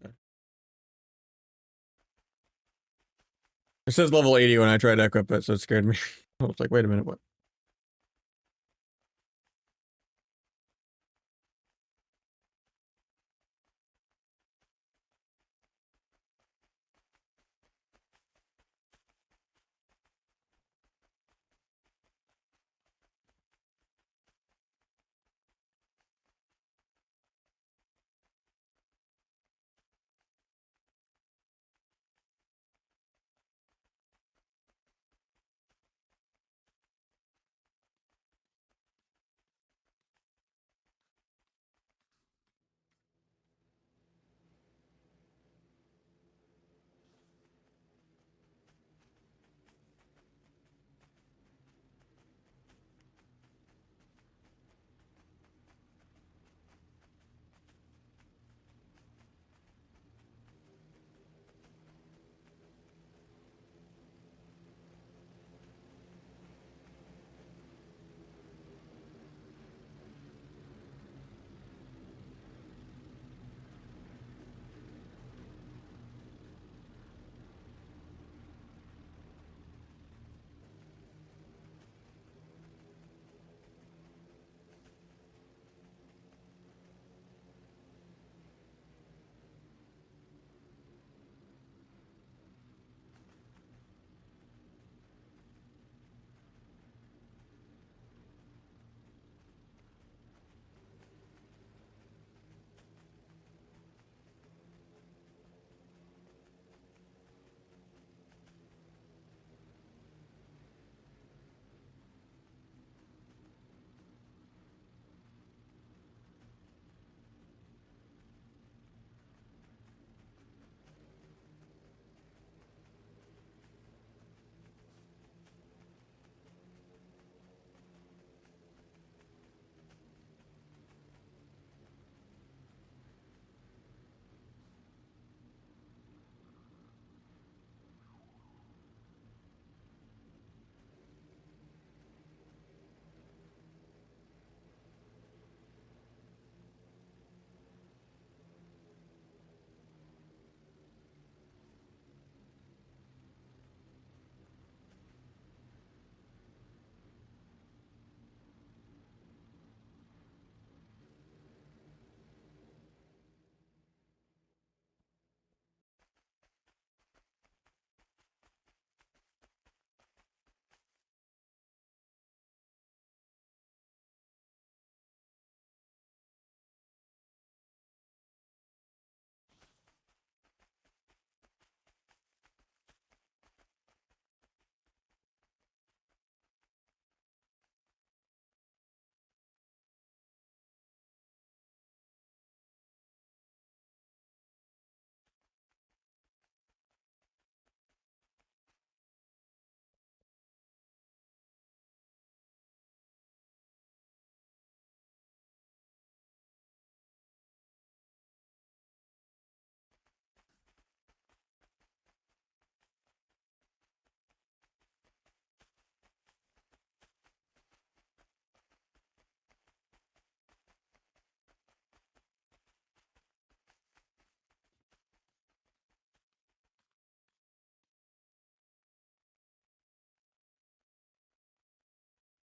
It says level 80 when I tried to equip it, so it scared me. I was like, wait a minute, what?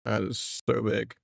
That is so big.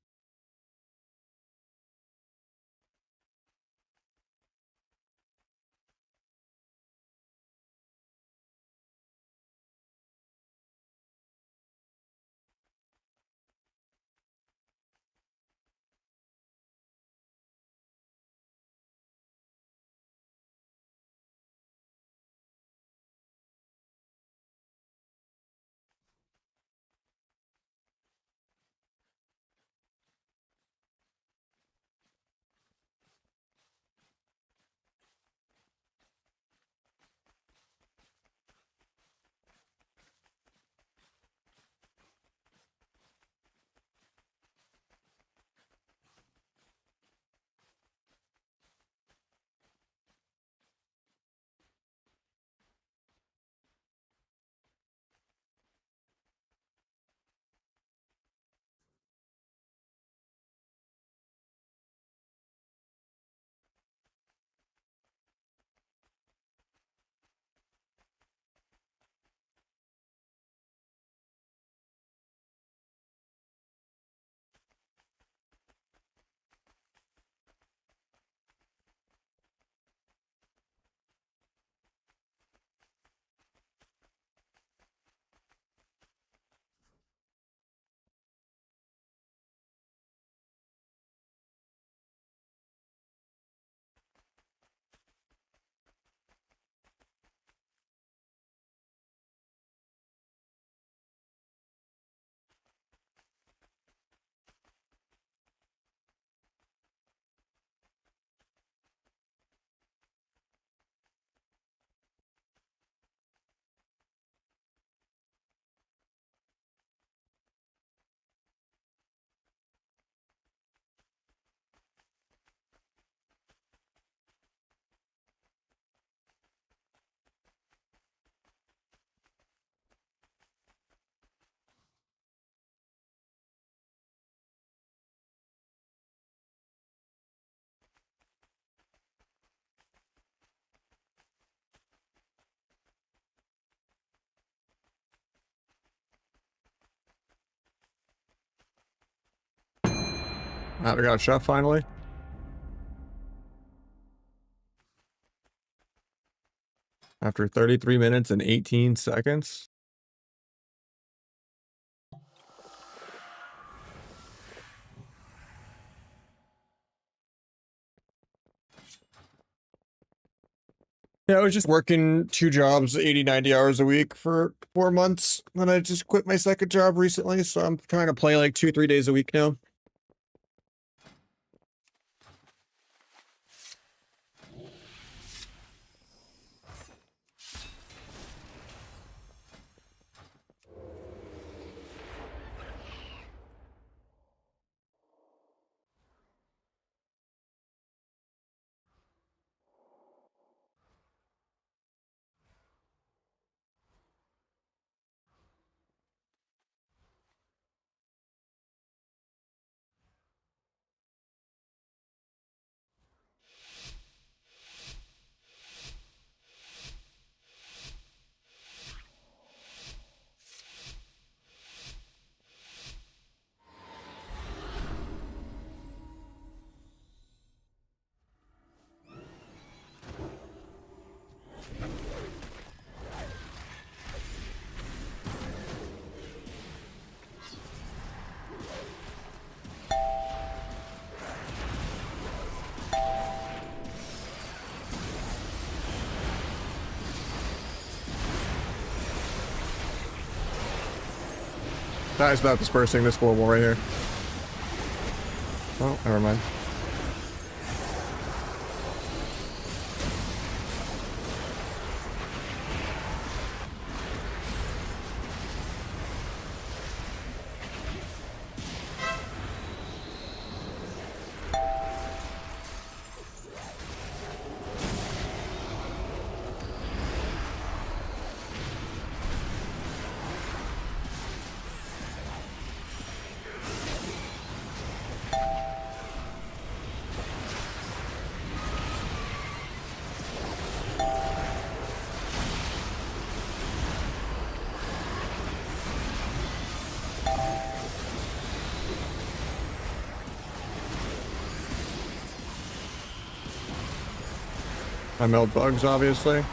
I got a chef finally. After 33 minutes and 18 seconds. Yeah, I was just working 2 jobs, 80, 90 hours a week for 4 months. Then I just quit my second job recently, so I'm trying to play like 2, 3 days a week now. That is not dispersing this global right here. Oh, never mind. I melt bugs, obviously.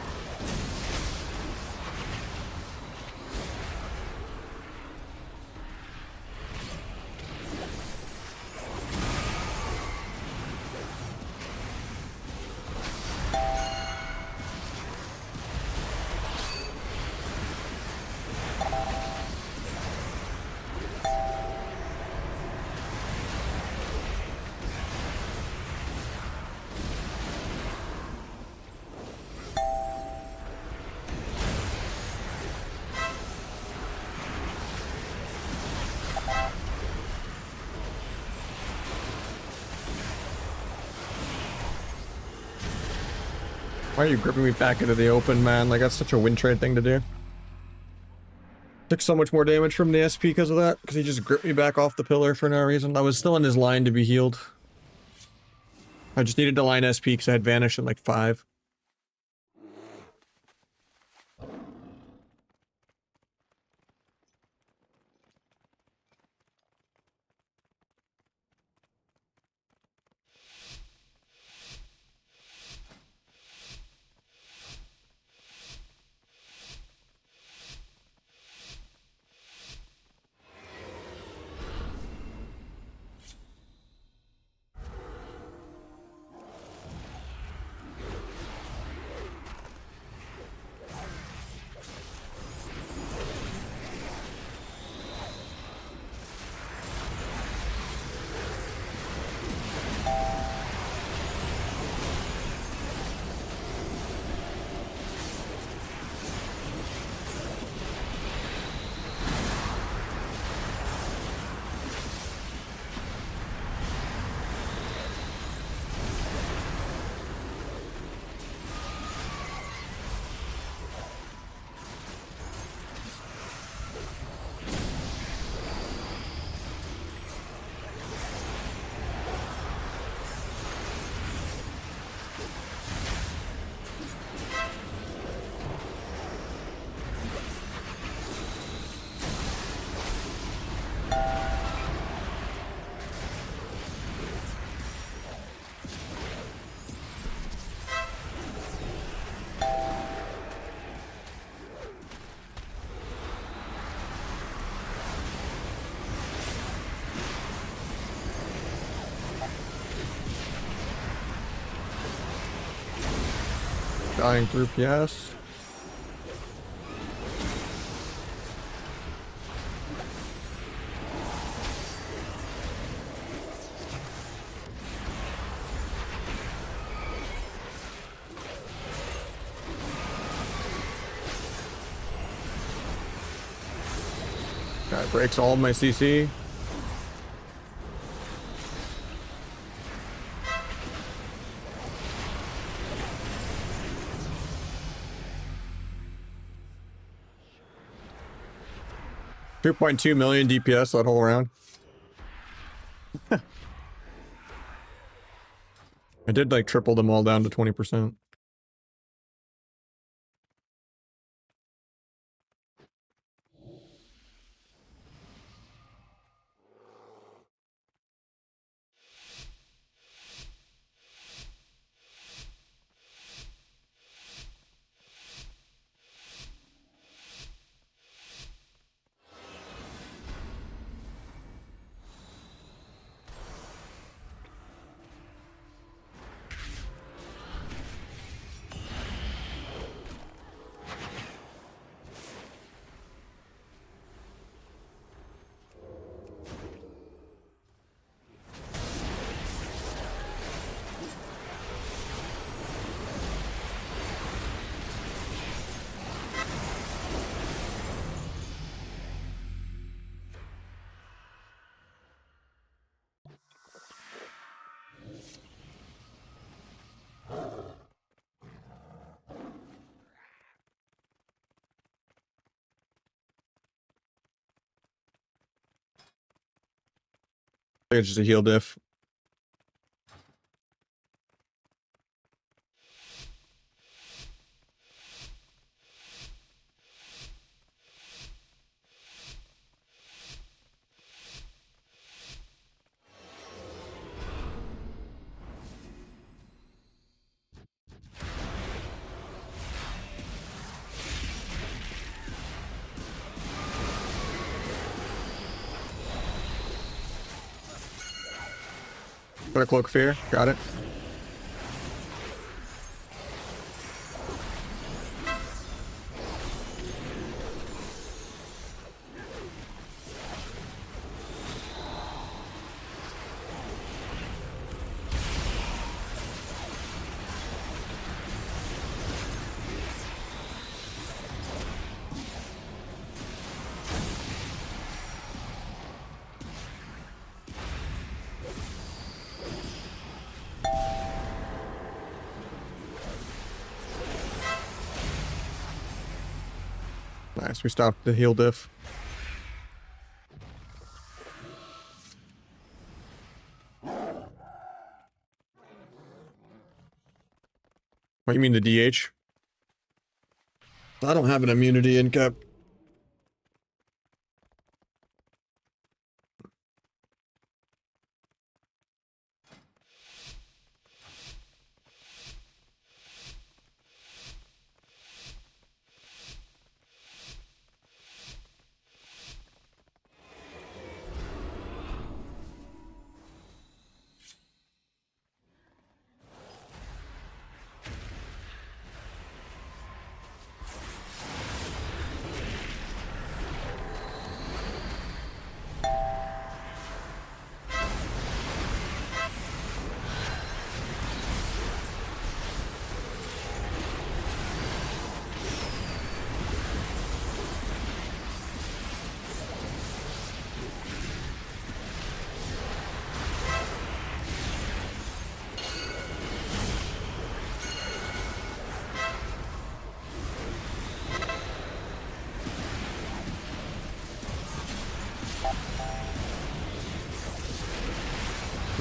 Why are you gripping me back into the open, man? Like, that's such a win trade thing to do. Took so much more damage from the SP because of that, because he just gripped me back off the pillar for no reason. I was still in his line to be healed. I just needed to line SP because I had vanished in like 5. Dying through PS. Guy breaks all of my CC. $2.2 million DPS that whole round. I did like triple them all down to 20%. I think it's just a heal diff. Put a cloak of fear. Got it. Nice, we stopped the heal diff. What, you mean the DH? I don't have an immunity in cap.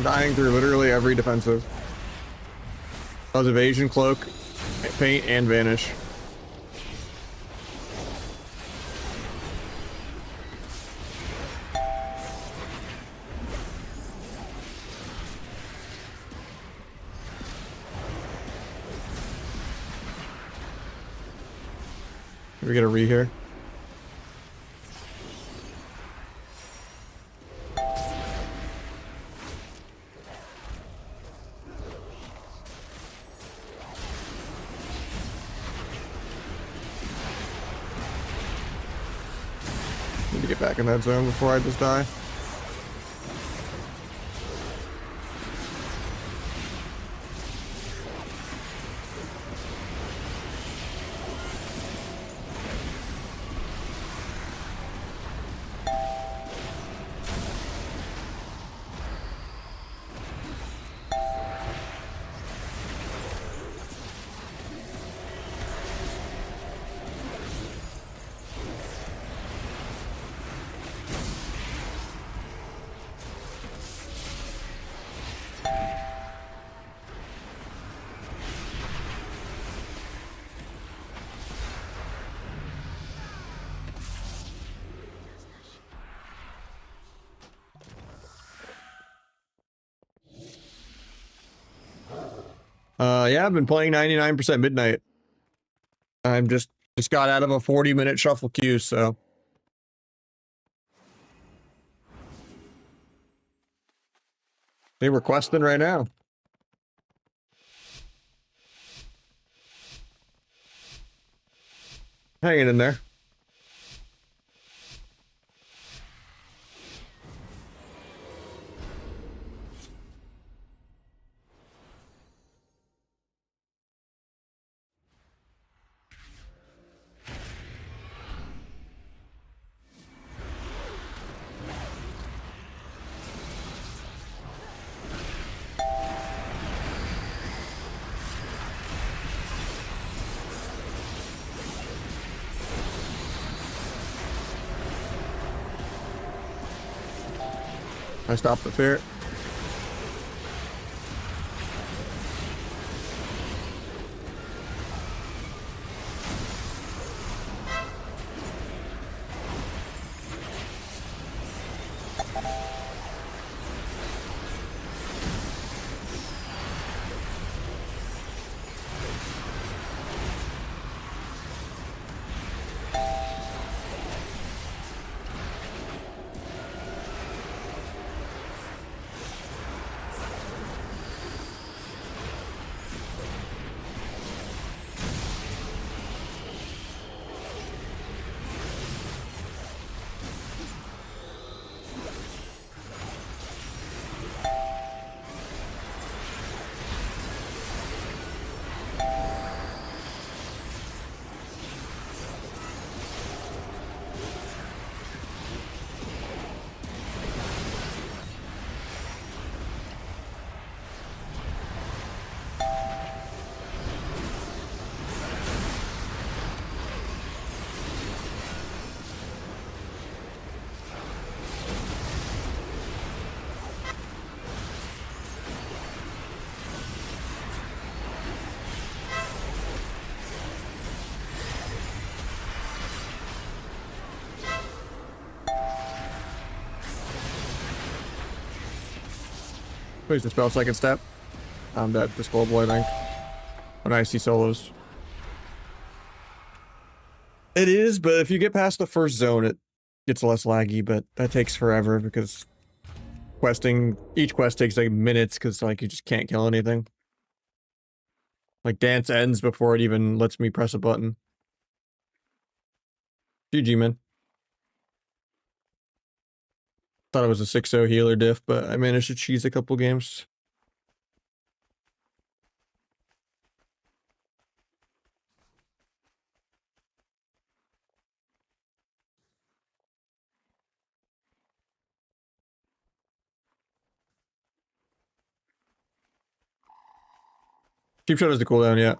Dying through literally every defensive. That was evasion, cloak, paint, and vanish. Can we get a re here? Need to get back in that zone before I just die. Yeah, I've been playing 99% midnight. I'm just got out of a 40-minute shuffle queue, so. They requesting right now. Hanging in there. I stopped the fear. Please dispel second step. I'm dead. Disposable, I think. When I see solos. It is, but if you get past the first zone, it gets less laggy, but that takes forever because each quest takes like minutes because like you just can't kill anything. Like dance ends before it even lets me press a button. GG, man. Thought it was a 6-0 healer diff, but I managed to cheese a couple games. Cheap shot is the cooldown, yeah.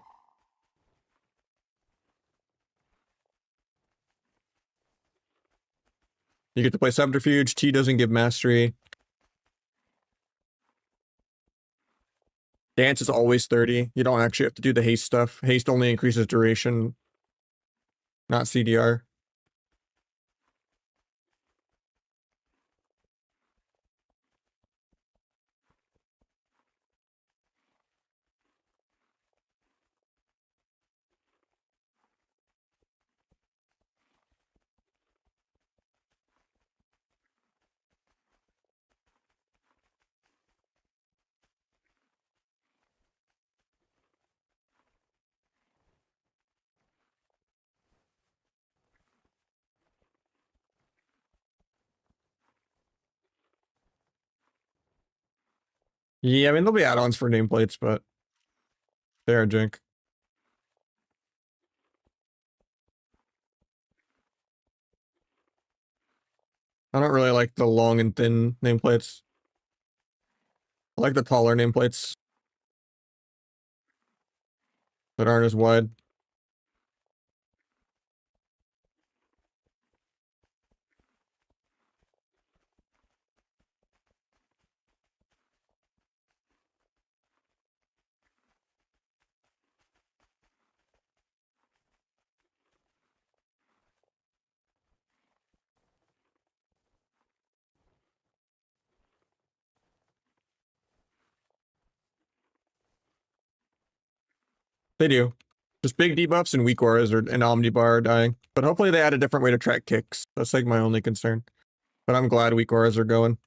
You get to play Subterfuge. T doesn't give mastery. Dance is always 30. You don't actually have to do the haste stuff. Haste only increases duration, not CDR. Yeah, I mean, there'll be add-ons for nameplates, but they're jank. I don't really like the long and thin nameplates. I like the taller nameplates that aren't as wide. They do. Just big debuffs and weak auras and omnibar are dying. But hopefully they add a different way to track kicks. That's like my only concern. But I'm glad weak auras are going.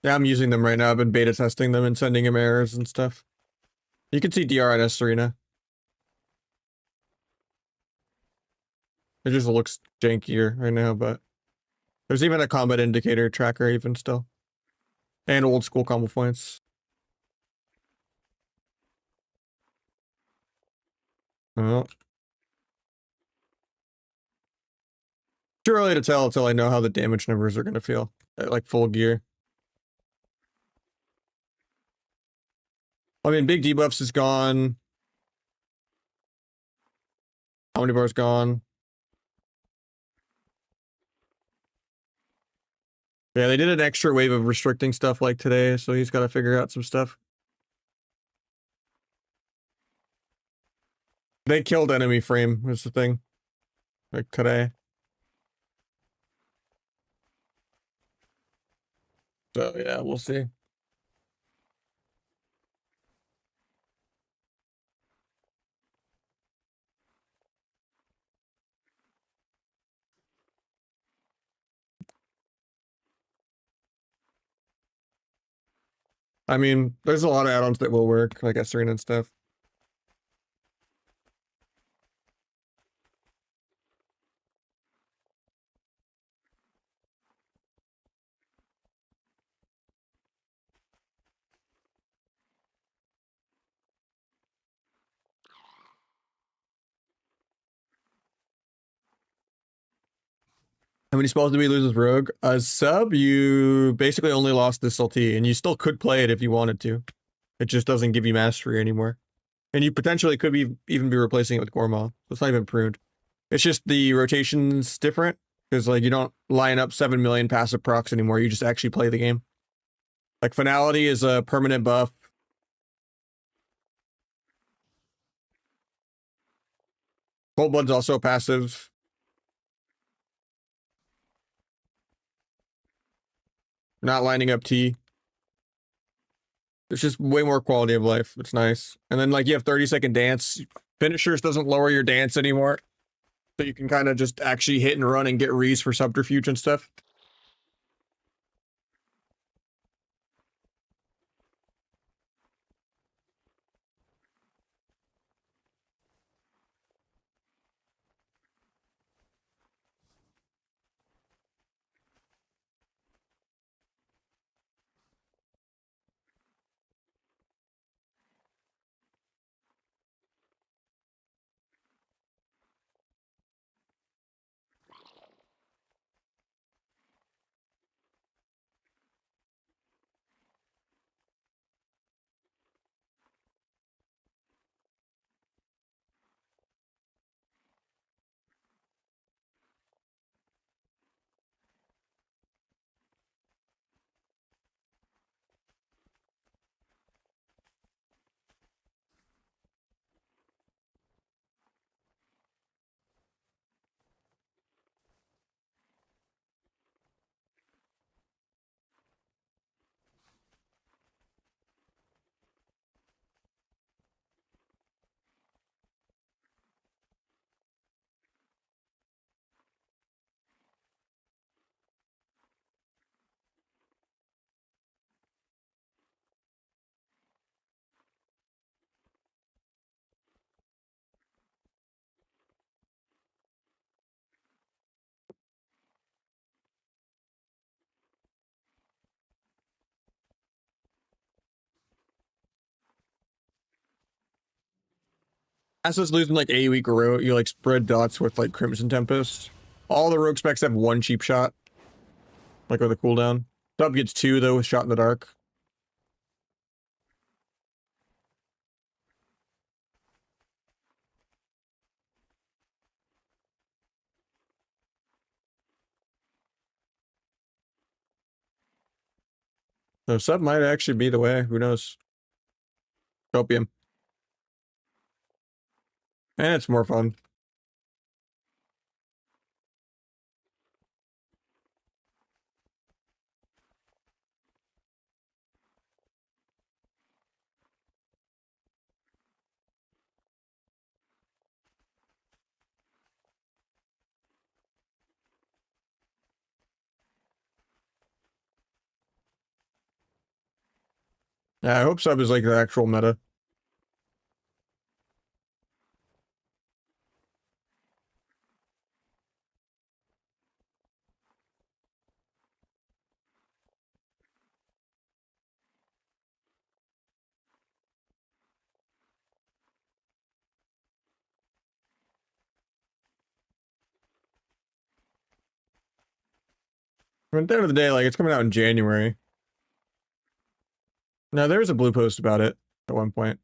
Yeah, I'm using them right now. I've been beta testing them and sending him errors and stuff. You can see DR on S Arena. It just looks jankier right now, but there's even a combat indicator tracker even still. And old school combo points. Oh. Too early to tell until I know how the damage numbers are going to feel at like full gear. I mean, big debuffs is gone. Omnibar's gone. Yeah, they did an extra wave of restricting stuff like today, so he's got to figure out some stuff. They killed enemy frame, was the thing. Like today. So yeah, we'll see. I mean, there's a lot of add-ons that will work, like S Arena and stuff. How many spells did we lose with Rogue? As sub, you basically only lost this LT, and you still could play it if you wanted to. It just doesn't give you mastery anymore. And you potentially could be even be replacing it with Gormaw. So it's not even pruned. It's just the rotation's different because like you don't line up 7 million passive procs anymore. You just actually play the game. Like finality is a permanent buff. Cold Blood's also passive. Not lining up T. It's just way more quality of life. It's nice. And then like you have 30-second dance. Finishers doesn't lower your dance anymore. So you can kind of just actually hit and run and get rees for subterfuge and stuff. Assa's losing like a week rogue. You like spread dots with like Crimson Tempest. All the rogue specs have one cheap shot. Like with a cooldown. Sub gets 2 though with Shot in the Dark. So sub might actually be the way. Who knows? Copium. And it's more fun. Yeah, I hope sub is like the actual meta. But at the end of the day, like it's coming out in January. Now there was a blue post about it at one point.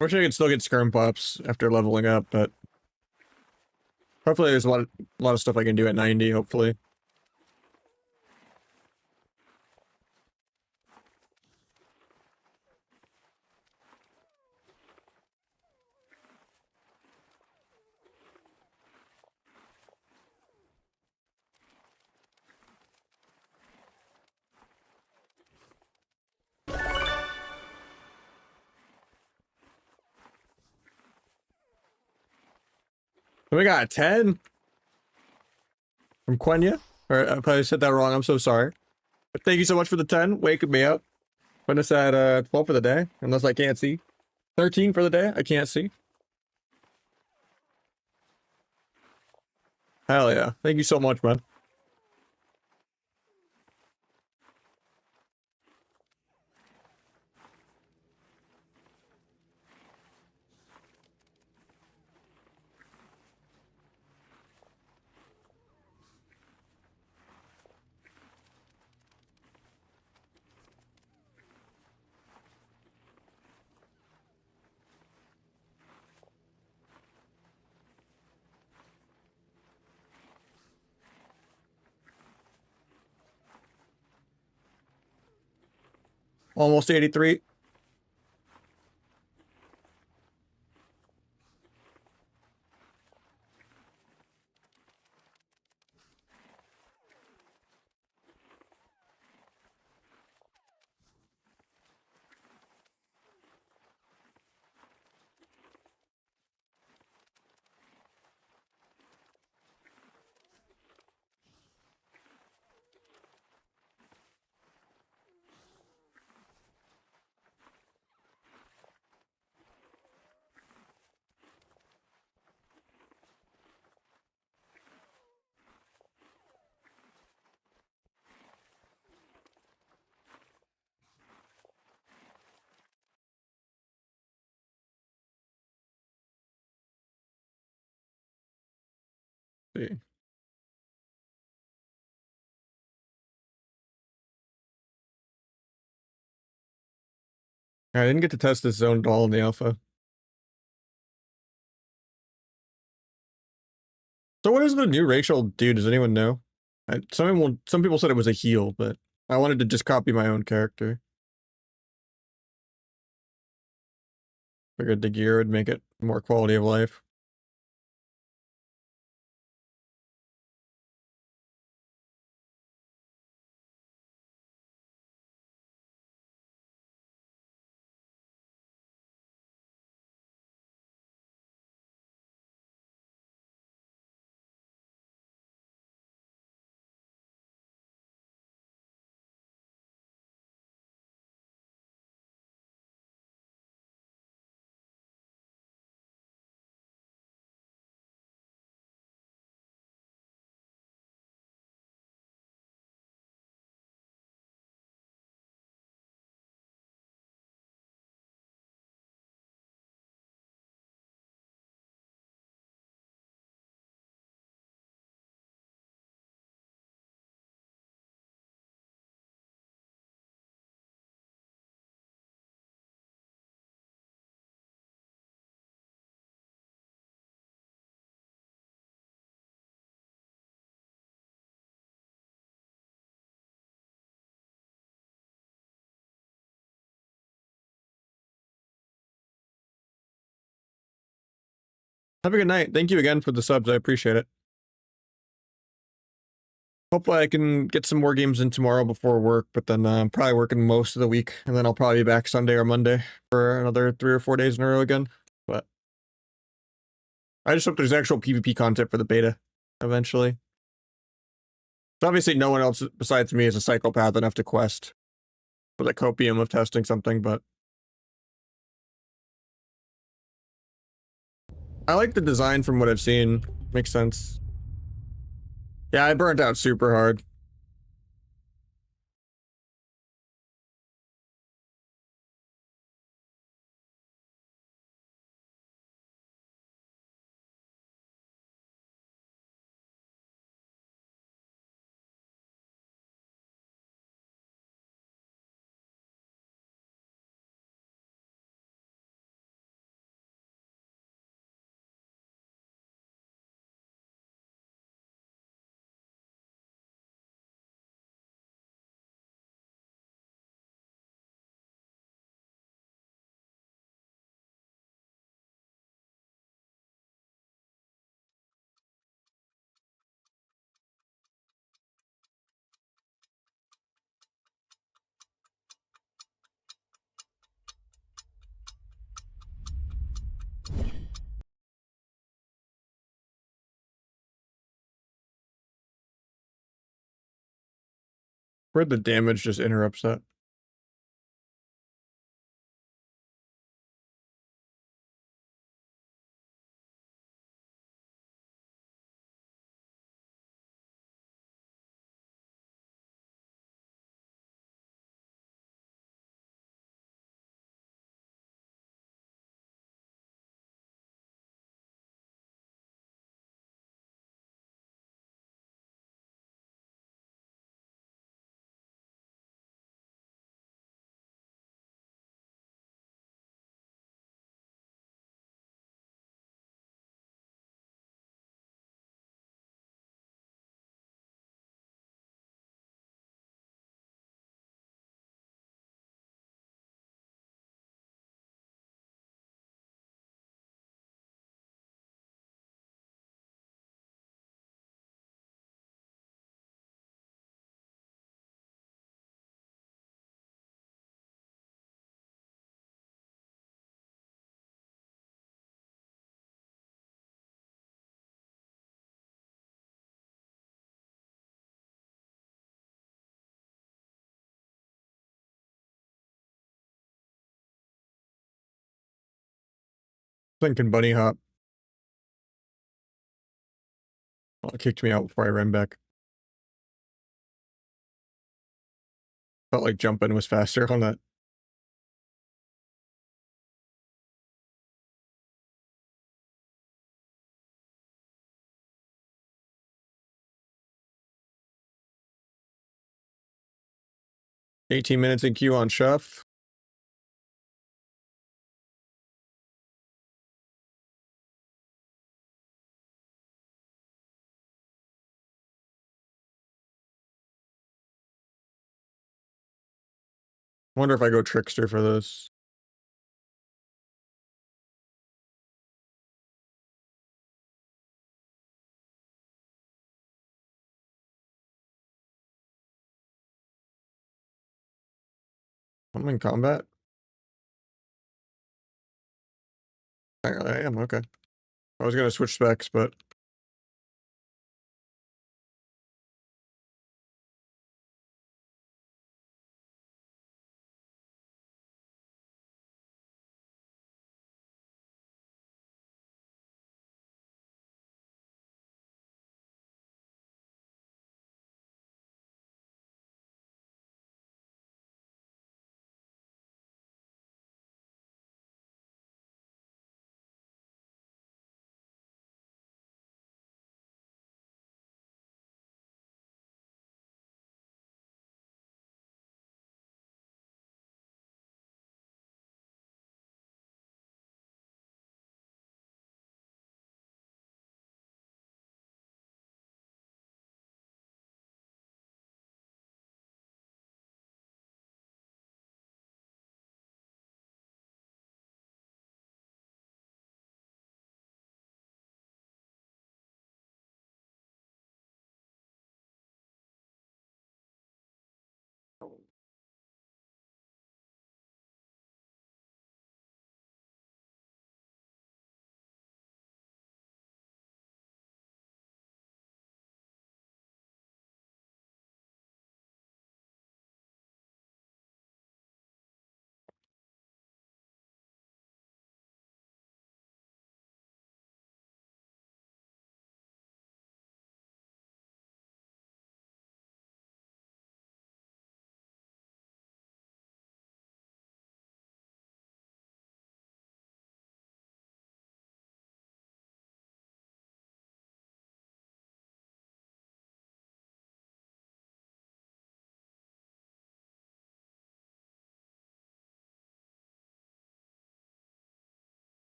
Wish I could still get skirm pops after leveling up, but hopefully there's a lot of stuff I can do at 90, hopefully. So we got a 10 from Quenya. Or I probably said that wrong. I'm so sorry. But thank you so much for the 10, waking me up. Putting us at 12 for the day, unless I can't see. 13 for the day, I can't see. Hell yeah. Thank you so much, man. Almost 83. See. I didn't get to test this zone at all in the alpha. So what is the new racial dude? Does anyone know? Some people said it was a heal, but I wanted to just copy my own character. Figured the gear would make it more quality of life. Have a good night. Thank you again for the subs. I appreciate it. Hopefully I can get some more games in tomorrow before work, but then I'm probably working most of the week, and then I'll probably be back Sunday or Monday for another 3 or 4 days in a row again. But I just hope there's actual PvP content for the beta eventually. So obviously no one else besides me is a psychopath enough to quest for the copium of testing something, but I like the design from what I've seen. Makes sense. Yeah, I burnt out super hard. Where the damage just interrupts that. Thinking bunny hop. Oh, it kicked me out before I ran back. Felt like jumping was faster on that. $18 in queue on Chef. Wonder if I go Trickster for this. I'm in combat. I am, okay. I was gonna switch specs, but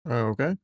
Okay.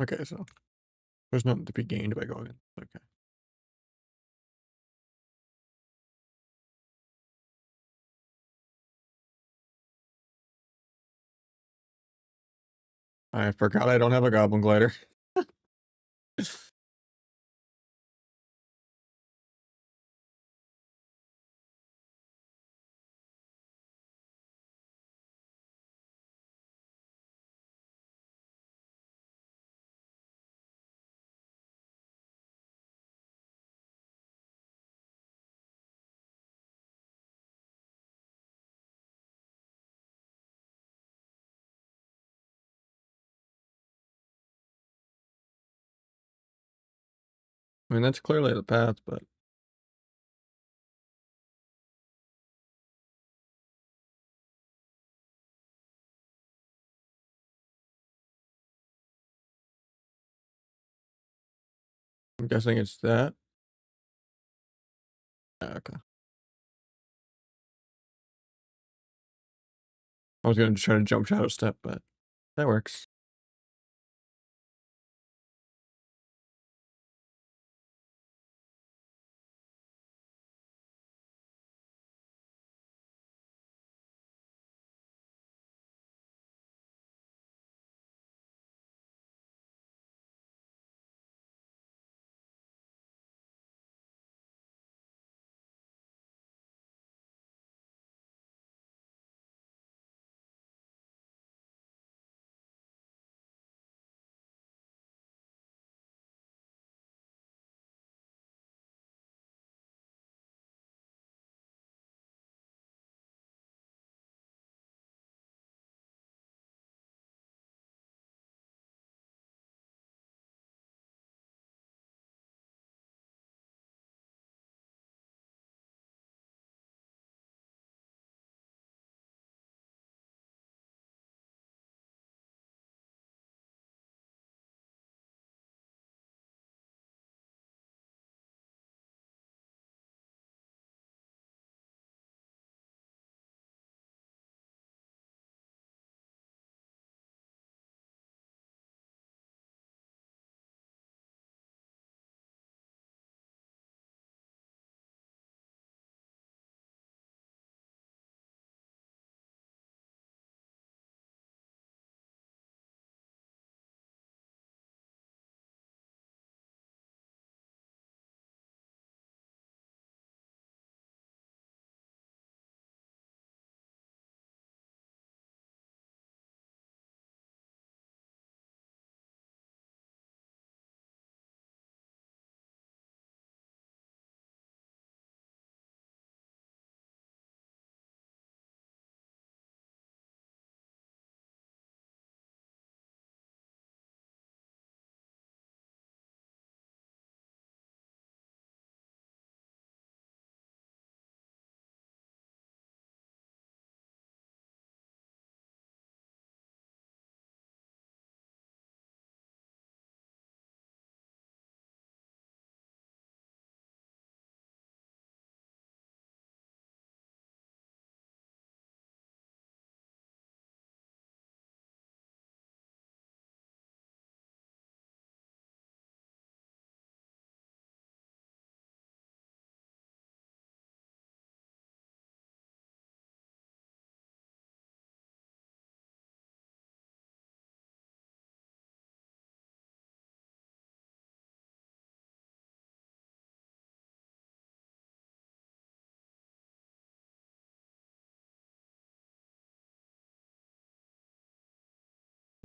Okay, so there's nothing to be gained by going in. Okay. I forgot I don't have a goblin glider. I mean, that's clearly the path, but I'm guessing it's that. Okay. I was gonna try to jump shadow step, but that works.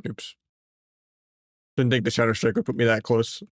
Oops. Didn't think the shadow strike would put me that close.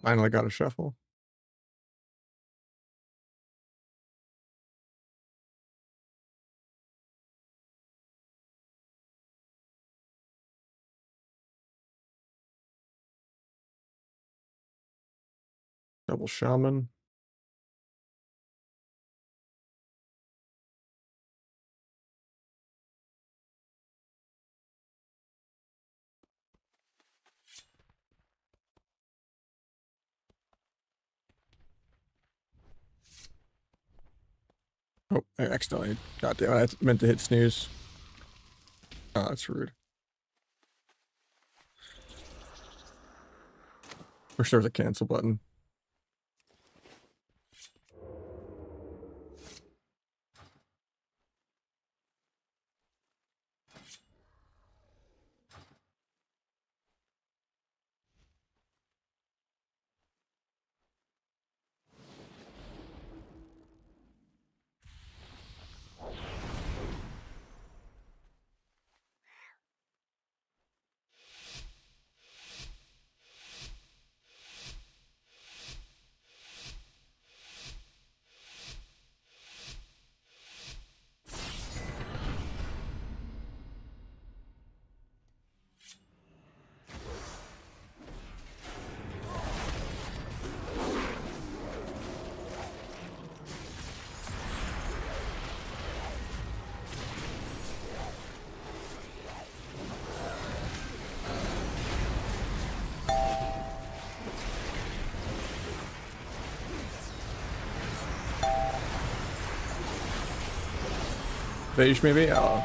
Finally got a shuffle. Double shaman. Oh, I accidentally. God damn it, I meant to hit snooze. Oh, that's rude. Wish there was a cancel button. Beige maybe? Oh.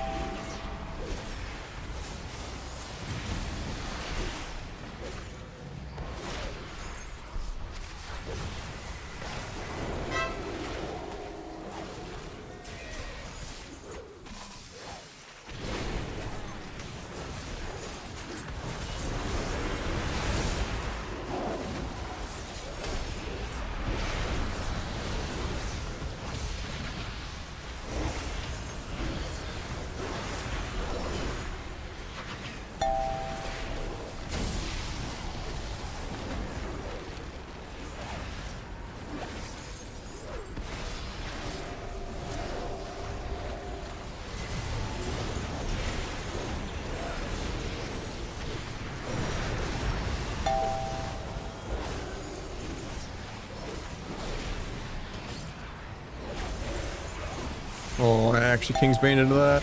Oh, I actually Kingsbane into that.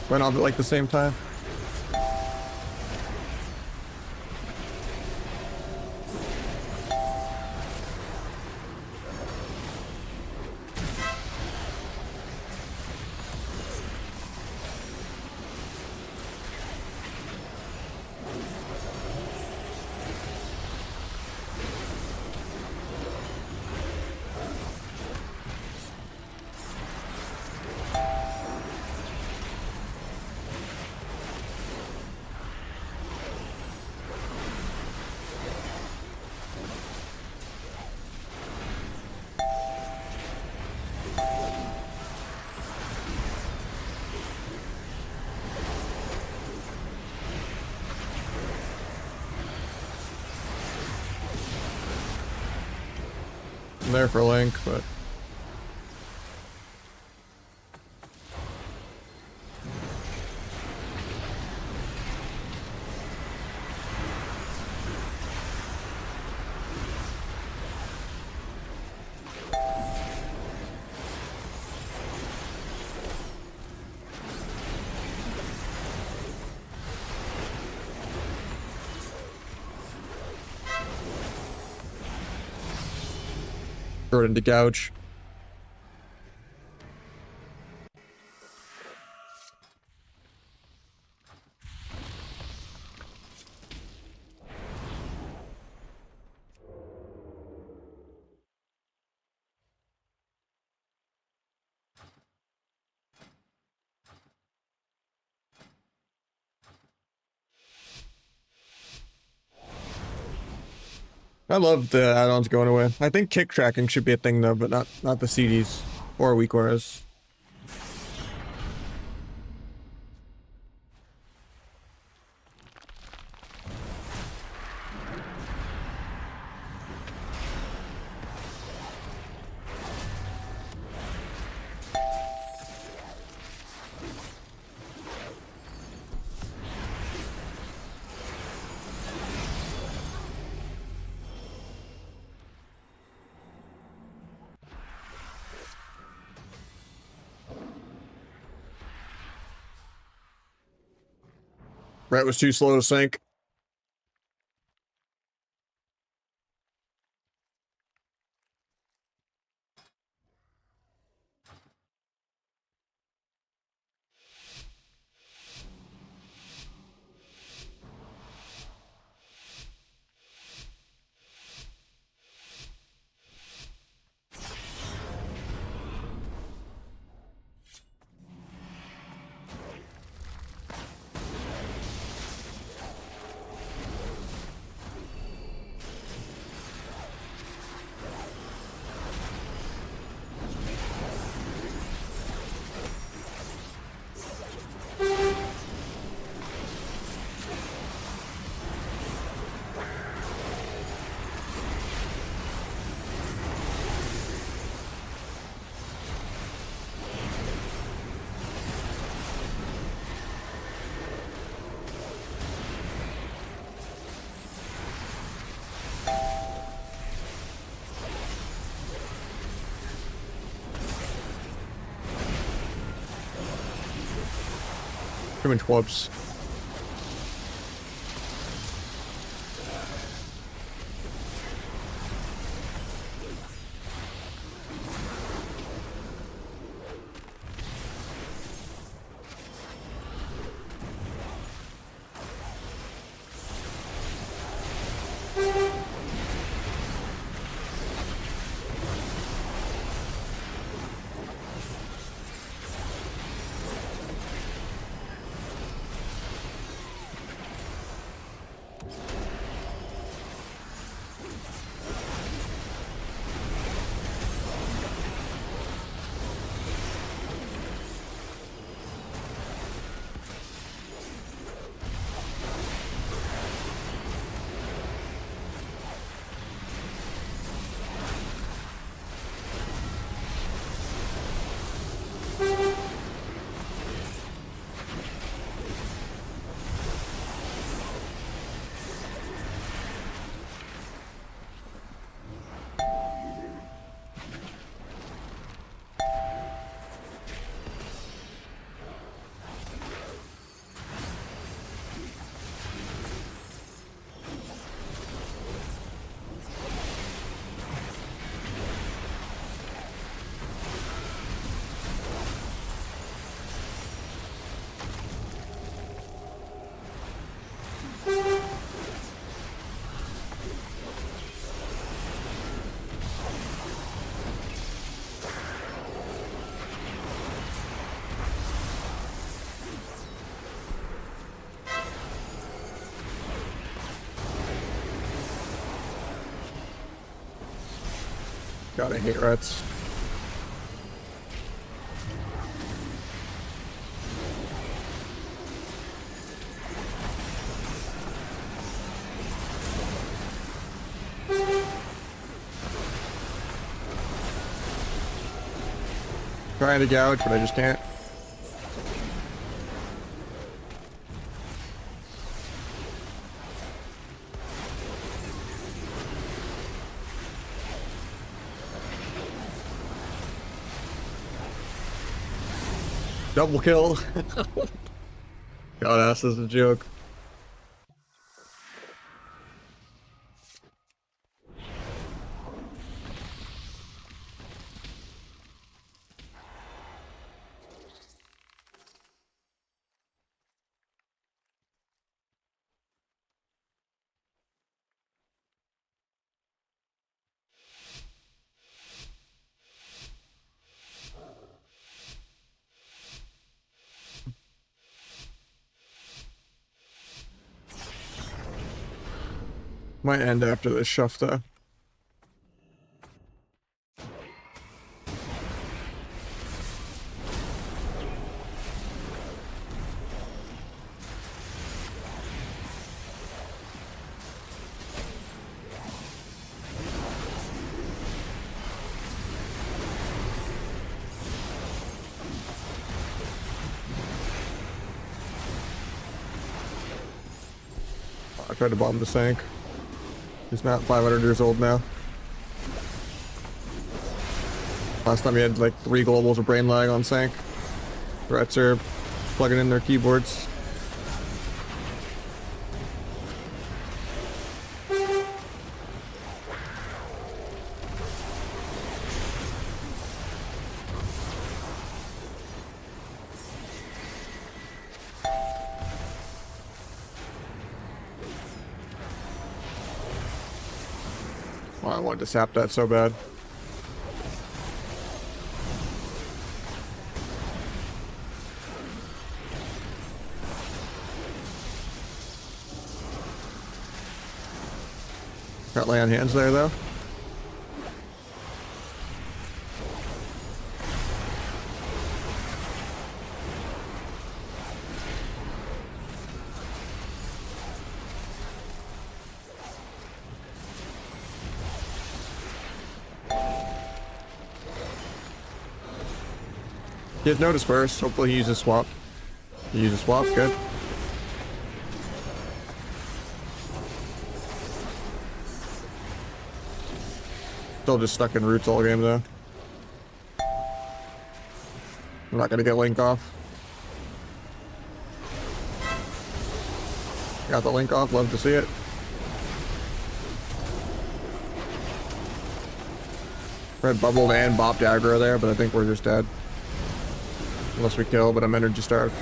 Went off at like the same time. I'm there for Link, but throw it into Gouge. I love the add-ons going away. I think kick tracking should be a thing though, but not the CDs or weakauras. Rat was too slow to sink. Too much whoops. God, I hate rats. Trying to gouge, but I just can't. Double kill. God, ass is a joke. Might end after this shuff though. I tried to bomb the sink. He's not 500 years old now. Last time he had like 3 globals of brain lag on sync. Rats are plugging in their keyboards. Oh, I wanted to sap that so bad. Got lay on hands there though. He has no disperse. Hopefully he uses swap. He uses swap, good. Still just stuck in roots all game though. I'm not gonna get link off. Got the link off, love to see it. Red bubbled and bopped aggro there, but I think we're just dead. Unless we kill, but I'm energy starved.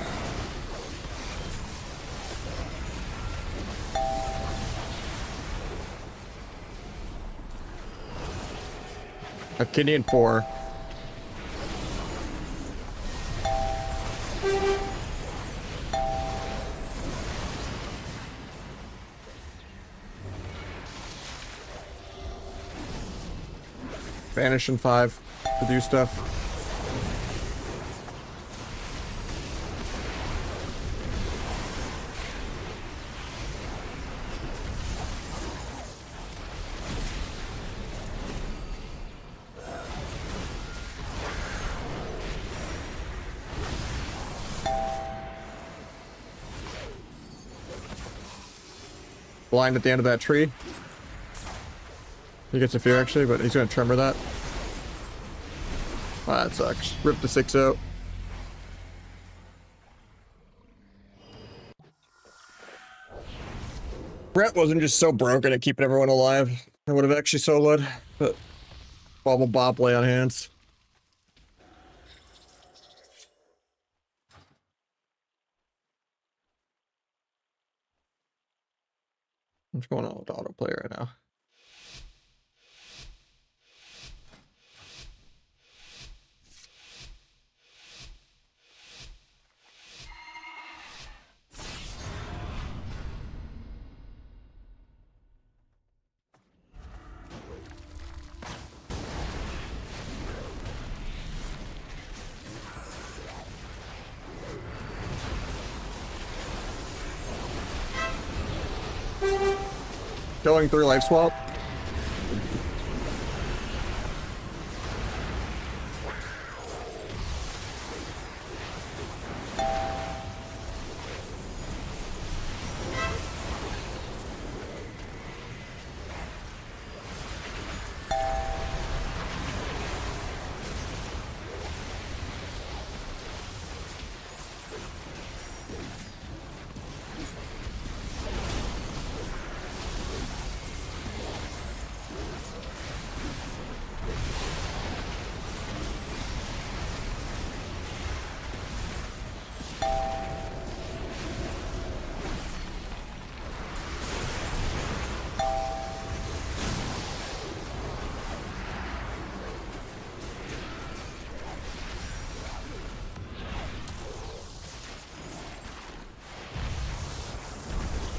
I have kidney in 4. Vanish in 5 to do stuff. Blind at the end of that tree. He gets a fear actually, but he's gonna tremor that. Ah, that sucks. Rip the 6-0. Brett wasn't just so broken at keeping everyone alive. I would have actually soloed, but bobble bop lay on hands. What's going on with autoplay right now? Going through life swap.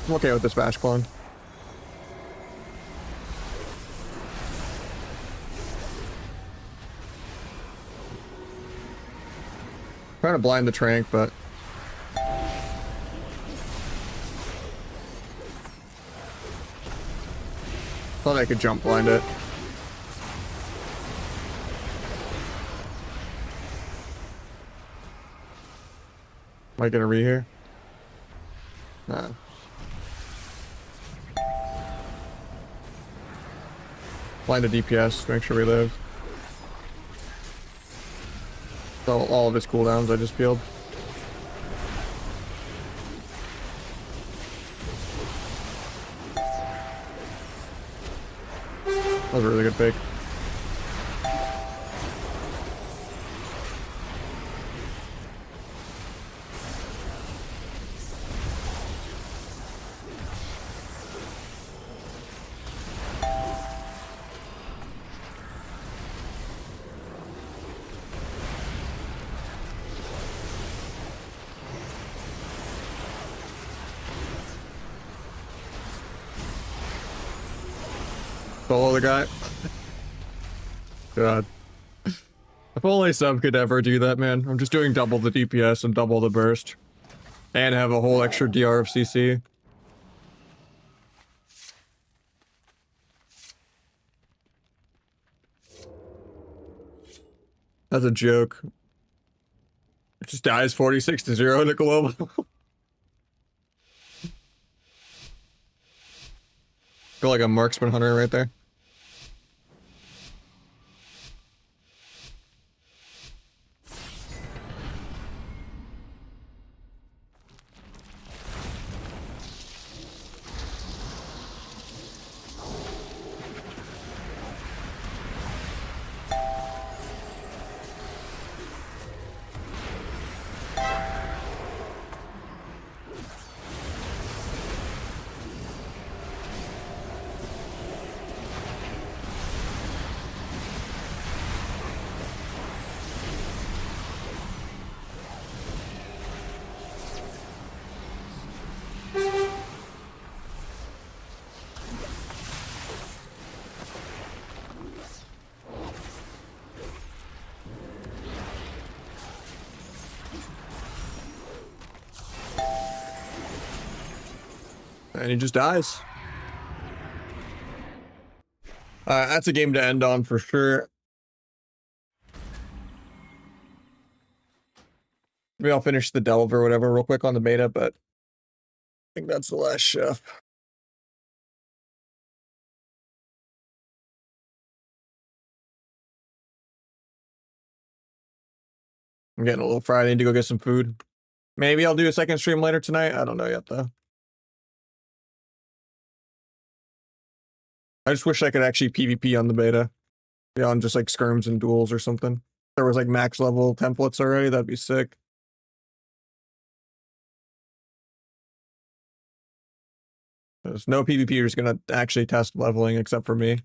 I'm okay with this bash clone. Trying to blind the trank, but thought I could jump blind it. Might get a re here. Nah. Blind the DPS to make sure we live. So all of his cooldowns I just peeled. That was a really good fake. Follow the guy. God. If only sub could ever do that, man. I'm just doing double the DPS and double the burst. And have a whole extra DR of CC. That's a joke. It just dies 46-0 in a global. Feel like a marksman hunter right there. And he just dies. That's a game to end on for sure. Maybe I'll finish the Delve or whatever real quick on the beta, but I think that's the last chef. I'm getting a little fried. I need to go get some food. Maybe I'll do a second stream later tonight. I don't know yet, though. I just wish I could actually PvP on the beta. Yeah, on just like skirms and duels or something. If there was like max level templates already, that'd be sick. There's no PvP who's gonna actually test leveling except for me.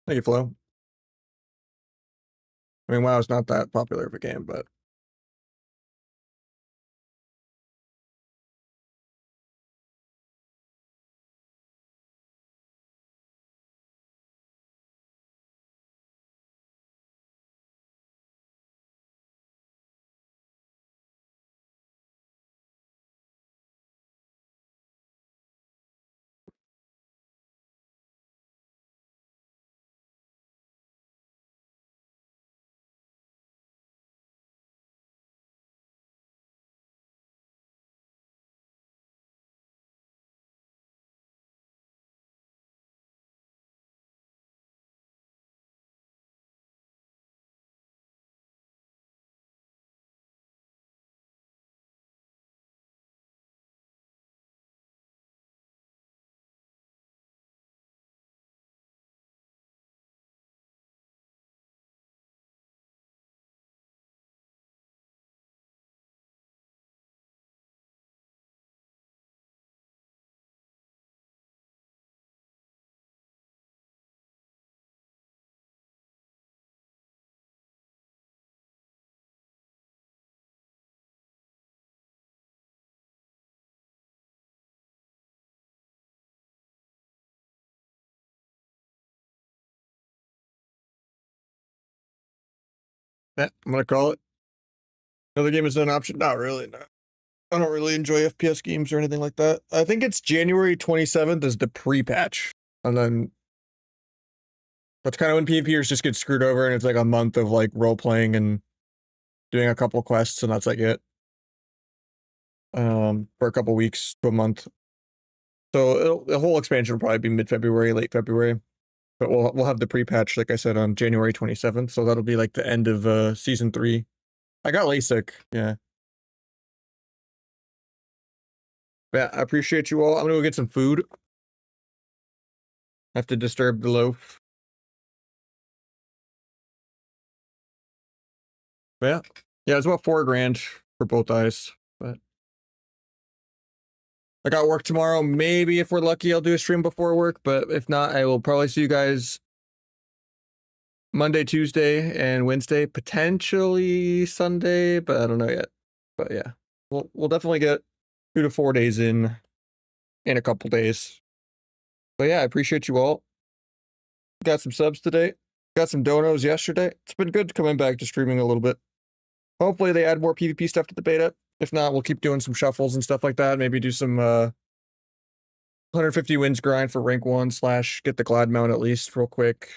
Thank you, Flo. I mean, WoW is not that popular of a game, but yeah, I'm gonna call it. Another game is an option. Not really, no. I don't really enjoy FPS games or anything like that. I think it's January 27th is the pre-patch. And then that's kind of when PvPers just get screwed over and it's like a month of like role-playing and doing a couple quests and that's like it. For a couple weeks to a month. So the whole expansion will probably be mid-February, late February. But we'll have the pre-patch, like I said, on January 27th. So that'll be like the end of season 3. I got LASIK, yeah. Yeah, I appreciate you all. I'm gonna go get some food. I have to disturb the loaf. But yeah. Yeah, it's about $4 grand for both eyes. But I got work tomorrow. Maybe if we're lucky, I'll do a stream before work. But if not, I will probably see you guys Monday, Tuesday, and Wednesday. Potentially Sunday, but I don't know yet. But yeah, we'll definitely get 2 to 4 days in a couple days. But yeah, I appreciate you all. Got some subs today. Got some donos yesterday. It's been good coming back to streaming a little bit. Hopefully they add more PvP stuff to the beta. If not, we'll keep doing some shuffles and stuff like that. Maybe do some 150 wins grind for rank 1 / get the glide mount at least real quick.